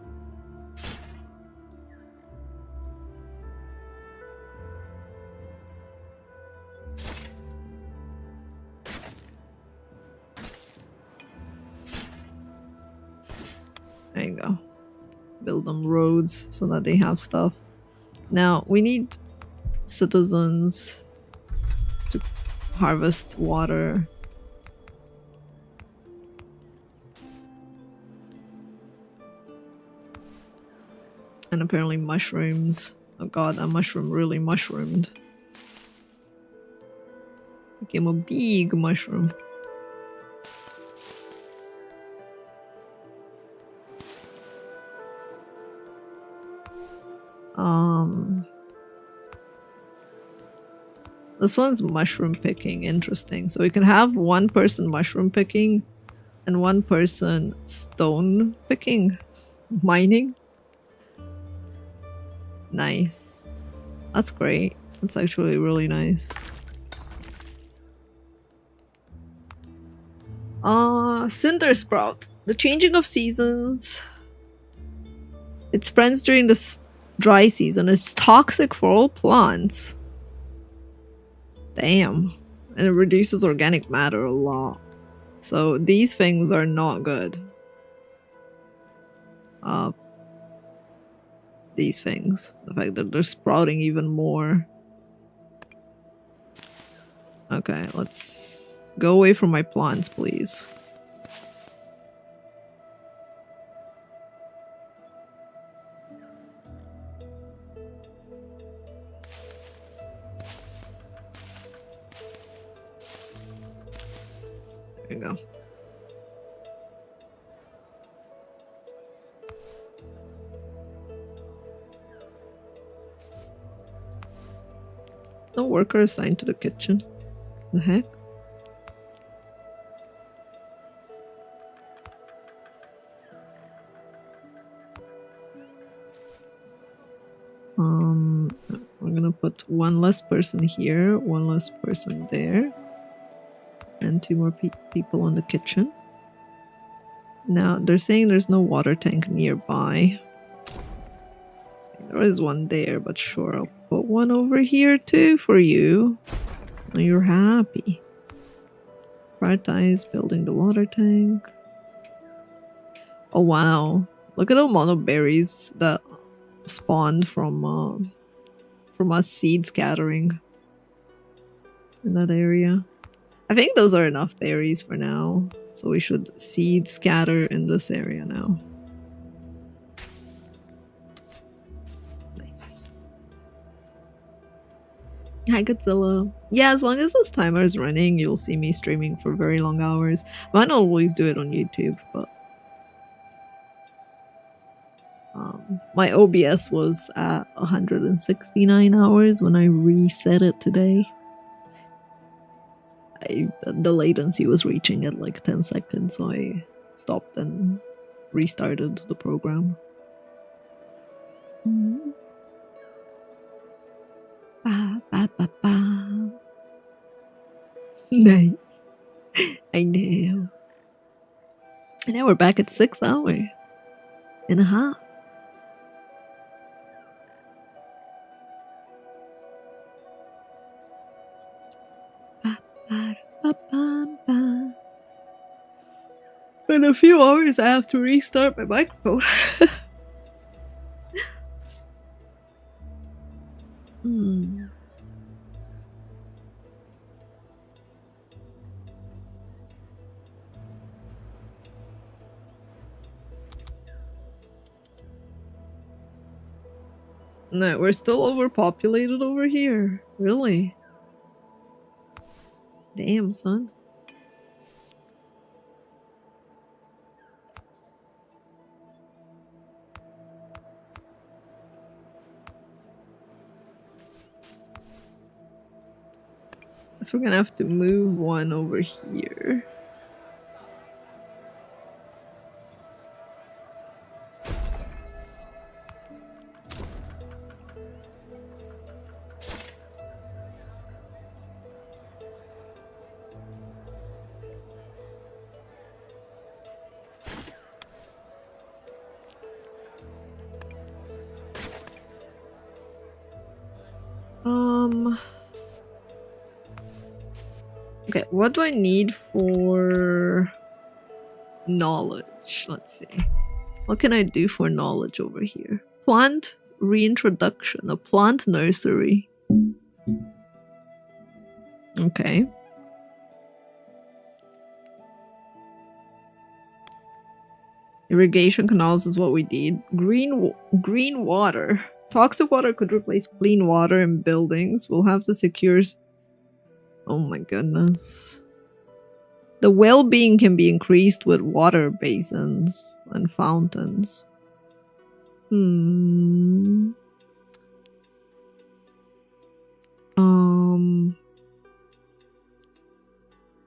There you go. Build them roads so that they have stuff. Now, we need citizens to harvest water. And apparently mushrooms. Oh god, that mushroom really mushroomed. Became a big mushroom. This one's mushroom picking. Interesting. So we can have one person mushroom picking and one person stone picking. Mining. Nice. That's great. That's actually really nice. Cinder Sprout. The changing of seasons. It spreads during the dry season. It's toxic for all plants. Damn. And it reduces organic matter a lot. So these things are not good. These things. The fact that they're sprouting even more. Okay, let's go away from my plants, please. There you go. No worker assigned to the kitchen. The heck? We're gonna put one less person here, one less person there, and two more people in the kitchen. Now, they're saying there's no water tank nearby. There is one there, but sure, I'll put one over here too for you. Now you're happy. Prioritize building the water tank. Oh wow. Look at the amount of berries that spawned from us seed scattering in that area. I think those are enough berries for now. So we should seed scatter in this area now. Nice. Hi Godzilla. Yeah, as long as this timer is running, you'll see me streaming for very long hours. I might not always do it on YouTube, but my OBS was at 169 hours when I reset it today. The latency was reaching at like 10 seconds, so I stopped and restarted the program. Ba, ba, ba, ba. Nice. I know. And now we're back at 6 hours and a half. In a few hours, I have to restart my microphone. No, we're still overpopulated over here. Really? Damn, son. Guess we're gonna have to move one over here. Okay, what do I need for knowledge? Let's see. What can I do for knowledge over here? Plant reintroduction, a plant nursery. Okay. Irrigation canals is what we need. Green water. Toxic water could replace clean water in buildings. We'll have to secure... Oh my goodness. The well-being can be increased with water basins and fountains.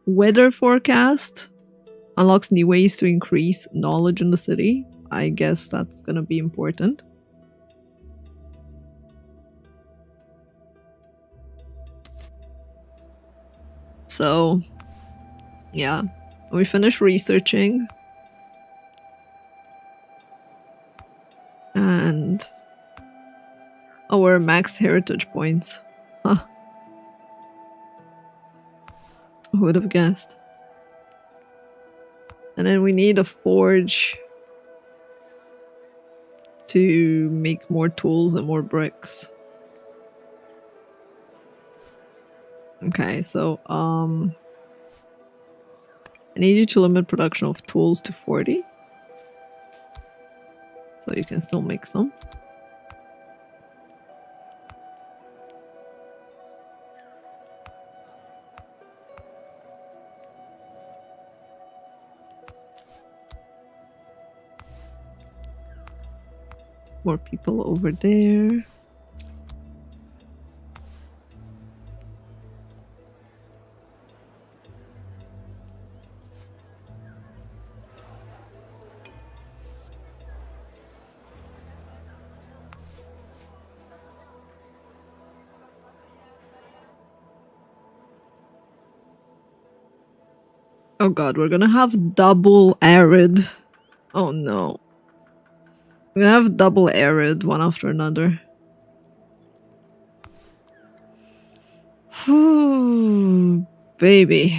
Weather forecast unlocks new ways to increase knowledge in the city. I guess that's gonna be important. So, yeah, we finish researching. And... oh, we're max heritage points. Huh. Who would have guessed? And then we need a forge to make more tools and more bricks. Okay, so I need you to limit production of tools to 40. So you can still make some. More people over there. Oh god, we're gonna have double arid. Oh no. We're gonna have double arid one after another. Ooh, baby.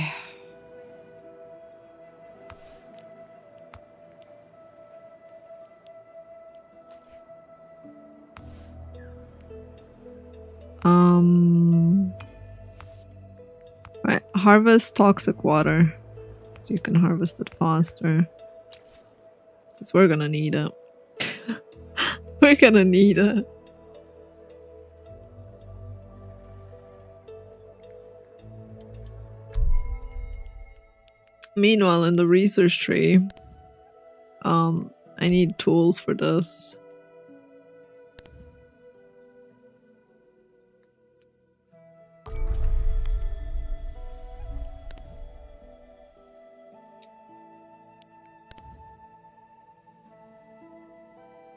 Right, harvest toxic water. So you can harvest it faster. Because we're gonna need it. We're gonna need it. Meanwhile, in the research tree, I need tools for this.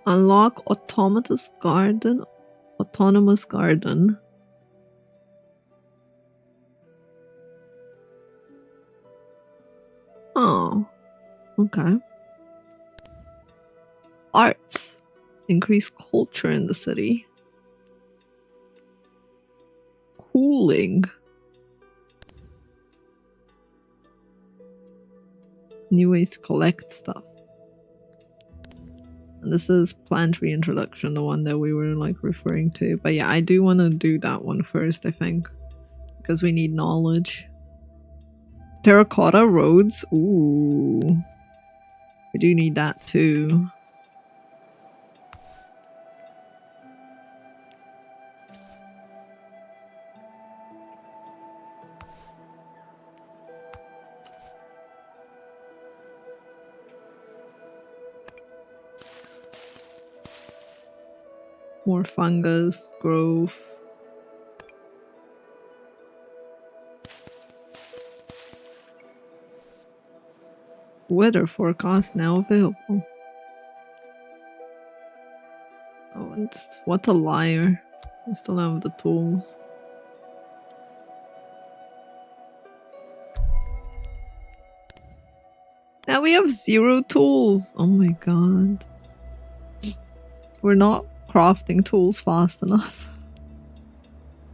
Unlock autonomous garden. Autonomous garden. Oh, okay. Arts. Increase culture in the city. Cooling. New ways to collect stuff. And this is plant reintroduction, the one that we were like referring to. But yeah, I do want to do that one first, I think. Because we need knowledge. Terracotta roads. Ooh. We do need that too. More fungus growth. Weather forecast now available. Oh, and what a liar. I still don't have the tools. Now we have 0 tools. Oh my god. We're not crafting tools fast enough.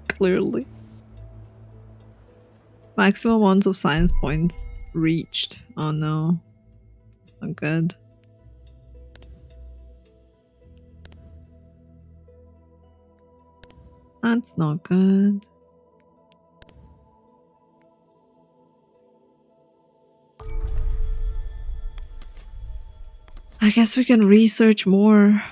Clearly. Maximum ones of science points reached. Oh no. It's not good. That's not good. I guess we can research more.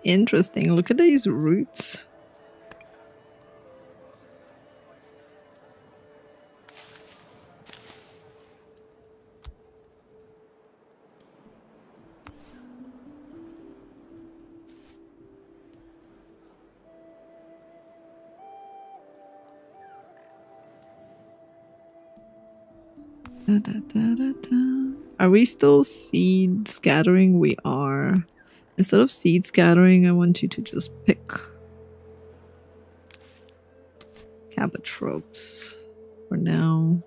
Interesting. Look at these roots. Da, da, da, da, da. Are we still seed scattering? We are. Instead of seed scattering, I want you to just pick cabbage ropes for now.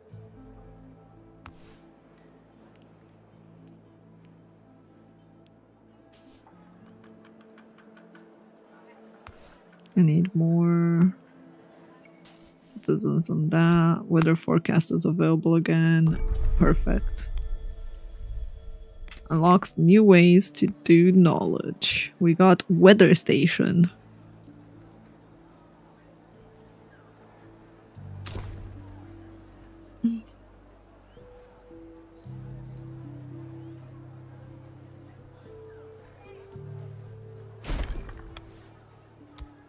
I need more citizens on that. Weather forecast is available again. Perfect. Unlocks new ways to do knowledge. We got weather station.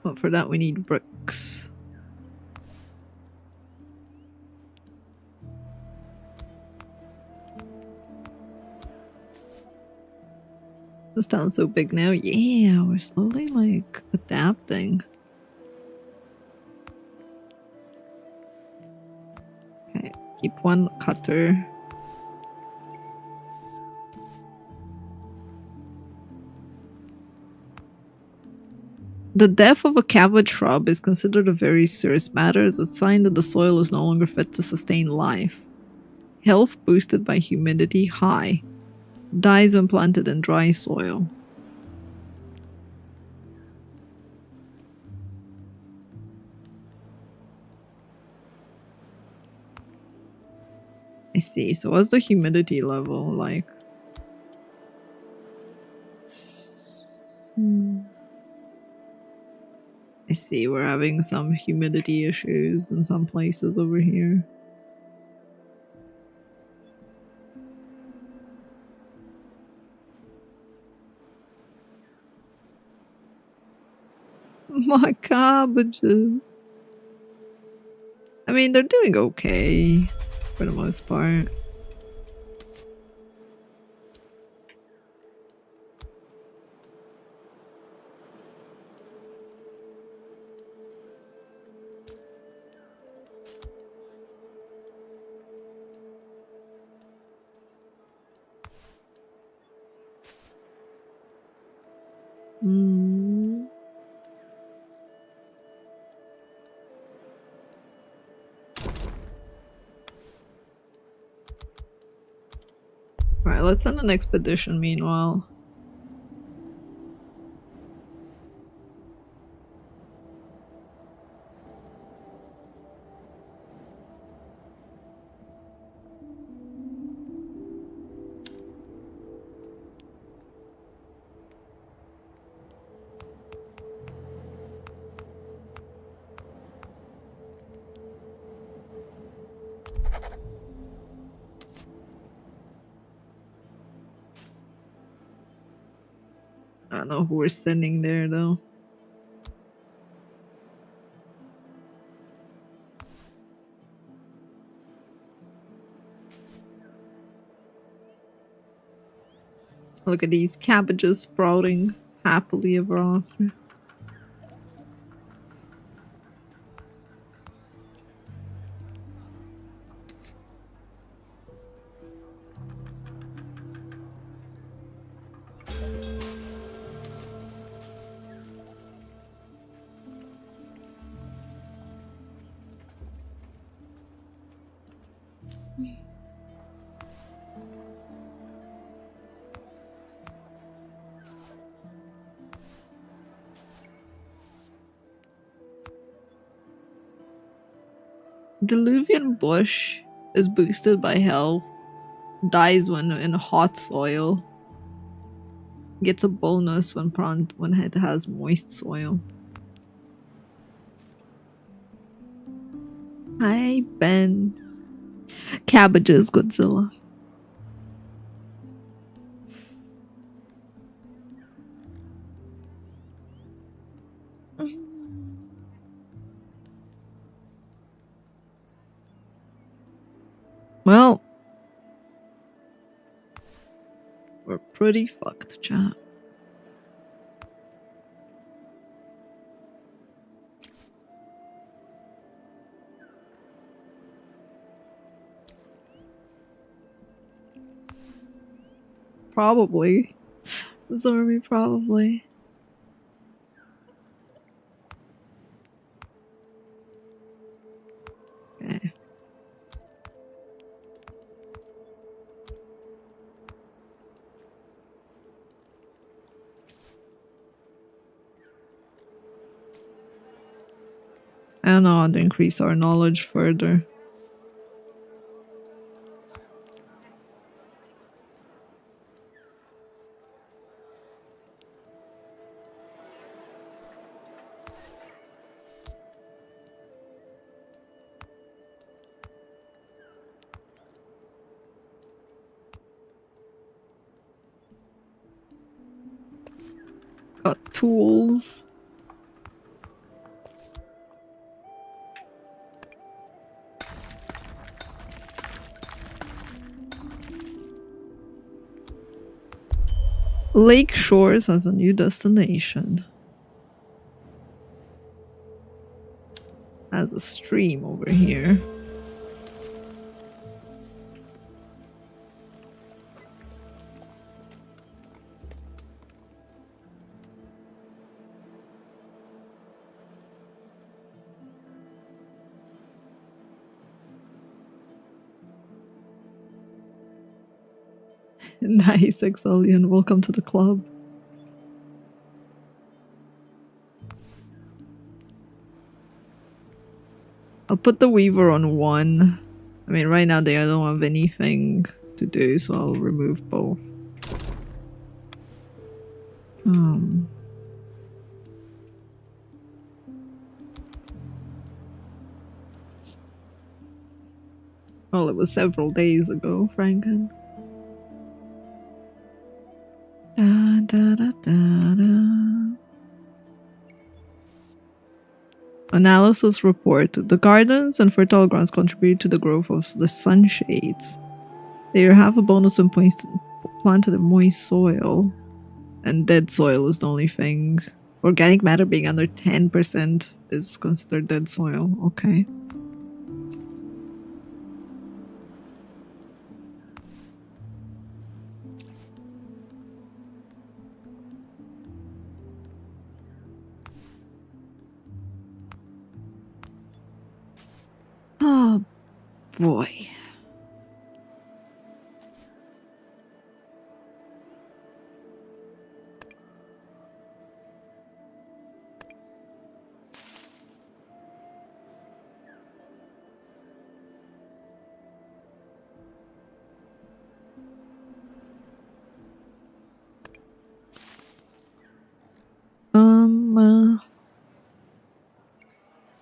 But for that we need bricks. This town's so big now. Yeah, we're slowly like adapting. Okay, keep one cutter. The death of a cabbage shrub is considered a very serious matter as a sign that the soil is no longer fit to sustain life. Health boosted by humidity high. Dies when planted in dry soil. I see. So what's the humidity level like? I see. We're having some humidity issues in some places over here. My cabbages. I mean, they're doing okay for the most part. Alright, let's send an expedition meanwhile. I don't know who we're sending there though. Look at these cabbages sprouting happily ever after. Diluvian bush is boosted by health. Dies when in hot soil. Gets a bonus when it has moist soil. Hi, Ben. Cabbages, Godzilla. Well, we're pretty fucked, chat. Probably. Zorby, probably. Okay. I don't know how to increase our knowledge further. Got tools. Lake Shores has a new destination. Has a stream over here. Nice, Exalian. Welcome to the club. I'll put the Weaver on 1. I mean, right now they don't have anything to do, so I'll remove both. Well, it was several days ago, Franken. Da, da, da, da, da. Analysis report. The gardens and fertile grounds contribute to the growth of the sunshades. They have a bonus in points planted in moist soil. And dead soil is the only thing. Organic matter being under 10% is considered dead soil. Okay. Oh boy.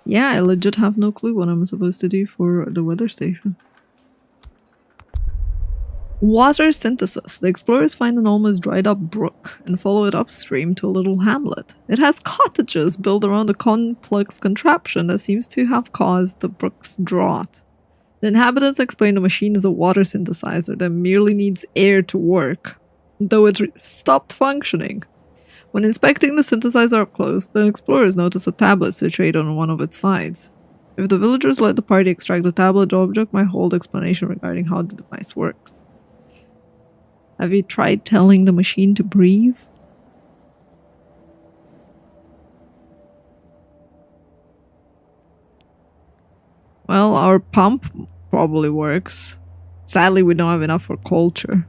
Yeah, I legit have no clue what I'm supposed to do for the weather station. Water synthesis. The explorers find an almost dried up brook and follow it upstream to a little hamlet. It has cottages built around a complex contraption that seems to have caused the brook's drought. The inhabitants explain the machine is a water synthesizer that merely needs air to work, though it stopped functioning. When inspecting the synthesizer up close, the explorers notice a tablet situated on one of its sides. If the villagers let the party extract the tablet, the object might hold explanation regarding how the device works. Have you tried telling the machine to breathe? Well, our pump probably works. Sadly, we don't have enough for culture.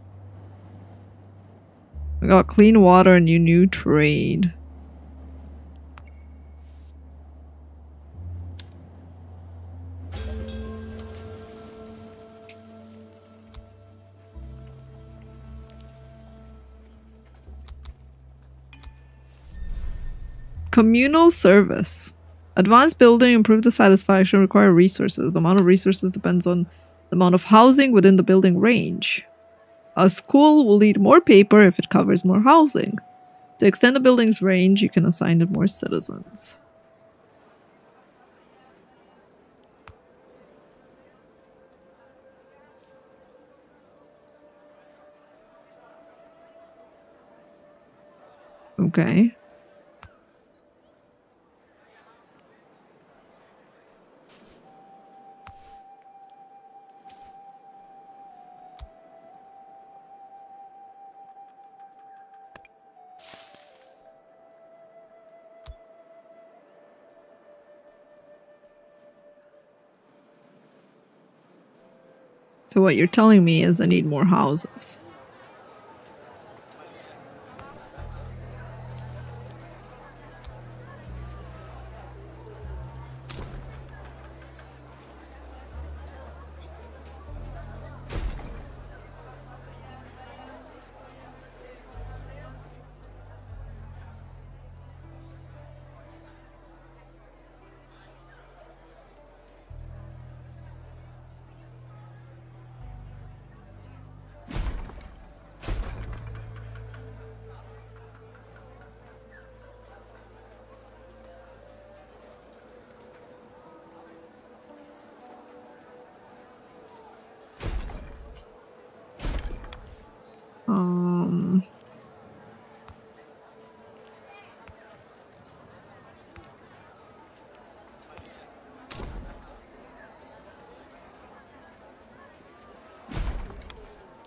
We got clean water and you new trade. Communal service. Advanced building, improve the satisfaction, require resources. The amount of resources depends on the amount of housing within the building range. A school will need more paper if it covers more housing. To extend the building's range, you can assign it more citizens. Okay. So what you're telling me is I need more houses.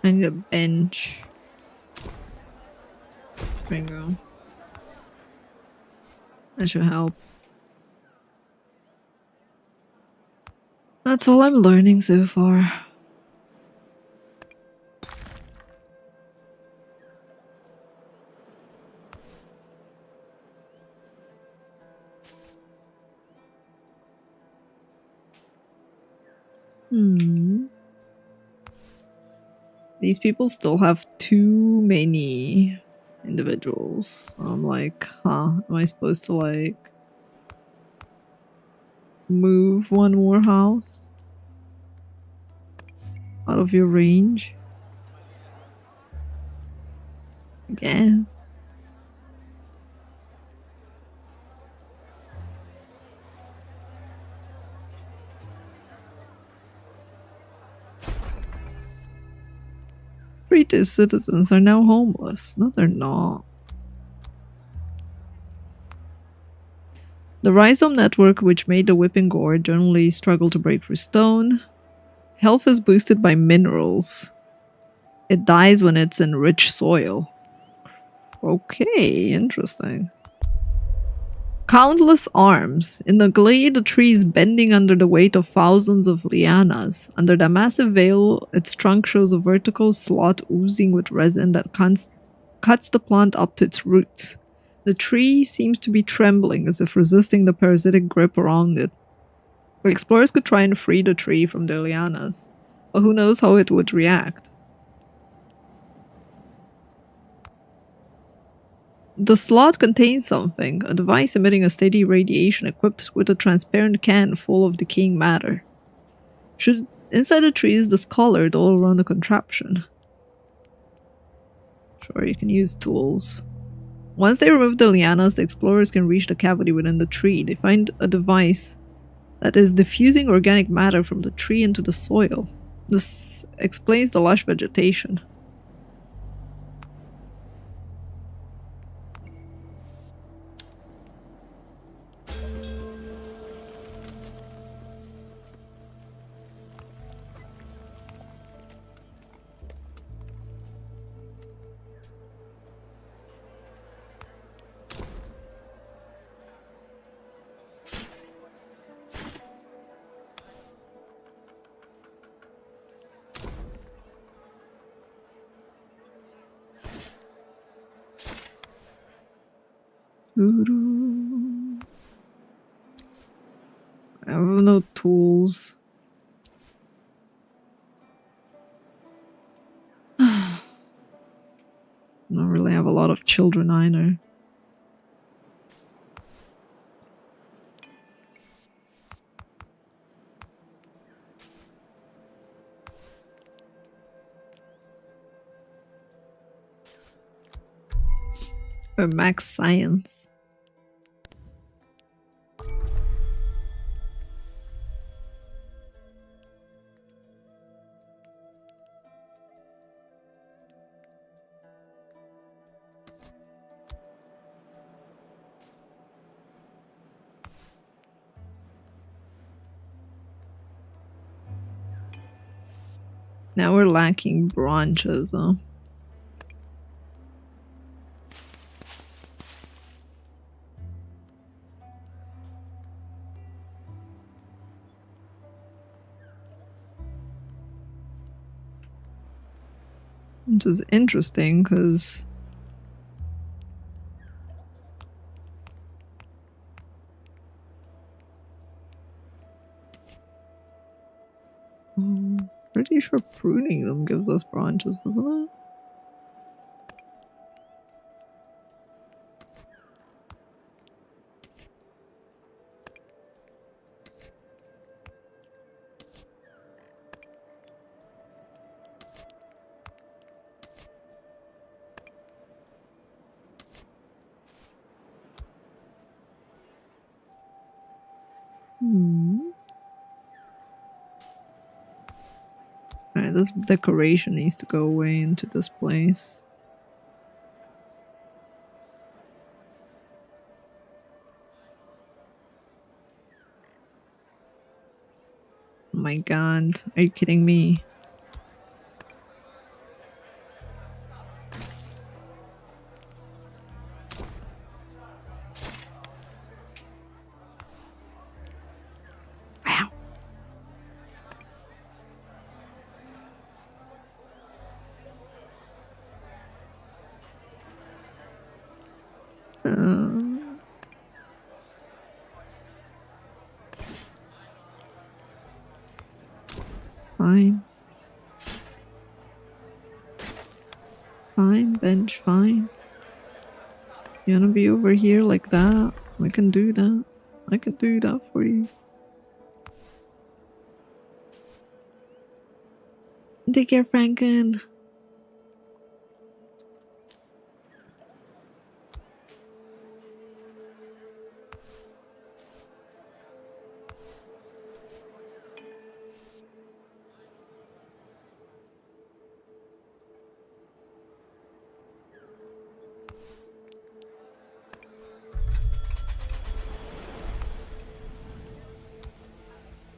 I need a bench. Bingo. That should help. That's all I'm learning so far. These people still have too many individuals. So I'm like, am I supposed to like move one more house out of your range? I guess. British citizens are now homeless. No, they're not. The rhizome network, which made the whipping gore, generally struggle to break through stone. Health is boosted by minerals. It dies when it's in rich soil. Okay, interesting. Countless arms. In the glade, the tree is bending under the weight of thousands of lianas. Under the massive veil, its trunk shows a vertical slot oozing with resin that cuts the plant up to its roots. The tree seems to be trembling as if resisting the parasitic grip around it. Explorers could try and free the tree from the lianas, but who knows how it would react. The slot contains something, a device emitting a steady radiation equipped with a transparent can full of decaying matter. Inside the tree is discolored all around the contraption. Sure, you can use tools. Once they remove the lianas, the explorers can reach the cavity within the tree. They find a device that is diffusing organic matter from the tree into the soil. This explains the lush vegetation. I have no tools. I don't really have a lot of children either. Or max science. Now we're lacking branches, huh? Which is interesting because pretty sure pruning them gives us branches, doesn't it? Alright, this decoration needs to go away into this place. Oh my god, are you kidding me? Wow. Fine. Fine, bench, fine. You wanna be over here like that? I can do that. I can do that for you. Take care, Franken.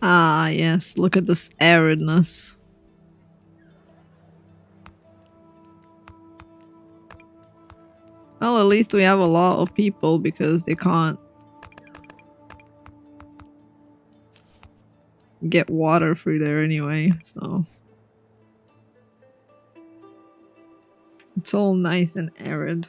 Ah, yes, look at this aridness. Well, at least we have a lot of people because they can't get water through there anyway, so it's all nice and arid.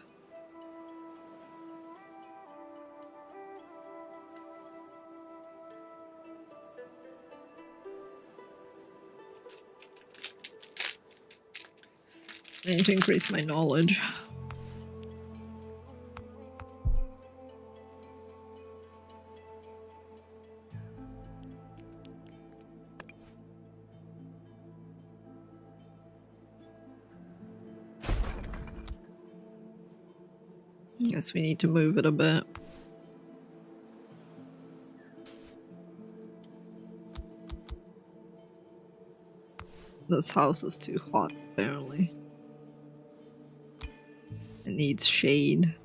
I need to increase my knowledge. Guess we need to move it a bit. This house is too hot, apparently. It needs shade.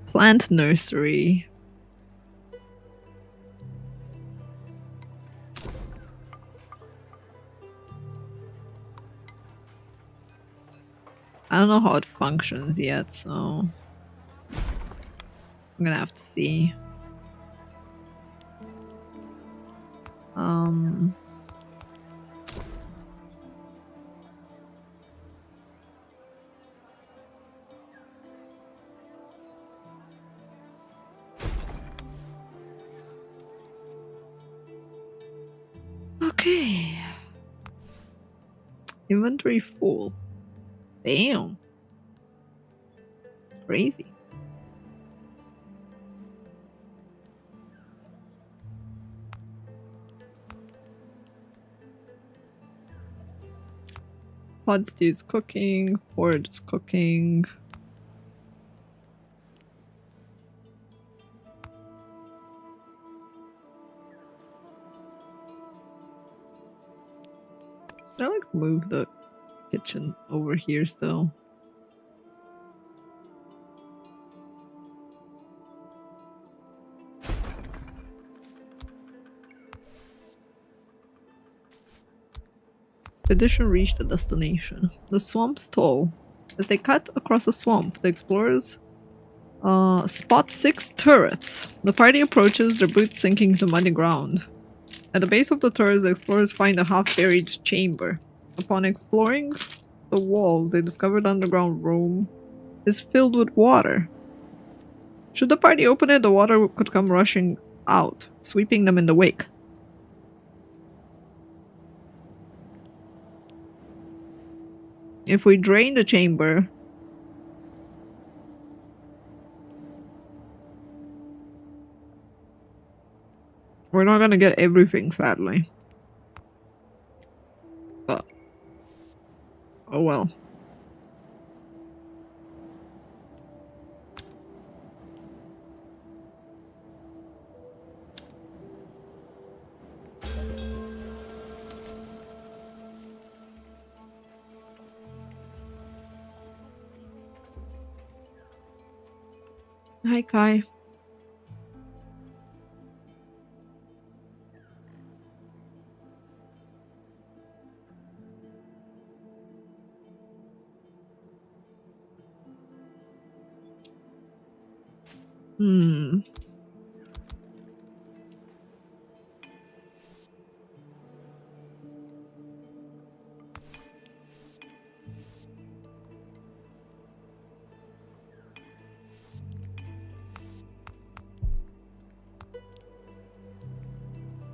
Plant nursery. I don't know how it functions yet, so I'm gonna have to see. Okay. Inventory full. Damn. Crazy. Pod stew is cooking. Porridge is cooking. I like move the kitchen over here still. Expedition reached the destination. The swamp's tall. As they cut across a swamp, the explorers spot 6 turrets. The party approaches, their boots sinking to muddy ground. At the base of the turrets, the explorers find a half-buried chamber. Upon exploring the walls, they discover the underground room is filled with water. Should the party open it, the water could come rushing out, sweeping them in the wake. If we drain the chamber, we're not gonna get everything, sadly. But oh well. Hi, Kai.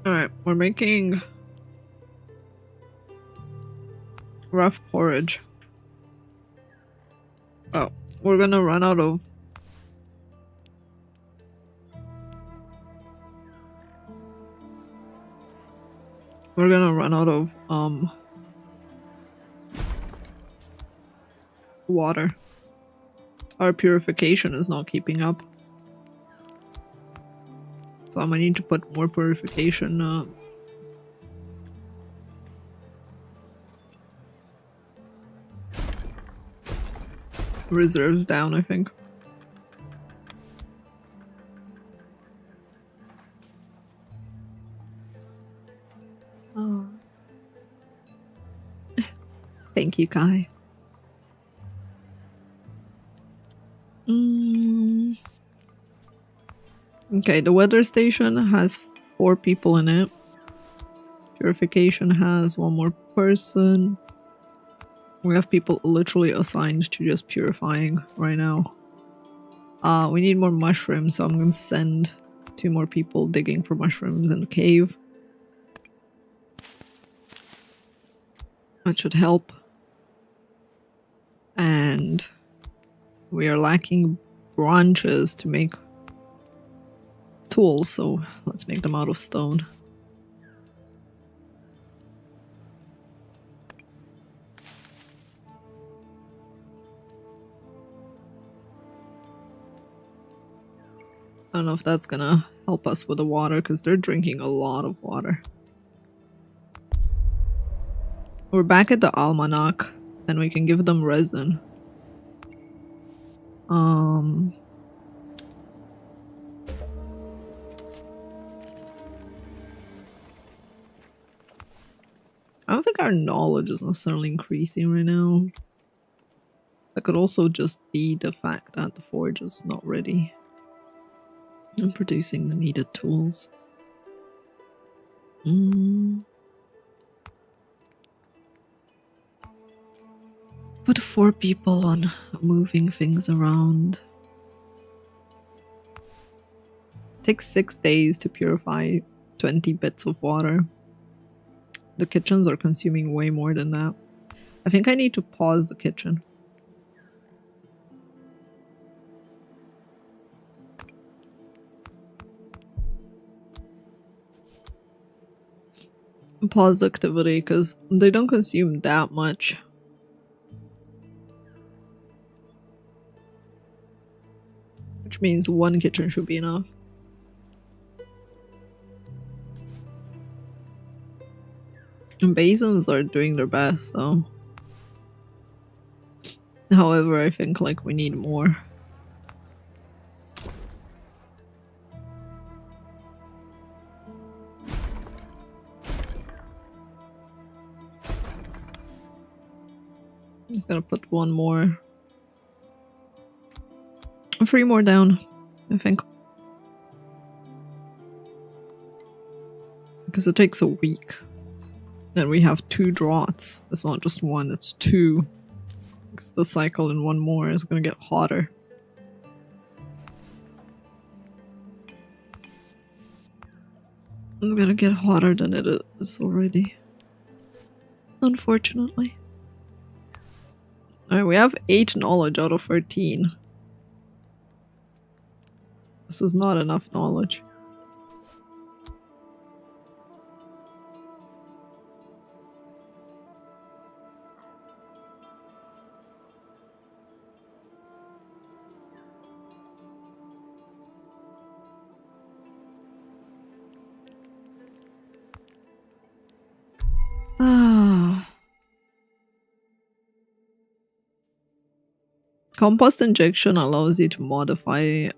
Alright, we're making rough porridge. Oh, we're gonna run out of water. Our purification is not keeping up. So I'm gonna need to put more purification reserves down, I think. Oh. Thank you, Kai. Okay, the weather station has 4 people in it. Purification has 1 more person. We have people literally assigned to just purifying right now. We need more mushrooms, so I'm gonna send 2 more people digging for mushrooms in the cave. That should help. And we are lacking branches to make tools, so let's make them out of stone. I don't know if that's gonna help us with the water, because they're drinking a lot of water. We're back at the almanac, and we can give them resin. I don't think our knowledge is necessarily increasing right now. That could also just be the fact that the forge is not ready and producing the needed tools. Put 4 people on moving things around. Takes 6 days to purify 20 bits of water. The kitchens are consuming way more than that. I think I need to pause the kitchen. Pause the activity because they don't consume that much. Which means 1 kitchen should be enough. And basins are doing their best though. However, I think like we need more. I'm just gonna put 1 more. 3 more down, I think. Because it takes a week. Then we have 2 draughts. It's not just 1, it's 2. Because the cycle in 1 more is gonna get hotter. It's gonna get hotter than it is already. Unfortunately. Alright, we have 8 knowledge out of 13. This is not enough knowledge. Compost injection allows you to modify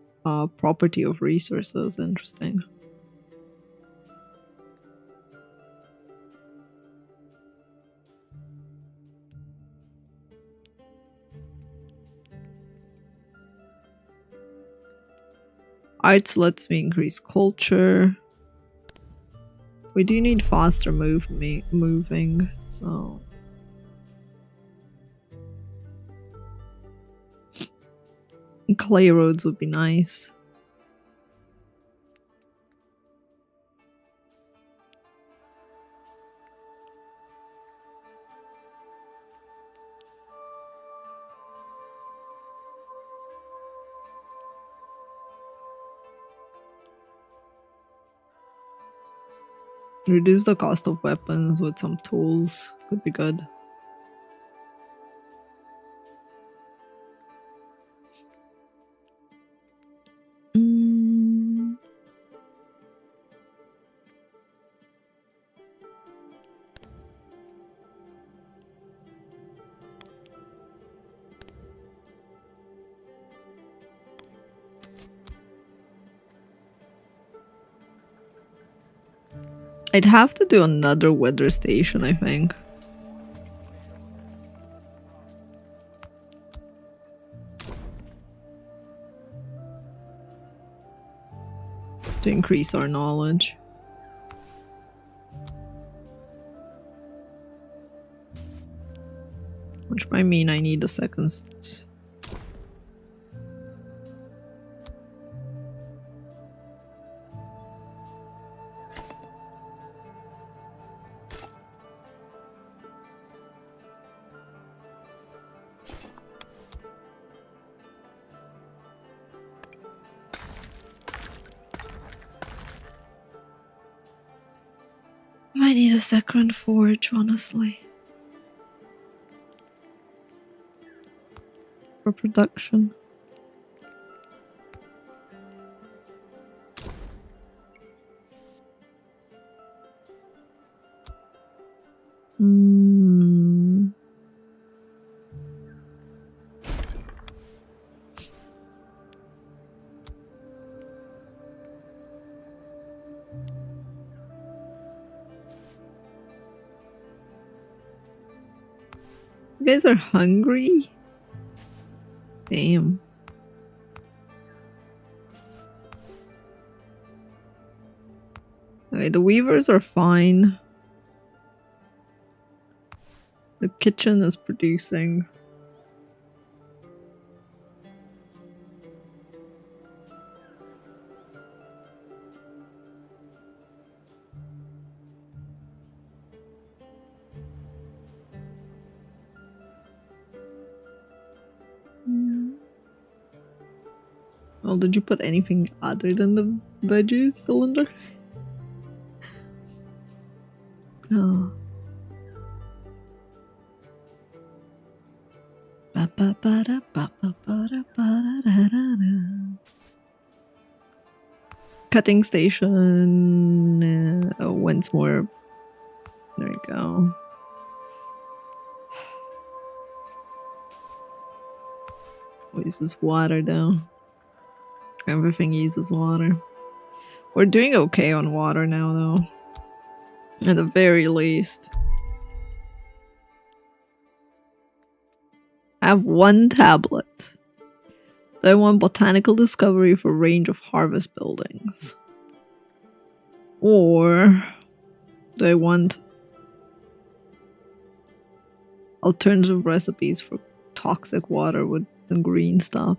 property of resources. Interesting. Arts lets me increase culture. We do need faster moving, so... Clay roads would be nice. Reduce the cost of weapons with some tools. Could be good. I'd have to do another weather station, I think. To increase our knowledge. Which might mean I need a second. I need a second forge, honestly. For production. You guys are hungry? Damn. Okay, the weavers are fine. The kitchen is producing. Oh, did you put anything other than the veggies cylinder? Oh. Cutting station. Once more. There you go. Oh, uses water though. Everything uses water. We're doing okay on water now though. At the very least. I have one tablet. Do I want botanical discovery for range of harvest buildings? Or do I want alternative recipes for toxic water with the green stuff?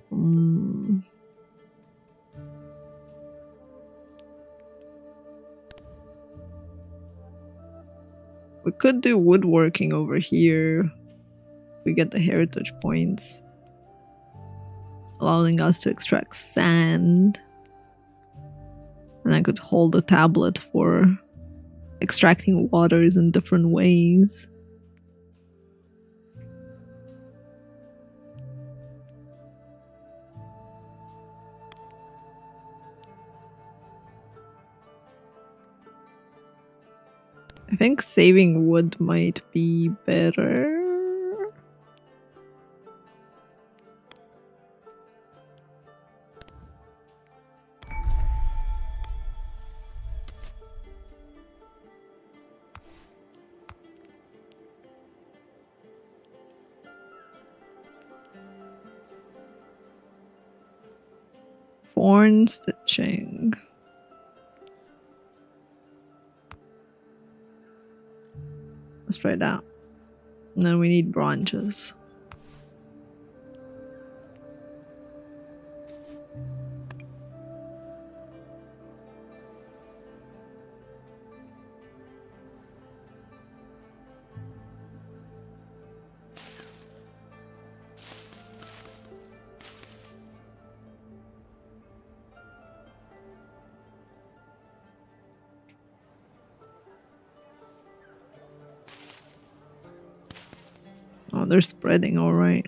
We could do woodworking over here. If we get the heritage points. Allowing us to extract sand. And I could hold a tablet for extracting waters in different ways. I think saving wood might be better. Thorn stitching. Let's try that. And then we need branches. they're spreading all right.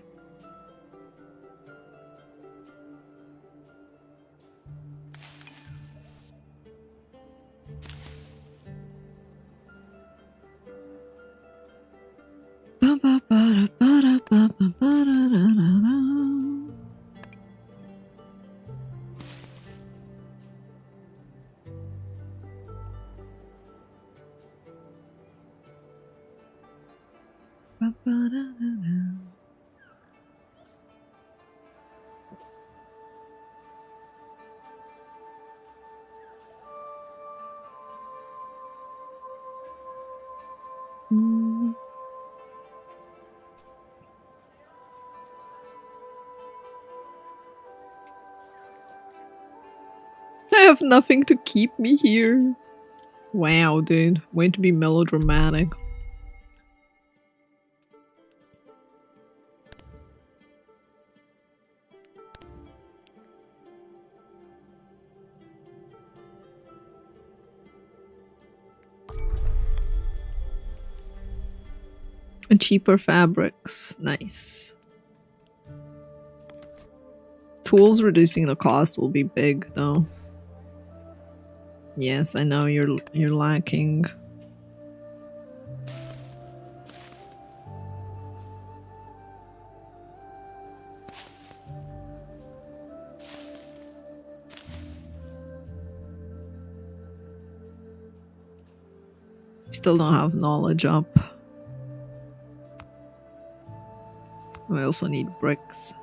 I have nothing to keep me here. Wow, dude. Way to be melodramatic. And cheaper fabrics. Nice. Tools reducing the cost will be big, though. Yes, I know you're lacking. Still don't have knowledge up. I also need bricks.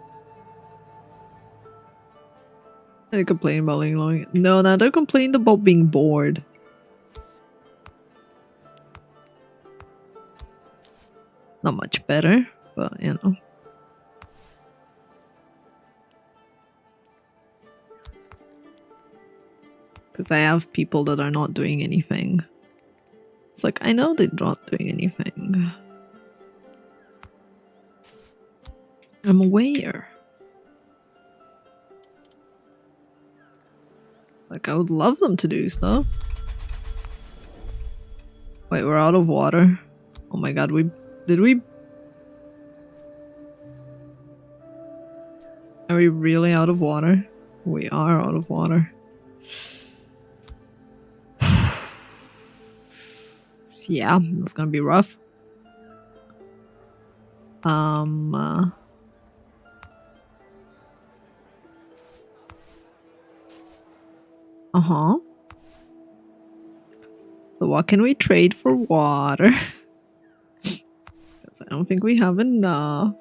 They complain about being long. No, they're complaining about being bored. Not much better, but you know. Because I have people that are not doing anything. It's like, I know they're not doing anything. I'm aware. It's like, I would love them to do stuff. Wait, we're out of water. Oh my god, did we? Are we really out of water? We are out of water. Yeah, that's gonna be rough. Uh-huh. So what can we trade for water? Because I don't think we have enough.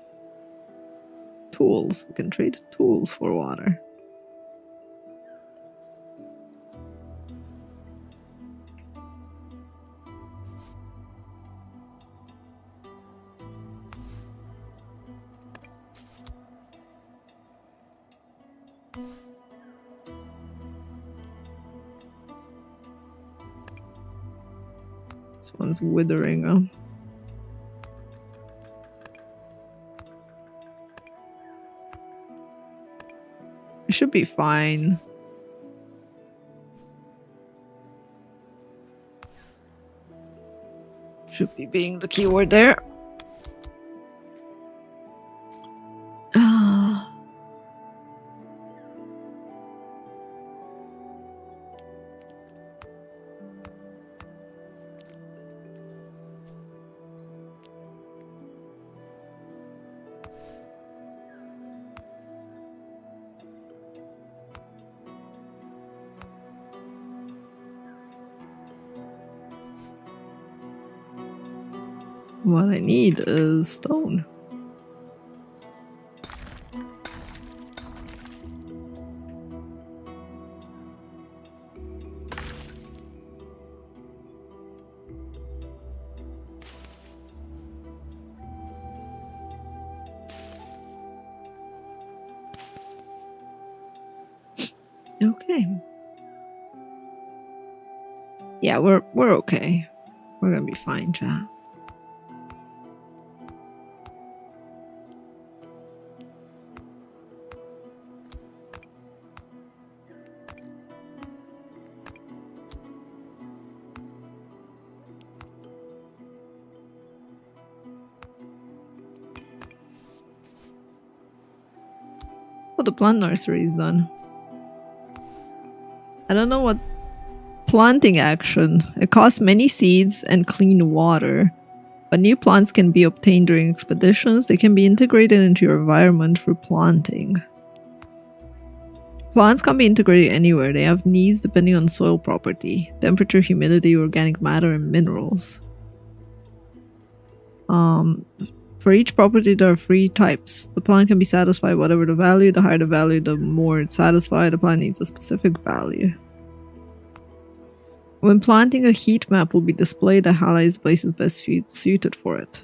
Tools. We can trade tools for water. This one's withering. It should be fine. Should be being the keyword there. What I need is stone. Okay. Yeah, we're okay. We're gonna be fine, chat. Oh, the plant nursery is done. I don't know what planting action. It costs many seeds and clean water. But new plants can be obtained during expeditions. They can be integrated into your environment through planting. Plants can be integrated anywhere. They have needs depending on soil property, temperature, humidity, organic matter, and minerals. For each property, there are 3 types. The plant can be satisfied whatever the value. The higher the value, the more it's satisfied. The plant needs a specific value. When planting, a heat map will be displayed that highlights places best suited for it.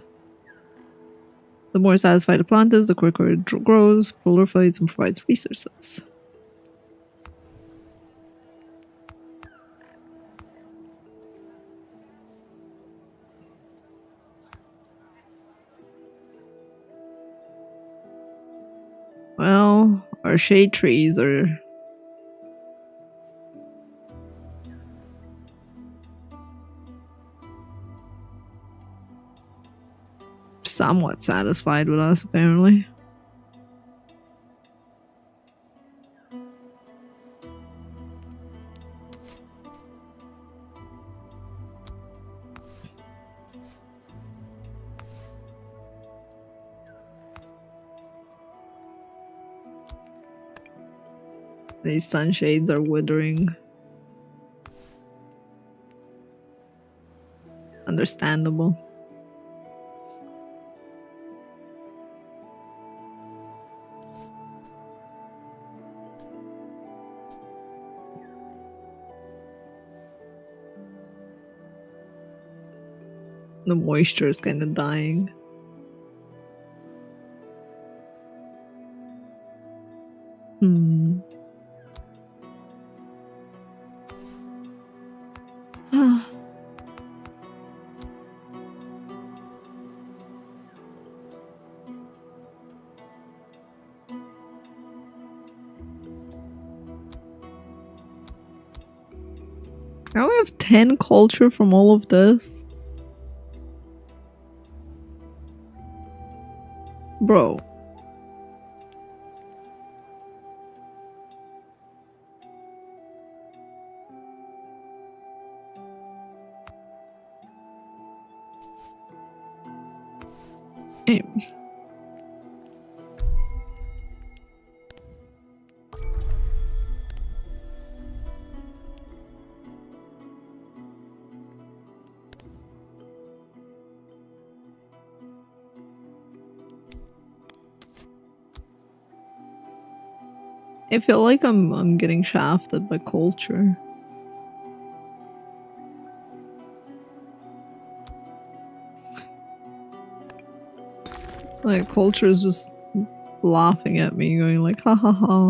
The more satisfied the plant is, the quicker it grows, proliferates, and provides resources. Well, our shade trees are somewhat satisfied with us, apparently. These sunshades are withering. Understandable. The moisture is kind of dying. I only have 10 culture from all of this. Bro. I feel like I'm getting shafted by culture. Like, culture is just laughing at me, going like, ha ha ha.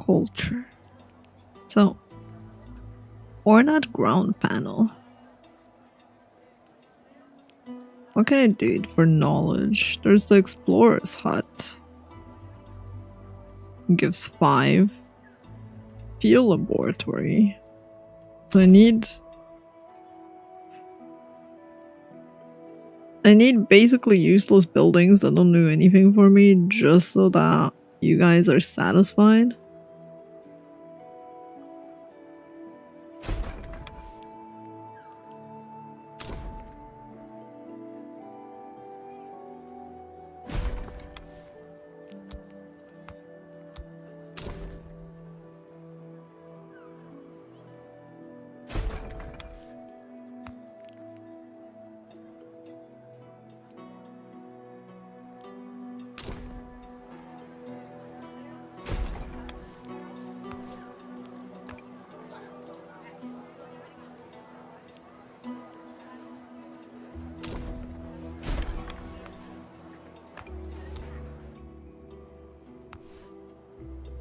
Culture. So, ornate ground panel. What can I do for knowledge? There's the explorer's hut. It gives 5. Field laboratory. So I need basically useless buildings that don't do anything for me just so that you guys are satisfied.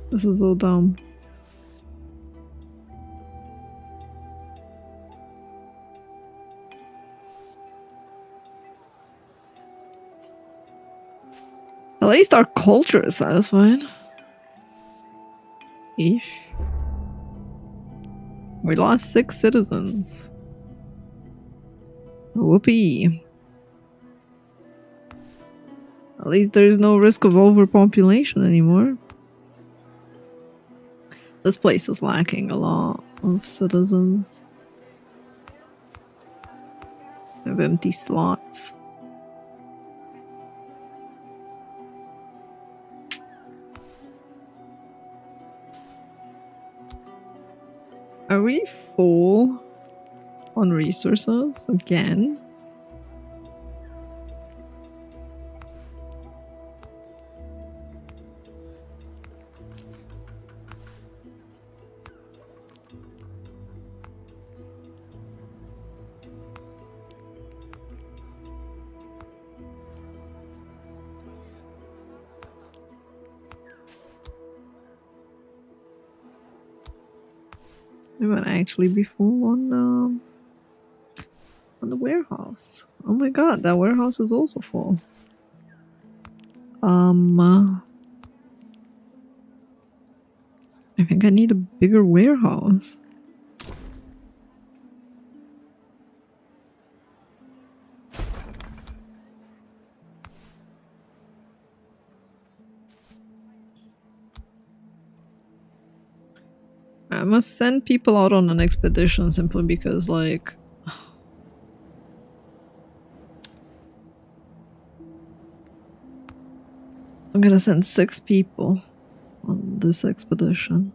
This is so dumb. At least our culture is satisfied. Ish. We lost 6 citizens. Whoopee. At least there is no risk of overpopulation anymore. This place is lacking a lot of citizens. They have empty slots. Are we full on resources again? We might actually be full on the warehouse. Oh my god, that warehouse is also full. I think I need a bigger warehouse. I must send people out on an expedition simply because, like, I'm gonna send 6 people on this expedition.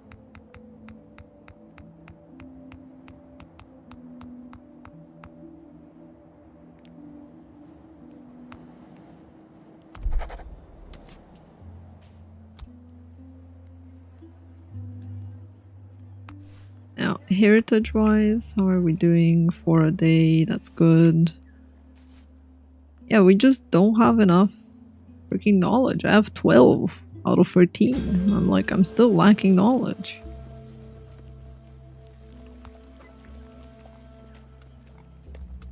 Now, heritage-wise, how are we doing? 4 a day, that's good. Yeah, we just don't have enough freaking knowledge. I have 12 out of 13. I'm like, I'm still lacking knowledge.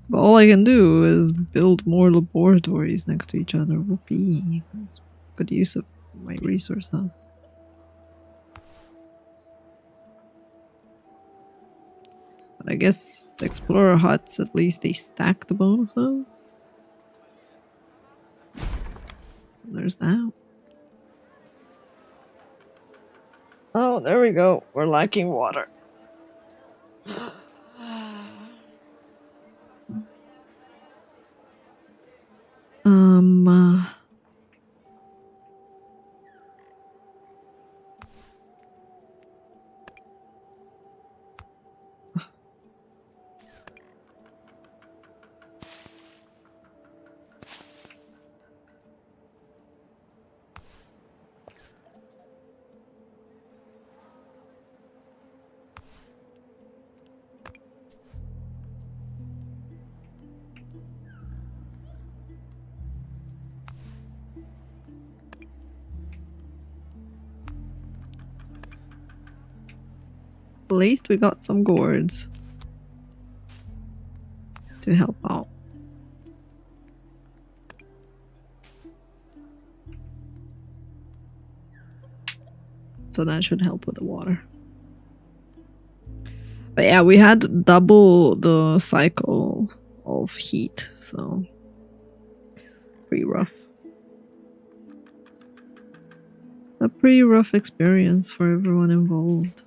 But all I can do is build more laboratories next to each other. Whoopee. That's good use of my resources. But I guess explorer huts, at least they stack the bonuses. So there's that. Oh, there we go. We're lacking water. At least we got some gourds to help out. So that should help with the water. But yeah, we had double the cycle of heat, so pretty rough. A pretty rough experience for everyone involved.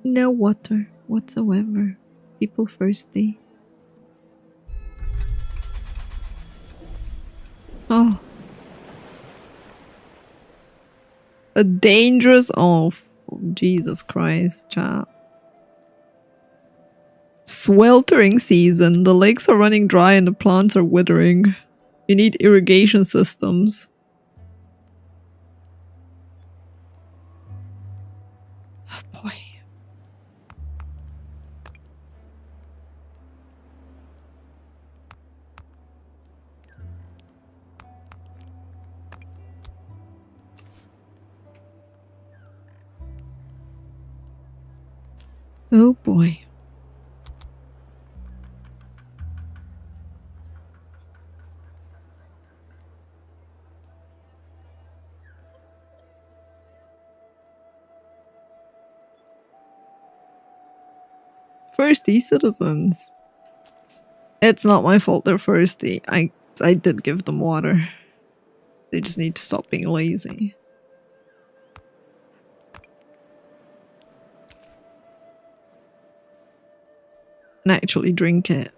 No water whatsoever. People thirsty. Oh. A dangerous... Oh, Jesus Christ, chat. Sweltering season. The lakes are running dry and the plants are withering. You need irrigation systems. Oh boy. Oh boy. Thirsty citizens. It's not my fault they're thirsty. I did give them water. They just need to stop being lazy. And actually drink it.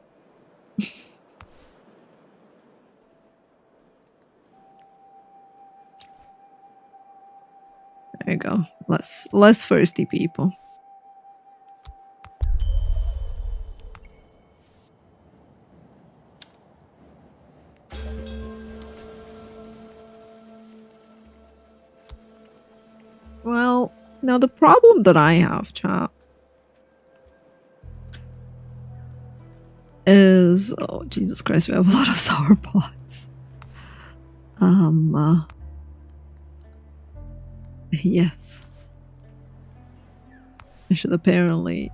There you go. Less thirsty people. Well, now the problem that I have, chat, is... Oh, Jesus Christ, we have a lot of sour pots. Yes. I should apparently...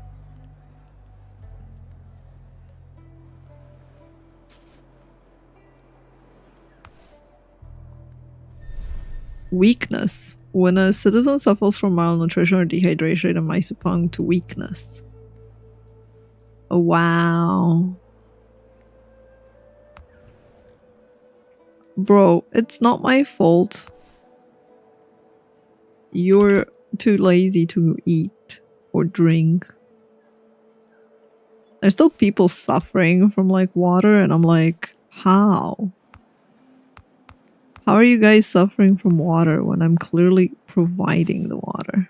Weakness. When a citizen suffers from malnutrition or dehydration, it might succumb to weakness. Oh, wow. Bro, it's not my fault. You're too lazy to eat or drink. There's still people suffering from like water, and I'm like, how? How are you guys suffering from water when I'm clearly providing the water?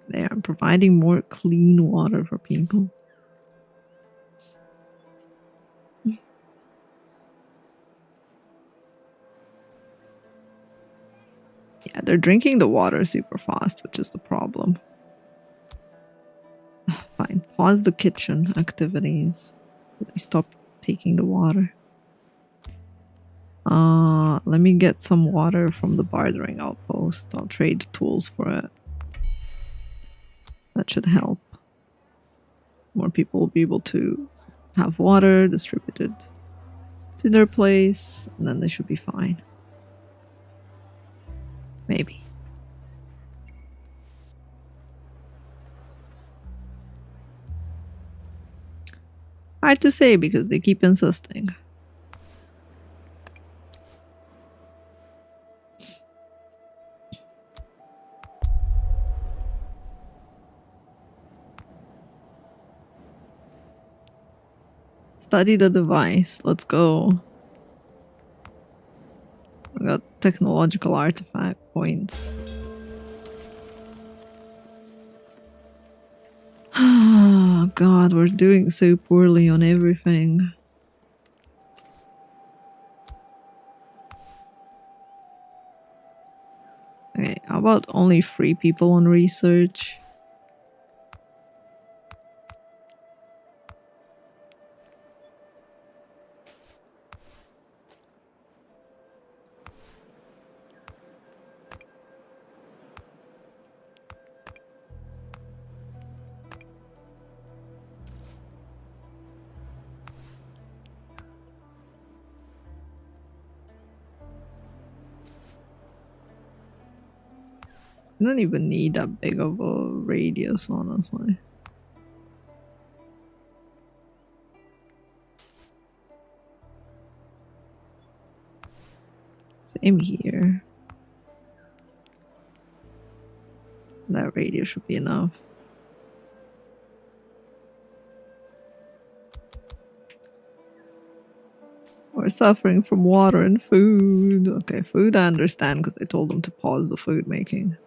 There, I'm providing more clean water for people. Yeah, they're drinking the water super fast, which is the problem. Fine, pause the kitchen activities so they stop taking the water. Let me get some water from the bartering outpost. I'll trade tools for it. That should help. More people will be able to have water distributed to their place, and then they should be fine. Maybe. Hard to say because they keep insisting. Study the device. Let's go. I got technological artifact points. Oh god, we're doing so poorly on everything. Okay, how about only 3 people on research? I don't even need that big of a radius, honestly. Same here. That radius should be enough. We're suffering from water and food. Okay, food I understand because I told them to pause the food making.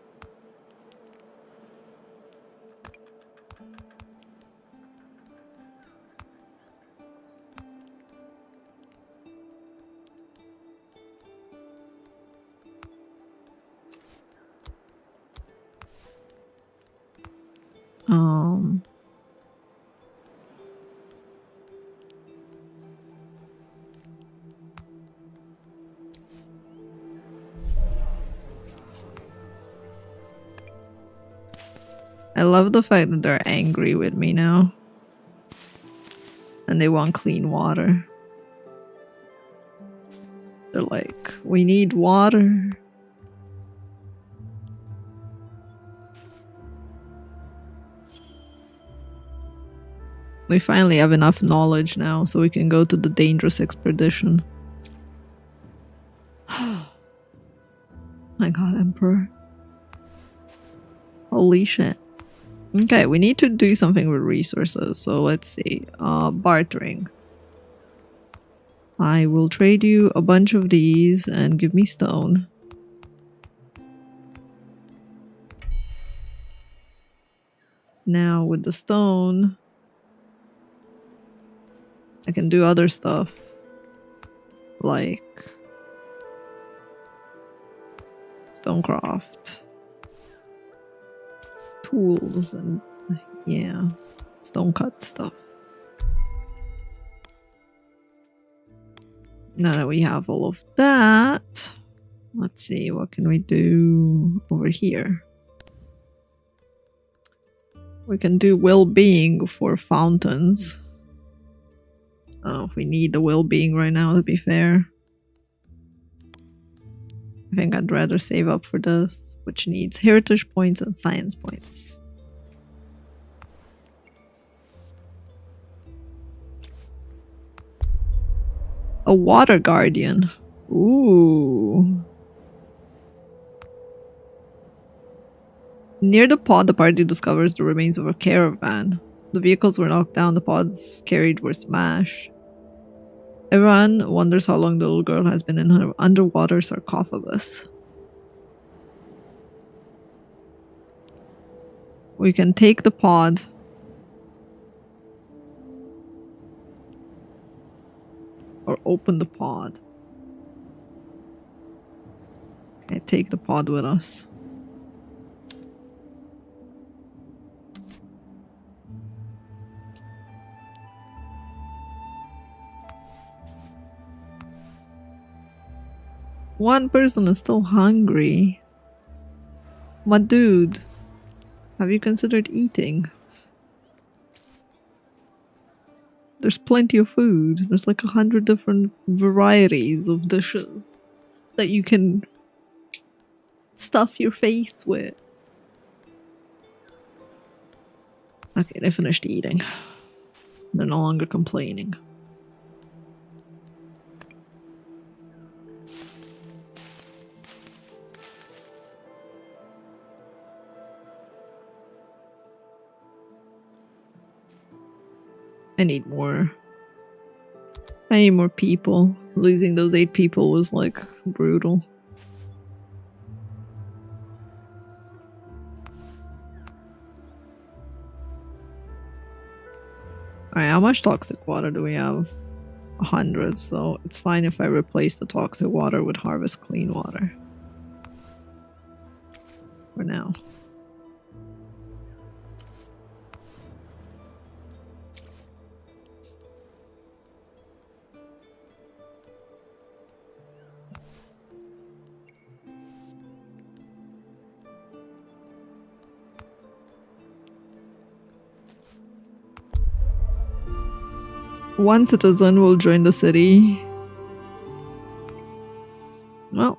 I love the fact that they're angry with me now. And they want clean water. They're like, we need water. We finally have enough knowledge now so we can go to the dangerous expedition. My god, Emperor. Holy shit. Okay, we need to do something with resources. So let's see. Bartering. I will trade you a bunch of these and give me stone. Now with the stone, I can do other stuff. Like stonecraft. Tools and yeah, stone cut stuff. Now that we have all of that, let's see, what can we do over here? We can do well-being for fountains. I don't know if we need the well-being right now, to be fair. I think I'd rather save up for this, which needs heritage points and science points. A water guardian. Ooh. Near the pod, the party discovers the remains of a caravan. The vehicles were knocked down, the pods carried were smashed. Everyone wonders how long the little girl has been in her underwater sarcophagus. We can take the pod. Or open the pod. Okay, take the pod with us. One person is still hungry. My dude, have you considered eating? There's plenty of food. There's like 100 different varieties of dishes that you can stuff your face with. Okay, they finished eating. They're no longer complaining. I need more. I need more people. Losing those 8 people was like brutal. Alright, how much toxic water do we have? 100, so it's fine if I replace the toxic water with harvest clean water. For now. One citizen will join the city. Well.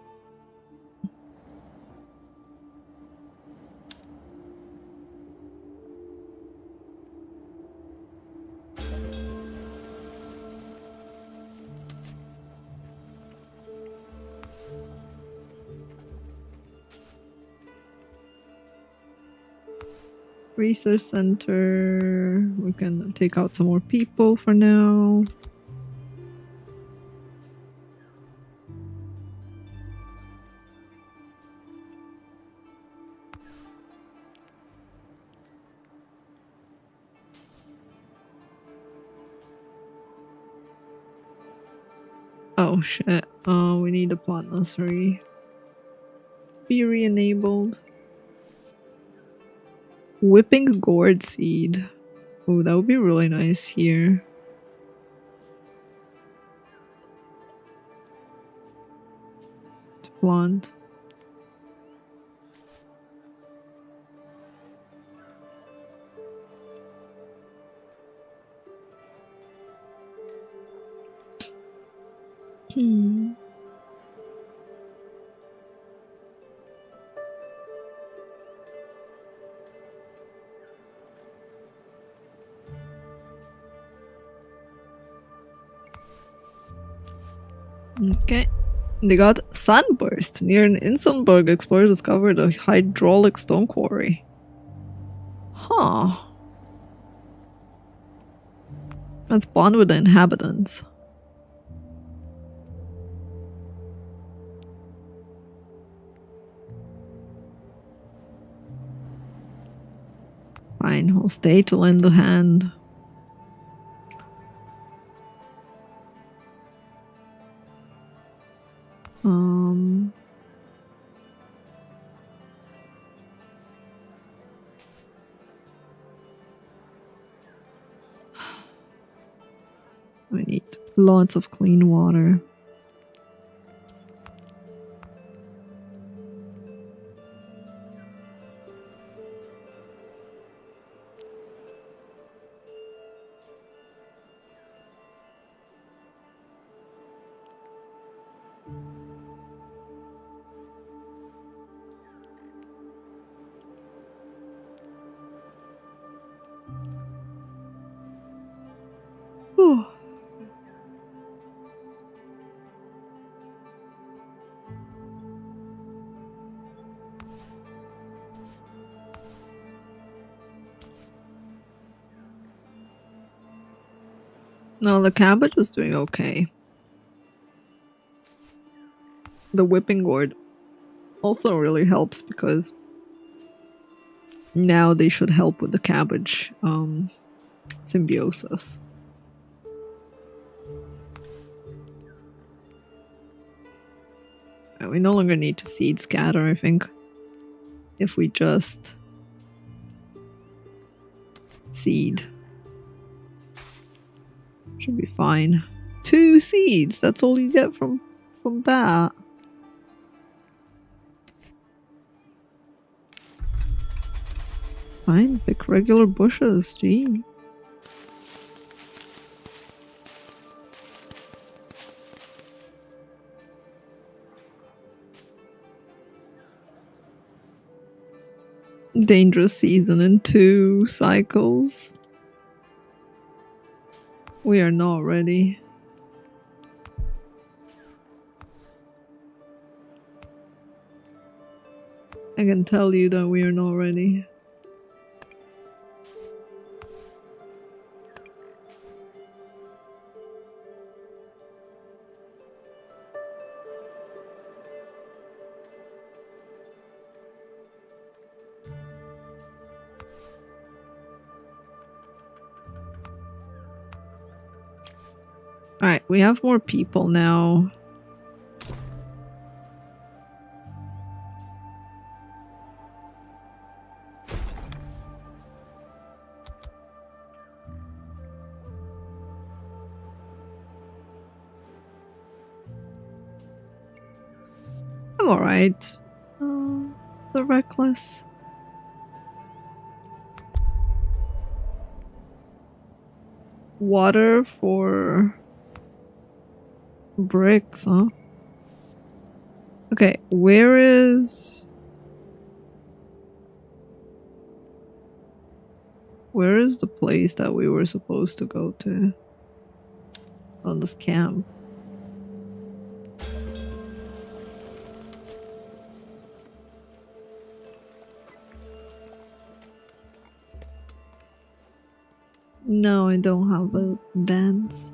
Research center. We can take out some more people for now. Oh shit. We need a plant nursery to be re-enabled. Whipping gourd seed. Oh, that would be really nice here. To plant. Okay. They got sunburst. Near an Inselberg, explorers discovered a hydraulic stone quarry. Huh. Let's bond with the inhabitants. Fine, we'll stay to lend a hand. We need lots of clean water. No, the cabbage is doing okay. The whipping gourd also really helps because now they should help with the cabbage symbiosis. We no longer need to seed scatter, I think. If we just seed. Should be fine. 2 seeds, that's all you get from that. Fine, pick regular bushes, gee. Dangerous season in 2 cycles. We are not ready. I can tell you that we are not ready. Alright, we have more people now. I'm alright. The reckless. Water for bricks, huh? Okay, where is the place that we were supposed to go to on this camp? No, I don't have a dance.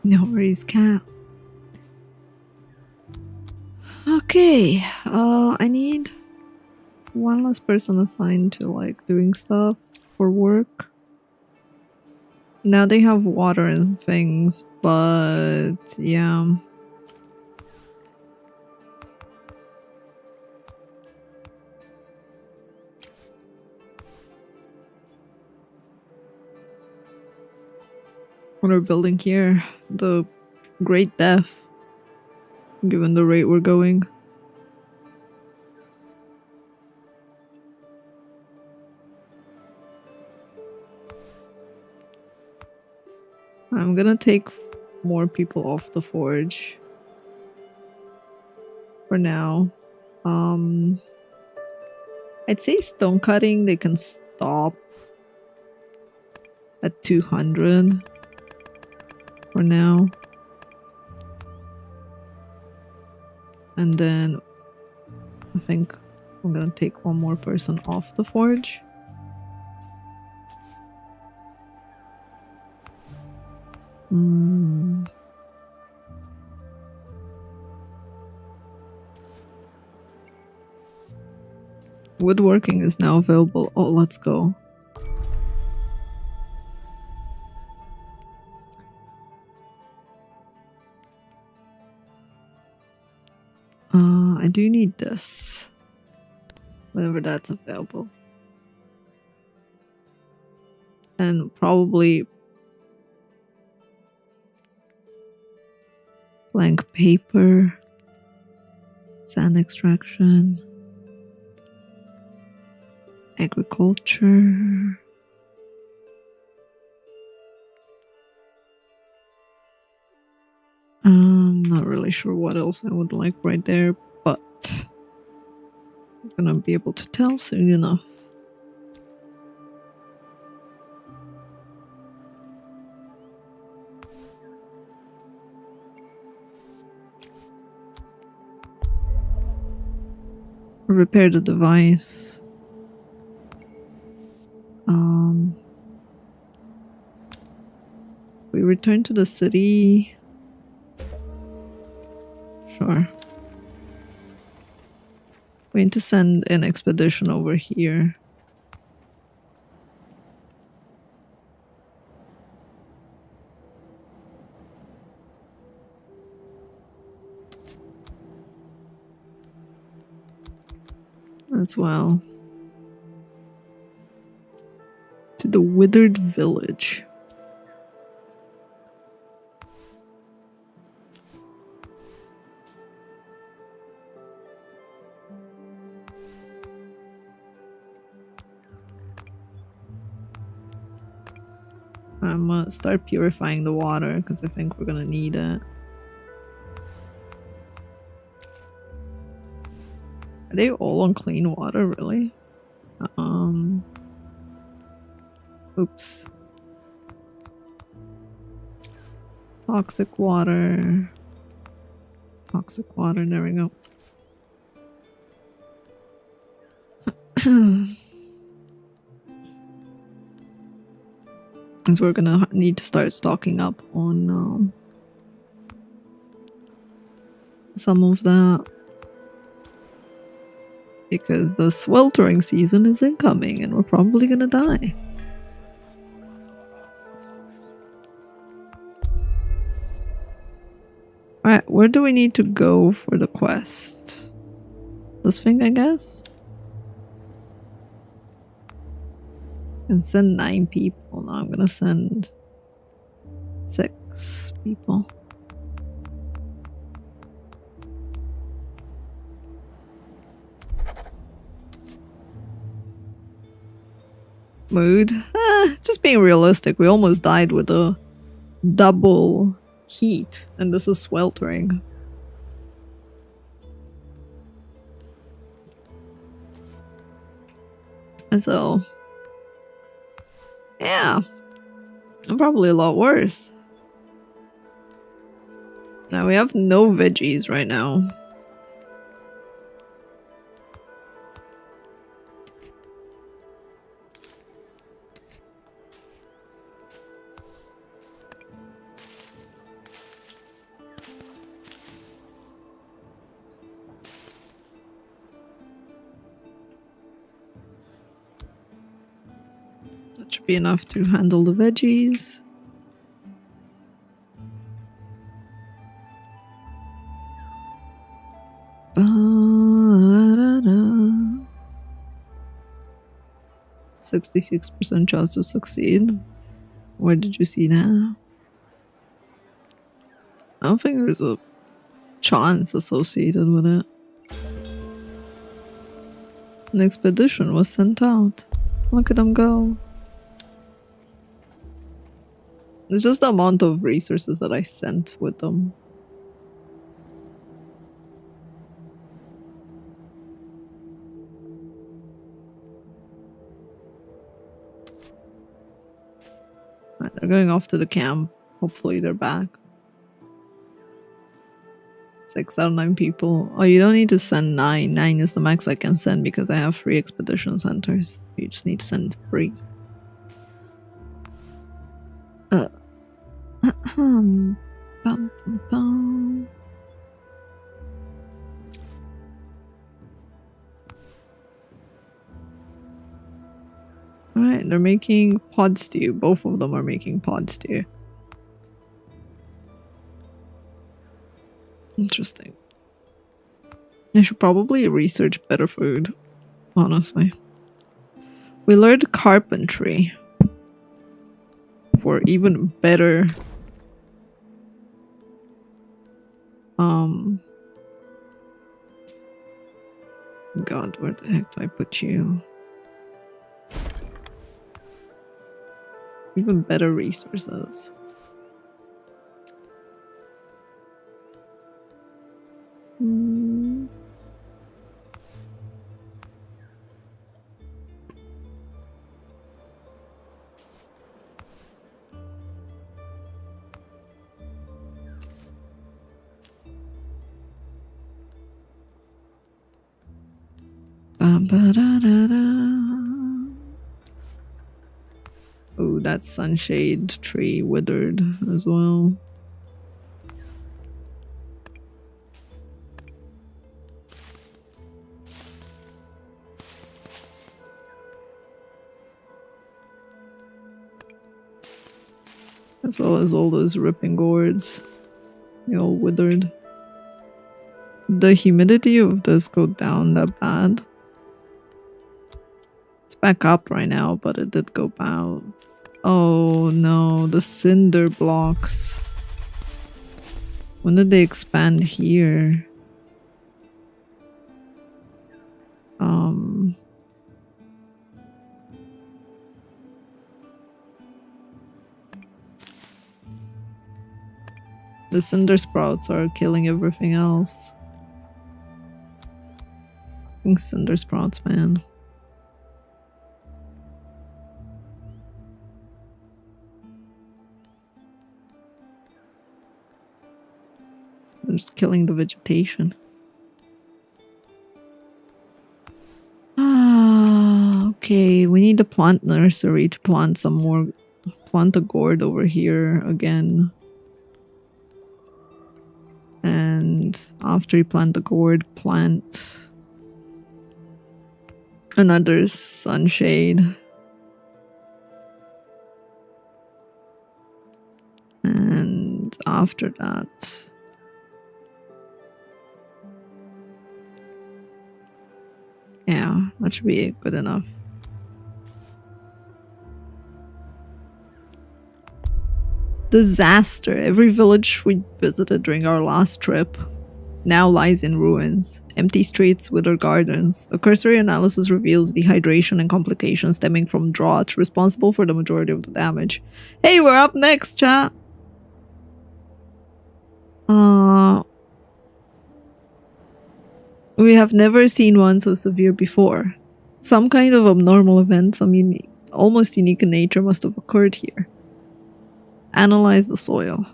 No worries, cat. Okay, I need one less person assigned to like doing stuff for work. Now they have water and things, but yeah. What are we building here? The Great Death, given the rate we're going. I'm gonna take more people off the forge for now. I'd say stone cutting they can stop at 200 for now. And then I think I'm gonna take one more person off the forge. Woodworking is now available. Oh, let's go. I do need this. Whenever that's available. And probably blank paper, sand extraction, agriculture. I'm not really sure what else I would like right there, but I'm gonna be able to tell soon enough. Repair the device. We return to the city. Sure. We need to send an expedition over here. As well. To the withered village. I'm gonna start purifying the water because I think we're gonna need it. Are they all on clean water, really? Oops. Toxic water. Toxic water, there we go. Because we're gonna need to start stocking up on some of that. Because the sweltering season is incoming and we're probably gonna die. Alright, where do we need to go for the quest? this thing, I guess. I can send 9 people. Now I'm gonna send 6 people. Mood. Just being realistic, we almost died with a double heat, and this is sweltering. And so, yeah, I'm probably a lot worse. Now we have no veggies right now. That should be enough to handle the veggies. Ba-da-da. 66% chance to succeed. Where did you see that? I don't think there's a chance associated with it. An expedition was sent out. Look at them go. It's just the amount of resources that I sent with them. Right, they're going off to the camp. Hopefully they're back. 6 out of 9 people. Oh, you don't need to send 9. 9 is the max I can send because I have 3 expedition centers. You just need to send 3. Bum, bum, bum. Alright, they're making pod stew. Both of them are making pod stew. Interesting. I should probably research better food, honestly. We learned carpentry for even better God, where the heck do I put you? Even better resources. Oh, that sunshade tree withered as well. As well as all those ripping gourds. They all withered. The humidity of this go down that bad? It's back up right now, but it did go down. Oh no, the cinder blocks. When did they expand here? The cinder sprouts are killing everything else. Cinder sprouts, man. I'm just killing the vegetation. Okay, we need a plant nursery to plant some more. Plant a gourd over here again. And after you plant the gourd, plant another sunshade. And after that, That should be good enough. Disaster. Every village we visited during our last trip now lies in ruins. Empty streets, withered gardens. A cursory analysis reveals dehydration and complications stemming from drought, responsible for the majority of the damage. Hey, we're up next, chat! We have never seen one so severe before. Some kind of abnormal event, almost unique in nature, must have occurred here. Analyze the soil.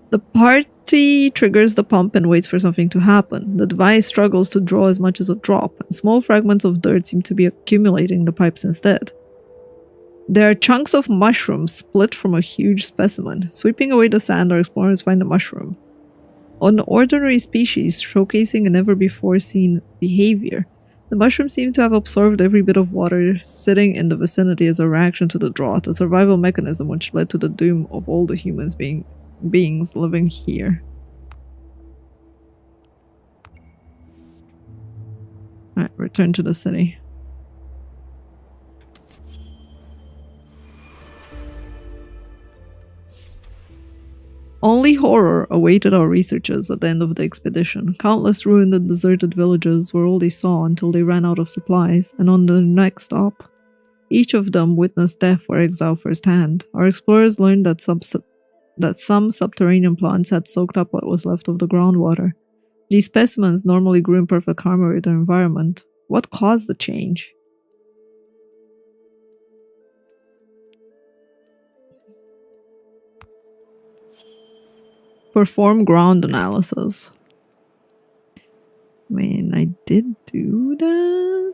The party triggers the pump and waits for something to happen. The device struggles to draw as much as a drop, and small fragments of dirt seem to be accumulating in the pipes instead. There are chunks of mushrooms split from a huge specimen. Sweeping away the sand, our explorers find a mushroom. An ordinary species, showcasing a never-before-seen behavior. The mushrooms seem to have absorbed every bit of water sitting in the vicinity as a reaction to the drought, a survival mechanism which led to the doom of all the beings living here. Alright, return to the city. Only horror awaited our researchers at the end of the expedition. Countless ruined and deserted villages were all they saw until they ran out of supplies, and on the next stop, each of them witnessed death or exile firsthand. Our explorers learned that some subterranean plants had soaked up what was left of the groundwater. These specimens normally grew in perfect harmony with their environment. What caused the change? Perform ground analysis. I mean, I did do that.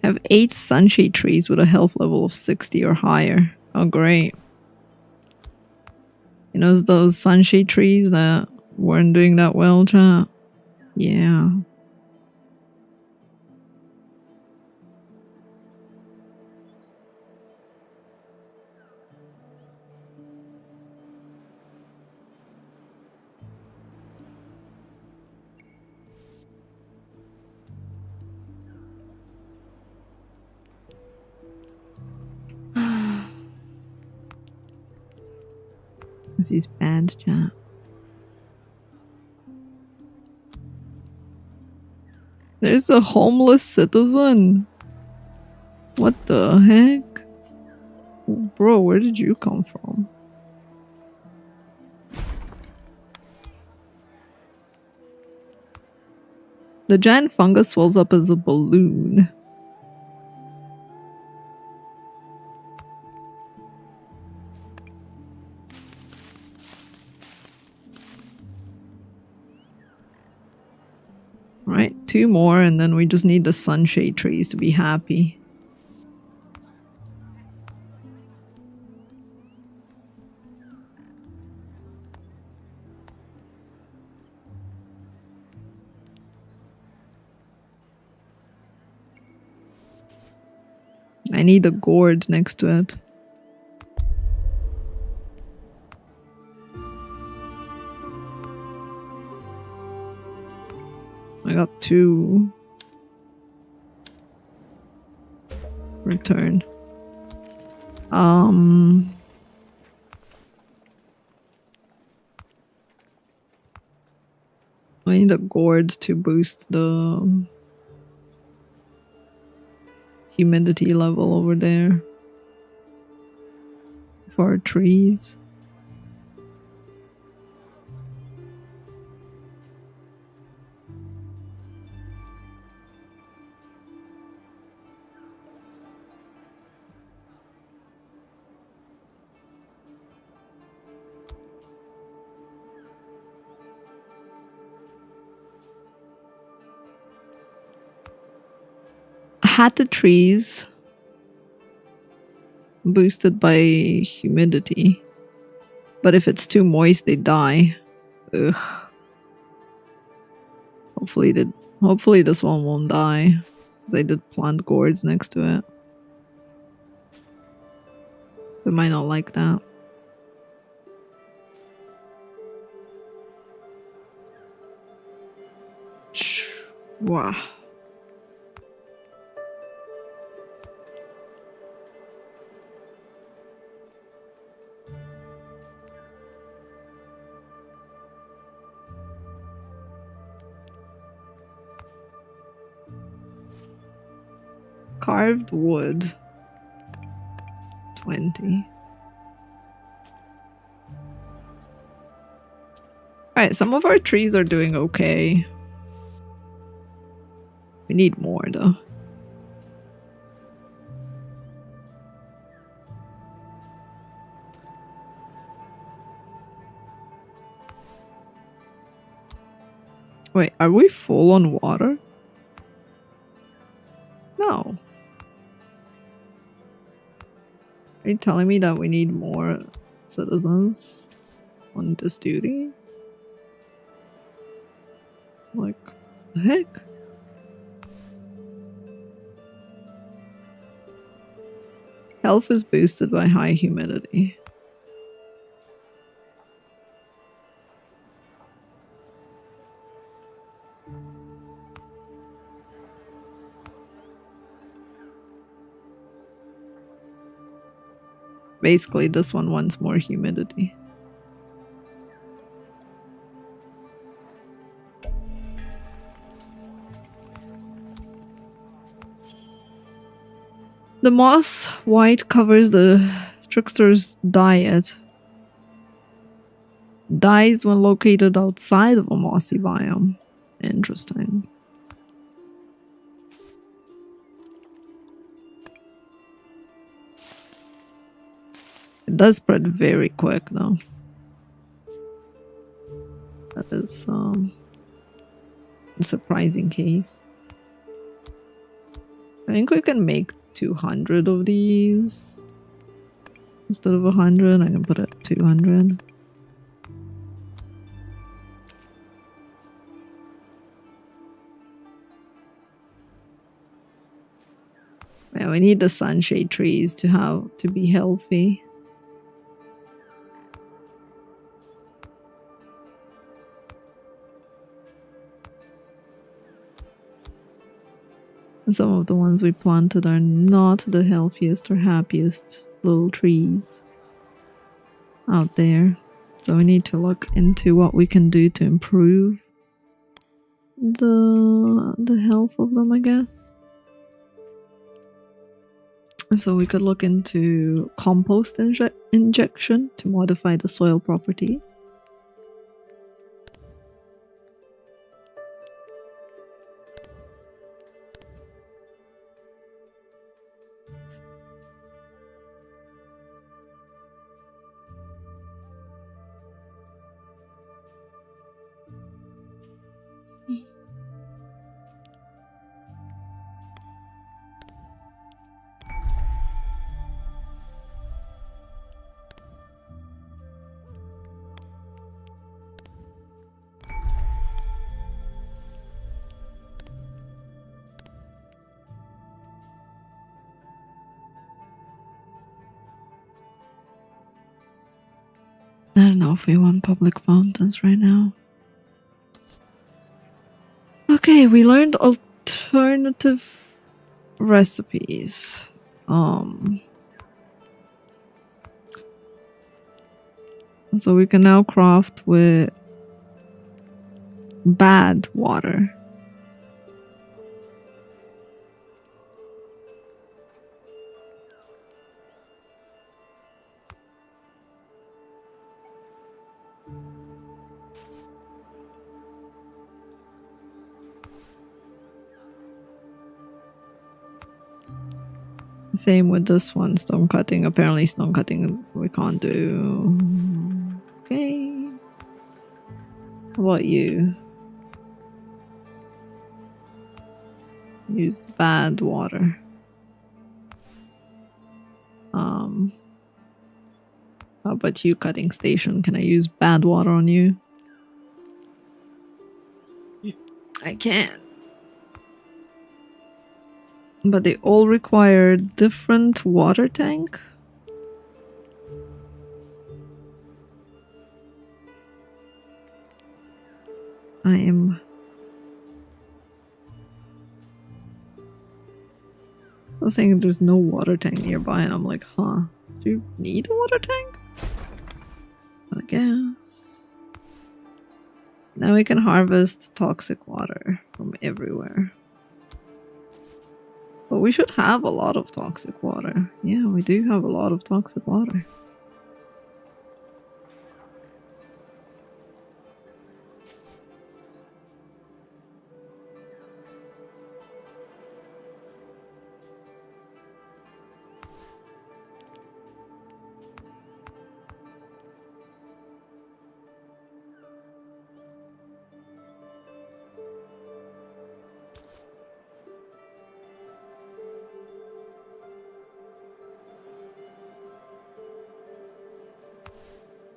Have 8 sunshade trees with a health level of 60 or higher. Oh, great. You know those sunshade trees that weren't doing that well, chat? Yeah. This is bad, chat. There's a homeless citizen. What the heck? Bro, where did you come from? The giant fungus swells up as a balloon. Right, 2 more and then we just need the sunshade trees to be happy. I need a gourd next to it. I got 2. Return. I need a gourd to boost the humidity level over there for our trees. hatted trees boosted by humidity. But if it's too moist, they die. Ugh. Hopefully this one won't die. Because I did plant gourds next to it. So it might not like that. Wow. Carved wood. 20. Alright, some of our trees are doing okay. We need more though. Wait, are we full on water? No. Are you telling me that we need more citizens on this duty? Like, the heck? Health is boosted by high humidity. Basically, this one wants more humidity. The moss white covers the trickster's diet. Dies when located outside of a mossy biome. Interesting. It does spread very quick though. That is a surprising case. I think we can make 200 of these. Instead of 100, I can put it at 200. Yeah, we need the sunshade trees to be healthy. Some of the ones we planted are not the healthiest or happiest little trees out there. So we need to look into what we can do to improve the health of them, I guess. So we could look into compost injection to modify the soil properties. I don't know if we want public fountains right now. Okay, we learned alternative recipes. So we can now craft with bad water. Same with this one, stone cutting. Apparently stone cutting we can't do. Okay. How about you? Used bad water. How about you, cutting station? Can I use bad water on you? I can. But they all require different water tank? I was saying there's no water tank nearby, and I'm like, huh, do you need a water tank? I guess. Now we can harvest toxic water from everywhere. But we should have a lot of toxic water. Yeah, we do have a lot of toxic water.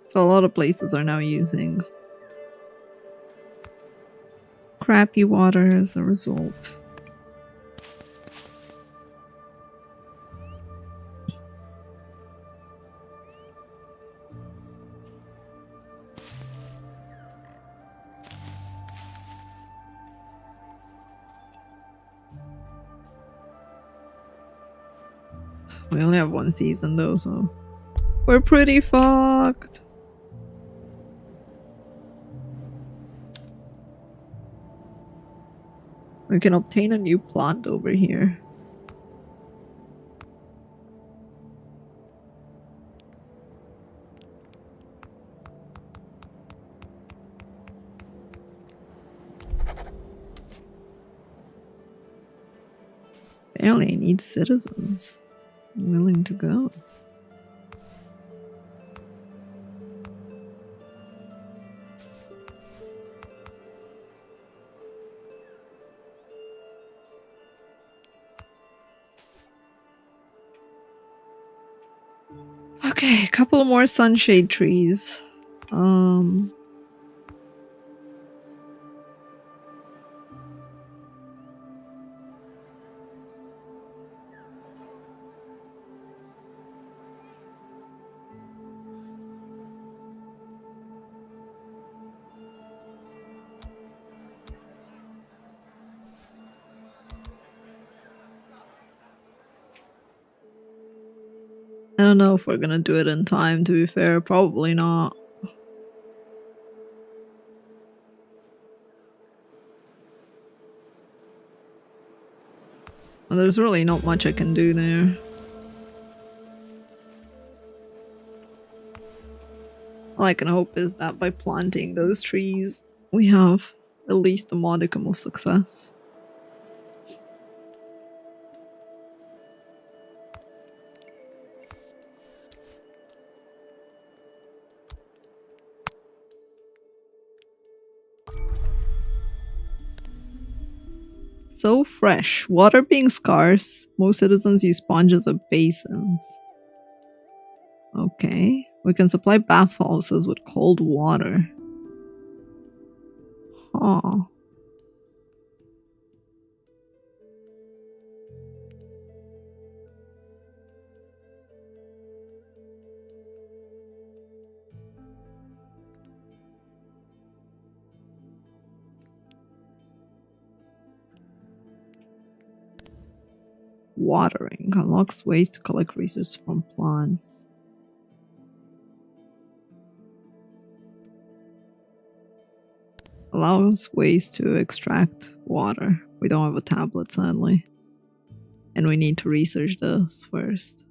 So a lot of places are now using crappy water as a result. We only have one season though, so we're pretty fucked. We can obtain a new plant over here. Apparently, I need citizens willing to go. Okay, a couple more sunshade trees. I don't know if we're gonna do it in time, to be fair. Probably not. Well, there's really not much I can do there. All I can hope is that by planting those trees, we have at least a modicum of success. So fresh. Water being scarce, most citizens use sponges or basins. Okay. We can supply bathhouses with cold water. Huh. Watering unlocks ways to collect resources from plants. Allows ways to extract water. We don't have a tablet, sadly. And we need to research this first.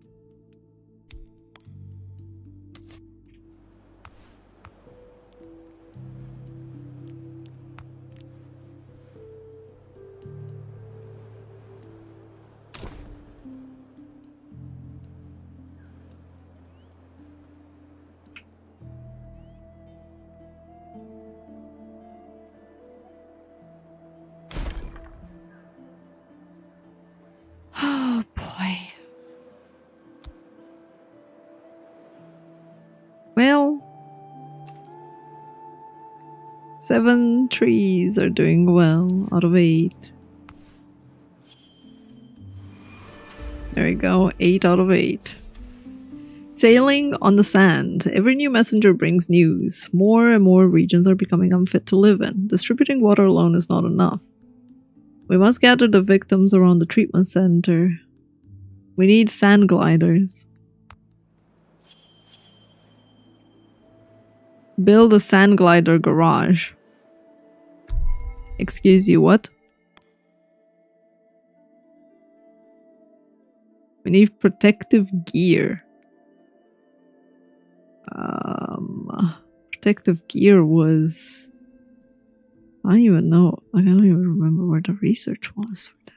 Well, 7 trees are doing well out of 8. There we go, 8 out of 8. Sailing on the sand. Every new messenger brings news. More and more regions are becoming unfit to live in. Distributing water alone is not enough. We must gather the victims around the treatment center. We need sand gliders. Build a sand glider garage. Excuse you, what? We need protective gear. Protective gear was... I don't even know. I don't even remember where the research was for that.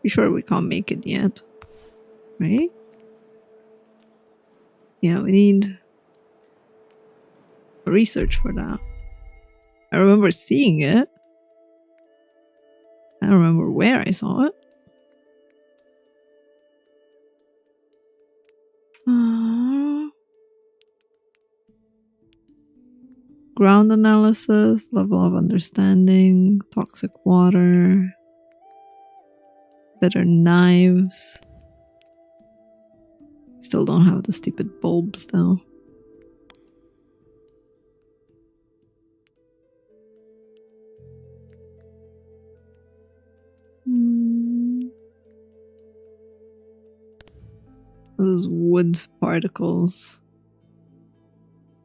You sure we can't make it yet? Right? Yeah, we need research for that. I remember seeing it. I don't remember where I saw it. Ground analysis, level of understanding, toxic water, better knives. Still don't have the stupid bulbs though. This is wood particles.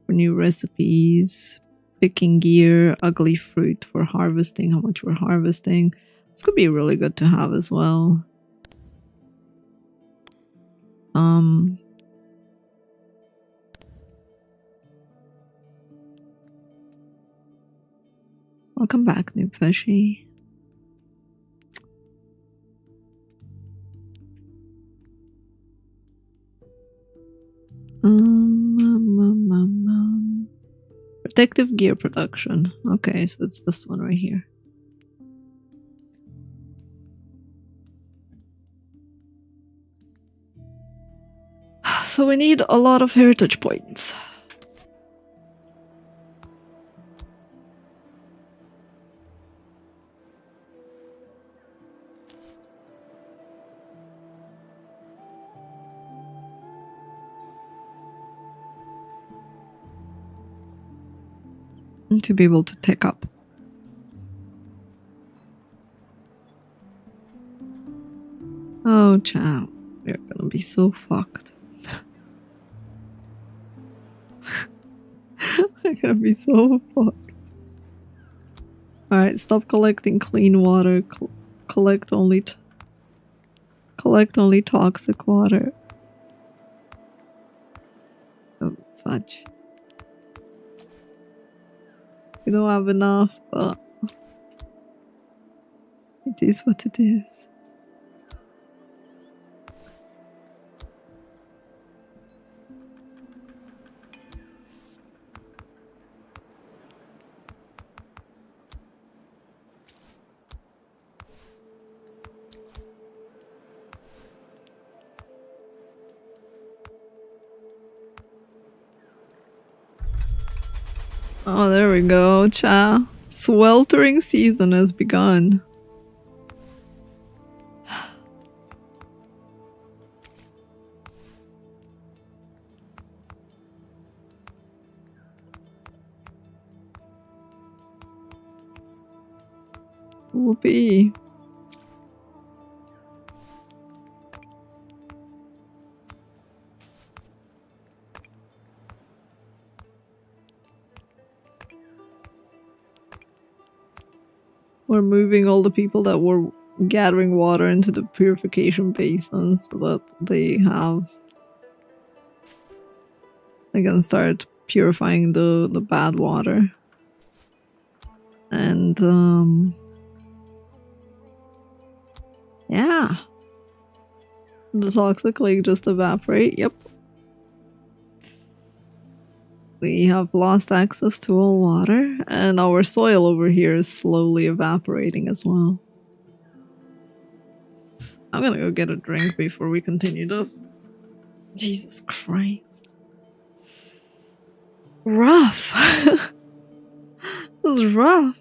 For new recipes. Picking gear, ugly fruit for harvesting, how much we're harvesting. This could be really good to have as well. Welcome back, Noob Fishy. Protective gear production. Okay, so it's this one right here. So we need a lot of heritage points. To be able to take up. Oh, chow. We're gonna be so fucked. We're gonna be so fucked. Alright, stop collecting clean water. Collect only toxic water. Oh, fudge. We don't have enough, but it is what it is. Oh, there we go, cha. Sweltering season has begun. Whoopee. We're moving all the people that were gathering water into the purification basins so that they can start purifying the bad water. And yeah. The toxic lake just evaporate? Yep. We have lost access to all water, and our soil over here is slowly evaporating as well. I'm gonna go get a drink before we continue this. Jesus Christ. Rough. This is rough.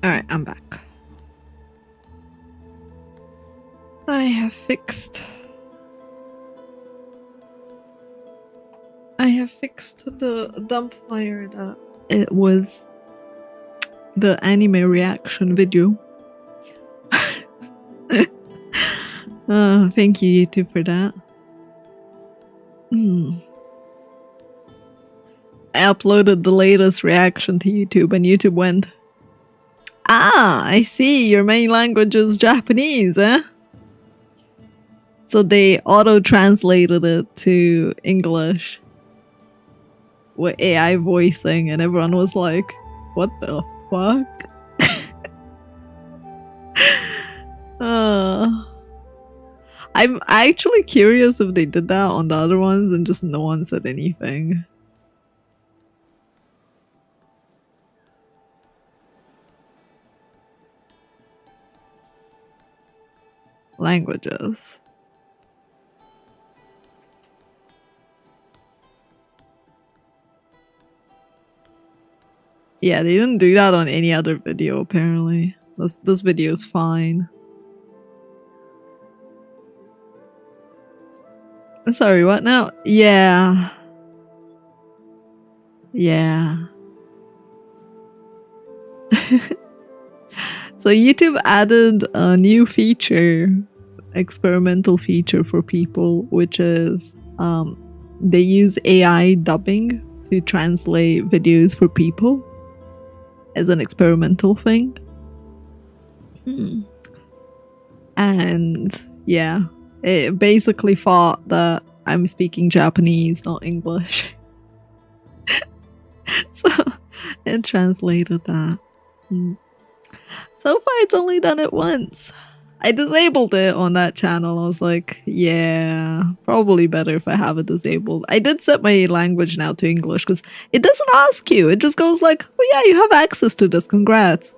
Alright, I'm back. I have fixed the dump fire that it was the anime reaction video. Thank you, YouTube, for that. I uploaded the latest reaction to YouTube, and YouTube went, "Ah, I see, your main language is Japanese, eh?" So they auto-translated it to English with AI voicing, and everyone was like, "What the fuck?" I'm actually curious if they did that on the other ones and just no one said anything. Languages. Yeah, they didn't do that on any other video, apparently. This video is fine. Sorry, what now? Yeah. Yeah. So YouTube added a new feature, experimental feature for people, which is they use AI dubbing to translate videos for people as an experimental thing. And yeah, it basically thought that I'm speaking Japanese, not English. So it translated that. So far, it's only done it once. I disabled it on that channel. I was like, yeah, probably better if I have it disabled. I did set my language now to English because it doesn't ask you. It just goes like, oh yeah, you have access to this. Congrats.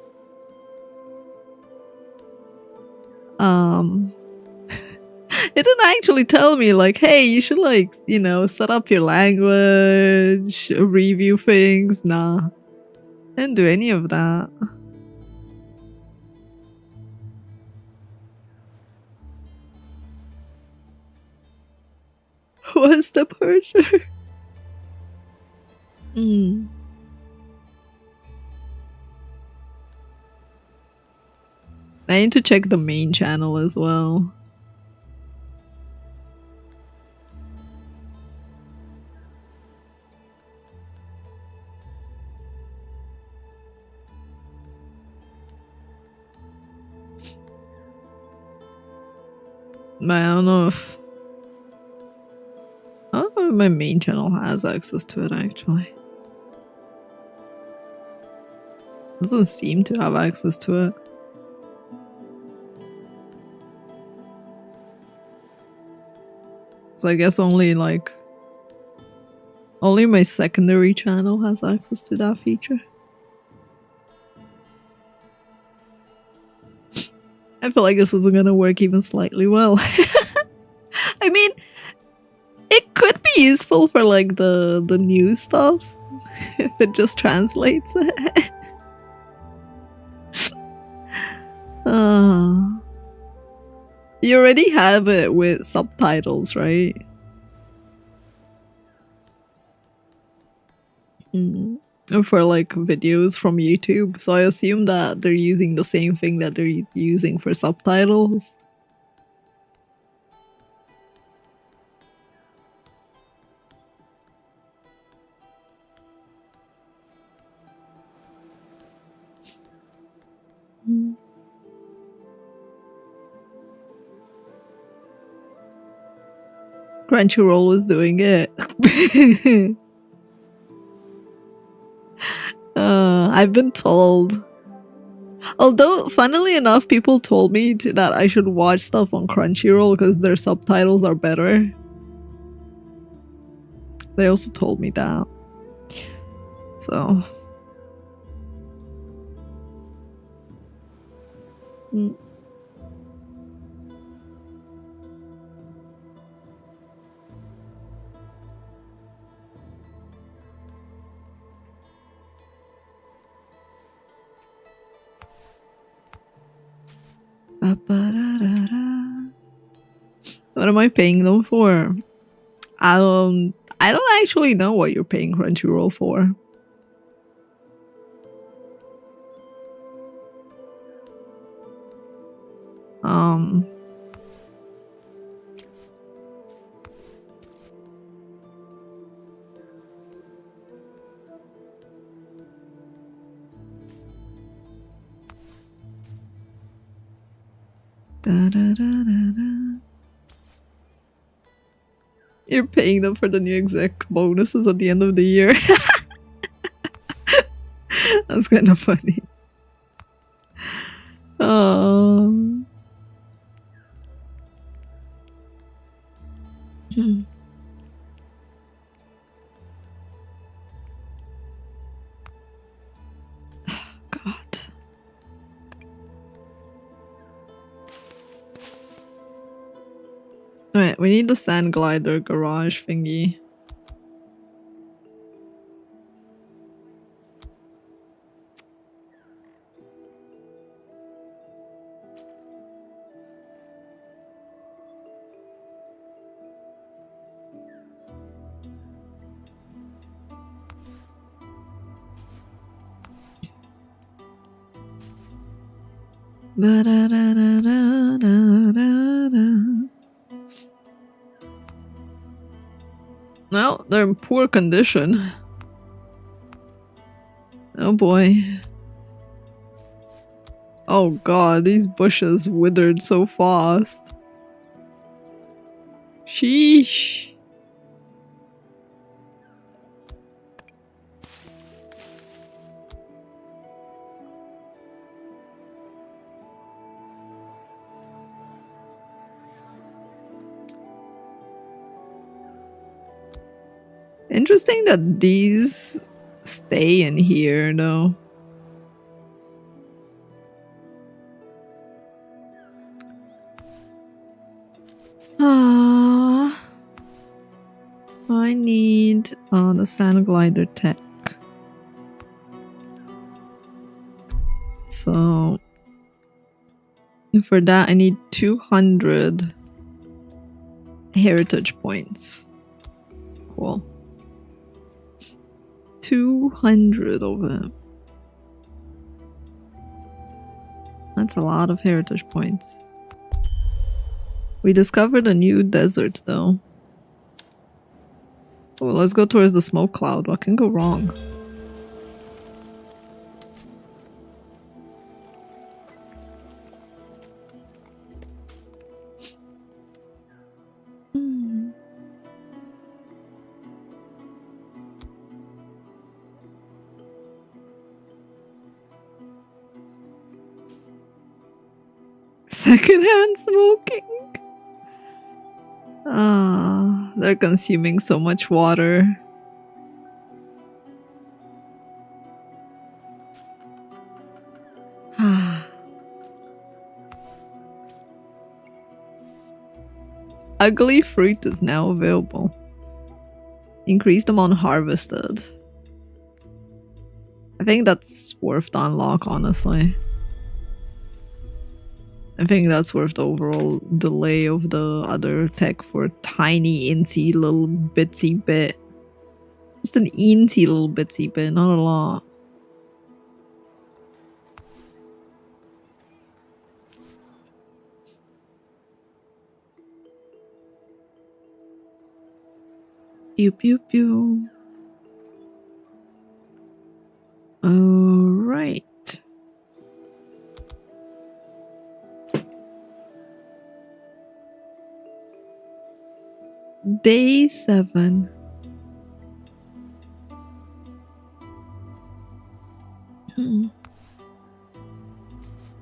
It didn't actually tell me like, hey, you should like, you know, set up your language, review things. Nah, I didn't do any of that. What's the pressure? I need to check the main channel as well. But I don't know if my main channel has access to it actually. Doesn't seem to have access to it. So I guess only my secondary channel has access to that feature. I feel like this isn't gonna work even slightly well. I mean, it could be useful for like the new stuff if it just translates it. You already have it with subtitles, right? For like videos from YouTube, so I assume that they're using the same thing that they're using for subtitles. Crunchyroll was doing it. I've been told. Although, funnily enough, people told me that I should watch stuff on Crunchyroll because their subtitles are better. They also told me that. So. What am I paying them for? I don't actually know what you're paying Crunchyroll for. You're paying them for the new exec bonuses at the end of the year. That's kind of funny. Hmm. God. Alright, we need the sand glider garage thingy. Well, they're in poor condition. Oh boy. Oh god, these bushes withered so fast. Sheesh. Interesting that these stay in here, though. I need the sand glider tech. So for that, I need 200 heritage points. Cool. 200 of them. That's a lot of heritage points. We discovered a new desert, though. Oh, let's go towards the smoke cloud. What can go wrong? Secondhand smoking? They're consuming so much water. Ugly fruit is now available. Increased amount harvested. I think that's worth the unlock, honestly. I think that's worth the overall delay of the other tech for a tiny, incy little bitsy bit. Just an incy little bitsy bit, not a lot. Pew pew pew. Alright. Day 7.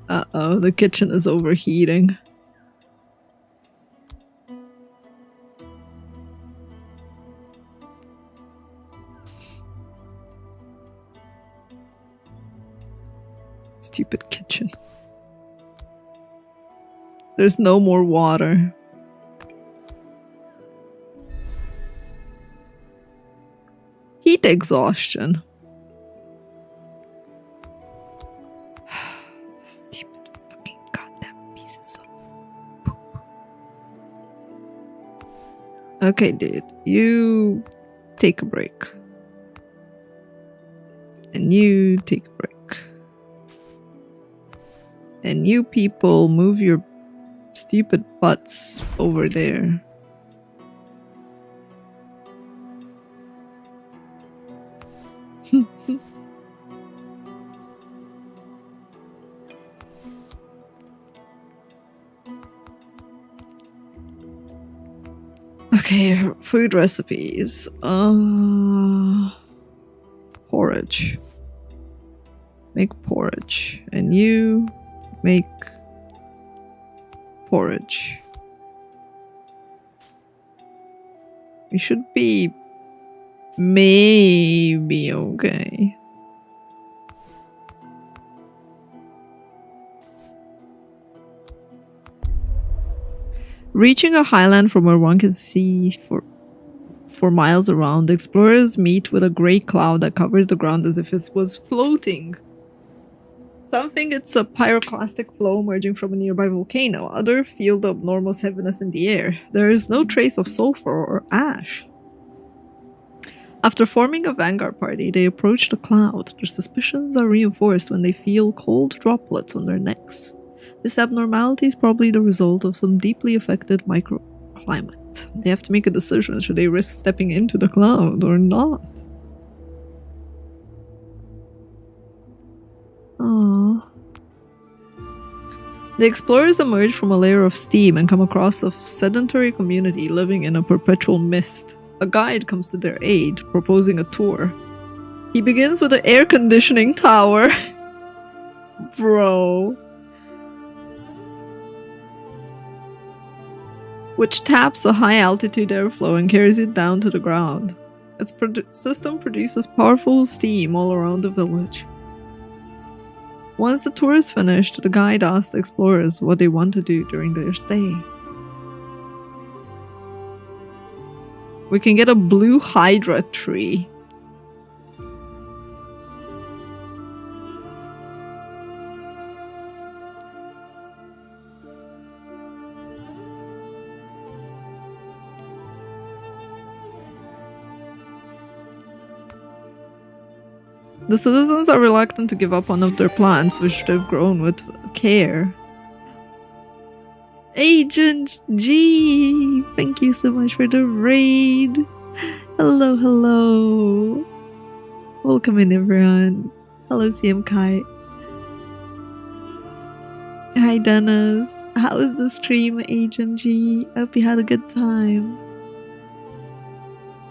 Uh-oh, the kitchen is overheating. Stupid kitchen. There's no more water. Heat exhaustion. Stupid fucking goddamn pieces of poop. Okay, dude. You take a break. And you take a break. And you people move your stupid butts over there. Okay, food recipes. Porridge. Make porridge. And you make porridge. We should be maybe okay. Reaching a highland from where one can see for miles around, explorers meet with a grey cloud that covers the ground as if it was floating. Some think it's a pyroclastic flow emerging from a nearby volcano. Others feel the abnormal heaviness in the air. There is no trace of sulfur or ash. After forming a vanguard party, they approach the cloud. Their suspicions are reinforced when they feel cold droplets on their necks. This abnormality is probably the result of some deeply affected microclimate. They have to make a decision: should they risk stepping into the cloud or not? Aww. The explorers emerge from a layer of steam and come across a sedentary community living in a perpetual mist. A guide comes to their aid, proposing a tour. He begins with an air conditioning tower. Bro. Which taps a high altitude airflow and carries it down to the ground. Its system produces powerful steam all around the village. Once the tour is finished, the guide asks the explorers what they want to do during their stay. We can get a blue hydra tree. The citizens are reluctant to give up one of their plants, which they've grown with care. Agent G! Thank you so much for the raid! Hello, hello! Welcome in, everyone. Hello, CM Kai. Hi, Dennis. How is the stream, Agent G? I hope you had a good time.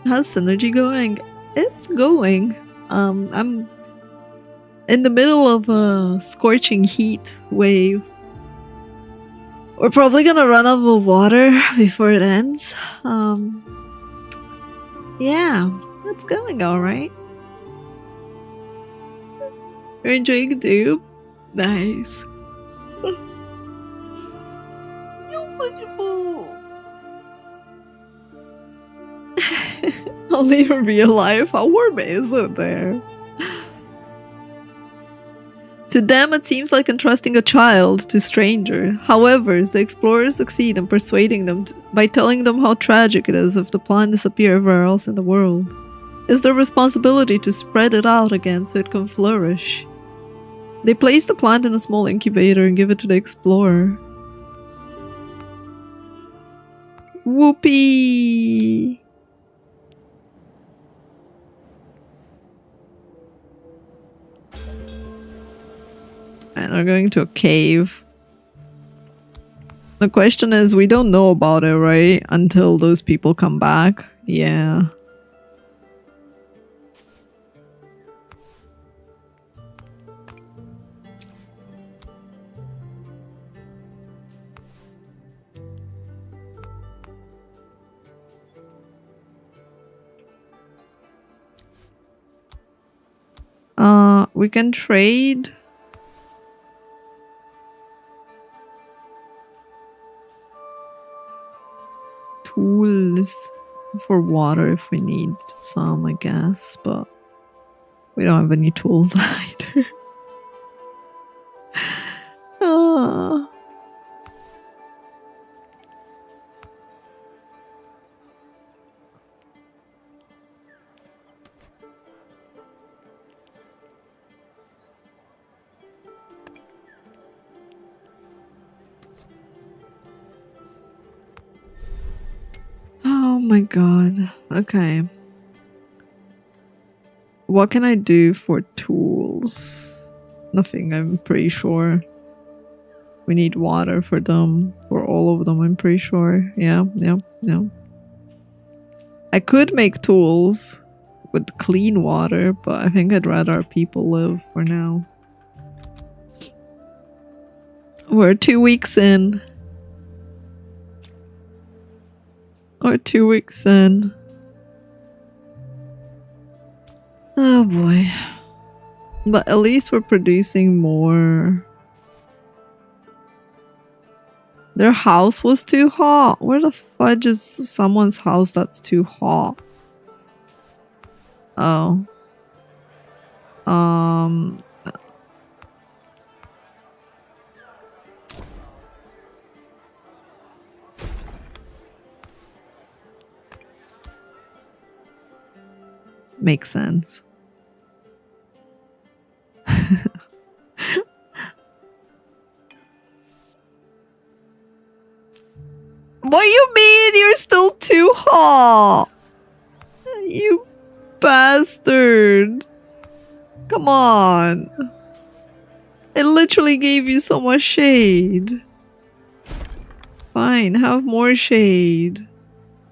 How's Synergy going? It's going. I'm in the middle of a scorching heat wave. We're probably gonna run out of water before it ends. Yeah, it's going alright. You're enjoying Dupe? Nice. Only in real life? How warm is it there? To them, it seems like entrusting a child to stranger. However, the explorers succeed in persuading them by telling them how tragic it is if the plant disappears everywhere else in the world. It's their responsibility to spread it out again so it can flourish. They place the plant in a small incubator and give it to the explorer. Whoopee! And we're going to a cave. The question is, we don't know about it, right? Until those people come back. Yeah. We can trade. Tools for water if we need some, I guess, but we don't have any tools either. my god. Okay. What can I do for tools? Nothing, I'm pretty sure. We need water for them. For all of them, I'm pretty sure. Yeah. I could make tools with clean water, but I think I'd rather our people live for now. We're 2 weeks in. We're 2 weeks in. Oh boy. But at least we're producing more. Their house was too hot. Where the fudge is someone's house that's too hot? Oh. Makes sense. What do you mean you're still too hot? You bastard. Come on. It literally gave you so much shade. Fine, have more shade.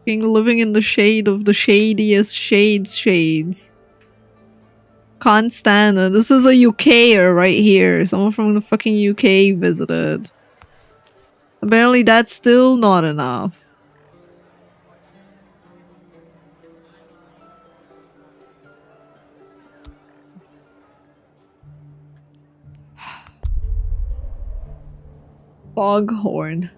Fucking living in the shade of the shadiest shades. Can't stand it. This is a UKer right here. Someone from the fucking UK visited. Apparently that's still not enough. Foghorn.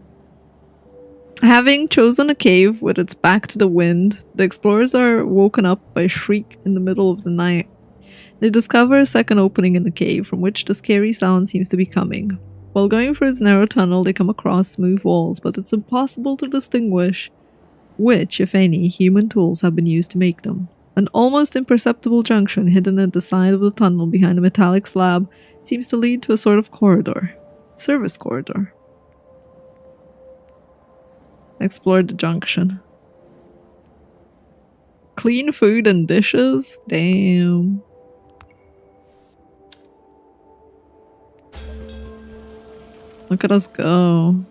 Having chosen a cave with its back to the wind, the explorers are woken up by a shriek in the middle of the night. They discover a second opening in the cave from which the scary sound seems to be coming. While going through its narrow tunnel, they come across smooth walls, but it's impossible to distinguish which, if any, human tools have been used to make them. An almost imperceptible junction hidden at the side of the tunnel behind a metallic slab seems to lead to a sort of corridor. Service corridor. Explore the junction. Clean food and dishes? Damn. Look at us go.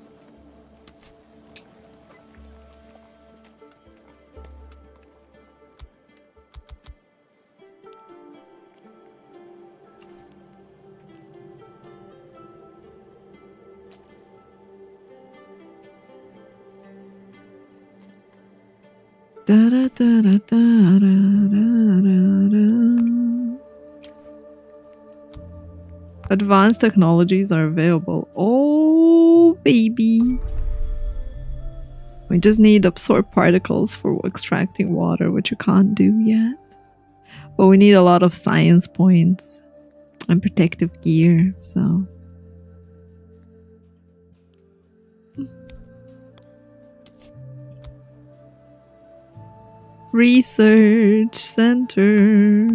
Advanced technologies are available. Oh, baby. We just need absorb particles for extracting water, which you can't do yet. But we need a lot of science points and protective gear, so... Research Center.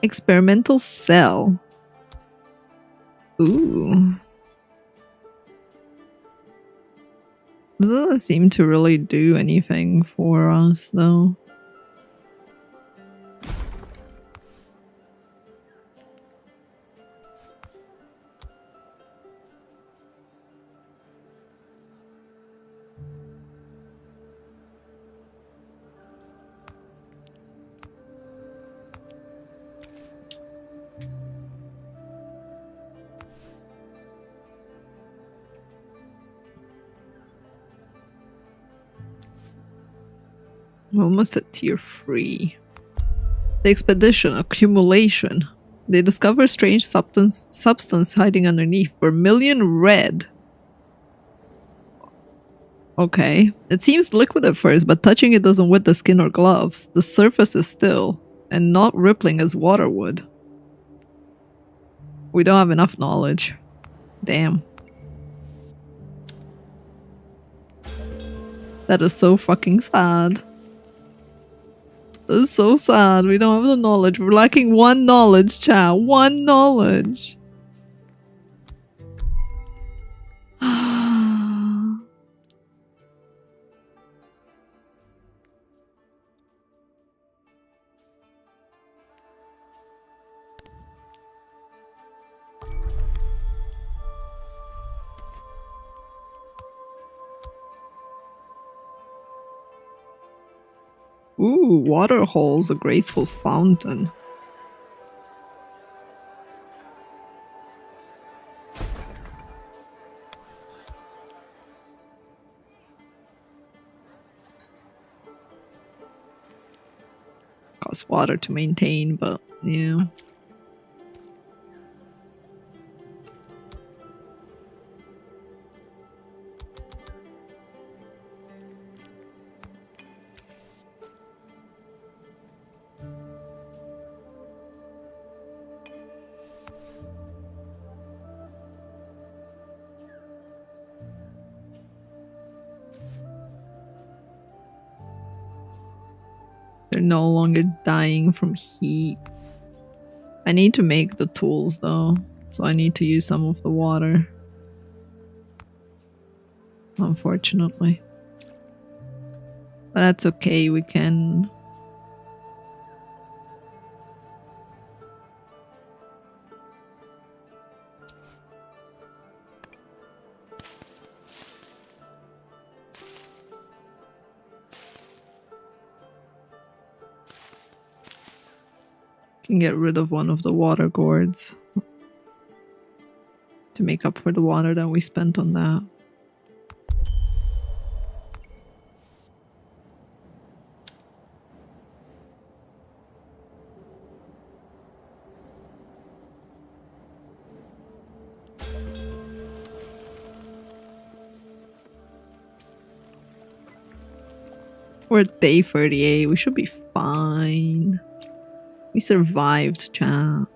Experimental cell. Ooh. This doesn't seem to really do anything for us, though. We're almost at tier 3. The expedition, accumulation. They discover a strange substance hiding underneath. Vermilion red. Okay. It seems liquid at first, but touching it doesn't wet the skin or gloves. The surface is still, and not rippling as water would. We don't have enough knowledge. Damn. That is so fucking sad. This is so sad. We don't have the knowledge. We're lacking one knowledge, chat. One knowledge. Ooh, water holes, a graceful fountain. Costs water to maintain, but yeah. They're no longer dying from heat. I need to make the tools though, so I need to use some of the water. Unfortunately. But that's okay, we can... can get rid of one of the water gourds to make up for the water that we spent on that. We're at day 38. We should be fine. We survived, chat.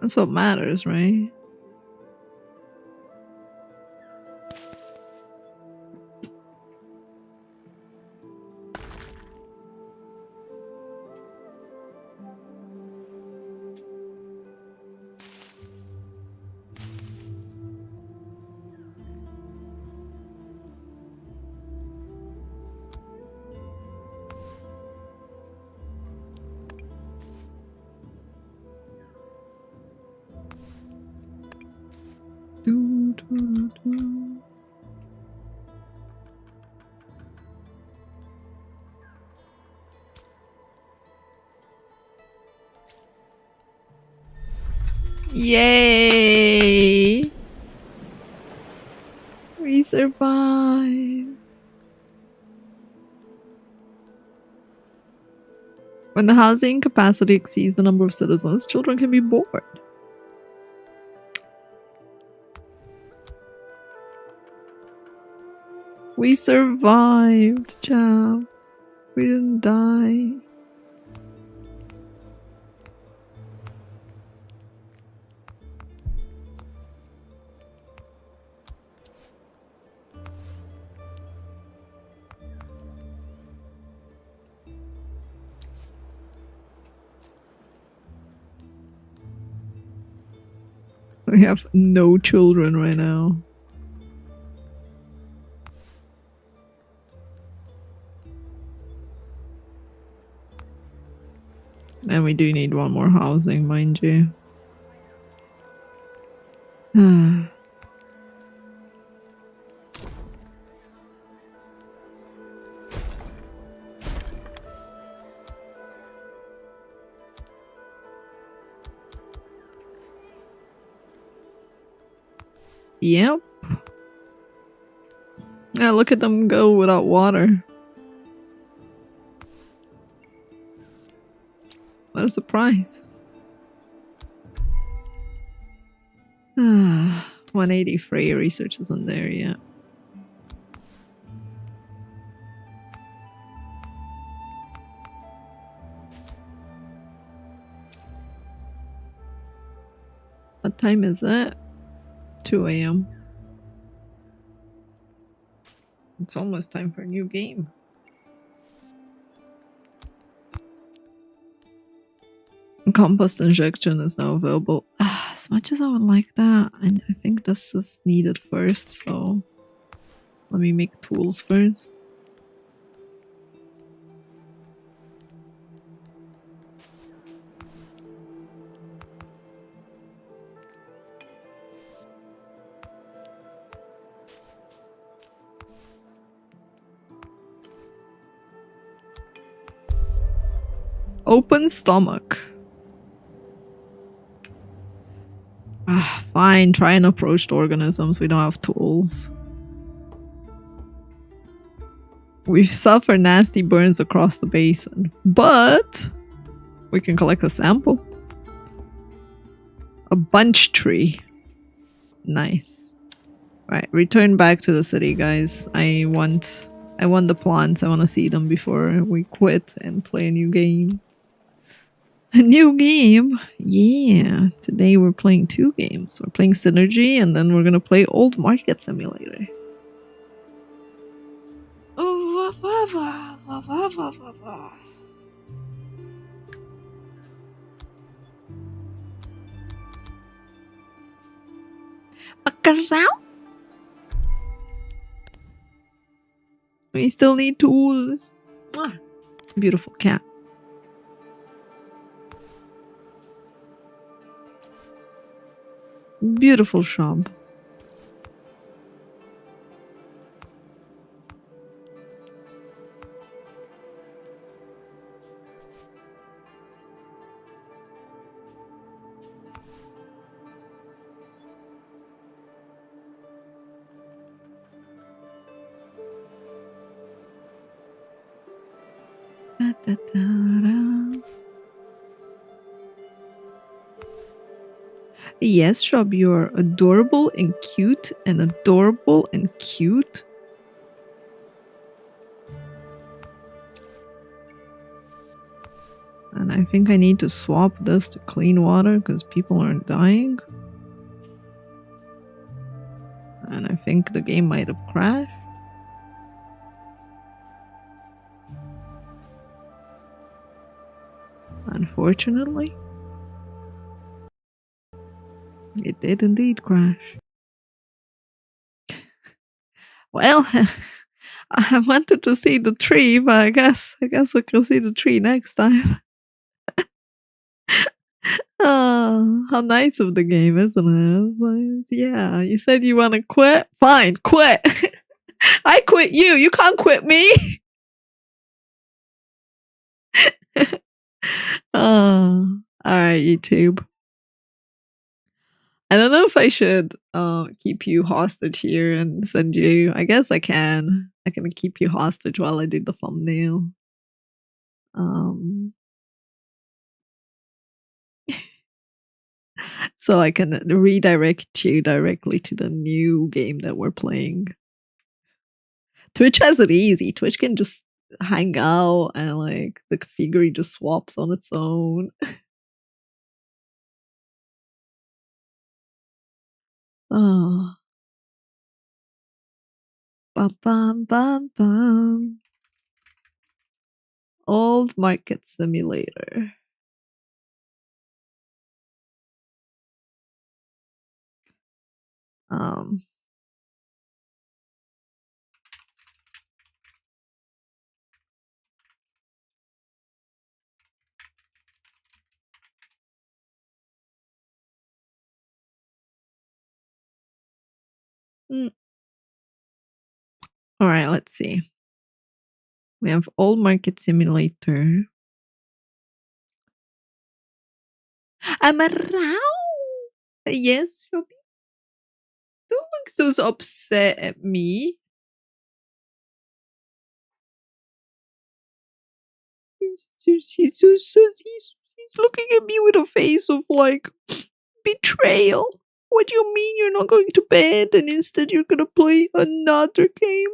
That's what matters, right? Yay! We survived. When the housing capacity exceeds the number of citizens, children can be bored. We survived, chap. We didn't die. We have no children right now. And we do need one more housing, mind you. Yep. Yeah, look at them go without water. What a surprise. 183 research isn't there yet. What time is it? 2 a.m. It's almost time for a new game. Compost injection is now available. As much as I would like that, and I think this is needed first, so let me make tools first. Open stomach. Fine, try and approach the organisms. We don't have tools. We suffer nasty burns across the basin, but we can collect a sample. A bunch tree. Nice. Right, return back to the city, guys. I want the plants. I want to see them before we quit and play a new game. A new game? Yeah. Today we're playing 2 games. We're playing Synergy and then we're gonna play Old Market Simulator. We still need tools. Beautiful cat. Beautiful shop. Da, da, da, da. Yes, Shub, you're adorable and cute and adorable and cute. And I think I need to swap this to clean water because people aren't dying. And I think the game might have crashed. Unfortunately. It did indeed crash. Well, I wanted to see the tree, but I guess we can see the tree next time. Oh, how nice of the game, isn't it? Like, yeah, you said you want to quit? Fine, quit. I quit you. You can't quit me. Oh, all right, YouTube. I don't know if I should keep you hostage here and send you. I guess I can. I can keep you hostage while I do the thumbnail. So I can redirect you directly to the new game that we're playing. Twitch has it easy. Twitch can just hang out and like the configuration just swaps on its own. Oh. Bum, bum, bum, bum. Old Market Simulator. All right, let's see. We have Old Market Simulator. I'm around. Yes, Shoppy. Don't so upset at me. He's looking at me with a face of like betrayal. What do you mean you're not going to bed and instead you're gonna play another game?